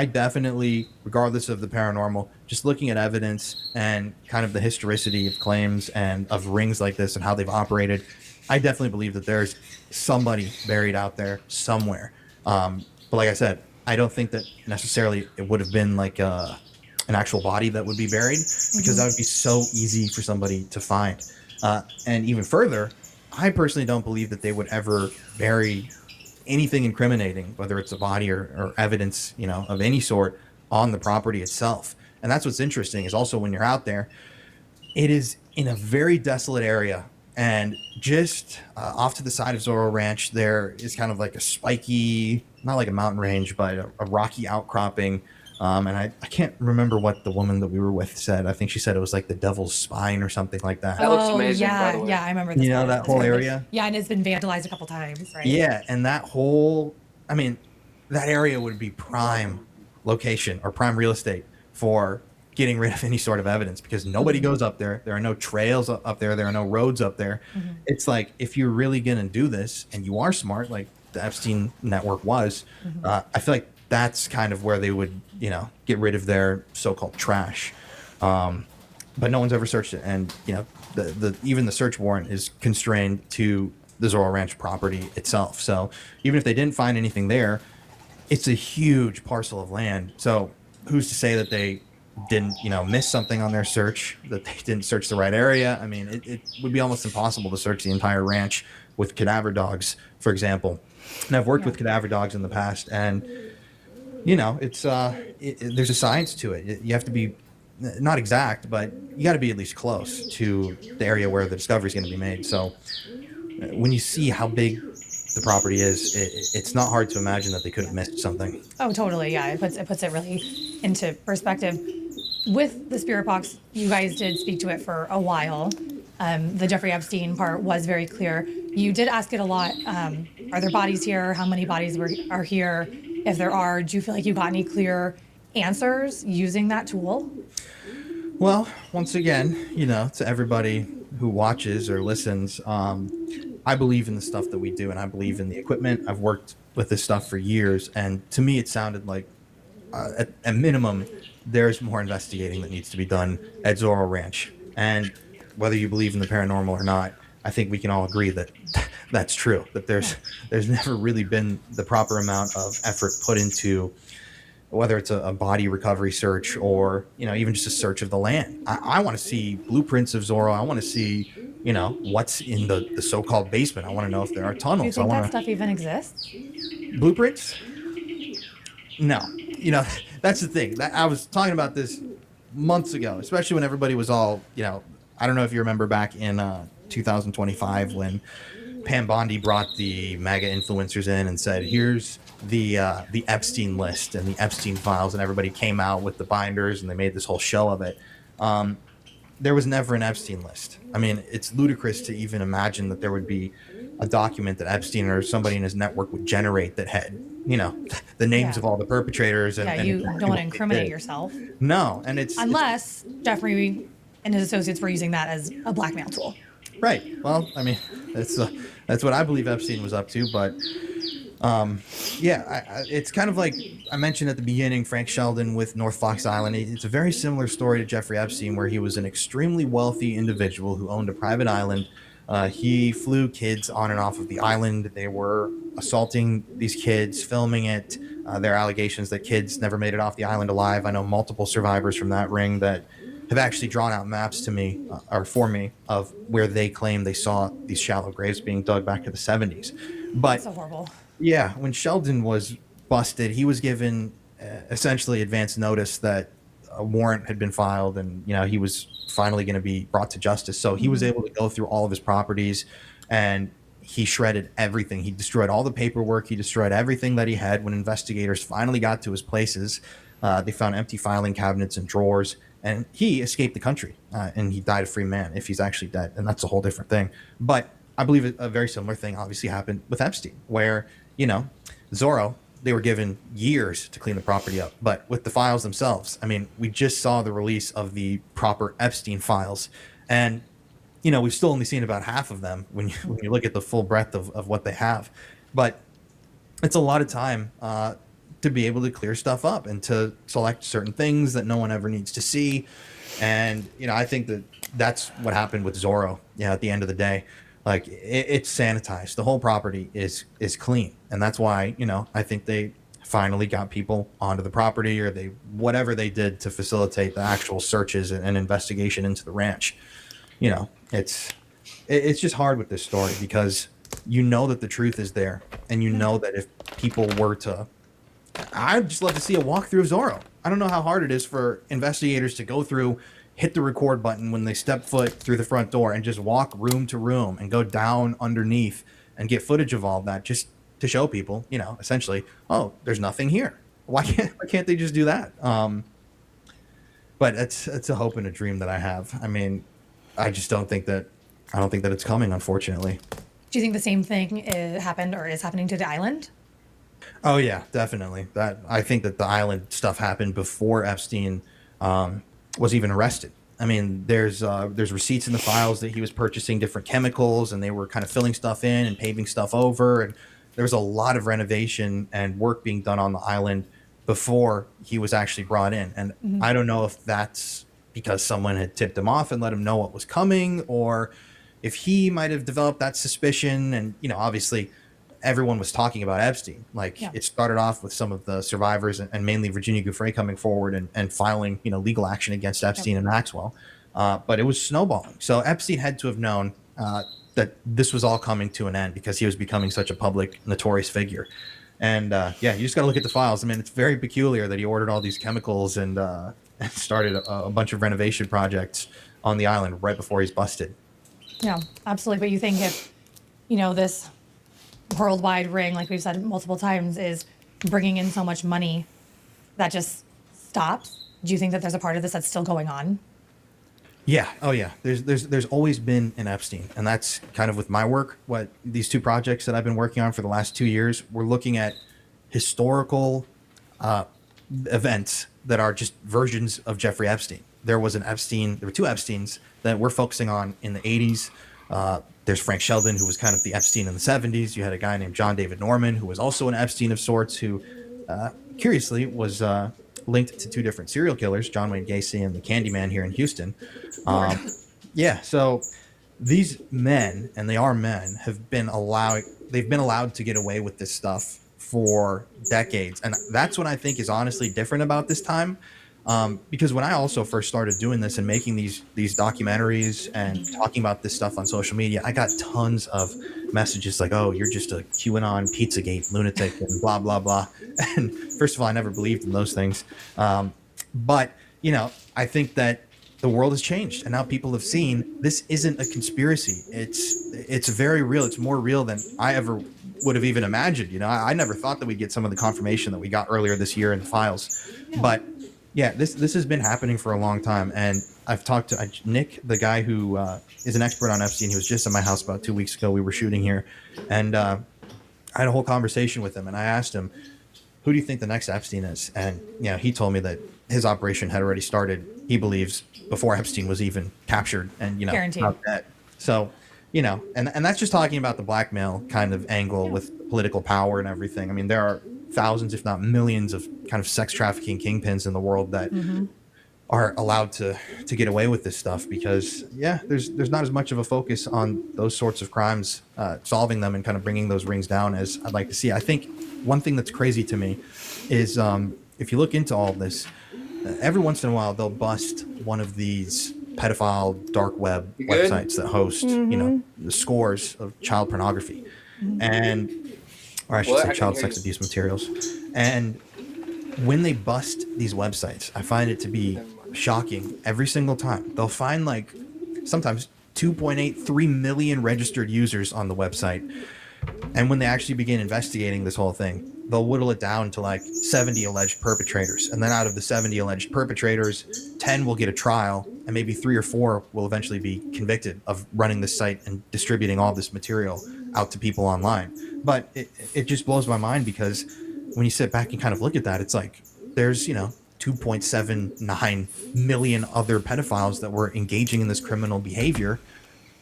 S: definitely, regardless of the paranormal, just looking at evidence and kind of the historicity of claims and of rings like this and how they've operated, I definitely believe that there's somebody buried out there somewhere. But like I said, I don't think that necessarily it would have been like an actual body that would be buried, because that would be so easy for somebody to find. And even further, I personally don't believe that they would ever bury anything incriminating, whether it's a body or evidence, of any sort on the property itself. And that's what's interesting, is also when you're out there, it is in a very desolate area. And just off to the side of Zorro Ranch, there is kind of like a spiky, not like a mountain range, but a rocky outcropping. And I can't remember what the woman that we were with said. I think she said it was like the Devil's Spine or something like that.
D: That looks amazing, by the way. Yeah, I remember this.
S: That whole area?
D: Yeah, and it's been vandalized a couple times, right?
S: Yeah, and that area would be prime location or prime real estate for getting rid of any sort of evidence because nobody goes up there. There are no trails up there. There are no roads up there. It's like, if you're really going to do this and you are smart, like the Epstein network was, I feel like that's kind of where they would, you know, get rid of their so-called trash. But no one's ever searched it. And, you know, even the search warrant is constrained to the Zorro Ranch property itself. So even if they didn't find anything there, it's a huge parcel of land. So who's to say that they didn't, you know, miss something on their search, that they didn't search the right area? I mean, it would be almost impossible to search the entire ranch with cadaver dogs, for example. And I've worked with cadaver dogs in the past, and, you know, it's there's a science to it. You have to be not exact, but you got to be at least close to the area where the discovery is going to be made. So when you see how big the property is, it's not hard to imagine that they could have missed something.
D: Oh, totally. Yeah, it puts it really into perspective. With the spirit box, you guys did speak to it for a while. The Jeffrey Epstein part was very clear. You did ask it a lot. Are there bodies here? How many bodies are here? If there are, do you feel like you got any clear answers using that tool?
S: Well, once again, you know, to everybody who watches or listens, I believe in the stuff that we do, and I believe in the equipment. I've worked with this stuff for years, and to me, it sounded like, at minimum, there's more investigating that needs to be done at Zorro Ranch. And whether you believe in the paranormal or not, I think we can all agree that that's true. That there's never really been the proper amount of effort put into whether it's a body recovery search or, you know, even just a search of the land. I want to see blueprints of Zorro. I want to see, you know, what's in the so-called basement. I want to know if there are tunnels.
D: Do you think that stuff even exists?
S: Blueprints? No. You know, that's the thing. I was talking about this months ago, especially when everybody was all, you know, I don't know if you remember back in 2025 when Pam Bondi brought the MAGA influencers in and said, here's the Epstein list and the Epstein files, and everybody came out with the binders and they made this whole show of it. There was never an Epstein list. I mean, it's ludicrous to even imagine that there would be a document that Epstein or somebody in his network would generate that had, you know, the names of all the perpetrators. And
D: you
S: exactly
D: don't want to
S: what they
D: incriminate
S: did.
D: yourself.
S: No, and
D: Unless Jeffrey and his associates were using that as a blackmail tool.
S: Right. Well, I mean, that's what I believe Epstein was up to. But it's kind of like I mentioned at the beginning, Frank Sheldon with North Fox Island. It's a very similar story to Jeffrey Epstein, where he was an extremely wealthy individual who owned a private island. He flew kids on and off of the island. They were assaulting these kids, filming it. There are allegations that kids never made it off the island alive. I know multiple survivors from that ring that have actually drawn out maps to me, or for me, of where they claim they saw these shallow graves being dug back to the 70s. But
D: That's so horrible.
S: yeah, when Sheldon was busted, he was given essentially advance notice that a warrant had been filed, and you know he was finally going to be brought to justice. So he was able to go through all of his properties, and he shredded everything. He destroyed all the paperwork. He destroyed everything that he had. When investigators finally got to his places, they found empty filing cabinets and drawers. And he escaped the country, and he died a free man, if he's actually dead. And that's a whole different thing. But I believe a very similar thing obviously happened with Epstein, where, you know, Zorro, they were given years to clean the property up. But with the files themselves, I mean, we just saw the release of the proper Epstein files. And, you know, we've still only seen about half of them when you look at the full breadth of what they have. But it's a lot of time to be able to clear stuff up and to select certain things that no one ever needs to see. And, you know, I think that that's what happened with Zorro. Yeah, at the end of the day, like it's sanitized. The whole property is clean. And that's why, you know, I think they finally got people onto the property, or whatever they did to facilitate the actual searches and investigation into the ranch. You know, it's just hard with this story because you know that the truth is there, and you know that if people were to, I'd just love to see a walkthrough of Zorro. I don't know how hard it is for investigators to go through, hit the record button when they step foot through the front door, and just walk room to room and go down underneath and get footage of all that, just to show people, you know, essentially, oh, there's nothing here. Why can't they just do that? But it's a hope and a dream that I have. I mean, I don't think that it's coming, unfortunately.
D: Do you think the same thing happened or is happening to the island?
S: Oh yeah, definitely. I think that the island stuff happened before Epstein. was even arrested. I mean, there's receipts in the files that he was purchasing different chemicals, and they were kind of filling stuff in and paving stuff over, and there was a lot of renovation and work being done on the island before he was actually brought in. And I don't know if that's because someone had tipped him off and let him know what was coming, or if he might have developed that suspicion. And, you know, obviously everyone was talking about Epstein. Like, it started off with some of the survivors and mainly Virginia Giuffre coming forward and filing, you know, legal action against Epstein and Maxwell. But it was snowballing. So Epstein had to have known that this was all coming to an end because he was becoming such a public, notorious figure. And yeah, you just got to look at the files. I mean, it's very peculiar that he ordered all these chemicals and started a bunch of renovation projects on the island right before he's busted.
D: Yeah, absolutely. But you think if, you know, this worldwide ring, like we've said multiple times, is bringing in so much money, that just stops? Do you think that there's a part of this that's still going on?
S: Yeah. Oh, yeah. There's always been an Epstein, and that's kind of with my work. What these two projects that I've been working on for the last 2 years, we're looking at historical events that are just versions of Jeffrey Epstein. There was an Epstein. There were two Epsteins that we're focusing on in the 80s. There's Frank Sheldon, who was kind of the Epstein in the 70s. You had a guy named John David Norman, who was also an Epstein of sorts, who curiously was linked to two different serial killers, John Wayne Gacy and the Candyman here in Houston. Yeah, so these men, and they are men, they've been allowed to get away with this stuff for decades. And that's what I think is honestly different about this time. Because when I also first started doing this and making these documentaries and talking about this stuff on social media, I got tons of messages like, "Oh, you're just a QAnon Pizzagate lunatic," and blah blah blah. And first of all, I never believed in those things. But you know, I think that the world has changed, and now people have seen this isn't a conspiracy. It's very real. It's more real than I ever would have even imagined. You know, I never thought that we'd get some of the confirmation that we got earlier this year in the files, but. Yeah, this has been happening for a long time, and I've talked to Nick, the guy who is an expert on Epstein. He was just at my house about 2 weeks ago. We were shooting here, and I had a whole conversation with him, and I asked him, "Who do you think the next Epstein is?" And you know, he told me that his operation had already started. He believes before Epstein was even captured, and you know,
D: Guaranteed.
S: not dead. So, you know, and that's just talking about the blackmail kind of angle with political power and everything. I mean, there are thousands, if not millions, of kind of sex trafficking kingpins in the world that are allowed to get away with this stuff because, yeah, there's not as much of a focus on those sorts of crimes, solving them and kind of bringing those rings down as I'd like to see. I think one thing that's crazy to me is if you look into all of this, every once in a while they'll bust one of these pedophile dark web websites that host, you know, the scores of child pornography. And or I should say child sex abuse materials. And when they bust these websites, I find it to be shocking every single time. They'll find like sometimes 2.83 million registered users on the website. And when they actually begin investigating this whole thing, they'll whittle it down to like 70 alleged perpetrators. And then out of the 70 alleged perpetrators, 10 will get a trial, and maybe 3 or 4 will eventually be convicted of running this site and distributing all this material out to people online. But it just blows my mind because when you sit back and kind of look at that, it's like there's, you know, 2.79 million other pedophiles that were engaging in this criminal behavior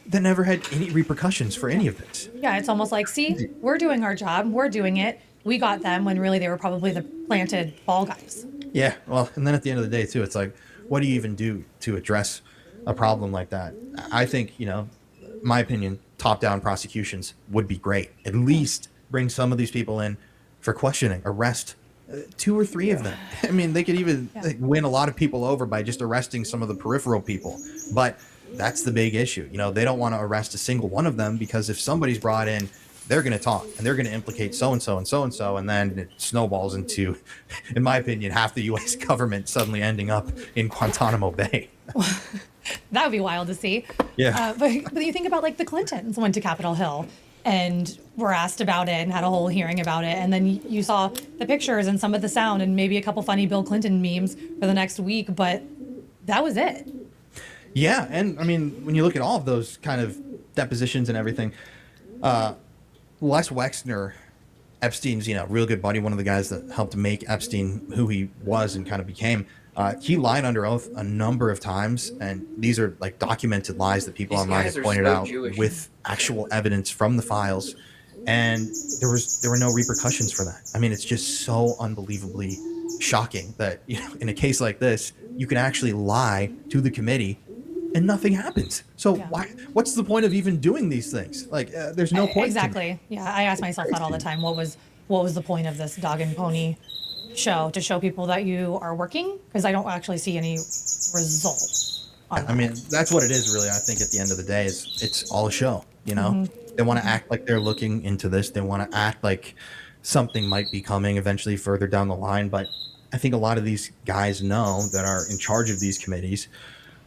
S: that never had any repercussions for any of this.
D: Yeah, it's almost like, see, we're doing our job, we're doing it. We got them when really they were probably the planted fall guys.
S: Yeah, well, and then at the end of the day, too, it's like, what do you even do to address a problem like that? I think, you know, my opinion, top-down prosecutions would be great. At least bring some of these people in for questioning, arrest 2 or 3 of them. I mean, they could even win a lot of people over by just arresting some of the peripheral people. But that's the big issue. You know, they don't want to arrest a single one of them because if somebody's brought in, they're going to talk and they're going to implicate so-and-so and so-and-so, and then it snowballs into, in my opinion, half the U.S. government suddenly ending up in Guantanamo Bay.
D: That would be wild to see.
S: Yeah.
D: But you think about like the Clintons went to Capitol Hill and were asked about it and had a whole hearing about it. And then you saw the pictures and some of the sound and maybe a couple funny Bill Clinton memes for the next week, but that was it.
S: Yeah. And I mean, when you look at all of those kind of depositions and everything, Les Wexner, Epstein's, you know, real good buddy, one of the guys that helped make Epstein who he was and kind of became, He lied under oath a number of times, and these are like documented lies that people
M: These
S: online
M: guys
S: have
M: are
S: pointed
M: so
S: out
M: Jewish.
S: with actual evidence from the files. And there were no repercussions for that. I mean, it's just so unbelievably shocking that, you know, in a case like this, you can actually lie to the committee and nothing happens. So what's the point of even doing these things? Like, there's no point. To me.
D: Exactly. Yeah, I ask myself that all the time. What was the point of this dog and pony show? To show people that you are working? Because I don't actually see any results.
S: I mean, that's what it is, really. I think at the end of the day, is it's all a show. You know, they want to act like they're looking into this. They want to act like something might be coming eventually further down the line. But I think a lot of these guys know that are in charge of these committees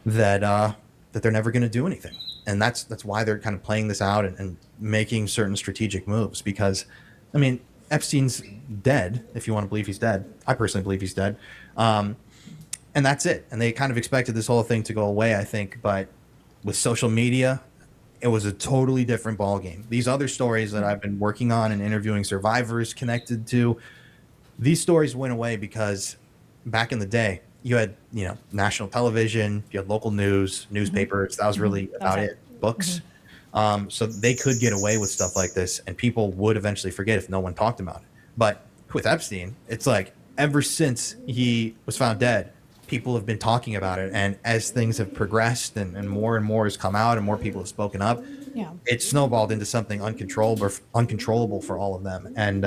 S: that that they're never going to do anything, and that's why they're kind of playing this out and making certain strategic moves. Because, I mean, Epstein's dead. If you want to believe he's dead, I personally believe he's dead. And that's it. And they kind of expected this whole thing to go away, I think. But with social media, it was a totally different ballgame. These other stories that I've been working on and interviewing survivors connected to, these stories went away because back in the day, you had, you know, national television, you had local news, newspapers. That was really about it. Books. So they could get away with stuff like this, and people would eventually forget if no one talked about it. But with Epstein, it's like ever since he was found dead, people have been talking about it. And as things have progressed and more has come out and more people have spoken up, it snowballed into something uncontrollable for all of them. And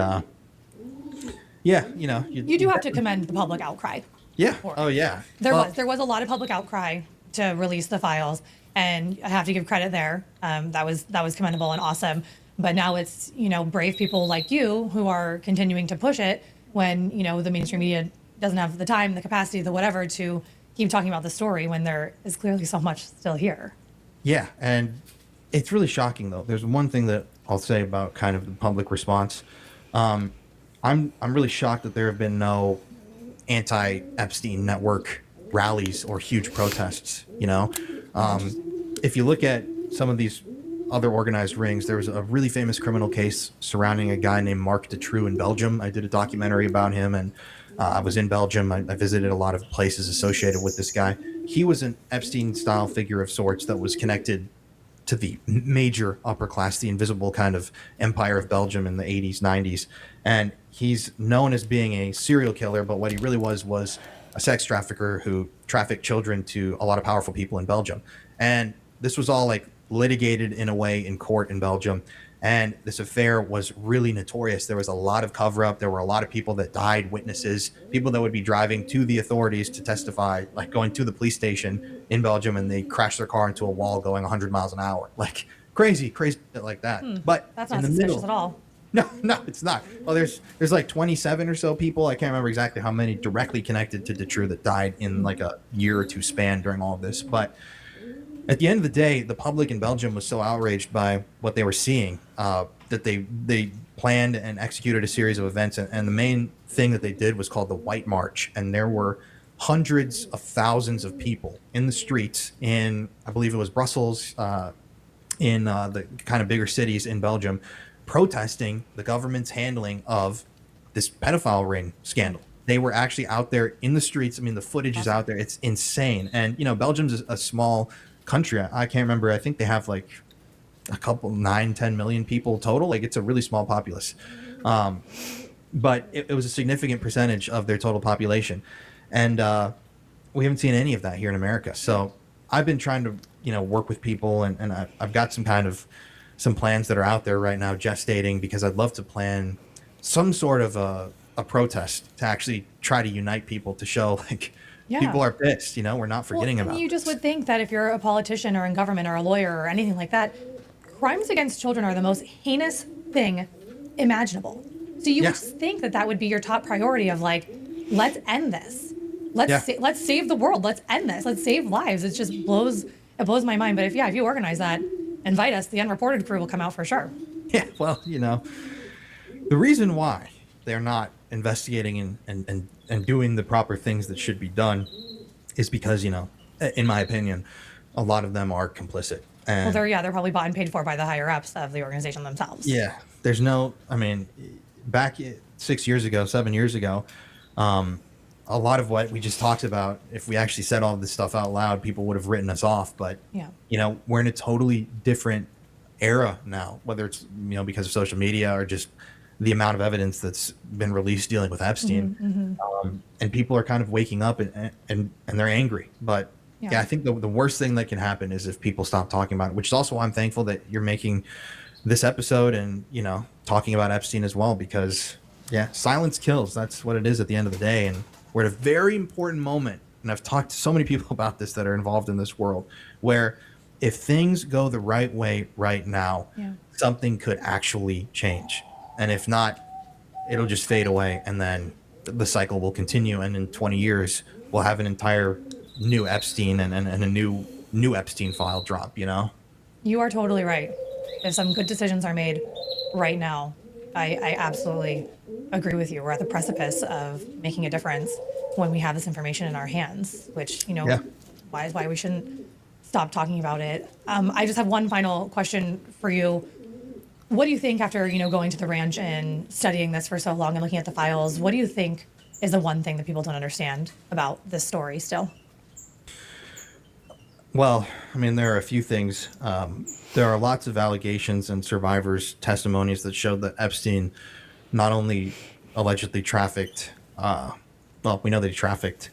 S: yeah, you know,
D: You do have to commend the public outcry.
S: Yeah. Oh, yeah.
D: There was a lot of public outcry to release the files, and I have to give credit there. That was commendable and awesome. But now it's, you know, brave people like you who are continuing to push it when, you know, the mainstream media doesn't have the time, the capacity, the whatever to keep talking about the story when there is clearly so much still here.
S: Yeah, and it's really shocking though. There's one thing that I'll say about kind of the public response. I'm really shocked that there have been no anti-Epstein network rallies or huge protests. You know, if you look at some of these other organized rings, there was a really famous criminal case surrounding a guy named Marc Dutroux in Belgium. I did a documentary about him, and I was in Belgium. I visited a lot of places associated with this guy. He was an Epstein-style figure of sorts that was connected to the major upper class, the invisible kind of empire of Belgium in the 80s, 90s. And he's known as being a serial killer, but what he really was a sex trafficker who trafficked children to a lot of powerful people in Belgium. And this was all like litigated in a way in court in Belgium. And this affair was really notorious. There was a lot of cover up. There were a lot of people that died, witnesses, people that would be driving to the authorities to testify, like going to the police station in Belgium, and they crashed their car into a wall going 100 miles an hour. Like crazy shit like that. But
D: That's
S: in
D: not
S: the
D: suspicious
S: middle,
D: at all.
S: No, it's not. Well, there's like 27 or so people. I can't remember exactly how many directly connected to Dutroux that died in like a year or two span during all of this. But at the end of the day, the public in Belgium was so outraged by what they were seeing that they planned and executed a series of events. And the main thing that they did was called the White March. And there were hundreds of thousands of people in the streets in, I believe it was Brussels, in the kind of bigger cities in Belgium, protesting the government's handling of this pedophile ring scandal. They were actually out there in the streets. I mean, the footage is out there. It's insane. And, you know, Belgium's a small country. I can't remember. I think they have like a couple 9-10 million people total. Like it's a really small populace. But it was a significant percentage of their total population. And we haven't seen any of that here in America. So I've been trying to, you know, work with people, and I've got some plans that are out there right now gestating, because I'd love to plan some sort of a protest to actually try to unite people, to show like people are pissed, you know, we're not forgetting about
D: You just
S: this.
D: would think that if you're a politician or in government or a lawyer or anything like that, crimes against children are the most heinous thing imaginable. So you would think that would be your top priority of like, let's end this. Let's save the world. Let's end this. Let's save lives. It just blows my mind. But if you organize that, invite us. The unreported crew will come out for sure.
S: Yeah, well, you know, the reason why they're not investigating and doing the proper things that should be done is because, you know, in my opinion, a lot of them are complicit. And
D: Well, they're probably bought and paid for by the higher ups of the organization themselves.
S: yeah, there's no, I mean, back 7 years ago, a lot of what we just talked about, if we actually said all this stuff out loud, people would have written us off. But,
D: Yeah.
S: you know, we're in a totally different era now, whether it's, you know, because of social media or just the amount of evidence that's been released dealing with Epstein. And people are kind of waking up and they're angry. But yeah, I think the worst thing that can happen is if people stop talking about it, which is also why I'm thankful that you're making this episode and, you know, talking about Epstein as well, because yeah, silence kills. That's what it is at the end of the day. And we're at a very important moment. And I've talked to so many people about this that are involved in this world, where if things go the right way right now, something could actually change. And if not, it'll just fade away. And then the cycle will continue. And in 20 years, we'll have an entire new Epstein and a new Epstein file drop, you know?
D: You are totally right. If some good decisions are made right now, I absolutely agree with you. We're at the precipice of making a difference when we have this information in our hands, which, you know, why we shouldn't stop talking about it. I just have one final question for you. What do you think after, you know, going to the ranch and studying this for so long and looking at the files, what do you think is the one thing that people don't understand about this story still?
S: Well, I mean, there are a few things. There are lots of allegations and survivors' testimonies that showed that Epstein not only allegedly trafficked, well, we know that he trafficked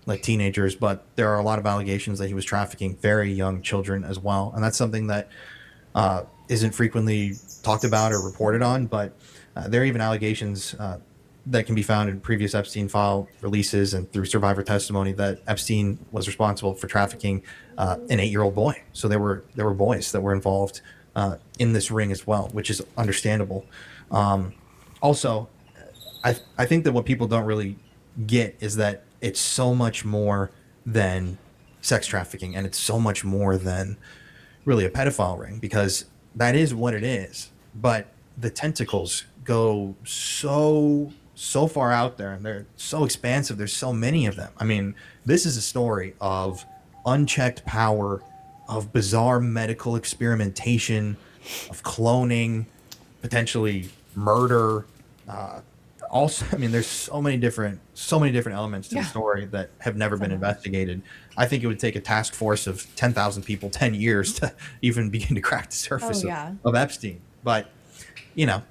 S: like teenagers, but there are a lot of allegations that he was trafficking very young children as well. And that's something that isn't frequently talked about or reported on, but there are even allegations that can be found in previous Epstein file releases and through survivor testimony that Epstein was responsible for trafficking an 8-year-old boy. So there were boys that were involved in this ring as well, which is understandable. Also, I think that what people don't really get is that it's so much more than sex trafficking, and it's so much more than really a pedophile ring, because that is what it is. But the tentacles go so far out there, and they're so expansive. There's so many of them. I mean, this is a story of unchecked power, of bizarre medical experimentation, of cloning, potentially murder. Also, I mean, there's so many different elements to the story that have never been investigated. I think it would take a task force of 10,000 people, 10 years to even begin to crack the surface of Epstein. But, you know,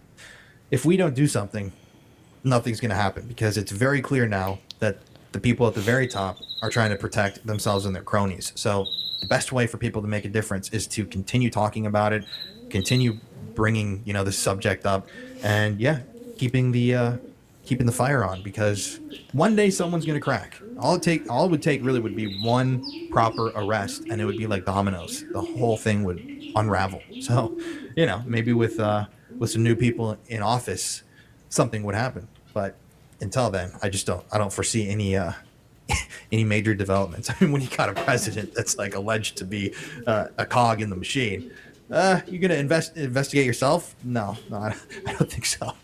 S: if we don't do something, nothing's going to happen, because it's very clear now that the people at the very top are trying to protect themselves and their cronies. So the best way for people to make a difference is to continue talking about it, continue bringing, you know, this subject up, and keeping the fire on, because one day someone's going to crack. All it would take really would be one proper arrest, and it would be like dominoes. The whole thing would unravel. So, you know, maybe with some new people in office, something would happen. But until then, I don't foresee any major developments. I mean, when you got a president that's like alleged to be a cog in the machine, you're gonna investigate yourself? No, I don't think so.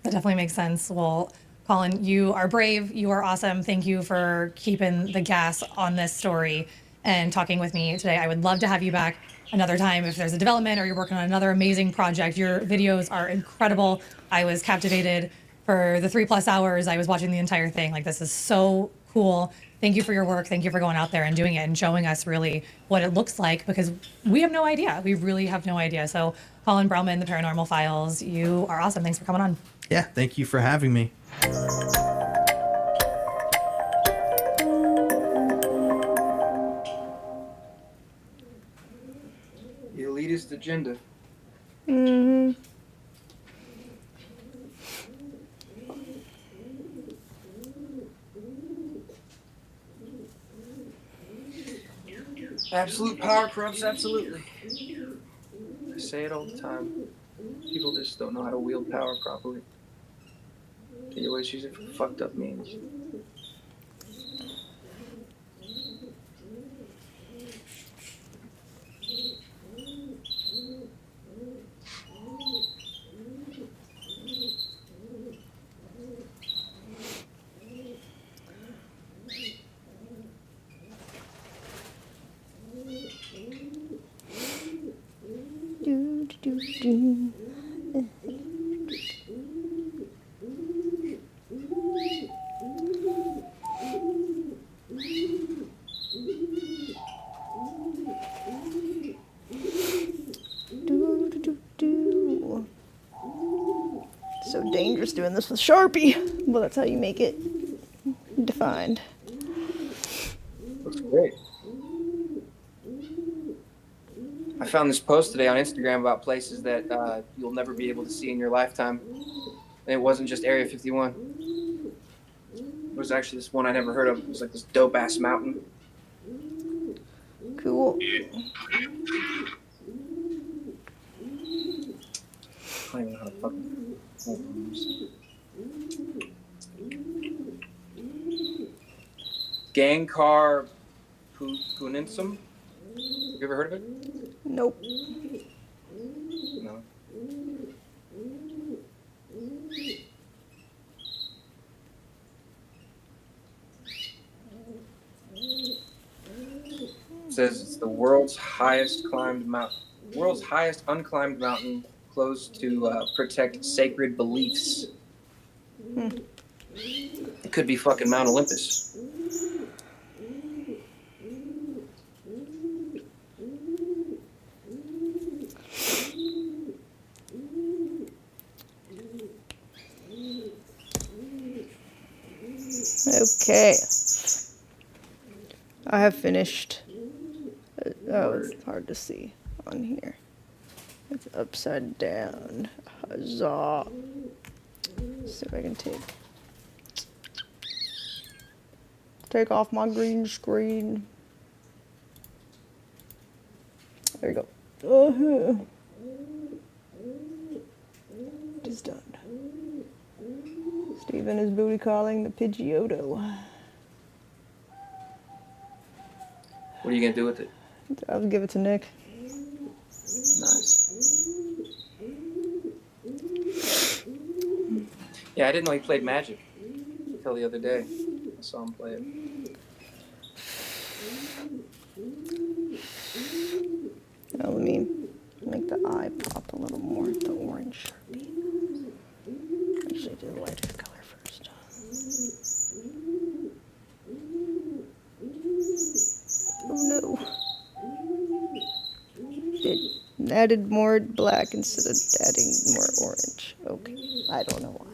D: That definitely makes sense. Well, Colin, you are brave. You are awesome. Thank you for keeping the gas on this story and talking with me today. I would love to have you back another time if there's a development or you're working on another amazing project. Your videos are incredible. I was captivated for the 3+ hours. I was watching the entire thing. Like, this is so cool. Thank you for your work. Thank you for going out there and doing it and showing us really what it looks like, because we have no idea. We really have no idea. So Colin Brauman, The Paranormal Files, you are awesome. Thanks for coming on.
S: Yeah, thank you for having me.
M: The elitist agenda.
A: Mm-hmm.
M: Absolute power corrupts absolutely. I say it all the time. People just don't know how to wield power properly. They always use it for fucked up means.
A: so dangerous doing this with Sharpie. Well, that's how you make it defined.
M: Looks great. I found this post today on Instagram about places that you'll never be able to see in your lifetime. And it wasn't just Area 51. It was actually this one I never heard of. It was like this dope-ass mountain.
A: Cool.
M: I don't even know how to fucking... Gangkar Puninsum. Have you ever heard of it?
A: Nope.
M: No. It says it's the world's highest unclimbed mountain, close to protect sacred beliefs. It could be fucking Mount Olympus.
A: Okay. I have finished. Oh, it's hard to see on here. It's upside down. Huzzah. See if I can take off my green screen. There you go. It's done. Stephen is booty calling the Pidgeotto.
M: What are you gonna do with it?
A: I'll give it to Nick.
M: Nice. Yeah, I didn't know he played Magic until the other day. I saw him play it.
A: Now let me make the eye pop a little more with the orange Sharpie. Actually do the lighter color first. Oh no. It added more black instead of adding more orange. Okay. I don't know why.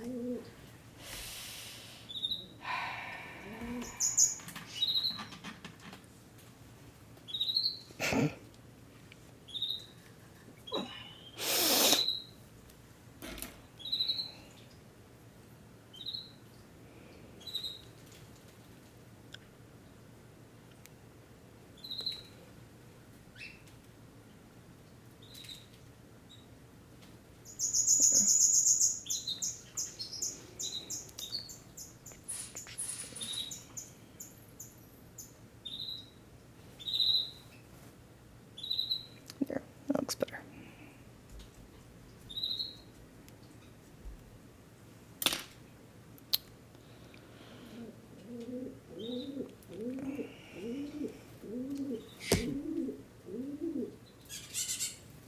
A: There, that looks better.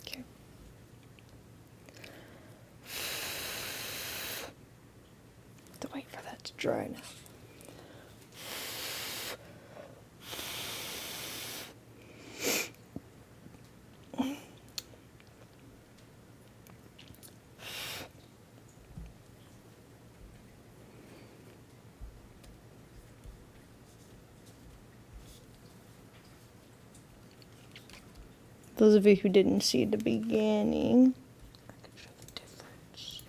A: Okay. Have to wait for that to dry now. Those of you who didn't see the beginning, I can show the difference.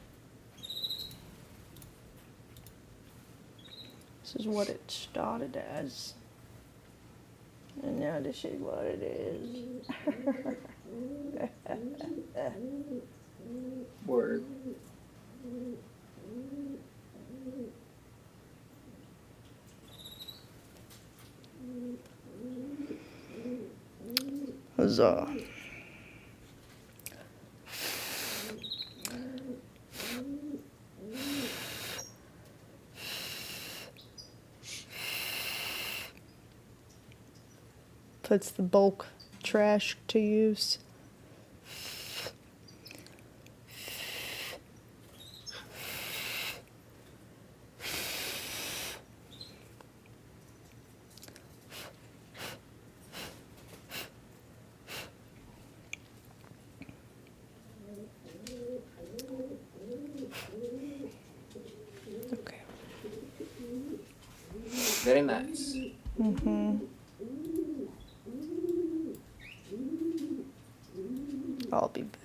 A: This is what it started as. And now this is what it is.
M: Word.
A: Huzzah. Puts the bulk trash to use.
M: Very nice.
A: Mm-hmm. I'll be back.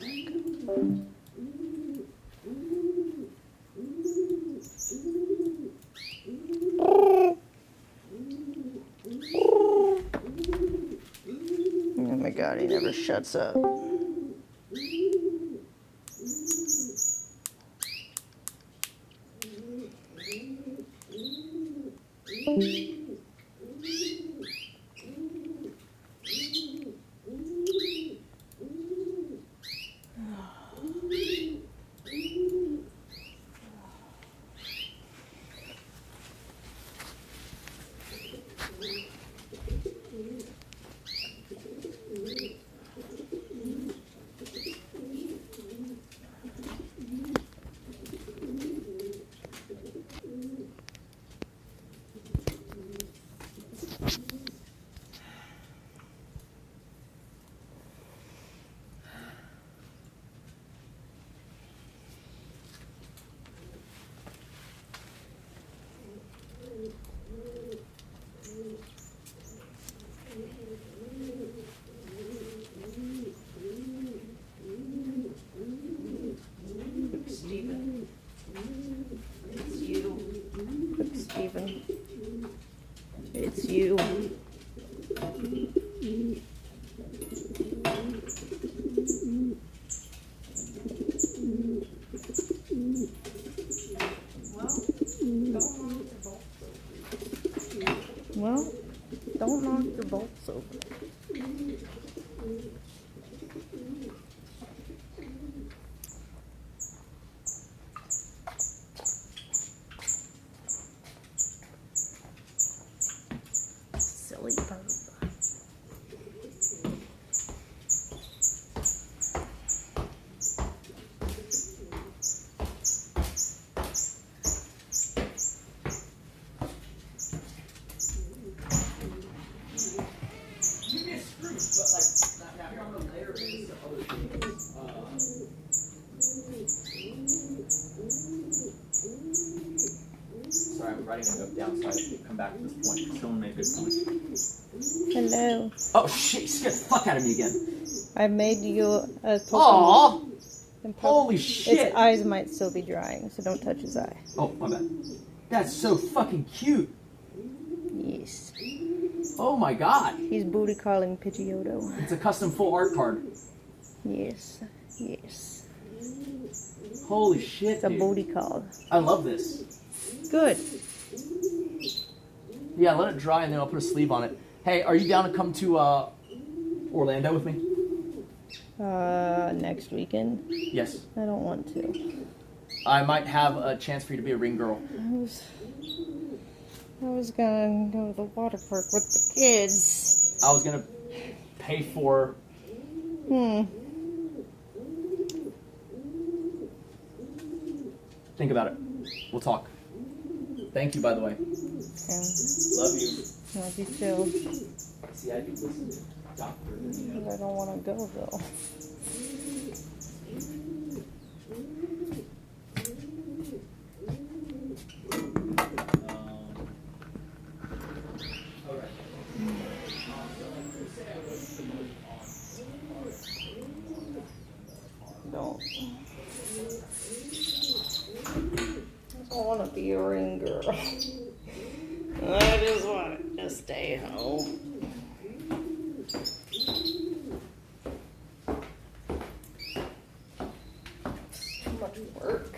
A: Oh my god, he never shuts up.
L: Steven. It's you.
A: Steven. It's you. Well, don't knock your bolts over. Silly bird.
C: Sorry, I'm writing a note down so I can come back to this point. Someone made a good point.
A: Hello.
C: Oh shit, you scared the fuck out of me again.
A: I made you a Pokemon.
C: Aw! Holy shit!
A: His eyes might still be drying, so don't touch his eye.
C: Oh, my bad. That's so fucking cute.
A: Yes.
C: Oh my god.
A: He's booty calling Pidgeotto.
C: It's a custom full art card.
A: Yes. Yes.
C: Holy shit,
A: It's a
C: dude.
A: booty call.
C: I love this.
A: Good.
C: Yeah, let it dry and then I'll put a sleeve on it. Hey, are you down to come to Orlando with me?
A: Next weekend?
C: Yes.
A: I don't want to.
C: I might have a chance for you to be a ring girl.
A: I was gonna go to the water park with the kids.
C: I was gonna pay for... Think about it. We'll talk. Thank you, by the way. Love you.
A: Love you too.
C: See, I do listen to doctor.
A: I don't want to go though. Don't. I don't want to be a ring girl. I just want to stay home. Too much work.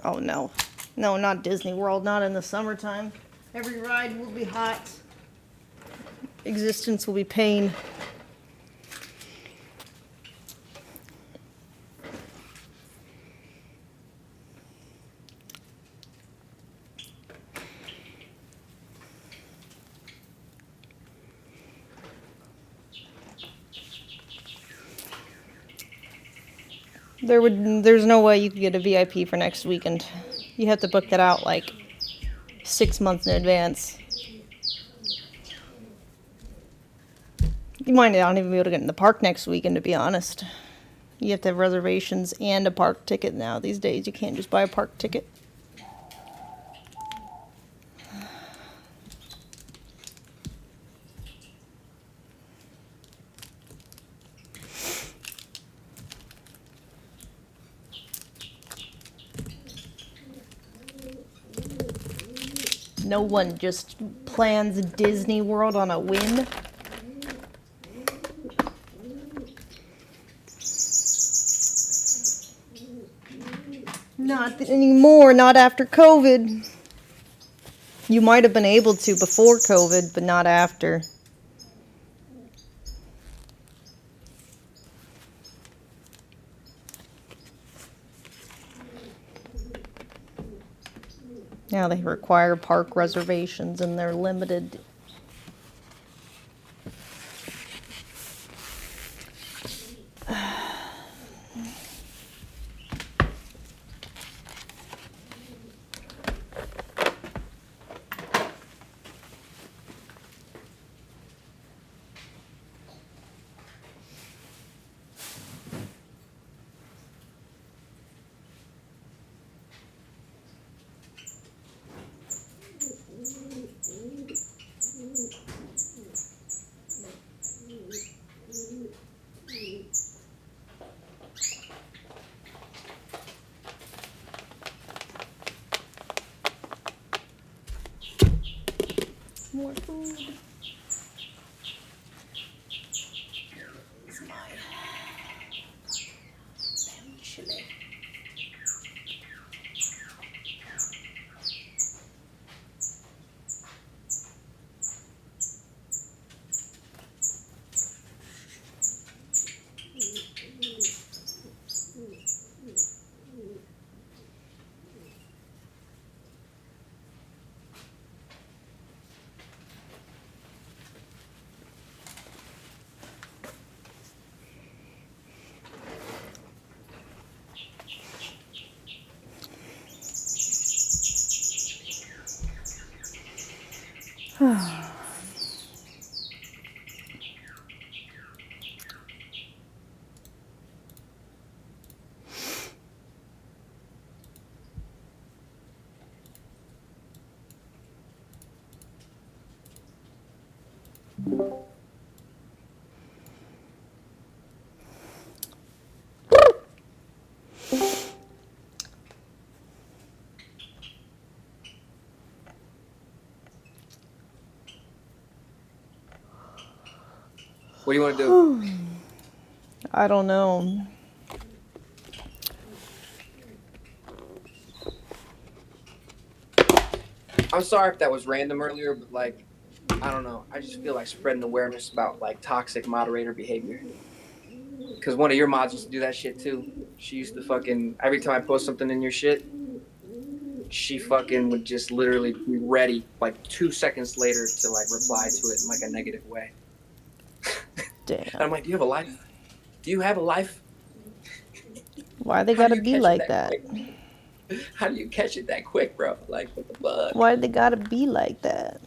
A: Oh no. No, not Disney World, not in the summertime. Every ride will be hot. Existence will be pain. There's no way you could get a VIP for next weekend. You have to book that out like 6 months in advance. You might not even be able to get in the park next weekend, to be honest. You have to have reservations and a park ticket now these days. You can't just buy a park ticket. No one just plans Disney World on a whim. Not anymore, not after COVID. You might have been able to before COVID, but not after. Now they require park reservations and they're limited. More food. Chili.
M: What do you want to do?
A: I don't know.
M: I'm sorry if that was random earlier, but like, I don't know. I just feel like spreading awareness about like toxic moderator behavior. Because one of your mods used to do that shit too. She used to fucking, every time I post something in your shit, she fucking would just literally be ready like 2 seconds later to like reply to it in like a negative way.
A: Damn.
M: And I'm like, do you have a life? Do you have a life?
A: Why they gotta be like that?
M: How do you catch it that quick, bro? Like, what the fuck?
A: Why they gotta be like that?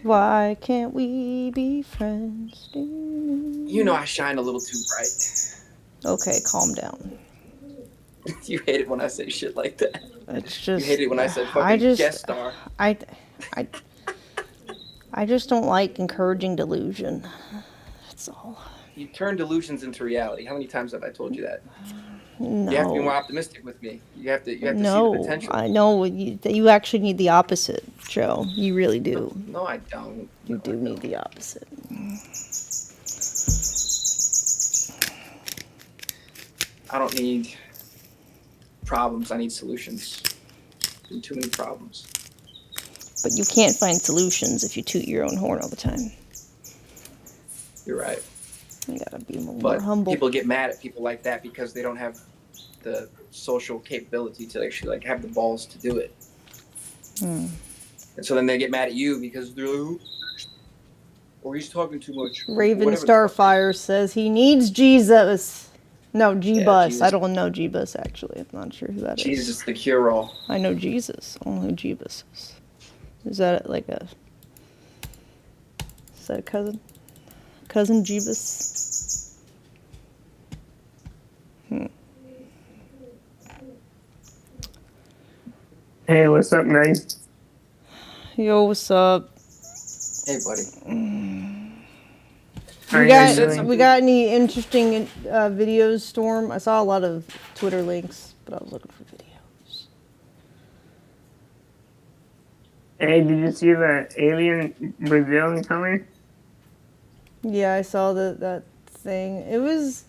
A: Why can't we be friends?
M: You know I shine a little too bright.
A: Okay, calm down.
M: You hate it when I say shit like that.
A: It's just.
M: You hate it when I said fucking guest star.
A: I just don't like encouraging delusion. That's all.
M: You turn delusions into reality. How many times have I told you that?
A: No.
M: You have to be more optimistic with me. You have to see the potential.
A: I know you actually need the opposite, Joe. You really do.
M: No, I don't.
A: You do need the opposite.
M: I don't need problems. I need solutions. Too many problems.
A: But you can't find solutions if you toot your own horn all the time.
M: You're right.
A: You gotta be more humble.
M: People get mad at people like that because they don't have the social capability to actually like have the balls to do it. And so then they get mad at you because they're like, or he's talking too much.
A: Raven
M: Whatever the fuck.
A: Starfire says he needs Jesus. No, G-Bus.
M: Jesus.
A: I don't know G-Bus, actually. I'm not sure who that is.
M: Jesus, the cure-all.
A: I know Jesus. I don't know who G-Bus is. Is that like a... Is that a cousin? Cousin Jeebus?
G: Hey, what's up, guys?
A: Yo, what's up?
M: Hey, buddy.
A: We got any interesting videos, Storm? I saw a lot of Twitter links, but I was looking for videos.
G: Hey, did you see the alien Brazil coming?
A: Yeah, I saw that thing. It was,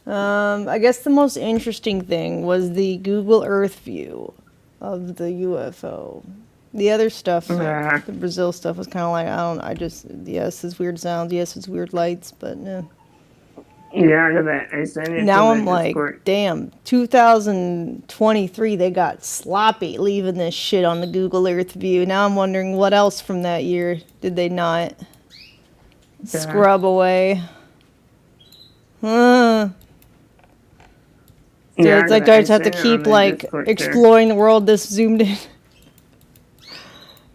A: I guess the most interesting thing was the Google Earth view of the UFO. The other stuff, the Brazil stuff, was kind of like, yes, it's weird sounds, yes, it's weird lights, but no.
G: Yeah, I sent it.
A: Now
G: to
A: I'm
G: the
A: like,
G: Discord.
A: damn, 2023, they got sloppy leaving this shit on the Google Earth view. Now I'm wondering what else from that year did they not scrub away? So
G: Yeah,
A: it's like, do I just have to keep, like, exploring the world this zoomed in?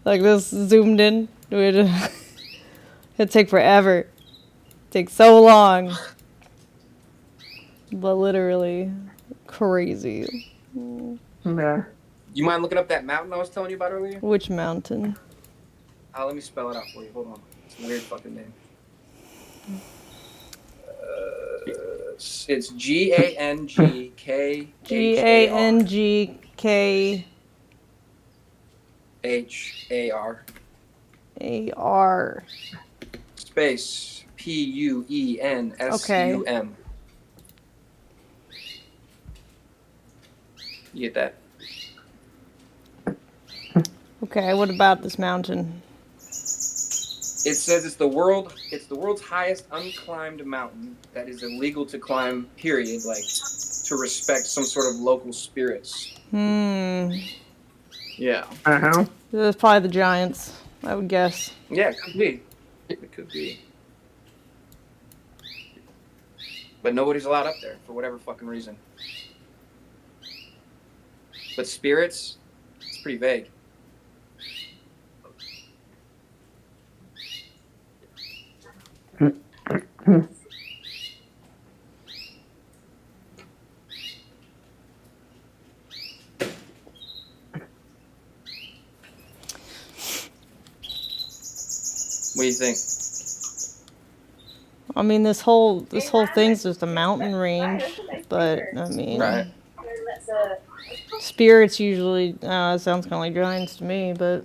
A: Like this zoomed in? It'd take forever. Take so long. But literally crazy.
G: Yeah.
M: You mind looking up that mountain I was telling you about earlier?
A: Which mountain?
M: Let me spell it out for you. Hold on. It's a weird fucking name. It's G-A-N-G-K-H-A-R.
A: G-A-N-G-K...
M: H-A-R.
A: A-R.
M: Space. P-U-E-N-S-U-M.
A: Okay.
M: You get that?
A: Okay, what about this mountain?
M: It says it's the world's highest unclimbed mountain that is illegal to climb, period, like to respect some sort of local spirits. Yeah.
G: Uh-huh.
A: It's probably the Giants, I would guess.
M: Yeah, it could be. It could be. But nobody's allowed up there for whatever fucking reason. But spirits, it's pretty vague. What do you think?
A: I mean, this whole thing's just a mountain range, but I mean,
M: Right.
A: spirits usually. It sounds kind of like giants to me, but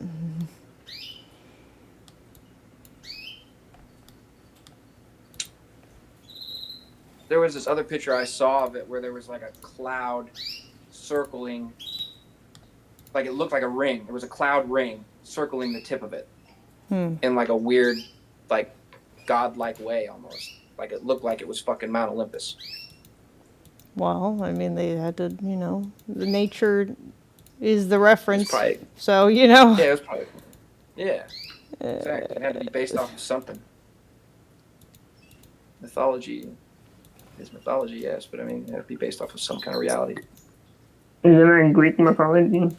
M: There was this other picture I saw of it where there was like a cloud circling, like it looked like a ring. There was a cloud ring circling the tip of it in like a weird, like godlike way almost. Like it looked like it was fucking Mount Olympus.
A: well, I mean, they had to, the nature is the reference,
M: probably-
A: so
M: Yeah, it was probably. Yeah. Exactly. It had to be based off of something. Mythology is mythology, yes, but I mean, it had to be based off of some kind of reality.
G: Isn't that Greek mythology?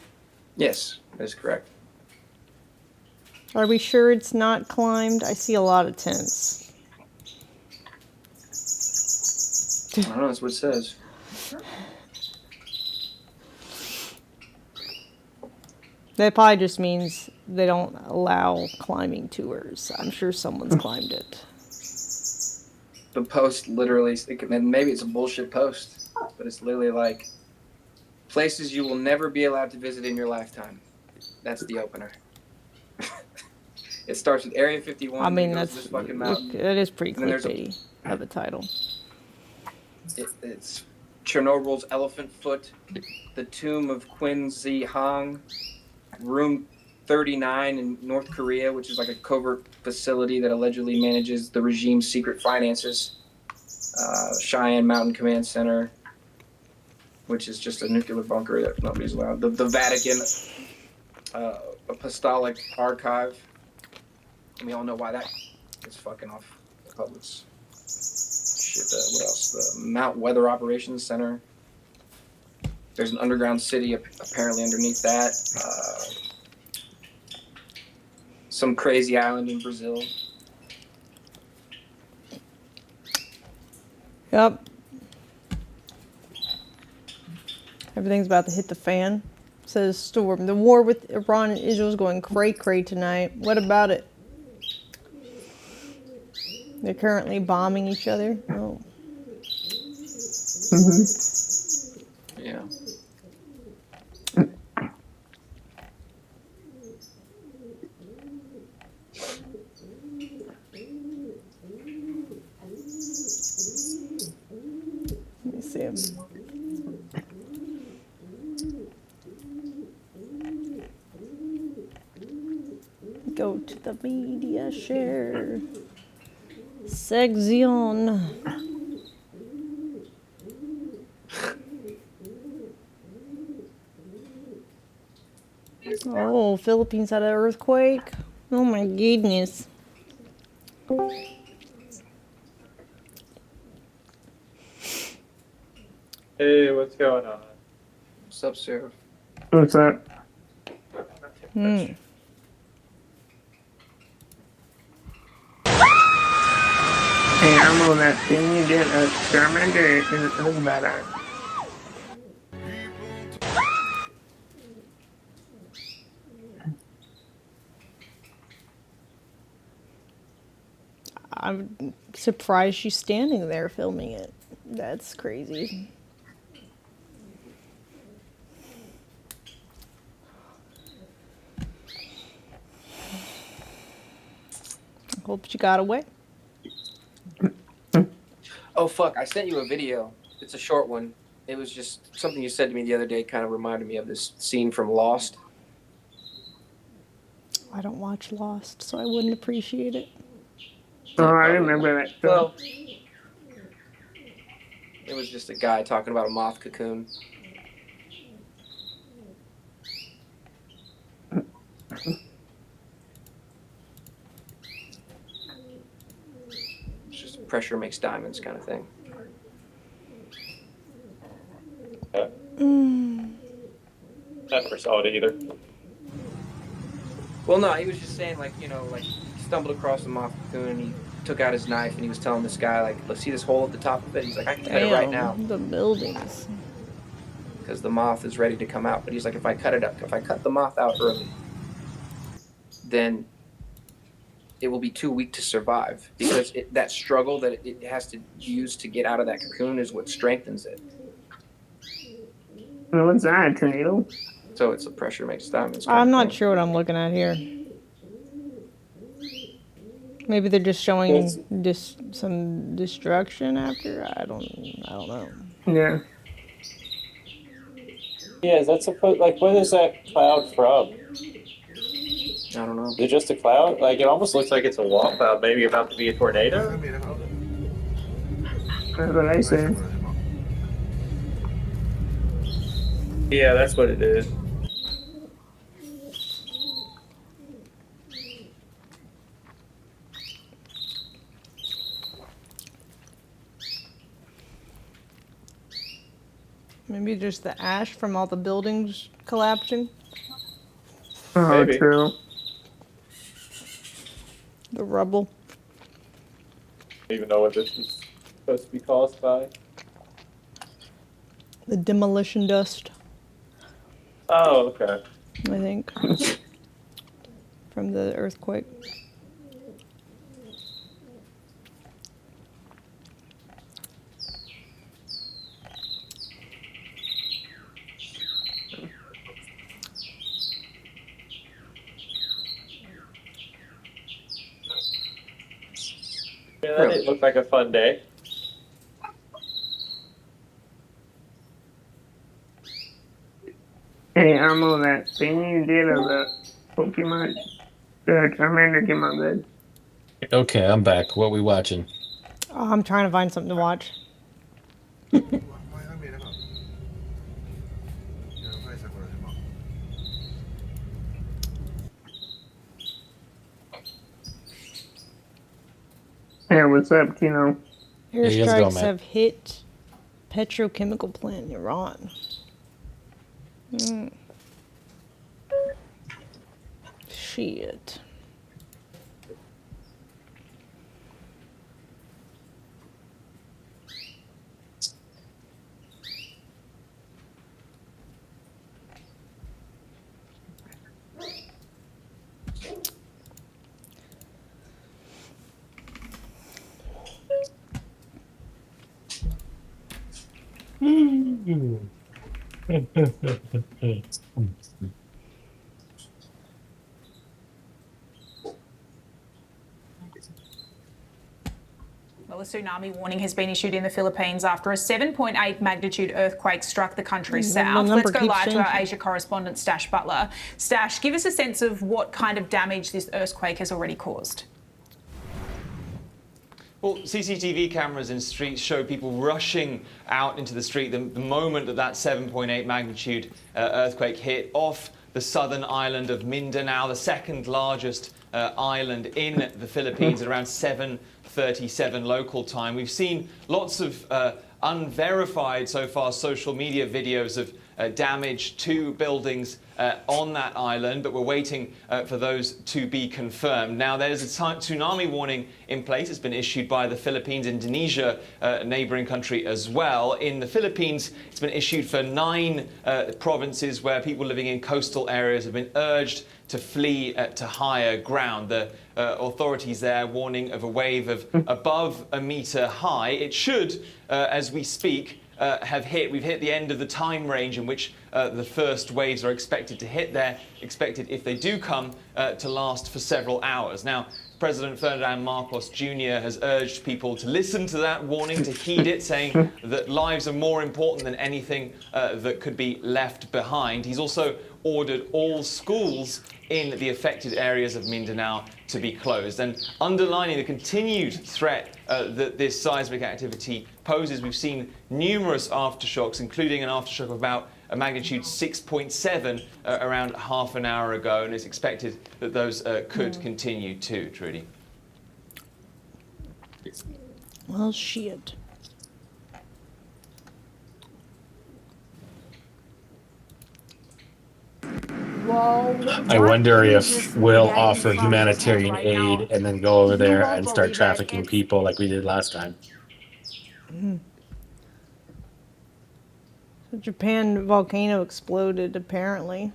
M: Yes, that is correct.
A: Are we sure it's not climbed? I see a lot of tents.
M: I don't know, that's what it says.
A: That probably just means they don't allow climbing tours. I'm sure someone's climbed it.
M: The post literally, maybe it's a bullshit post, but it's literally like places you will never be allowed to visit in your lifetime. That's the opener. It starts with Area 51.
A: I mean,
M: then it goes
A: that's
M: to this fucking mountain.
A: it is pretty
M: And then there's
A: clickbaity of a title.
M: It's Chernobyl's Elephant Foot, the tomb of Qin Shi Huang, Room 39 in North Korea, which is like a covert facility that allegedly manages the regime's secret finances. Cheyenne Mountain Command Center, which is just a nuclear bunker that nobody's allowed. The Vatican Apostolic Archive. And we all know why that It's fucking off the public's shit. What else? The Mount Weather Operations Center. There's an underground city apparently underneath that. Some crazy island in Brazil.
A: Yep. Everything's about to hit the fan. Says Storm. The war with Iran and Israel is going cray-cray tonight. What about it? They're currently bombing each other. Oh.
M: Yeah.
A: Let me see him. Go to the media share section. Oh, Philippines had an earthquake. Oh my goodness.
H: Hey, what's going on?
M: What's up, Sarah?
G: What's up?
A: Hmm.
G: Hey, I'm on that thing you did a Charmander. It was badass.
A: I'm surprised she's standing there filming it. That's crazy. Hope she got away.
M: Oh fuck! I sent you a video. It's a short one. It was just something you said to me the other day. Kind of reminded me of this scene from Lost.
A: I don't watch Lost, so I wouldn't appreciate it.
G: Oh, I remember that.
M: Well, it was just a guy talking about a moth cocoon. It's just pressure makes diamonds kind of thing.
H: I never saw it either.
M: Well, no, he was just saying, like, you know, like, he stumbled across the moth cocoon and he took out his knife and he was telling this guy, like, let's see this hole at the top of it. He's like, I can cut it right now.
A: The buildings.
M: Because the moth is ready to come out. But he's like, if I cut the moth out early, then it will be too weak to survive. Because that struggle that it has to use to get out of that cocoon is what strengthens it.
G: Well, what's that, a tornado?
M: So it's a pressure makes diamonds.
A: I'm not sure what I'm looking at here. Maybe they're just showing some destruction after. I don't know.
G: Yeah.
H: Yeah, is that supposed, like, what is that cloud from?
M: I don't know.
H: Is it just a cloud? Like, it almost looks like it's a wall cloud, maybe about to be a tornado?
G: That's what I said.
H: Yeah, that's what it is.
A: Maybe just the ash from all the buildings collapsing.
G: Oh,
H: Maybe.
G: true.
A: The rubble.
H: I don't even know what this is supposed to be caused by.
A: The demolition dust,
H: Oh, okay.
A: I think. From the earthquake.
H: Yeah, that didn't look like a fun day.
G: Hey, I'm on that thing you did of the Pokemon. The Charmander came out good.
U: Okay, I'm back. What we watching?
A: Oh, I'm trying to find something to watch.
G: Hey, what's up, Kino?
A: Airstrikes have hit petrochemical plant in Iran. Shit.
J: Well, a tsunami warning has been issued in the Philippines after a 7.8 magnitude earthquake struck the country south. Let's go live to our Asia correspondent, Stash Butler. Stash, give us a sense of what kind of damage this earthquake has already caused.
K: Well, CCTV cameras in streets show people rushing out into the street the moment that 7.8 magnitude earthquake hit off the southern island of Mindanao, the second largest island in the Philippines, at around 7:37 local time. We've seen lots of unverified so far social media videos of damage to buildings on that island, but we're waiting for those to be confirmed. Now, there's a tsunami warning in place. It's been issued by the Philippines, Indonesia, a neighboring country as well. In the Philippines, it's been issued for 9 provinces where people living in coastal areas have been urged to flee to higher ground. The authorities there warning of a wave of above a metre high. It should, as we speak, we've hit the end of the time range in which the first waves are expected to hit. They're expected, if they do come, to last for several hours. Now, President Ferdinand Marcos Jr. has urged people to listen to that warning, to heed it, saying that lives are more important than anything that could be left behind. He's also ordered all schools in the affected areas of Mindanao to be closed. And underlining the continued threat that this seismic activity poses, we've seen numerous aftershocks, including an aftershock of about a magnitude 6.7 around half an hour ago, and it's expected that those could continue too, Trudy.
A: Well, shit.
U: I wonder if we'll offer humanitarian aid and then go over there and start trafficking people like we did last time.
A: So Japan volcano exploded, apparently.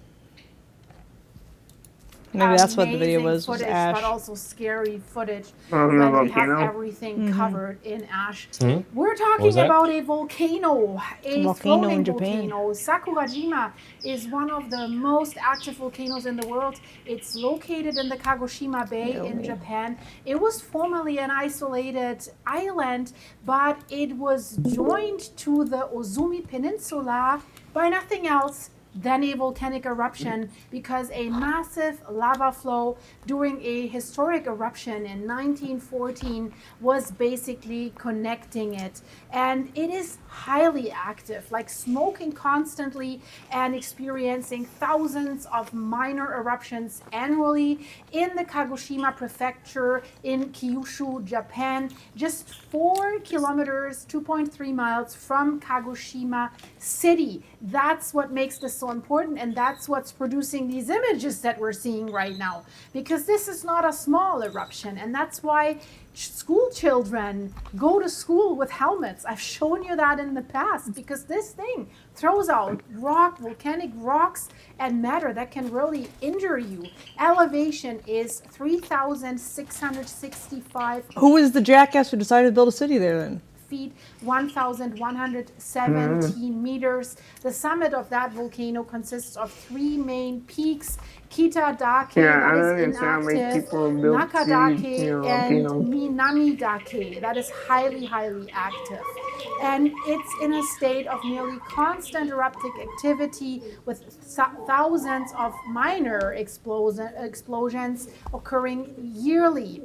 A: Maybe that's what the video was
R: footage,
A: ash.
R: but also scary footage
G: Oh,
R: when
G: the
R: we have
G: volcano?
R: everything covered in ash.
U: Hmm?
R: We're
U: What
R: talking
U: was that?
R: about a volcano, a
A: Volcano
R: floating
A: in Japan.
R: volcano. Sakurajima is one of the most active volcanoes in the world. It's located in the Kagoshima Bay in Japan. It was formerly an isolated island, but it was joined to the Ozumi Peninsula by nothing else than a volcanic eruption, because a massive lava flow during a historic eruption in 1914 was basically connecting it. And it is highly active, like smoking constantly and experiencing thousands of minor eruptions annually in the Kagoshima prefecture in Kyushu, Japan, just 4 kilometers, 2.3 miles from Kagoshima City. That's what makes this so important, and that's what's producing these images that we're seeing right now, because this is not a small eruption, and that's why school children go to school with helmets. I've shown you that in the past, because this thing throws out volcanic rocks and matter that can really injure you. Elevation is 3,665
A: Who is the jackass who decided to build a city there then?
R: feet, 1,117 meters. The summit of that volcano consists of 3 main peaks: Kitadake,
G: Yeah, I
R: that is
G: don't understand why
R: inactive,
G: people build
R: Nakadake,
G: cities, you know,
R: and
G: volcanoes.
R: Minamidake, that is highly, highly active. And it's in a state of nearly constant eruptic activity, with thousands of minor explosions occurring yearly.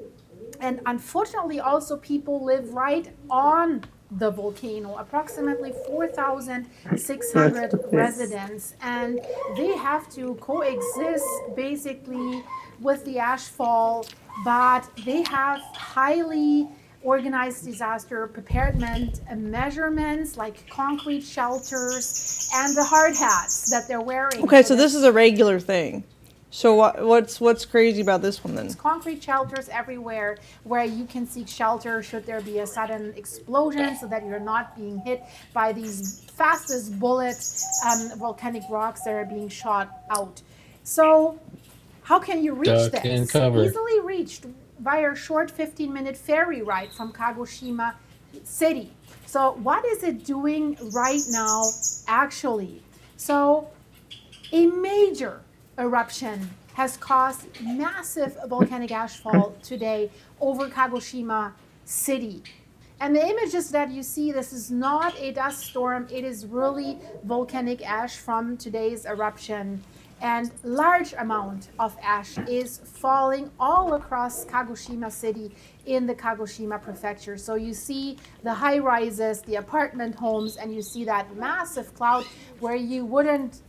R: And unfortunately, also people live right on the volcano, approximately 4,600 residents, and they have to coexist basically with the ashfall, but they have highly organized disaster preparedness measurements like concrete shelters and the hard hats that they're wearing.
A: Okay, so this is a regular thing. So what's crazy about this one then?
R: Concrete shelters everywhere where you can seek shelter should there be a sudden explosion so that you're not being hit by these fastest bullet volcanic rocks that are being shot out. So how can you reach
U: Duck
R: this?
U: and cover.
R: Easily reached via a short 15-minute ferry ride from Kagoshima City. So what is it doing right now actually? So a major eruption has caused massive volcanic ash fall today over Kagoshima City. And the images that you see, this is not a dust storm, it is really volcanic ash from today's eruption. And large amount of ash is falling all across Kagoshima City in the Kagoshima prefecture. So you see the high rises, the apartment homes, and you see that massive cloud where you wouldn't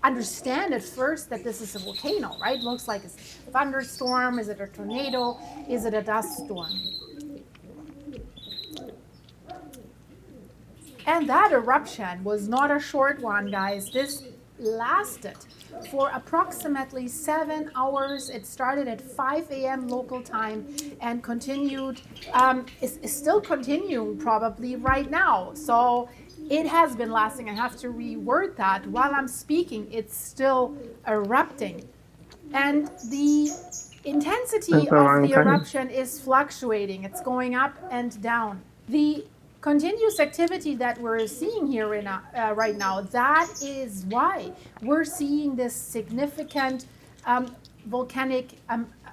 R: understand at first that this is a volcano, right? Looks like it's a thunderstorm. Is it a tornado? Is it a dust storm? And that eruption was not a short one, guys. This lasted for approximately 7 hours. It started at 5 a.m. local time and continued, is still continuing probably right now. So it has been lasting. I have to reword that. While I'm speaking, it's still erupting. And the intensity of the eruption is fluctuating. It's going up and down. The continuous activity that we're seeing here right now, that is why we're seeing this significant volcanic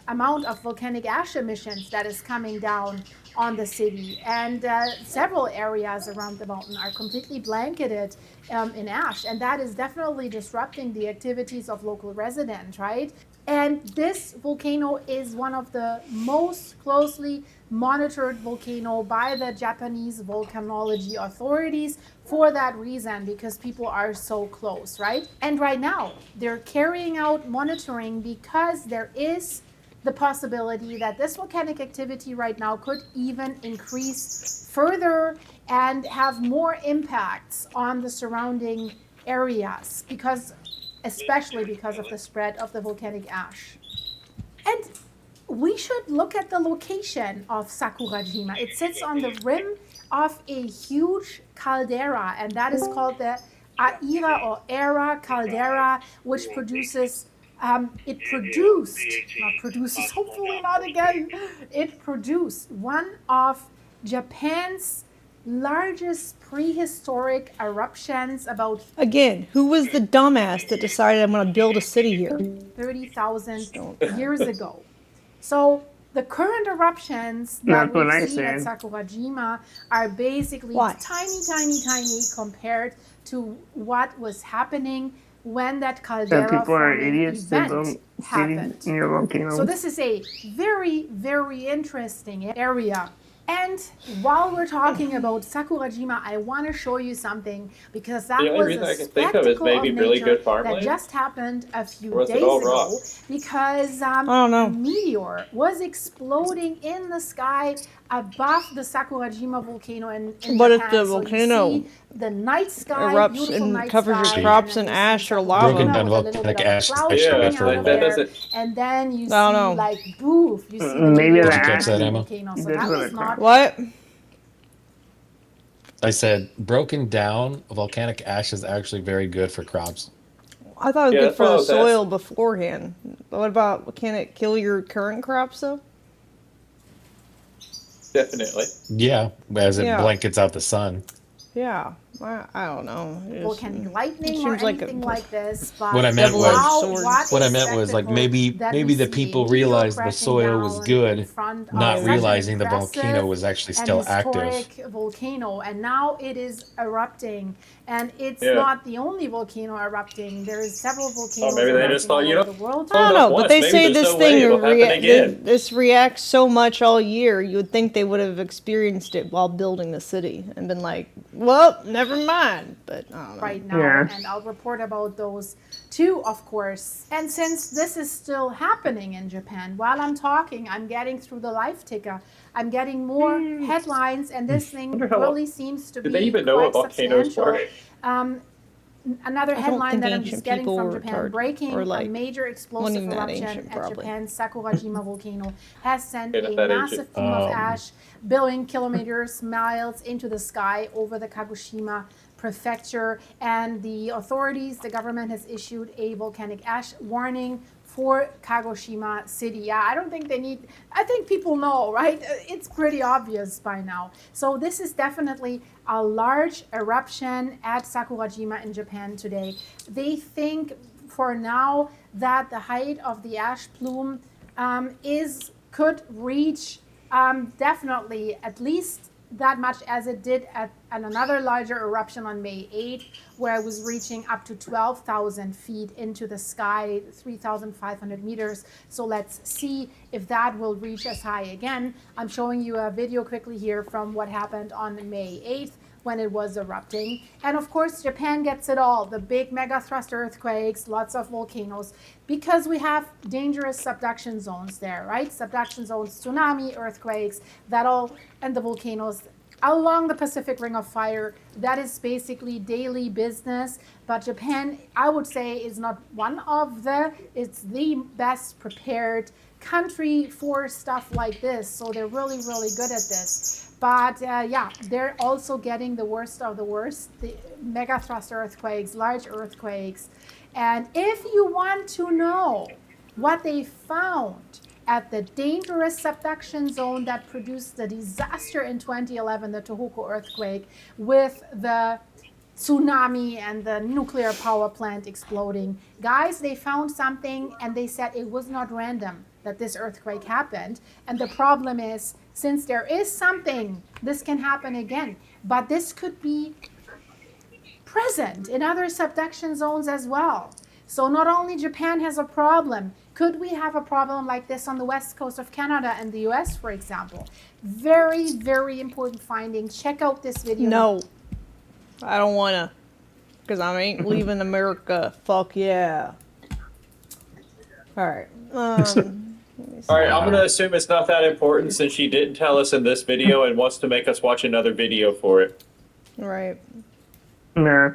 R: amount of volcanic ash emissions that is coming down on the city. And several areas around the mountain are completely blanketed in ash. And that is definitely disrupting the activities of local residents, right? And this volcano is one of the most closely monitored volcano by the Japanese volcanology authorities for that reason, because people are so close, right? And right now, they're carrying out monitoring because there is the possibility that this volcanic activity right now could even increase further and have more impacts on the surrounding areas, especially because of the spread of the volcanic ash. And we should look at the location of Sakurajima. It sits on the rim of a huge caldera, and that is called the Aira or Era caldera, which produces hopefully not again, it produced one of Japan's largest prehistoric eruptions about...
A: Again, who was the dumbass that decided I'm going to build a city here?
R: 30,000 years ago. So the current eruptions that we've seen at Sakurajima are basically tiny compared to what was happening when that caldera event happened. So this is a very, very interesting area. And while we're talking about Sakurajima, I want to show you something, because that was a spectacle of nature that just happened a few days ago, because a meteor was exploding in the sky above the Sakurajima volcano in
A: But
R: Japan.
A: if the volcano
R: so you see the night sky,
A: erupts and covers your crops in ash or lava,
U: broken down volcanic ash is actually better.
R: And then you see like boof, you see
U: Did you catch that, Emma?
R: So that was not
A: what?
U: I said broken down volcanic ash is actually very good for crops.
A: I thought it was good for the soil beforehand. But what about, can it kill your current crops though?
H: Definitely.
U: Yeah, as it blankets out the sun.
A: Yeah, I don't know.
R: Volcanic lightning or anything like this. But
U: What I meant was like maybe the people realized the soil was good, not realizing the volcano was actually still active.
R: Volcano, and now it is erupting, and it's not the only volcano erupting. There's several volcanoes.
H: Maybe they just thought,
R: the world.
A: I don't know, but they say this thing this reacts so much all year. You would think they would have experienced it while building the city and been like, well, never mind. But I don't know.
R: Right now, and I'll report about those too, of course. And since this is still happening in Japan, while I'm talking, I'm getting through the live ticker. I'm getting more headlines, and this thing really seems to be
H: Did they even know what
R: quite
H: volcanoes
R: substantial.
H: were?
R: Another
A: I don't
R: headline
A: think
R: that I'm
A: ancient
R: just getting
A: people
R: from
A: were
R: Japan:
A: retarded,
R: breaking
A: or, like,
R: a major
A: not
R: explosive
A: even that
R: eruption
A: ancient,
R: at
A: probably.
R: Japan's Sakurajima volcano has sent
H: Yeah, not
R: a
H: that
R: massive
H: ancient.
R: plume of ash billowing kilometers, miles into the sky over the Kagoshima prefecture. And the authorities, the government has issued a volcanic ash warning for Kagoshima city. Yeah, I don't think they need, I think people know, right? It's pretty obvious by now. So this is definitely a large eruption at Sakurajima in Japan today. They think for now that the height of the ash plume could reach definitely at least that much as it did at another larger eruption on May 8th, where it was reaching up to 12,000 feet into the sky, 3,500 meters. So let's see if that will reach as high again. I'm showing you a video quickly here from what happened on May 8th when it was erupting. And of course, Japan gets it all, the big mega thrust earthquakes, lots of volcanoes, because we have dangerous subduction zones there, right? Subduction zones, tsunami, earthquakes, that all, and the volcanoes along the Pacific Ring of Fire. That is basically daily business. But Japan, I would say, is not one of it's the best prepared country for stuff like this. So they're really, really good at this. But yeah, they're also getting the worst of the worst, the mega thrust earthquakes, large earthquakes. And if you want to know what they found at the dangerous subduction zone that produced the disaster in 2011, the Tohoku earthquake, with the tsunami and the nuclear power plant exploding. Guys, they found something, and they said it was not random that this earthquake happened. And the problem is, since there is something, this can happen again. But this could be present in other subduction zones as well. So not only Japan has a problem, could we have a problem like this on the west coast of Canada and the US, for example? Very, very important finding. Check out this video.
A: No, I don't wanna, because I ain't leaving America. Fuck yeah. Alright.
H: All right, I'm gonna assume it's not that important since she didn't tell us in this video and wants to make us watch another video for it.
A: Right.
G: Nah.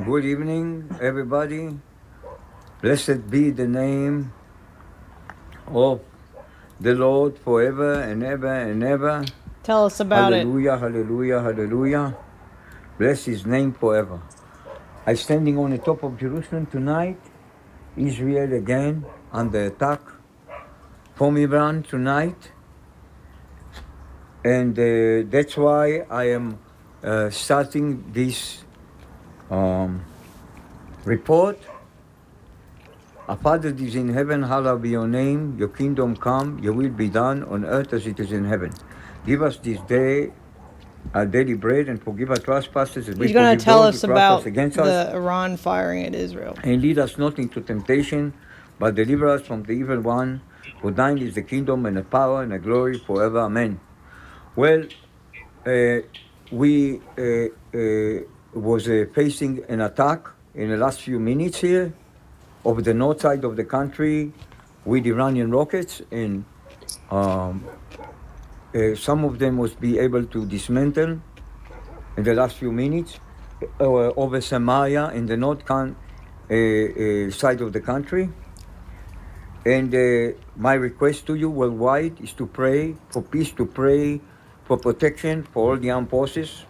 O: Good evening, everybody. Blessed be the name of the Lord forever and ever and ever.
A: Tell us about
O: hallelujah, hallelujah, hallelujah. Bless his name forever. I'm standing on the top of Jerusalem tonight. Israel again under attack from Iran tonight. And that's why I am starting this report. Our Father that is in heaven, hallowed be your name. Your kingdom come, your will be done on earth as it is in heaven. Give us this day our daily bread, and forgive our trespasses as we
A: He's going
O: forgive
A: to tell
O: those
A: us
O: who trespass
A: about
O: against us.
A: the Iran firing at Israel.
O: And lead us not into temptation, but deliver us from the evil one. For thine is the kingdom and the power and the glory forever. Amen. Well, we was facing an attack in the last few minutes here over the north side of the country with Iranian rockets, and some of them was be able to dismantle in the last few minutes over Samaria in the north side of the country. And my request to you worldwide is to pray for peace, to pray for protection for all the armed forces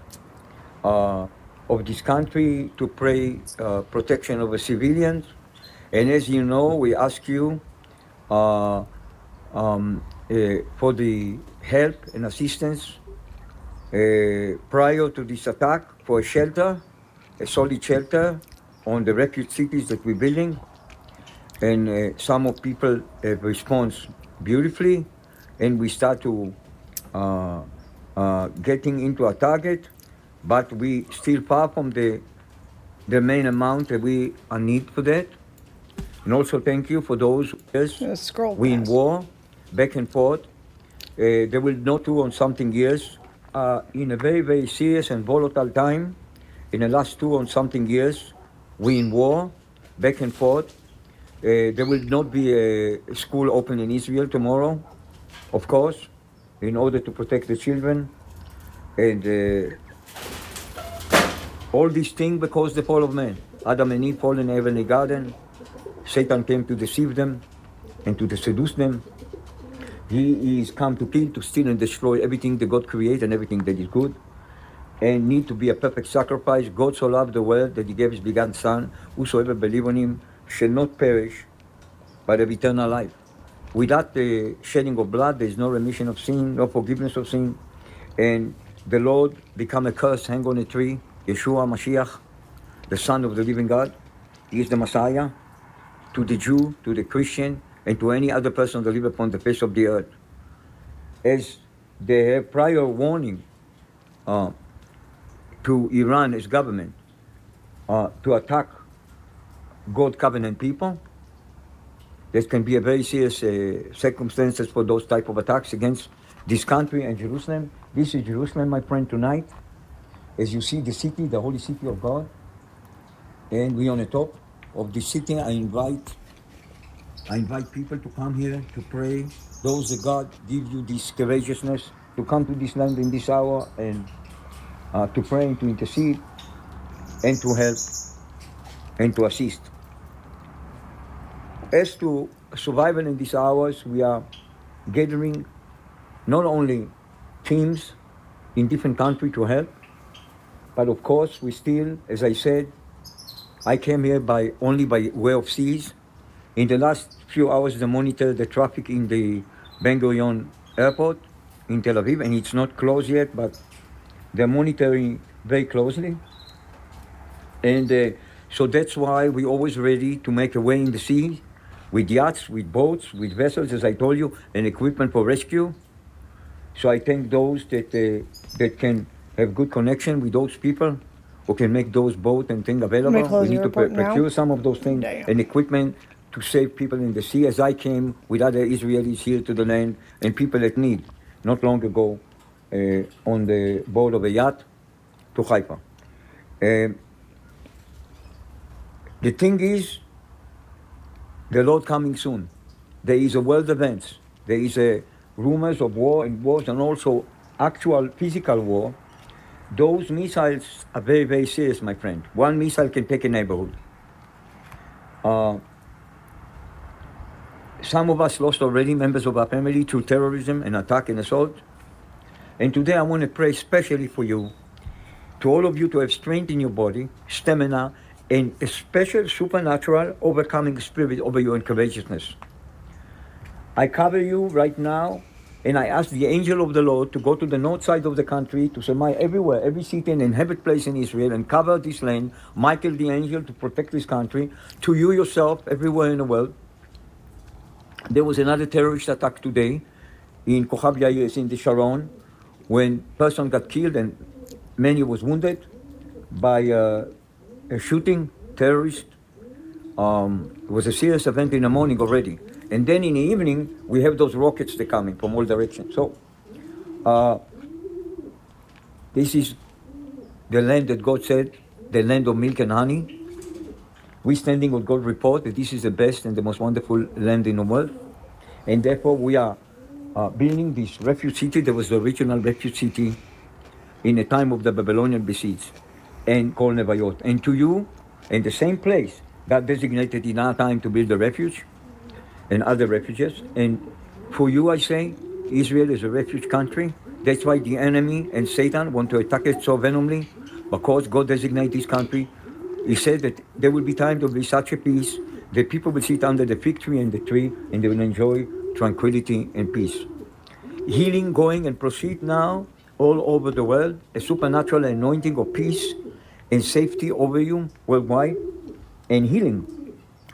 O: of this country, to pray protection of the civilians. And as you know, we ask you for the help and assistance prior to this attack, for a shelter, a solid shelter on the refuge cities that we're building. And some of people have responded beautifully, and we start to getting into a target, but we still far from the the main amount that we need for that. And also thank you for those years we in war, back and forth. They will not do on something years in a very, very serious and volatile time. In the last 2 on something years, we in war, back and forth. There will not be a school open in Israel tomorrow, of course, in order to protect the children. And all these things because the fall of man. Adam and Eve fall in the heavenly garden. Satan came to deceive them and to seduce them. He is come to kill, to steal, and destroy everything that God created and everything that is good. And need to be a perfect sacrifice. God so loved the world that he gave his begotten Son. Whosoever believe on him shall not perish, but have eternal life. Without the shedding of blood, there is no remission of sin, no forgiveness of sin. And the Lord become a curse, hang on a tree. Yeshua Mashiach, the Son of the living God. He is the Messiah to the Jew, to the Christian, and to any other person that live upon the face of the earth. As they have prior warning to Iran as government to attack God covenant people, there can be a very serious circumstances for those type of attacks against this country and Jerusalem. This is Jerusalem, my friend, tonight. As you see the city, the holy city of God, and we on the top of the city. I invite people to come here to pray. Those that God give you this courageousness to come to this land in this hour and to pray and to intercede and to help and to assist. As to survival in these hours, we are gathering not only teams in different countries to help, but of course we still, as I said, I came here only by way of seas. In the last few hours, they monitor the traffic in the Ben Gurion airport in Tel Aviv, and it's not closed yet, but they're monitoring very closely. And so that's why we're always ready to make a way in the sea with yachts, with boats, with vessels, as I told you, and equipment for rescue. So I thank those that can have good connection with those people who can make those boats and things available. We need to procure some of those things and equipment to save people in the sea, as I came with other Israelis here to the land and people that need, not long ago, on the board of a yacht to Haifa. The thing is, the Lord coming soon. There is a world events. There is rumors of war and wars and also actual physical war. Those missiles are very, very serious, my friend. One missile can take a neighborhood. Some of us lost already members of our family through terrorism and attack and assault. And today I want to pray especially for you, to all of you, to have strength in your body, stamina, and a special supernatural overcoming spirit over you and courageousness. I cover you right now, and I ask the angel of the Lord to go to the north side of the country, to surmise everywhere, every city and inhabit place in Israel, and cover this land. Michael the angel to protect this country. To you yourself, everywhere in the world. There was another terrorist attack today in Kochab Yair, in the Sharon, when person got killed and many was wounded by a shooting terrorist. It was a serious event in the morning already. And then in the evening, we have those rockets that coming from all directions. So, this is the land that God said, the land of milk and honey. We standing with God's report that this is the best and the most wonderful land in the world. And therefore, we are building this refuge city. There was the original refuge city in the time of the Babylonian besieged and called Nevayot. And to you, in the same place, God designated in our time to build a refuge and other refuges. And for you, I say, Israel is a refuge country. That's why the enemy and Satan want to attack it so venomly, because God designated this country. He said that there will be time to be such a peace that people will sit under the fig tree and the tree, and they will enjoy tranquility and peace. Healing going and proceed now all over the world, a supernatural anointing of peace and safety over you worldwide, and healing.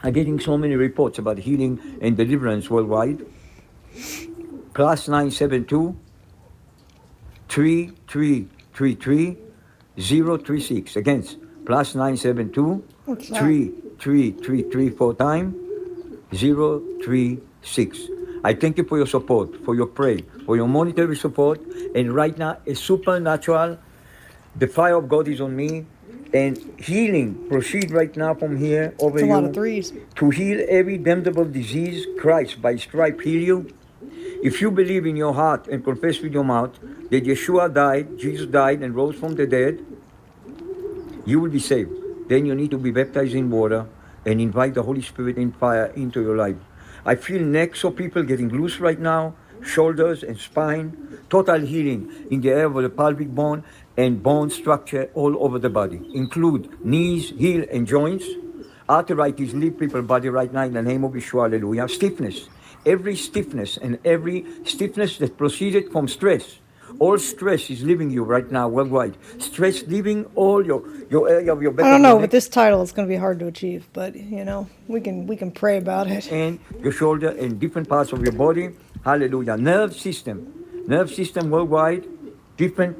O: I'm getting so many reports about healing and deliverance worldwide. Plus 972 3333 036. Again, plus 972
A: What's that?
O: 3333 4 times 036. I thank you for your support, for your prayer, for your monetary support, and right now a supernatural. The fire of God is on me, and healing proceed right now from here over
A: It's a
O: you
A: lot of threes.
O: to heal every damnable disease. Christ by stripe heal you. If you believe in your heart and confess with your mouth that Yeshua died, Jesus died and rose from the dead, you will be saved. Then you need to be baptized in water and invite the Holy Spirit in fire into your life. I feel necks of people getting loose right now, shoulders and spine, total healing in the area of the pelvic bone and bone structure all over the body, include knees, heel, and joints. Arthritis leave people's body right now in the name of Yeshua, hallelujah. Stiffness, every stiffness and every stiffness that proceeded from stress. All stress is leaving you right now worldwide. Stress leaving all your area of your back.
A: I don't
O: of
A: know.
O: your
A: With
O: neck
A: this title, it's going to be hard to achieve, but you know, we can pray about it.
O: and your shoulder and different parts of your body. Hallelujah. Nerve system worldwide, different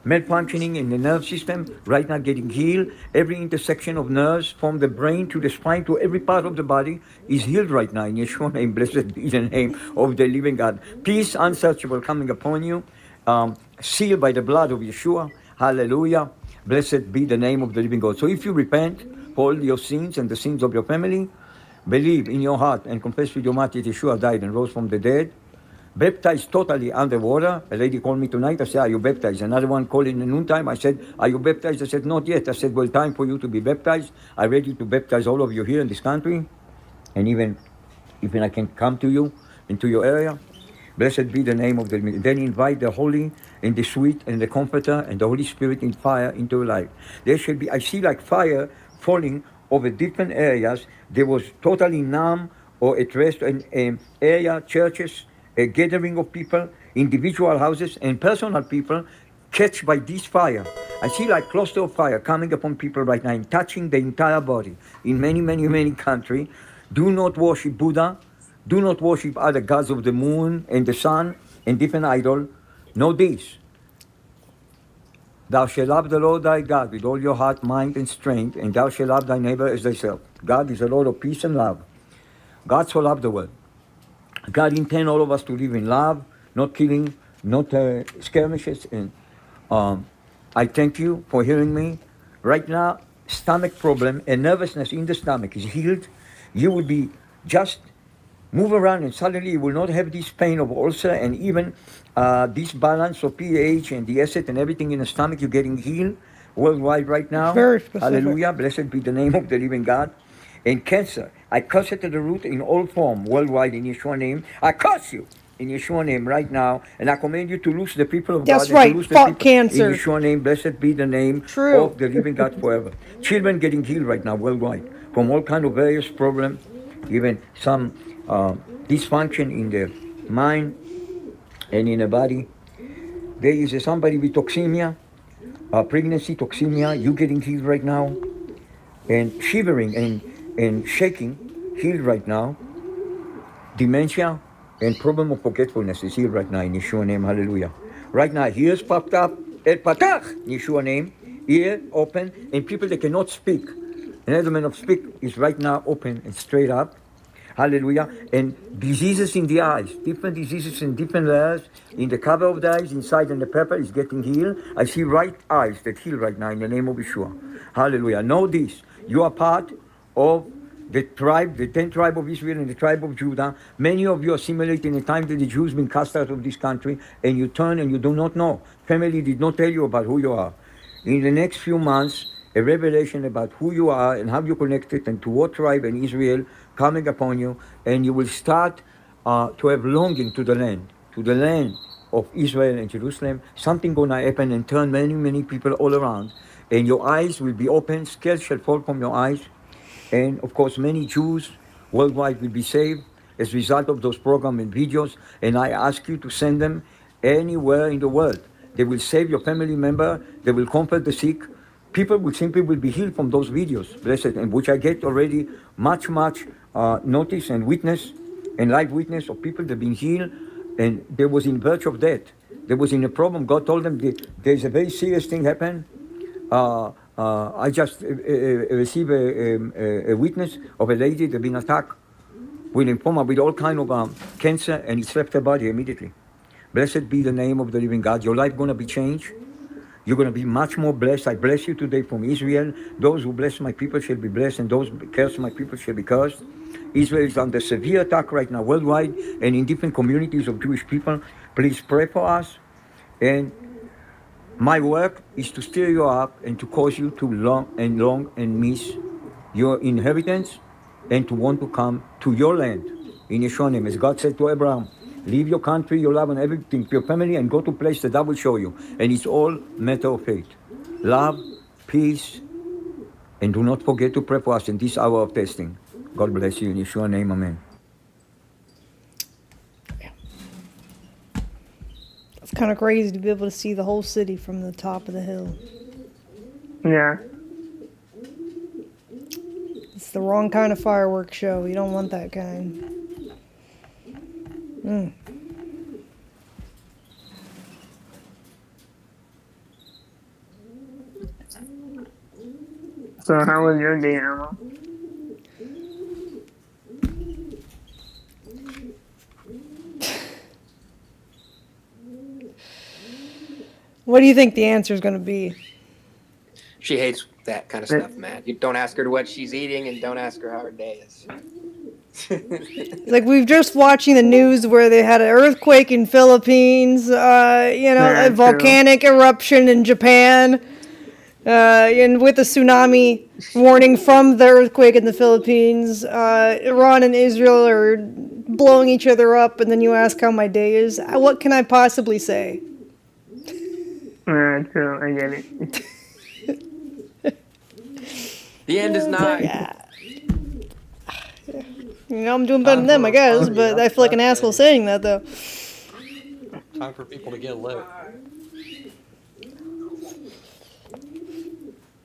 O: malfunctioning in the nerve system right now getting healed. Every intersection of nerves from the brain to the spine to every part of the body is healed right now in Yeshua's name. Blessed be the name of the living God. Peace unsearchable coming upon you, sealed by the blood of Yeshua. Hallelujah. Blessed be the name of the living God. So if you repent for all your sins and the sins of your family, believe in your heart and confess with your mouth that Yeshua died and rose from the dead, baptized totally underwater. A lady called me tonight. I said, are you baptized? Another one called in the noontime. I said, are you baptized? I said, not yet. I said, well, time for you to be baptized. I'm ready to baptize all of you here in this country. And even I can come to you into your area. Blessed be the name of the living. Then invite the Holy and the Sweet and the Comforter and the Holy Spirit in fire into your life. There should be, I see like fire falling over different areas. There was totally numb or at rest in area, churches, a gathering of people, individual houses, and personal people catch by this fire. I see like cluster of fire coming upon people right now and touching the entire body in many countries. Do not worship Buddha. Do not worship other gods of the moon and the sun and different idols. Know this. Thou shalt love the Lord thy God with all your heart, mind, and strength, and thou shalt love thy neighbor as thyself. God is a Lord of peace and love. God so loved the world. God intends all of us to live in love, not killing, not skirmishes. And I thank you for hearing me. Right now, stomach problem and nervousness in the stomach is healed. You will be just move around and suddenly you will not have this pain of ulcer and even this balance of pH and the acid and everything in the stomach. You're getting healed worldwide right now.
A: Very specific.
O: Hallelujah. Blessed be the name of the living God. And cancer, I curse it to the root in all form worldwide in Yeshua's name. I curse you in Yeshua's name right now, and I command you to loose the people of
A: That's
O: God.
A: right.
O: And to loose
A: Fuck
O: the people
A: cancer.
O: in Yeshua's name. Blessed be the name
A: True.
O: of the living God forever. Children getting healed right now worldwide from all kind of various problems, even some dysfunction in the mind and in the body. There is somebody with toxemia, pregnancy toxemia. You getting healed right now, and shivering and shaking, healed right now. Dementia and problem of forgetfulness is healed right now in Yeshua's name. Hallelujah. Right now, ears popped up. El patach, in Yeshua's name. Ear open, and people that cannot speak. An element of speak is right now open and straight up. Hallelujah. And diseases in the eyes, different diseases in different layers. In the cover of the eyes, inside and the pepper is getting healed. I see right eyes that heal right now in the name of Yeshua. Hallelujah. Know this. You are part of the tribe, the 10 tribe of Israel and the tribe of Judah. Many of you assimilate in the time that the Jews been cast out of this country, and you turn and you do not know. Family did not tell you about who you are. In the next few months, a revelation about who you are and how you connected and to what tribe in Israel coming upon you, and you will start to have longing to the land of Israel and Jerusalem. Something gonna happen and turn many people all around, and your eyes will be open, scales shall fall from your eyes, and of course many Jews worldwide will be saved as a result of those programs and videos, and I ask you to send them anywhere in the world. They will save your family member, they will comfort the sick. People will simply be healed from those videos, blessed, and which I get already much notice and witness and live witness of people that have been healed, and there was in verge of death. There was in a problem. God told them there's a very serious thing happen. I just received a witness of a lady that been attacked with lymphoma with all kind of cancer, and it left her body immediately. Blessed be the name of the living God. Your life going to be changed. You're going to be much more blessed. I bless you today from Israel. Those who bless my people shall be blessed, and those who curse my people shall be cursed. Israel is under severe attack right now worldwide and in different communities of Jewish people. Please pray for us. And my work is to stir you up and to cause you to long and miss your inheritance and to want to come to your land in Yeshua name. As God said to Abraham, leave your country, your love and everything, your family, and go to a place that I will show you. And it's all matter of faith. Love, peace, and do not forget to pray for us in this hour of testing. God bless you in Yeshua name, amen.
A: It's kind of crazy to be able to see the whole city from the top of the hill.
G: Yeah.
A: It's the wrong kind of fireworks show. You don't want that kind.
G: So how was your day, Emma?
A: What do you think the answer is going to be?
M: She hates that kind of stuff, Matt. You don't ask her what she's eating, and don't ask her how her day is.
A: It's like we've just watching the news where they had an earthquake in Philippines, a volcanic eruption in Japan, and with a tsunami warning from the earthquake in the Philippines. Iran and Israel are blowing each other up, and then you ask how my day is. What can I possibly say?
G: True, I get it.
M: The end is nigh.
A: I'm doing better than them, I guess, but I feel like an asshole saying that, though.
Q: Time for people to get lit.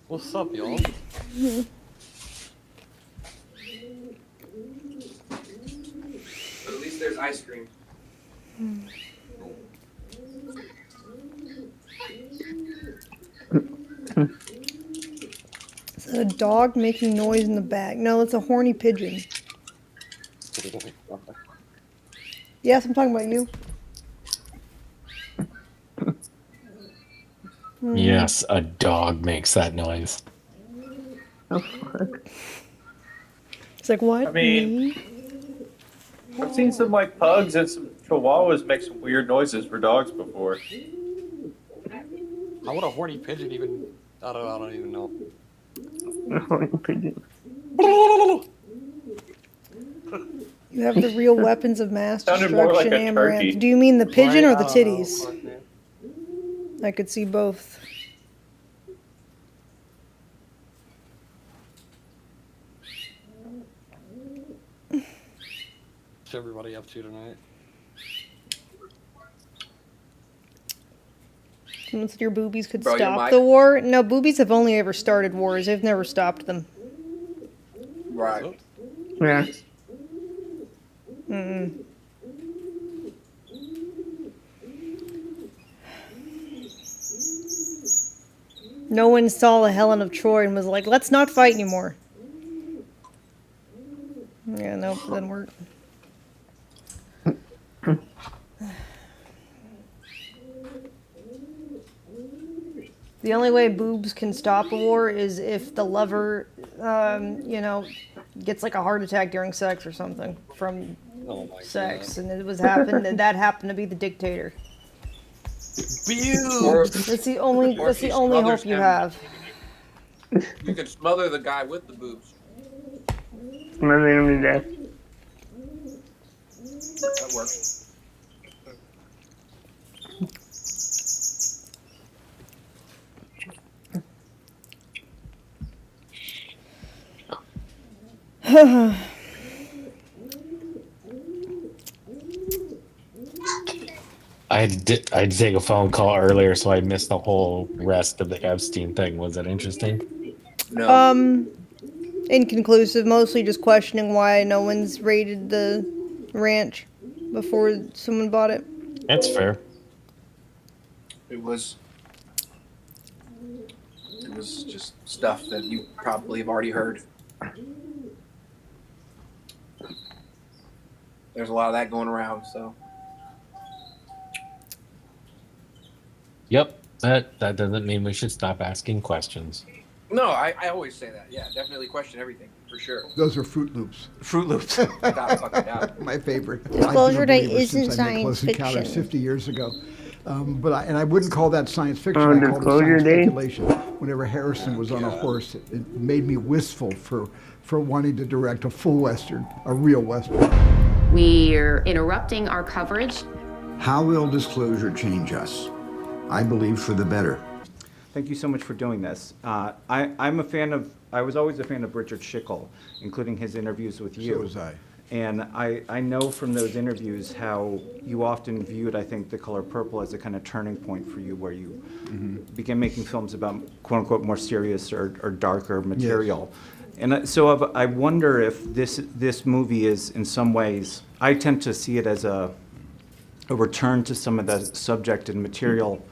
Q: What's up, y'all?
M: At least there's ice cream.
A: Is that a dog making noise in the back? No, it's a horny pigeon. Yes, I'm talking about you.
U: Yes, a dog makes that noise.
G: Oh, fuck.
A: It's like, what?
H: I mean, I've seen some like pugs and some chihuahuas make some weird noises for dogs before.
Q: How would a horny pigeon even? I don't even know.
G: A horny pigeon.
A: You have the real weapons of mass
H: Sounded more like
A: destruction,
H: a
A: Amouranth.
H: turkey.
A: Do you mean the pigeon or the
Q: Right, I don't know.
A: titties?
Q: Fuck, man.
A: I could see both.
Q: What's everybody up to tonight?
A: Someone said your boobies could
M: Bro, your
A: stop
M: mic-
A: the war. No, boobies have only ever started wars. They've never stopped them.
M: Right.
G: Yeah.
A: Mm-mm. No one saw the Helen of Troy and was like, let's not fight anymore. Yeah, no, it didn't work. The only way boobs can stop a war is if the lover, gets like a heart attack during sex or something from sex, and it was happened, and that happened to be the dictator. That's the only hope you have.
M: You could smother the guy with the boobs.
G: Smother him to death.
M: That works.
U: I had to take a phone call earlier, so I missed the whole rest of the Epstein thing. Was it interesting?
M: No.
A: Inconclusive, mostly just questioning why no one's raided the ranch before someone bought it.
U: That's fair.
M: It was was just stuff that you probably have already heard. There's a lot of that going around, so.
U: Yep, that doesn't mean we should stop asking questions.
M: No, I always say that. Yeah, definitely question everything, for sure.
E: Those are Fruit Loops.
U: Fruit Loops.
M: Without a fucking doubt.
E: My favorite.
A: Disclosure Day
E: isn't
A: isn't science
E: Close Encounters
A: fiction.
E: 50 years ago. I wouldn't call that science fiction.
G: On
E: I called it
G: Disclosure
E: science
G: Day?
E: speculation. Whenever Harrison was on a horse, it made me wistful for wanting to direct a full Western, a real Western.
P: We're interrupting our coverage.
W: How will disclosure change us? I believe for the better.
X: Thank you so much for doing this. I was always a fan of Richard Schickel, including his interviews with you.
E: So was I.
X: And I know from those interviews how you often viewed, I think, The Color Purple as a kind of turning point for you, where you began making films about, quote unquote, more serious or darker material. And so I wonder if this movie is, in some ways, I tend to see it as a return to some of the subject and material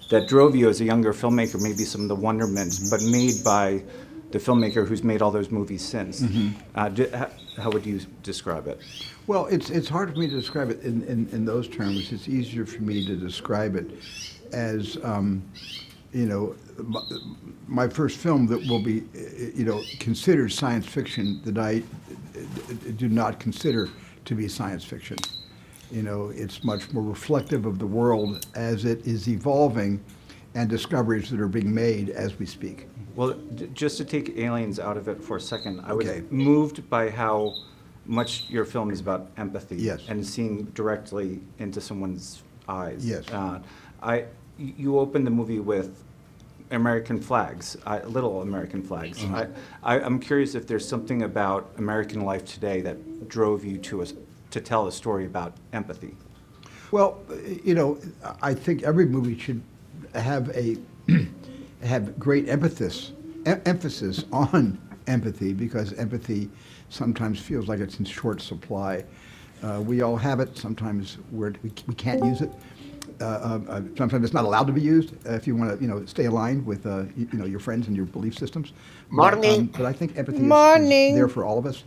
X: that drove you as a younger filmmaker, maybe some of the wonderments, but made by the filmmaker who's made all those movies since. How would you describe it?
E: Well, it's hard for me to describe it in those terms. It's easier for me to describe it as, my first film that will be, considered science fiction that I do not consider to be science fiction. It's much more reflective of the world as it is evolving and discoveries that are being made as we speak.
X: Well, just to take aliens out of it for a second, I was moved by how much your film is about empathy and seeing directly into someone's eyes.
E: Yes.
X: You opened the movie with American flags, little American flags. I'm curious if there's something about American life today that drove you to tell a story about empathy.
E: Well, I think every movie should have have great emphasis on empathy, because empathy sometimes feels like it's in short supply. We all have it. Sometimes we can't use it. Sometimes it's not allowed to be used if you want to, stay aligned with, your friends and your belief systems.
A: Morning.
E: But I think empathy is there for all of us.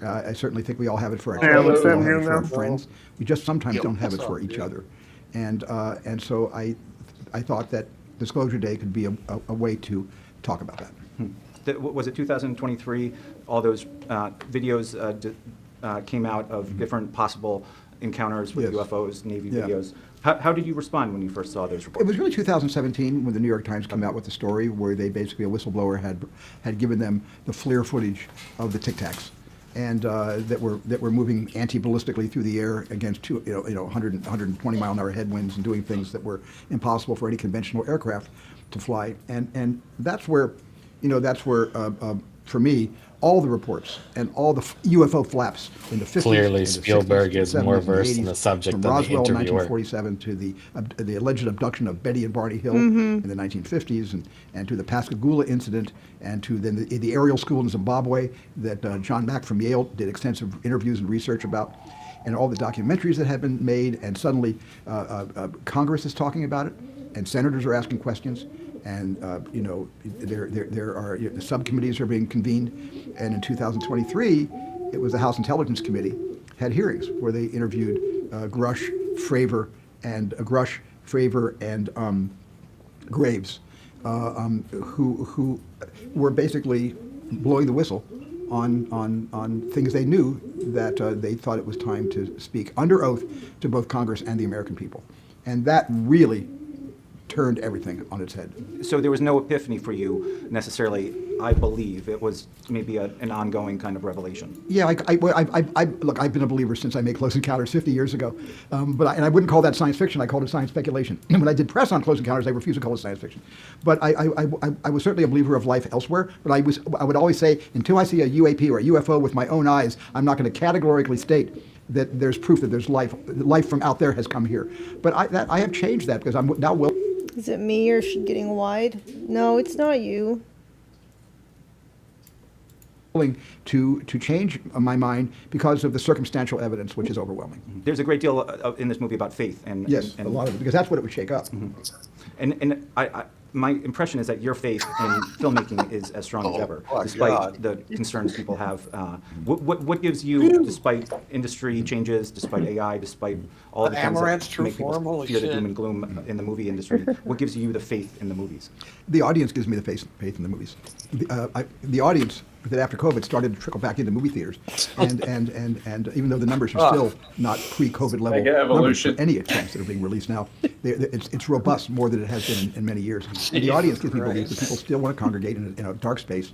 E: I certainly think we all have it for our children, we all have it for our friends. We just sometimes don't have it for each other. And so I thought that Disclosure Day could be a way to talk about that.
X: Was it 2023? All those videos came out of different possible encounters with UFOs, Navy videos. How did you respond when you first saw those reports?
E: It was really 2017 when the New York Times came out with the story where they basically, a whistleblower had given them the FLIR footage of the Tic Tacs, and that were moving anti-ballistically through the air against 120 mile an hour headwinds and doing things that were impossible for any conventional aircraft to fly. And that's where for me, all the reports and all the UFO flaps in the 50s.
U: Clearly,
E: and the
U: Spielberg
E: 60s,
U: is
E: 70s,
U: more
E: and the
U: versed in
E: 80s,
U: the subject
E: from
U: than the
E: Roswell in
U: interviewer.
E: 1947 to the alleged abduction of Betty and Barney Hill
A: Mhm.
E: in the 1950s, and to the Pascagoula incident, and to then the aerial school in Zimbabwe that John Mack from Yale did extensive interviews and research about, and all the documentaries that have been made, and suddenly Congress is talking about it, and senators are asking questions. And there are subcommittees are being convened, and in 2023, it was the House Intelligence Committee had hearings where they interviewed Grush, Fravor, and Graves, who were basically blowing the whistle on things they knew that they thought it was time to speak under oath to both Congress and the American people, and that really turned everything on its head.
X: So there was no epiphany for you necessarily, I believe. It was maybe an ongoing kind of revelation.
E: Yeah, look, I've been a believer since I made Close Encounters 50 years ago, and I wouldn't call that science fiction. I called it science speculation. And when I did press on Close Encounters, I refused to call it science fiction. But I was certainly a believer of life elsewhere. But I would always say, until I see a UAP or a UFO with my own eyes, I'm not going to categorically state that there's proof that there's life from out there has come here. But I have changed that because I'm now willing.
A: Is it me or getting wide? No, it's not you.
E: To change my mind because of the circumstantial evidence, which is overwhelming.
X: There's a great deal in this movie about faith, and
E: yes, a lot of it, because that's what it would shake up.
X: And my impression is that your faith in filmmaking is as strong as ever,
B: my
X: despite
B: God.
X: the concerns people have. What gives you, despite industry changes, despite AI, despite all the things
B: Amouranth's
X: that
B: true
X: make people
B: form, holy
X: fear the
B: shit.
X: doom and gloom in the movie industry, what gives you the faith in the movies?
E: The audience gives me the faith in the movies. The audience that after COVID started to trickle back into movie theaters, and even though the numbers are still not pre-COVID level
H: Mega
E: numbers
H: evolution.
E: for any films that are being released now, it's robust more than it has been in many years. And the audience gives me belief that people still want to congregate in a dark space,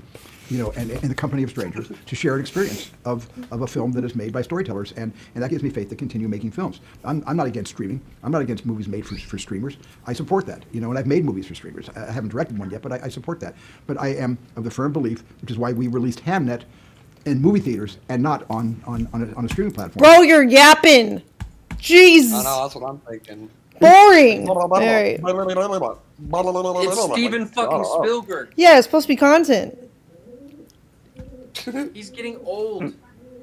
E: and in the company of strangers to share an experience of a film that is made by storytellers, and that gives me faith to continue making films. I'm not against streaming. I'm not against movies made for streamers. I support that, and I've made movies for streamers. I haven't directed one yet, but I support that. But I am of the firm belief, which is why we released Hamnet in movie theaters and not on a streaming platform.
A: Bro, you're yapping. Jeez.
B: I know, that's what I'm thinking.
A: Boring. All right.
M: It's Steven fucking Spielberg.
A: Yeah, it's supposed to be content.
M: He's getting old.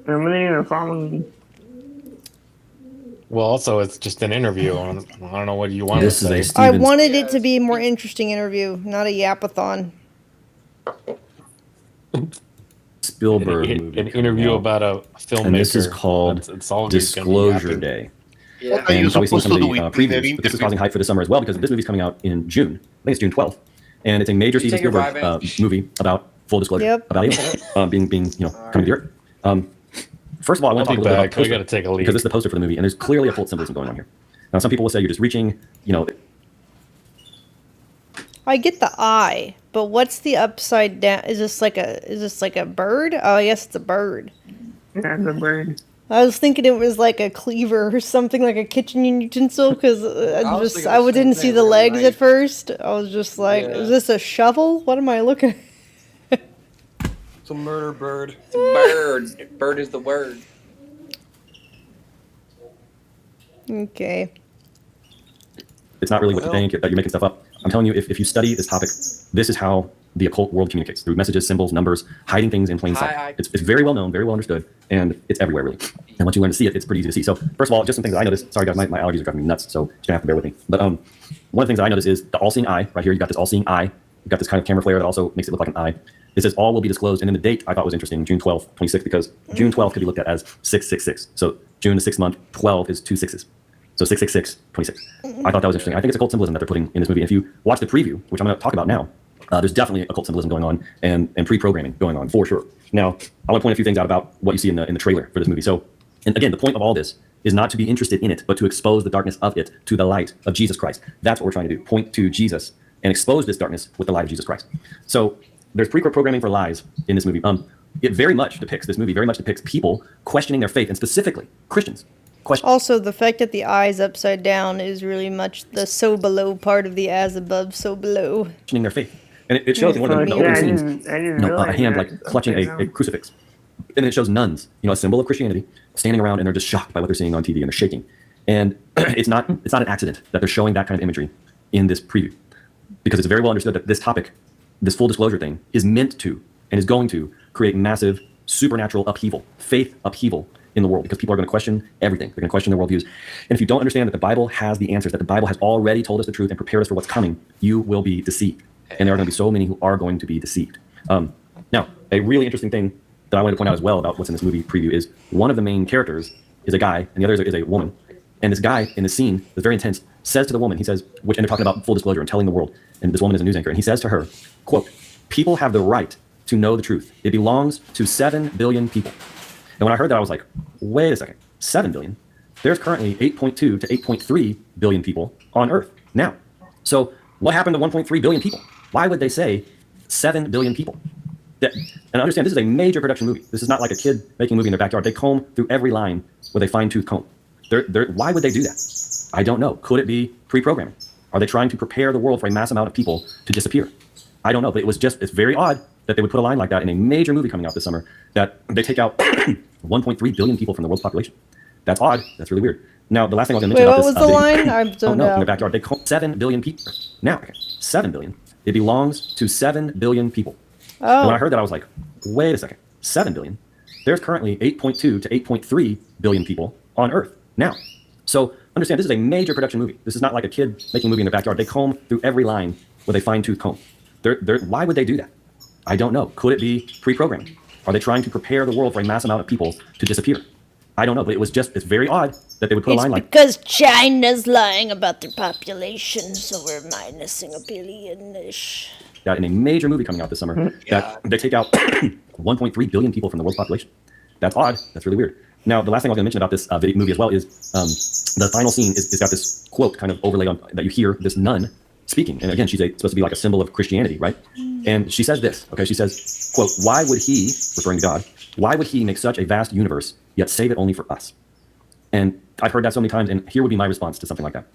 U: Well, also it's just an interview. I don't know what you want
F: This
U: to
F: is
U: say.
F: a
A: I wanted it to be a more interesting interview, not a yapathon.
F: Spielberg
U: An
F: movie.
U: interview
F: coming out.
U: about a filmmaker.
F: And this is called
U: It's all he's gonna be
F: Disclosure
U: yapping.
F: Day.
M: Yeah.
F: And you've probably seen some of the previews, but this is causing hype for the summer as well because this movie's coming out in June. I think it's June 12th. And it's a major
M: Can you
F: Steven
M: take your
F: Spielberg
M: vibe
F: movie about full disclosure,
A: Yep.
F: about aliens being coming to the Earth. First of all, I want to
U: I'll
F: talk a
U: be
F: little bit about
U: back.
F: the
U: We
F: poster,
U: gotta take a leak.
F: because this is the poster for the movie, and there's clearly a cult symbolism going on here. Now, some people will say you're just reaching,
A: I get the eye, but what's the upside down? Is this like a bird? Oh, I guess it's a bird.
G: Yeah, the bird.
A: I was thinking it was like a cleaver or something, like a kitchen utensil, because I didn't see the legs at first. I was just like, is this a shovel? What am I looking at?
B: It's a murder bird.
M: It's a bird. Bird is the word.
A: Okay.
F: it's not really what you think, that you're making stuff up. I'm telling you, if you study this topic, this is how the occult world communicates, through messages, symbols, numbers, hiding things in plain sight. It's very well known, very well understood, and it's everywhere, really. And once you learn to see it, it's pretty easy to see. So, first of all, just some things that I noticed. Sorry, guys, my allergies are driving me nuts, so you're going to have to bear with me. But one of the things that I noticed is the all-seeing eye. Right here, you got this all-seeing eye. You've got this kind of camera flare that also makes it look like an eye. It says all will be disclosed, and then the date I thought was interesting, June 12th, 26, because June 12th could be looked at as 666. So June is 6th month, 12 is 2 6s. So 666, 26. I thought that was interesting. I think it's occult symbolism that they're putting in this movie. And if you watch the preview, which I'm going to talk about now, there's definitely occult symbolism going on and pre-programming going on for sure. Now, I want to point a few things out about what you see in the trailer for this movie. So, and again, the point of all this is not to be interested in it, but to expose the darkness of it to the light of Jesus Christ. That's what we're trying to do. Point to Jesus and expose this darkness with the light of Jesus Christ. So there's pre-programming for lies in this movie. This movie very much depicts people questioning their faith, and specifically Christians.
A: Also, the fact that the eye is upside down is really much the so below part of the as above, so below.
F: Questioning their faith. And it shows in one of the opening scenes, a hand like clutching a crucifix. And it shows nuns, a symbol of Christianity, standing around, and they're just shocked by what they're seeing on TV, and they're shaking. And it's not an accident that they're showing that kind of imagery in this preview, because it's very well understood that this topic, this full disclosure thing, is meant to and is going to create massive supernatural upheaval, faith upheaval in the world, because people are going to question everything. They're going to question their worldviews. And if you don't understand that the Bible has the answers, that the Bible has already told us the truth and prepared us for what's coming, you will be deceived. And there are going to be so many who are going to be deceived. Now, a really interesting thing that I wanted to point out as well about what's in this movie preview is one of the main characters is a guy, and the other is a woman. And this guy in the scene, that's very intense, says to the woman, he says, and they're talking about full disclosure and telling the world, and this woman is a news anchor, and he says to her, quote, "People have the right to know the truth. It belongs to 7 billion people." And when I heard that, I was like, wait a second, 7 billion? There's currently 8.2 to 8.3 billion people on Earth now. So what happened to 1.3 billion people? Why would they say 7 billion people? And understand, this is a major production movie. This is not like a kid making a movie in their backyard. They comb through every line with a fine-tooth comb. Why would they do that? I don't know. Could it be pre-programming? Are they trying to prepare the world for a mass amount of people to disappear? I don't know, but it's very odd that they would put a line like that in a major movie coming out this summer, that they take out 1.3 billion people from the world's population. That's odd. That's really weird. Now, the last thing I was going to mention about this...
A: What was the line? I don't know.
F: In their backyard. They comb 7 billion people. Now, 7 billion. It belongs to 7 billion people.
A: Oh.
F: And when I heard that, I was like, wait a second, 7 billion? There's currently 8.2 to 8.3 billion people on Earth now. So understand, this is a major production movie. This is not like a kid making a movie in their backyard. They comb through every line with a fine-tooth comb. Why would they do that? I don't know. Could it be pre-programming? Are they trying to prepare the world for a mass amount of people to disappear? I don't know, but it's very odd that they would put a line like...
A: because China's lying about their population, so we're minusing 1 billion-ish.
F: That in a major movie coming out this summer, that they take out 1.3 billion people from the world's population. That's odd. That's really weird. Now, the last thing I was going to mention about this movie as well is the final scene is got this quote kind of overlaid on that you hear this nun speaking. And again, she's supposed to be like a symbol of Christianity, right? And she says this, okay? She says, quote, "Why would he," referring to God, "why would he make such a vast universe, yet save it only for us?" And I've heard that so many times, and here would be my response to something like that.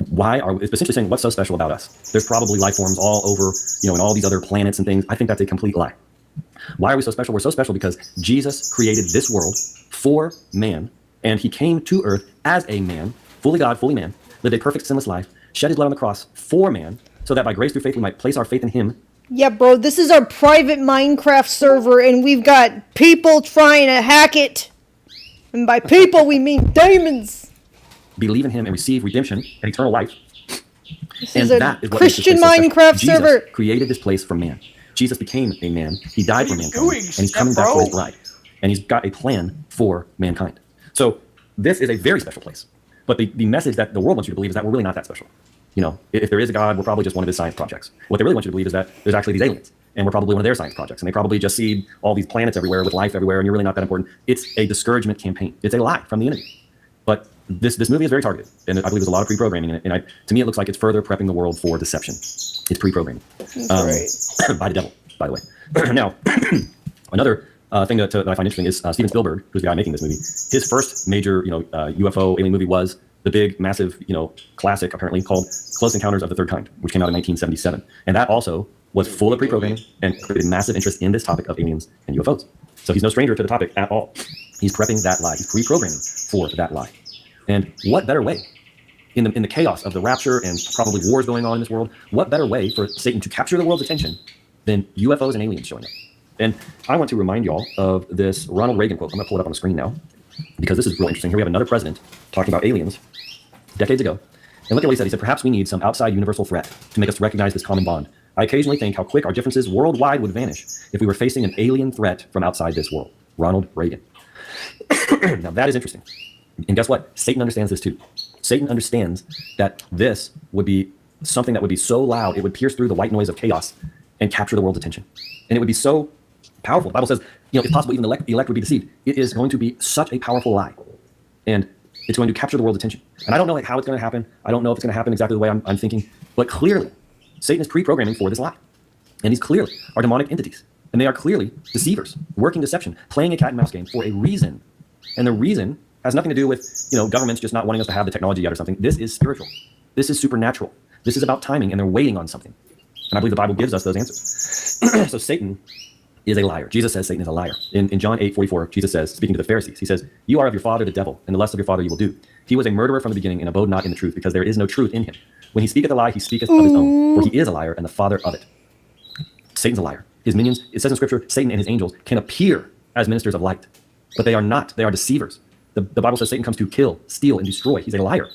F: It's essentially saying, what's so special about us? There's probably life forms all over, in all these other planets and things. I think that's a complete lie. Why are we so special? We're so special because Jesus created this world for man, and he came to earth as a man, fully God, fully man, lived a perfect sinless life, shed his blood on the cross for man, so that by grace through faith we might place our faith in him.
A: Yeah, bro, this is our private Minecraft server, and we've got people trying to hack it. And by people, we mean demons.
F: Believe in him and receive redemption and eternal life.
A: This is a Christian Minecraft server.
F: Jesus created this place for man. Jesus became a man. He died for mankind, and he's coming back for his bride. And he's got a plan for mankind. So this is a very special place. But the message that the world wants you to believe is that we're really not that special. If there is a God, we're probably just one of his science projects. What they really want you to believe is that there's actually these aliens, and we're probably one of their science projects, and they probably just see all these planets everywhere with life everywhere, and you're really not that important. It's a discouragement campaign. It's a lie from the enemy. But this movie is very targeted, and I believe there's a lot of pre-programming in it. And to me, it looks like it's further prepping the world for deception. It's pre-programming by the devil, by the way. Now, another thing that I find interesting is Steven Spielberg, who's the guy making this movie. His first major, UFO alien movie was the big, massive, classic apparently called Close Encounters of the Third Kind, which came out in 1977, and that also was full of pre-programming and created massive interest in this topic of aliens and UFOs. So he's no stranger to the topic at all. He's prepping that lie. He's pre-programming for that lie. And what better way, in the chaos of the rapture and probably wars going on in this world, what better way for Satan to capture the world's attention than UFOs and aliens showing up? And I want to remind y'all of this Ronald Reagan quote. I'm going to pull it up on the screen now, because this is real interesting. Here we have another president talking about aliens decades ago. And look at what he said. He said, "Perhaps we need some outside universal threat to make us recognize this common bond. I occasionally think how quick our differences worldwide would vanish if we were facing an alien threat from outside this world." Ronald Reagan. Now that is interesting. And guess what? Satan understands this too. Satan understands that this would be something that would be so loud, it would pierce through the white noise of chaos and capture the world's attention. And it would be so powerful. The Bible says, if possible, even the elect would be deceived. It is going to be such a powerful lie. And it's going to capture the world's attention. And I don't know how it's going to happen. I don't know if it's going to happen exactly the way I'm thinking. But clearly, Satan is pre-programming for this lie. And these clearly are demonic entities. And they are clearly deceivers, working deception, playing a cat and mouse game for a reason. And the reason has nothing to do with, governments just not wanting us to have the technology yet or something. This is spiritual. This is supernatural. This is about timing, and they're waiting on something. And I believe the Bible gives us those answers. So Satan is a liar. Jesus says Satan is a liar. In John 8:44, Jesus says, speaking to the Pharisees, he says, "You are of your father the devil, and the lust of your father you will do. He was a murderer from the beginning and abode not in the truth, because there is no truth in him. When he speaketh a lie, he speaketh of his own, for he is a liar and the father of it." Satan's a liar. His minions, it says in Scripture, Satan and his angels can appear as ministers of light, but they are not. They are deceivers. The Bible says Satan comes to kill, steal, and destroy. He's a liar.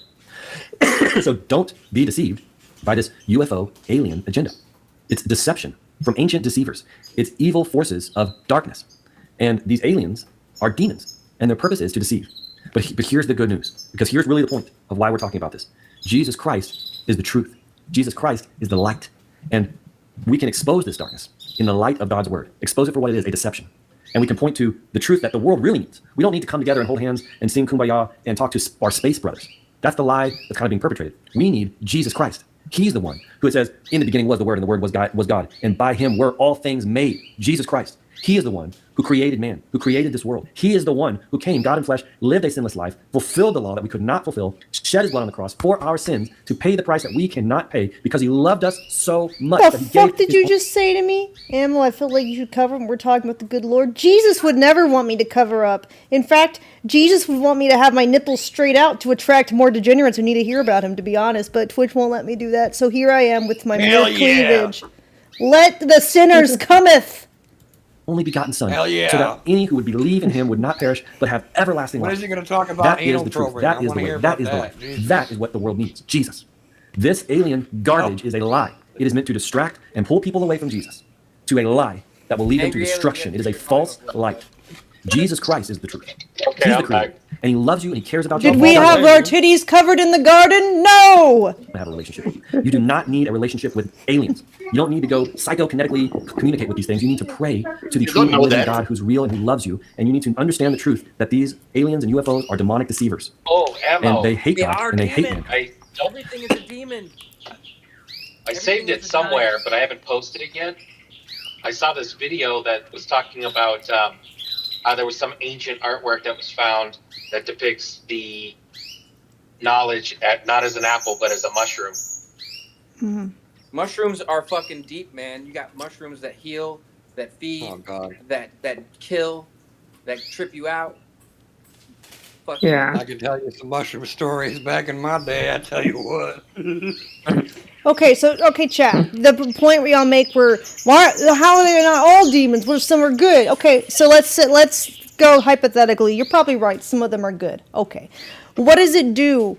F: So don't be deceived by this UFO alien agenda. It's deception from ancient deceivers. It's evil forces of darkness. And these aliens are demons, and their purpose is to deceive. But here's the good news, because here's really the point of why we're talking about this. Jesus Christ is the truth. Jesus Christ is the light. And we can expose this darkness in the light of God's word. Expose it for what it is, a deception. And we can point to the truth that the world really needs. We don't need to come together and hold hands and sing Kumbaya and talk to our space brothers. That's the lie that's kind of being perpetrated. We need Jesus Christ. He's the one who, it says, in the beginning was the Word, and the Word was God, and by him were all things made. Jesus Christ. He is the one who created man, who created this world. He is the one who came, God in flesh, lived a sinless life, fulfilled the law that we could not fulfill, shed his blood on the cross for our sins to pay the price that we cannot pay, because he loved us so much.
A: What the fuck did you just say to me? Amel, I feel like you should cover when we're talking about the good Lord. Jesus would never want me to cover up. In fact, Jesus would want me to have my nipples straight out to attract more degenerates who need to hear about him, to be honest, but Twitch won't let me do that, so here I am with my mere cleavage. Let the sinners cometh.
F: Only begotten Son,
B: Hell yeah.
F: so that any who would believe in him would not perish, but have everlasting life.
B: When is he going to talk about
F: anal is the truth. That is the way. That is the life. That is what the world needs. Jesus. This alien garbage is a lie. It is meant to distract and pull people away from Jesus to a lie that will lead them to destruction. It is a false light. Jesus Christ is the truth.
H: Okay,
F: He's the creator. And he loves you and he cares about you.
A: Did we have our titties covered in the garden? No!
F: Have a relationship with you. You do not need a relationship with aliens. You don't need to go psychokinetically communicate with these things. You need to pray to the true and living God who's real and who loves you. And you need to understand the truth that these aliens and UFOs are demonic deceivers.
H: Oh, ammo.
F: And they hate God and they hate man.
M: Everything is a demon.
I: I saved it somewhere, but I haven't posted it yet. I saw this video that was talking about there was some ancient artwork that was found that depicts the knowledge not as an apple, but as a mushroom.
M: Mm-hmm. Mushrooms are fucking deep, man. You got mushrooms that heal, that feed, that kill, that trip you out. Fuck
B: yeah. I can tell you some mushroom stories back in my day. I tell you what.
A: Okay, chat. The point we all make were, how are they not all demons? What if some are good? Okay, so let's go hypothetically. You're probably right. Some of them are good. Okay, what does it do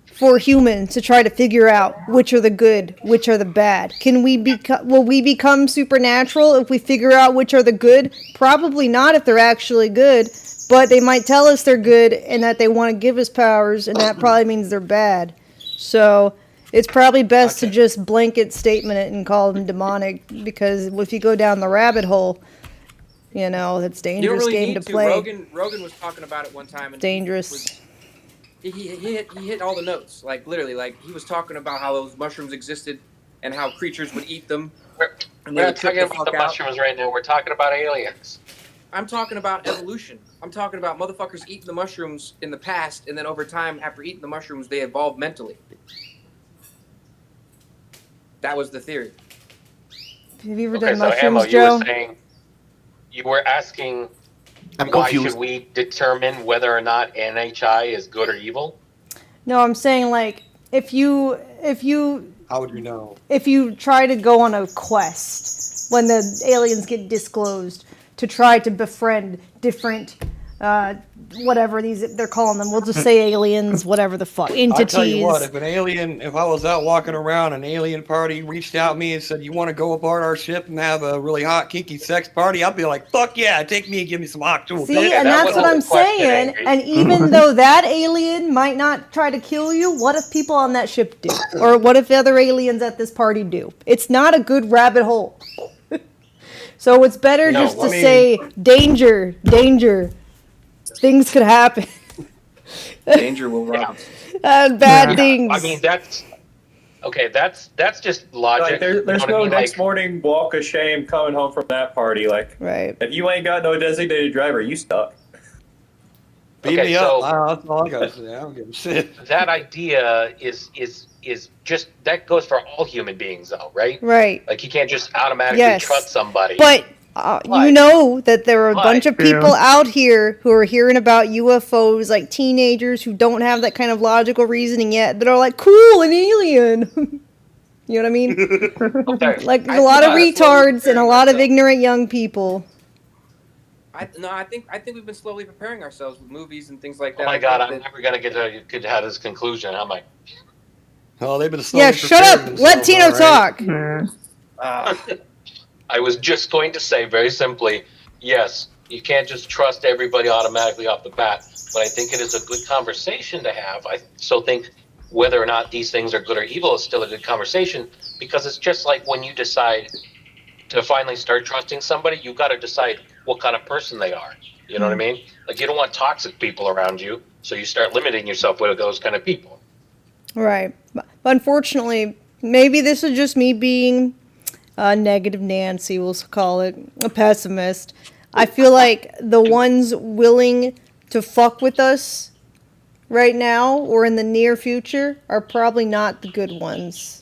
A: for humans to try to figure out which are the good, which are the bad? Will we become supernatural if we figure out which are the good? Probably not if they're actually good, but they might tell us they're good and that they want to give us powers, and that probably means they're bad. So it's probably best to just blanket statement it and call them demonic, because if you go down the rabbit hole, it's a dangerous game to play.
M: Rogan was talking about it one time. And
A: dangerous.
M: He hit all the notes, like literally, like he was talking about how those mushrooms existed and how creatures would eat them.
I: We're not talking about the mushrooms right now. We're talking about aliens.
M: I'm talking about evolution. I'm talking about motherfuckers eating the mushrooms in the past, and then over time, after eating the mushrooms, they evolved mentally. That was the theory.
A: Have you ever done mushrooms,
I: Ammo,
A: Joe?
I: You were asking why should we determine whether or not NHI is good or evil?
A: No, I'm saying like if you
B: how would you know?
A: If you try to go on a quest when the aliens get disclosed to try to befriend different whatever they're calling them. We'll just say aliens, whatever the fuck, entities.
B: I tell you what, if I was out walking around, an alien party reached out to me and said, "You want to go aboard our ship and have a really hot, kinky sex party?" I'd be like, "Fuck yeah, take me and give me some hot tools."
A: See, and that's what I'm saying. And even though that alien might not try to kill you, what if people on that ship do? Or what if other aliens at this party do? It's not a good rabbit hole. So it's better to say, danger, danger. Things could happen.
M: Danger will rob.
A: Bad things.
I: I mean, that's just logic.
H: Like, there's no next morning walk of shame coming home from that party. Like,
A: right.
H: If you ain't got no designated driver, you stuck.
B: Beat me up. That's all I gotta say. I don't give a shit.
I: That idea is just that goes for all human beings, though, right?
A: Right.
I: Like you can't just automatically trust somebody.
A: But you know that there are a bunch of people out here who are hearing about UFOs, like teenagers who don't have that kind of logical reasoning yet, that are like, cool, an alien. You know what I mean? Like there's a lot of retards and a lot of ignorant young people.
M: I think we've been slowly preparing ourselves with movies and things like that.
I: Oh my God, I'm never gonna get to have this conclusion. I'm like,
B: oh, they've been slowly
A: shut up. Let Tino talk.
I: I was just going to say very simply, yes, you can't just trust everybody automatically off the bat, but I think it is a good conversation to have. I still think whether or not these things are good or evil is still a good conversation, because it's just like when you decide to finally start trusting somebody, you got to decide what kind of person they are. You know what I mean? Like you don't want toxic people around you, so you start limiting yourself with those kind of people.
A: Right. But unfortunately, maybe this is just me being a negative Nancy, we'll call it, a pessimist. I feel like the ones willing to fuck with us right now or in the near future are probably not the good ones.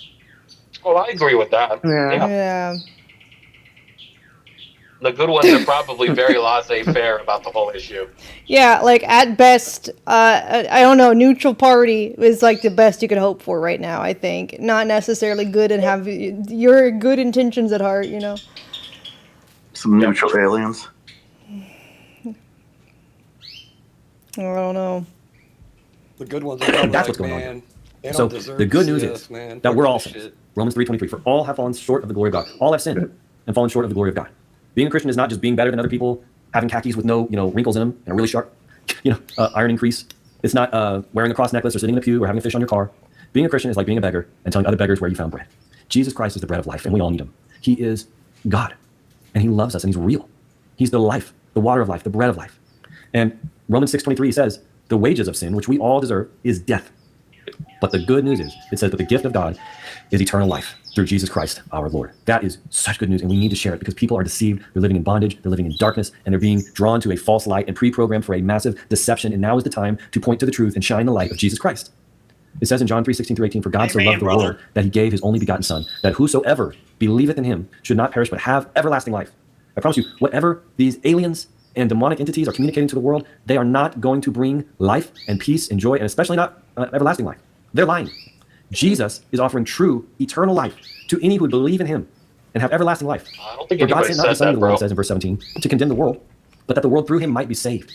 I: Well, I agree with that.
A: Yeah.
I: The good ones are probably very laissez-faire about the whole issue.
A: Yeah, like at best, I don't know, neutral party is like the best you could hope for right now, I think. Not necessarily good and have your good intentions at heart, you know?
N: Some neutral aliens.
A: I don't know.
B: The good ones are
F: That's what's going on.
B: They
F: So
B: don't deserve
F: the good
B: to
F: news
B: see
F: is
B: us, man.
F: that
B: Fuck
F: we're all
B: this
F: sinners.
B: shit.
F: Romans 3:23, for all have fallen short of the glory of God. All have sinned and fallen short of the glory of God. Being a Christian is not just being better than other people, having khakis with no, wrinkles in them and a really sharp, ironing crease. It's not wearing a cross necklace or sitting in a pew or having a fish on your car. Being a Christian is like being a beggar and telling other beggars where you found bread. Jesus Christ is the bread of life, and we all need him. He is God, and he loves us, and he's real. He's the life, the water of life, the bread of life. And Romans 6:23 says, the wages of sin, which we all deserve, is death. But the good news is, it says that the gift of God is eternal life through Jesus Christ, our Lord. That is such good news, and we need to share it because people are deceived. They're living in bondage, they're living in darkness, and they're being drawn to a false light and pre-programmed for a massive deception. And now is the time to point to the truth and shine the light of Jesus Christ. It says in John 3:16-18, for God so loved the world that he gave his only begotten Son, that whosoever believeth in him should not perish but have everlasting life. I promise you, whatever these aliens and demonic entities are communicating to the world, they are not going to bring life and peace and joy, and especially not everlasting life. They're lying. Jesus is offering true, eternal life to any who would believe in him and have everlasting life.
I: I don't think
F: For God
I: anybody
F: sent not his
I: said
F: Son
I: that,
F: into the world,
I: bro.
F: it says in verse 17, to condemn the world, but that the world through him might be saved.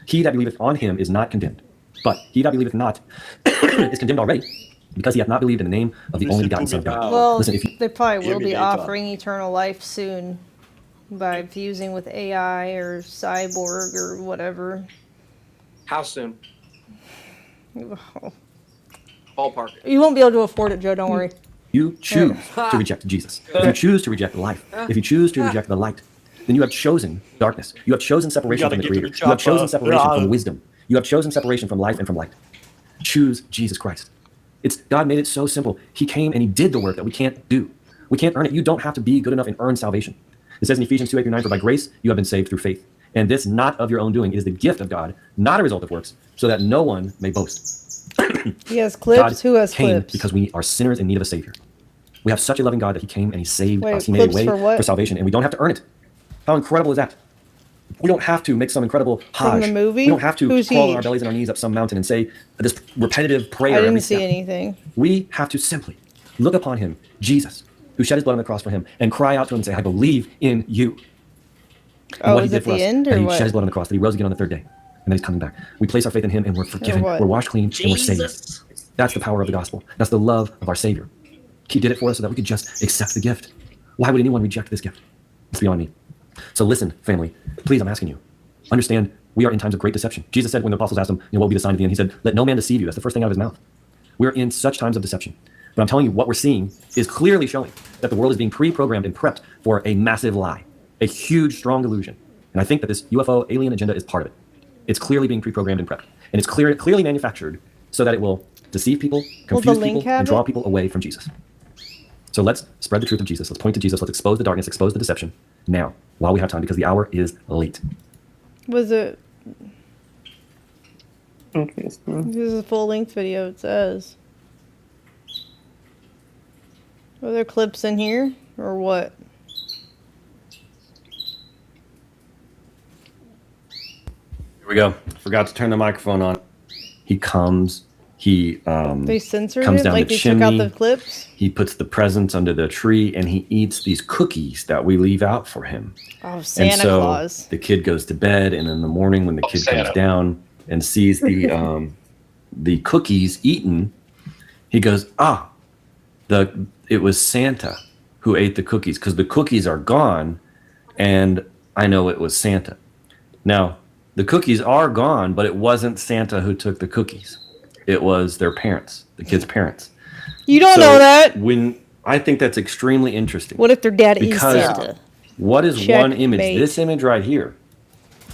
F: He that believeth on him is not condemned, but he that believeth not is condemned already, because he hath not believed in the name of the only begotten Son of God.
A: Well,
F: Listen, if you,
A: they probably will
F: me
A: be
F: data.
A: offering eternal life soon by fusing with AI or cyborg or whatever.
M: How soon?
A: Oh.
M: Ballpark.
A: You won't be able to afford it, Joe. Don't worry.
F: you choose to reject Jesus, if you choose to reject life, if you choose to reject the light, then you have chosen darkness. You have chosen separation
B: gotta
F: from the
B: get to
F: Creator.
B: the
F: You have chosen
B: chopper.
F: separation from wisdom. You have chosen separation from life and from light. Choose Jesus Christ. God made it so simple. He came and he did the work that we can't do. We can't earn it. You don't have to be good enough and earn salvation. It says in Ephesians 2:8-9, for by grace you have been saved through faith. And this not of your own doing. It is the gift of God, not a result of works, so that no one may boast.
A: He has clips. Who has
F: came
A: clips?
F: because we are sinners in need of a Savior. We have such a loving God that he came and he saved
A: Wait,
F: us. He made a
A: clips
F: way
A: for what?
F: for salvation, and we don't have to earn it. How incredible is that? We don't have to make some incredible
A: From the
F: hajj.
A: movie?
F: We don't have to
A: Who's
F: crawl
A: he?
F: on our bellies and our knees up some mountain and say this repetitive prayer
A: I
F: every
A: didn't see
F: step.
A: anything.
F: We have to simply look upon him, Jesus, who shed his blood on the cross for him, and cry out to him and say, I believe in you. And
A: Oh,
F: what he
A: is
F: did
A: it
F: for
A: the
F: us,
A: end
F: that
A: or
F: he
A: what?
F: shed his blood on the cross, that he rose again on the third day, and then he's coming back. We place our faith in him and we're forgiven.
A: what?
F: We're washed clean and we're saved. That's the power of the gospel. That's the love of our Savior. He did it for us so that we could just accept the gift. Why would anyone reject this gift? It's beyond me. So listen, family, please, I'm asking you, understand we are in times of great deception. Jesus said when the apostles asked him, what will be the sign of the end? He said, let no man deceive you. That's the first thing out of his mouth. We're in such times of deception. But I'm telling you, what we're seeing is clearly showing that the world is being pre-programmed and prepped for a massive lie, a huge, strong delusion. And I think that this UFO alien agenda is part of it. It's clearly being pre-programmed and prepped. And it's clearly manufactured so that it will deceive people, confuse people, and draw people away from Jesus. So let's spread the truth of Jesus. Let's point to Jesus. Let's expose the darkness, expose the deception now, while we have time, because the hour is late.
A: Was it?
G: Interesting.
A: This is a full-length video. It says. Are there clips in here or what?
F: Here we go. Forgot to turn the microphone on. He comes. He
A: They censored
F: comes
A: it?
F: down
A: Like
F: the
A: they
F: chimney.
A: took out the clips?
F: He puts the presents under the tree and he eats these cookies that we leave out for him.
A: Oh, Santa
F: and so
A: Claus.
F: The kid goes to bed, and in the morning when the kid comes down and sees the cookies eaten, he goes, it was Santa who ate the cookies, because the cookies are gone and I know it was Santa. Now, the cookies are gone, but it wasn't Santa who took the cookies. It was their parents, the kid's parents.
A: You don't know that.
F: When I think that's extremely interesting.
A: What if their dad is
F: Because
A: Santa?
F: what is one image?
A: Checkmate.
F: This image right here.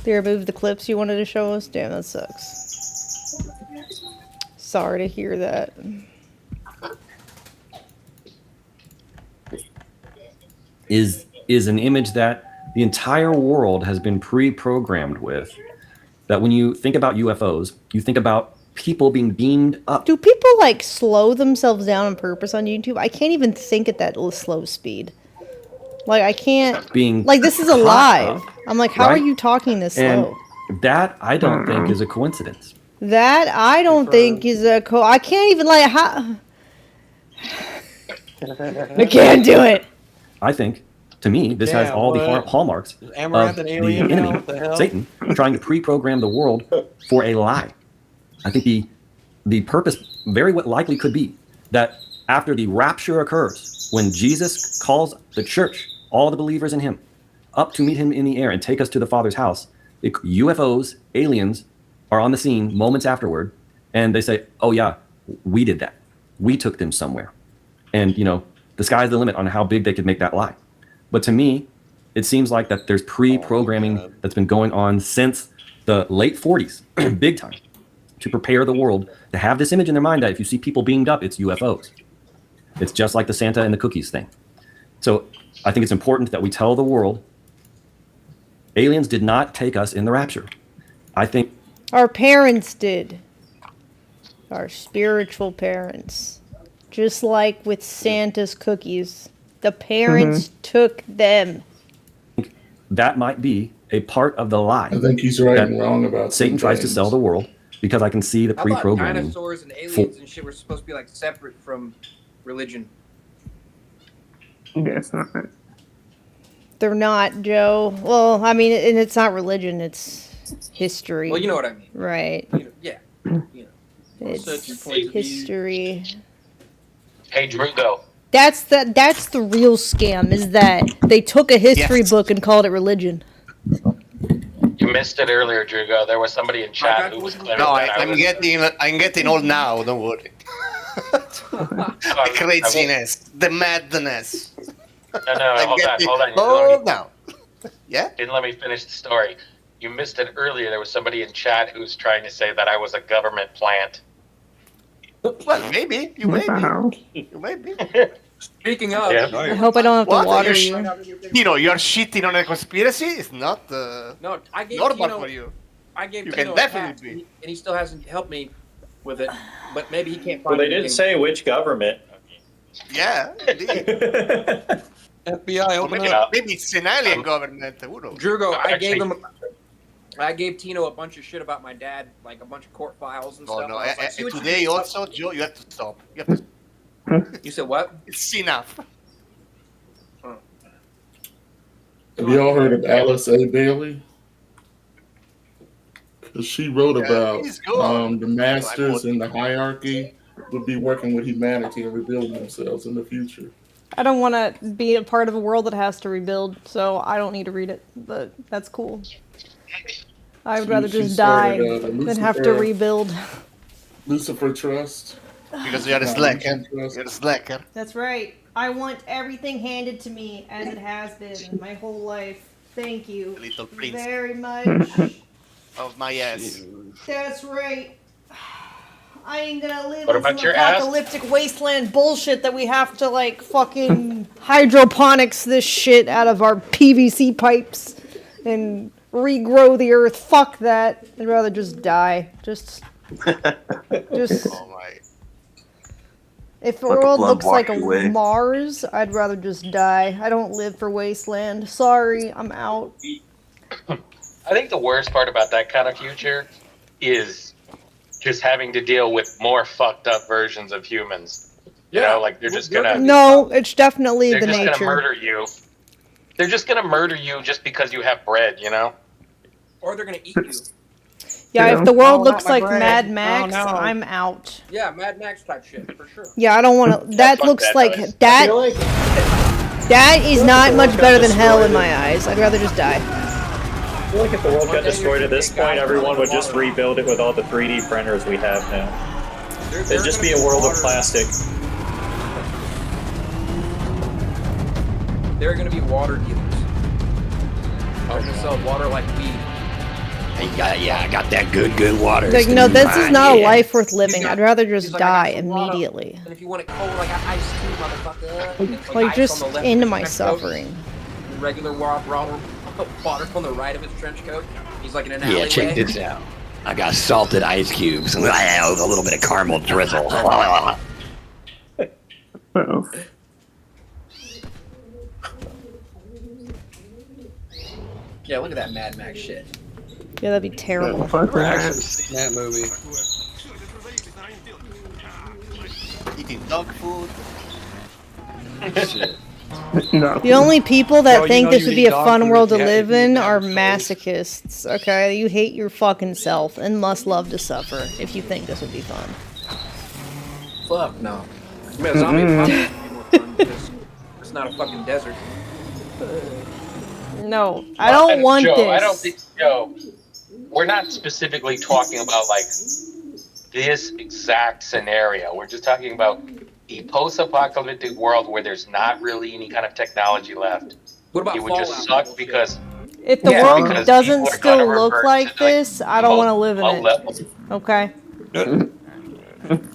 A: They removed the clips you wanted to show us? Damn, that sucks. Sorry to hear that.
F: Is an image that the entire world has been pre-programmed with. That when you think about UFOs, you think about people being beamed up.
A: Do people like slow themselves down on purpose on YouTube? I can't even think at that slow speed. Like I can't.
F: Being
A: like this is
F: caught
A: alive.
F: up,
A: I'm like, how
F: right?
A: are you talking this
F: And
A: slow?
F: that I don't think is a coincidence.
A: That I don't think is a I can't even like how. I can't do it.
F: I think, to me, this has
B: Damn,
F: all the
B: what?
F: hallmarks
B: Amouranth
F: of
B: an
F: the
B: alien now?
F: enemy,
B: What the hell?
F: Satan, trying to pre-program the world for a lie. I think the purpose very likely could be that after the rapture occurs, when Jesus calls the church, all the believers in him, up to meet him in the air and take us to the Father's house, UFOs, aliens, are on the scene moments afterward, and they say, oh yeah, we did that. We took them somewhere. And, you know, the sky's the limit on how big they could make that lie. But to me, it seems like that there's pre-programming that's been going on since the late 40s, big time, to prepare the world to have this image in their mind that if you see people beamed up, it's UFOs. It's just like the Santa and the cookies thing. So I think it's important that we tell the world aliens did not take us in the rapture. I think
A: our parents did. Our spiritual parents. Just like with Santa's cookies. The parents took them.
F: That might be a part of the lie.
D: I think he's right and wrong about
F: Satan tries to sell the world, because I can see the
M: I thought
F: pre-programming.
M: dinosaurs and aliens and shit were supposed to be like separate from religion.
G: Yeah, it's not.
A: They're not, Joe. Well, I mean, and it's not religion, it's history.
M: Well, you know what I mean.
A: Right.
M: You know, yeah. You know.
A: It's history.
I: Hey, Drugo.
A: That's the real scam, is that they took a history book and called it religion.
I: You missed it earlier, Drugo. There was somebody in chat who was claiming
S: No,
I: that
S: I'm getting old now. Don't worry. The craziness, the madness.
I: No, hold on. You didn't
S: Hold down. Yeah?
I: Didn't let me finish the story. You missed it earlier. There was somebody in chat who was trying to say that I was a government plant.
S: Well, maybe. You may be. You may be.
M: Speaking of,
A: I hope I don't have to
S: What?
A: water
S: You're
A: you.
S: You know, you're shitting on a conspiracy. It's not
M: no, I gave
S: normal
M: Tino,
S: for you.
M: I gave
S: You
M: Tino
S: can
M: a
S: definitely
M: pass,
S: be.
M: and he still hasn't helped me with it. But maybe he can't
H: Well,
M: find.
H: they didn't say which government.
S: Yeah, indeed.
B: FBI,
S: Or
B: open
S: maybe,
B: up.
S: maybe it's an alien government. Who knows?
M: Drugo, I gave Tino a bunch of shit about my dad, like a bunch of court files and
S: Oh
M: stuff.
S: no!
M: I was like, see what you
S: Today
M: can do.
S: also, Joe, you have to stop. You have to.
M: You said what?
S: It's enough.
D: Have y'all heard of Alice A. Bailey? Because she wrote about
S: he's good.
D: the masters in the hierarchy would be working with humanity and rebuilding themselves in the future.
A: I don't want to be a part of a world that has to rebuild, so I don't need to read it, but that's cool. I would rather
D: She
A: just die
D: started,
A: than have to rebuild.
D: Lucifer Trust.
S: Because you're a slacker. You're a slacker.
A: That's right. I want everything handed to me as it has been my whole life. Thank you
S: Little prince.
A: very much.
S: Of my ass.
A: That's right. I ain't gonna live
I: What
A: in
I: about
A: some
I: your ass?
A: apocalyptic wasteland bullshit that we have to like fucking hydroponics this shit out of our PVC pipes and regrow the earth. Fuck that. I'd rather just die. Just
S: Oh my.
A: if the
N: Let the
A: world
N: blood
A: looks like
N: wash
A: a
N: away.
A: Mars, I'd rather just die. I don't live for wasteland. Sorry, I'm out.
I: I think the worst part about that kind of future is just having to deal with more fucked up versions of humans. You know, like they're just gonna
A: No, it's definitely
I: they're
A: the
I: just
A: nature.
I: gonna murder you. They're just gonna murder you just because you have bread, you know?
M: Or they're gonna eat you.
A: Yeah, if the world
M: Oh,
A: looks
M: not my
A: like
M: bread.
A: Mad
M: Oh,
A: Max,
M: no.
A: I'm out.
M: Yeah, Mad Max type shit for sure.
A: Yeah, I don't want to. That
I: fuck
A: looks
I: that
A: like
I: noise.
A: that.
H: I feel like
A: That is not
H: the
A: much
H: world
A: better
H: got
A: than hell in
H: destroyed.
A: my eyes. I'd rather just die.
H: I feel like if the world got destroyed at this point, everyone would just rebuild it with all the 3D printers we have now. It'd just be a world of plastic.
M: There are gonna be water dealers. They're gonna sell water like weed.
S: Yeah, I got that good water.
A: Like,
S: It's
A: no,
S: gonna be
A: this is
S: fine,
A: not a
S: yeah.
A: life worth living. I'd rather just
M: He's like, I
A: die
M: got some water,
A: immediately.
M: And if you want it cold, like iced tea, motherfucker. And it's
A: Like,
M: ice
A: just
M: on the left
A: into
M: of
A: my
M: his trench coat,
A: suffering.
M: and regular water on the right of his trench coat. He's like in an
S: Yeah,
M: alleyway.
S: check this out. I got salted ice cubes with a little bit of caramel drizzle.
M: Yeah, look at that Mad Max shit.
A: Yeah, that'd be terrible.
B: I've actually seen that movie.
S: Eating dog food.
B: Shit.
G: No.
A: The only people that
B: Bro,
A: think this would be a fun
B: food,
A: world to
B: yeah,
A: live
B: you
A: in
B: never
A: are
B: chose.
A: masochists, okay? You hate your fucking self and must love to suffer if you think this would be fun.
M: Fuck no. I mean, a zombie apocalypse would be more fun because it's not a fucking desert.
A: No, I don't want
I: Joe,
A: this.
I: I don't think, Joe, we're not specifically talking about like this exact scenario. We're just talking about a post-apocalyptic world where there's not really any kind of technology left.
M: What about
I: it would just
M: Fallout
I: suck because
A: If the
I: Yeah,
A: world
I: because
A: doesn't
I: people are
A: still
I: gonna
A: look
I: revert
A: like
I: to, like,
A: this, I don't want to live in
I: low
A: it.
I: levels.
A: Okay?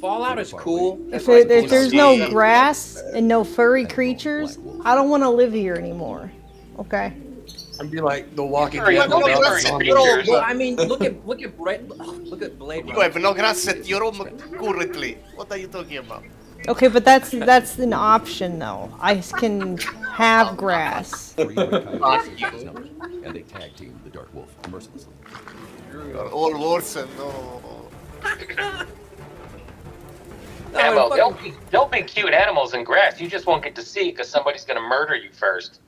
M: Fallout is cool.
A: If there's no grass and no furry creatures, I don't want to live here anymore. Okay?
B: I'd be like The Walking
S: Furry,
B: Dead.
S: no
B: without
S: grass,
B: zombies.
S: bro.
M: Well, I mean, look at Blade
S: You
M: Runner.
S: have no grass at your home currently. What are you talking about?
A: Okay, but that's an option though. I can have grass.
S: Fuck you.
F: And they tag team the Dark Wolf mercilessly.
S: You're all worse and no.
I: Ammo, don't be cute animals in grass. You just won't get to see because somebody's gonna murder you first.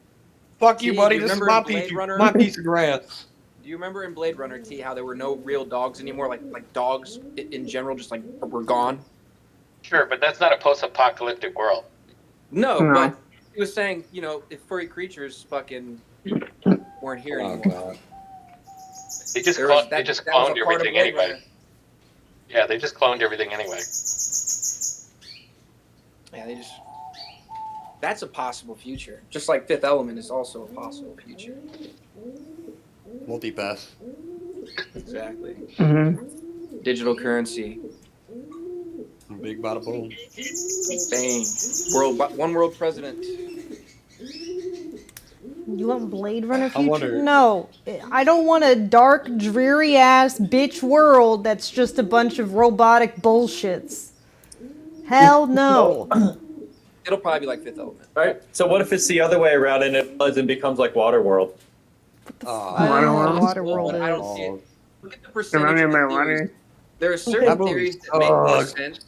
B: Fuck you,
M: T,
B: buddy.
M: do you
B: This is
M: remember
B: my
M: in Blade
B: piece,
M: Runner?
B: my piece of grass.
M: Do you remember in Blade Runner T how there were no real dogs anymore? Like dogs in general just like were gone.
I: Sure, but that's not a post-apocalyptic world.
M: No,
G: No.
M: but he was saying, you know, if furry creatures fucking weren't here anymore.
I: They just
M: There was-
I: they
M: that-
I: just
M: that was a
I: cloned
M: part of
I: everything
M: Blade
I: anyway.
M: Runner.
I: Yeah, they just cloned everything anyway.
M: Yeah, they just. That's a possible future. Just like Fifth Element is also a possible future.
B: Multipass.
M: Exactly.
G: Mm-hmm.
M: Digital currency.
B: Big bada boom.
M: Bang. One world president.
A: You want Blade Runner
B: I
A: future?
B: wonder-
A: No. I don't want a dark, dreary ass bitch world that's just a bunch of robotic bullshits. Hell no.
M: It'll probably be like Fifth Element.
H: Right? So what if it's the other way around and it floods and becomes like Waterworld?
A: I don't know what Waterworld
M: I don't
A: is.
M: see it. Look at the percentage
G: Remember
M: of
G: my
M: the theories.
G: money?
M: There are
B: That
M: certain
B: movie's
M: theories that make
B: so
M: more
B: ugly.
M: sense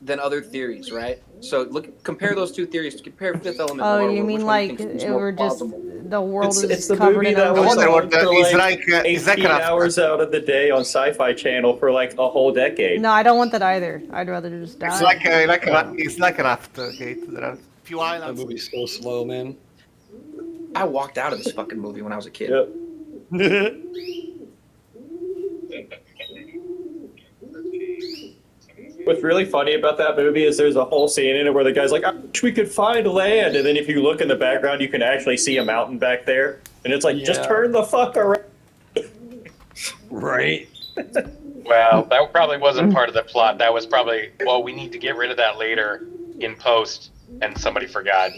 M: than other theories, right? So compare those two theories. Compare Fifth Element.
A: Oh,
M: and
A: you
M: Waterworld.
A: mean
M: Which one
A: like
M: do you think is
A: it
M: more
A: were just
M: plausible?
A: the world
H: It's
A: is
H: the
A: covered
H: movie
A: in
H: that was
S: wonder what
H: on
S: the-
H: for
S: is
H: like
S: like,
H: 18 hours out of the day on Sci-Fi Channel for like a whole decade.
A: No, I don't want that either. I'd rather just die.
S: It's like Raft, okay? There are few
B: That
S: islands.
B: movie's so slow, man.
M: I walked out of this fucking movie when I was a kid.
H: Yep. What's really funny about that movie is there's a whole scene in it where the guy's like, I wish we could find land. And then if you look in the background, you can actually see a mountain back there. And it's like, just
B: Yeah.
H: turn the fuck around.
B: Right.
I: Well, that probably wasn't part of the plot. That was probably, well, we need to get rid of that later in post, and somebody forgot.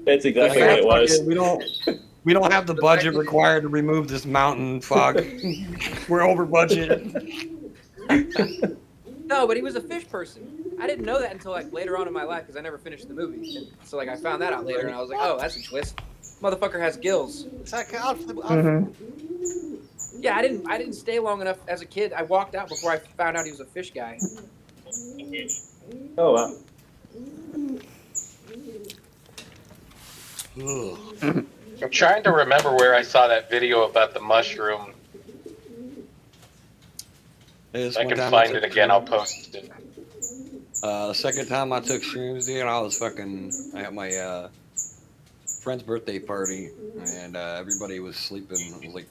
H: That's exactly what it was.
B: We don't have the budget required to remove this mountain. Fuck. We're over budget.
M: No, but he was a fish person. I didn't know that until like later on in my life because I never finished the movie. And so like I found that out later, and I was like, oh, that's a twist. Motherfucker has gills.
S: It's like Alf.
M: Yeah, I didn't stay long enough as a kid. I walked out before I found out he was a fish guy.
H: Oh, wow.
I: I'm trying to remember where I saw that video about the mushroom. If I can find it again, I'll post it.
B: The second time I took shrooms, dude, I was I had my friend's birthday party, and everybody was sleeping. It was like,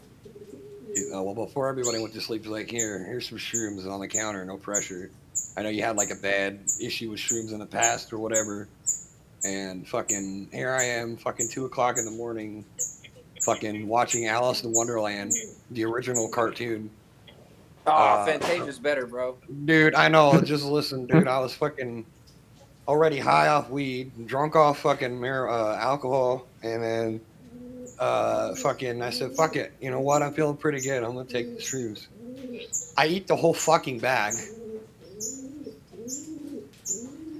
B: well, before everybody went to sleep, it was like, here's some shrooms on the counter, no pressure. I know you had like a bad issue with shrooms in the past or whatever, and fucking here I am, fucking 2 o'clock in the morning, fucking watching Alice in Wonderland, the original cartoon.
M: Oh, Fantasia's better, bro.
B: Dude, I know. Just listen, dude. I was fucking already high off weed, drunk off fucking alcohol, and then I said, fuck it. You know what? I'm feeling pretty good. I'm gonna take the shrooms. I eat the whole fucking bag,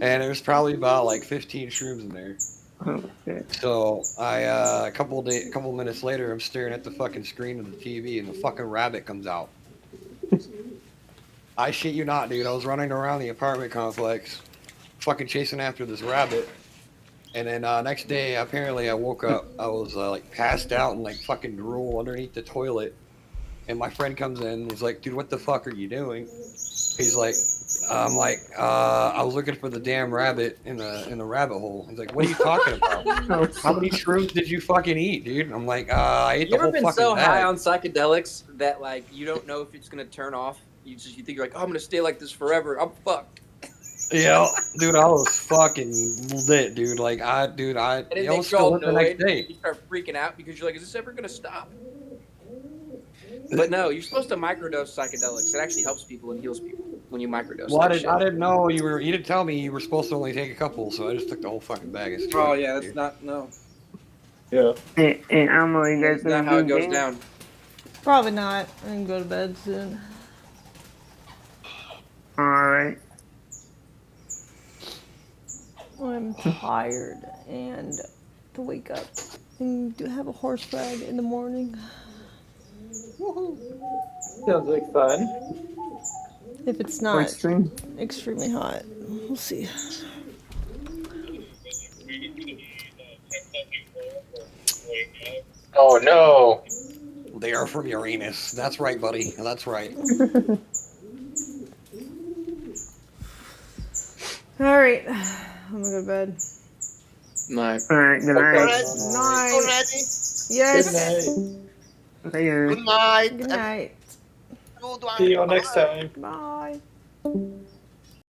B: and there's probably about like 15 shrooms in there.
G: Okay.
B: So a couple minutes later, I'm staring at the fucking screen of the TV, and the fucking rabbit comes out. I shit you not, dude. I was running around the apartment complex, fucking chasing after this rabbit. And then next day, apparently I woke up, I was like passed out and like fucking drool underneath the toilet. And my friend comes in, he's like, dude, what the fuck are you doing? He's like, I'm like, I was looking for the damn rabbit in the rabbit hole. He's like, what are you talking about? How many shrooms did you fucking eat, dude? I'm like, I ate
M: You
B: the
M: ever
B: whole
M: been
B: fucking
M: so
B: bag.
M: high on psychedelics that like you don't know if it's gonna turn off? You think you're like, oh, I'm gonna stay like this forever. I'm fucked.
B: Yeah, dude, I was fucking lit, dude. Like,
M: And then
B: I
M: they
B: was still
M: go
B: lit the next
M: annoyed.
B: day.
M: You start freaking out because you're like, is this ever gonna stop? But no, you're supposed to microdose psychedelics. It actually helps people and heals people when you microdose.
B: Well,
M: that shit.
B: I didn't know you didn't tell me you were supposed to only take a couple, so I just took the whole fucking bag. It's
M: Oh yeah, that's not no.
H: Yeah.
G: And Emily,
M: That's not how it goes down.
A: Probably not. I can go to bed soon.
G: All right.
A: I'm tired and to wake up and to have a horse ride in the morning.
H: Sounds like fun.
A: If it's not extremely hot, we'll see.
I: Oh no.
B: They are from Uranus. That's right, buddy. That's right.
A: All right, I'm gonna go to bed.
M: Night.
G: All right. Good night.
A: Night.
S: Already?
A: Yes.
G: Later.
S: Good night.
A: Good night.
S: Good one.
H: See you all next time.
A: Bye.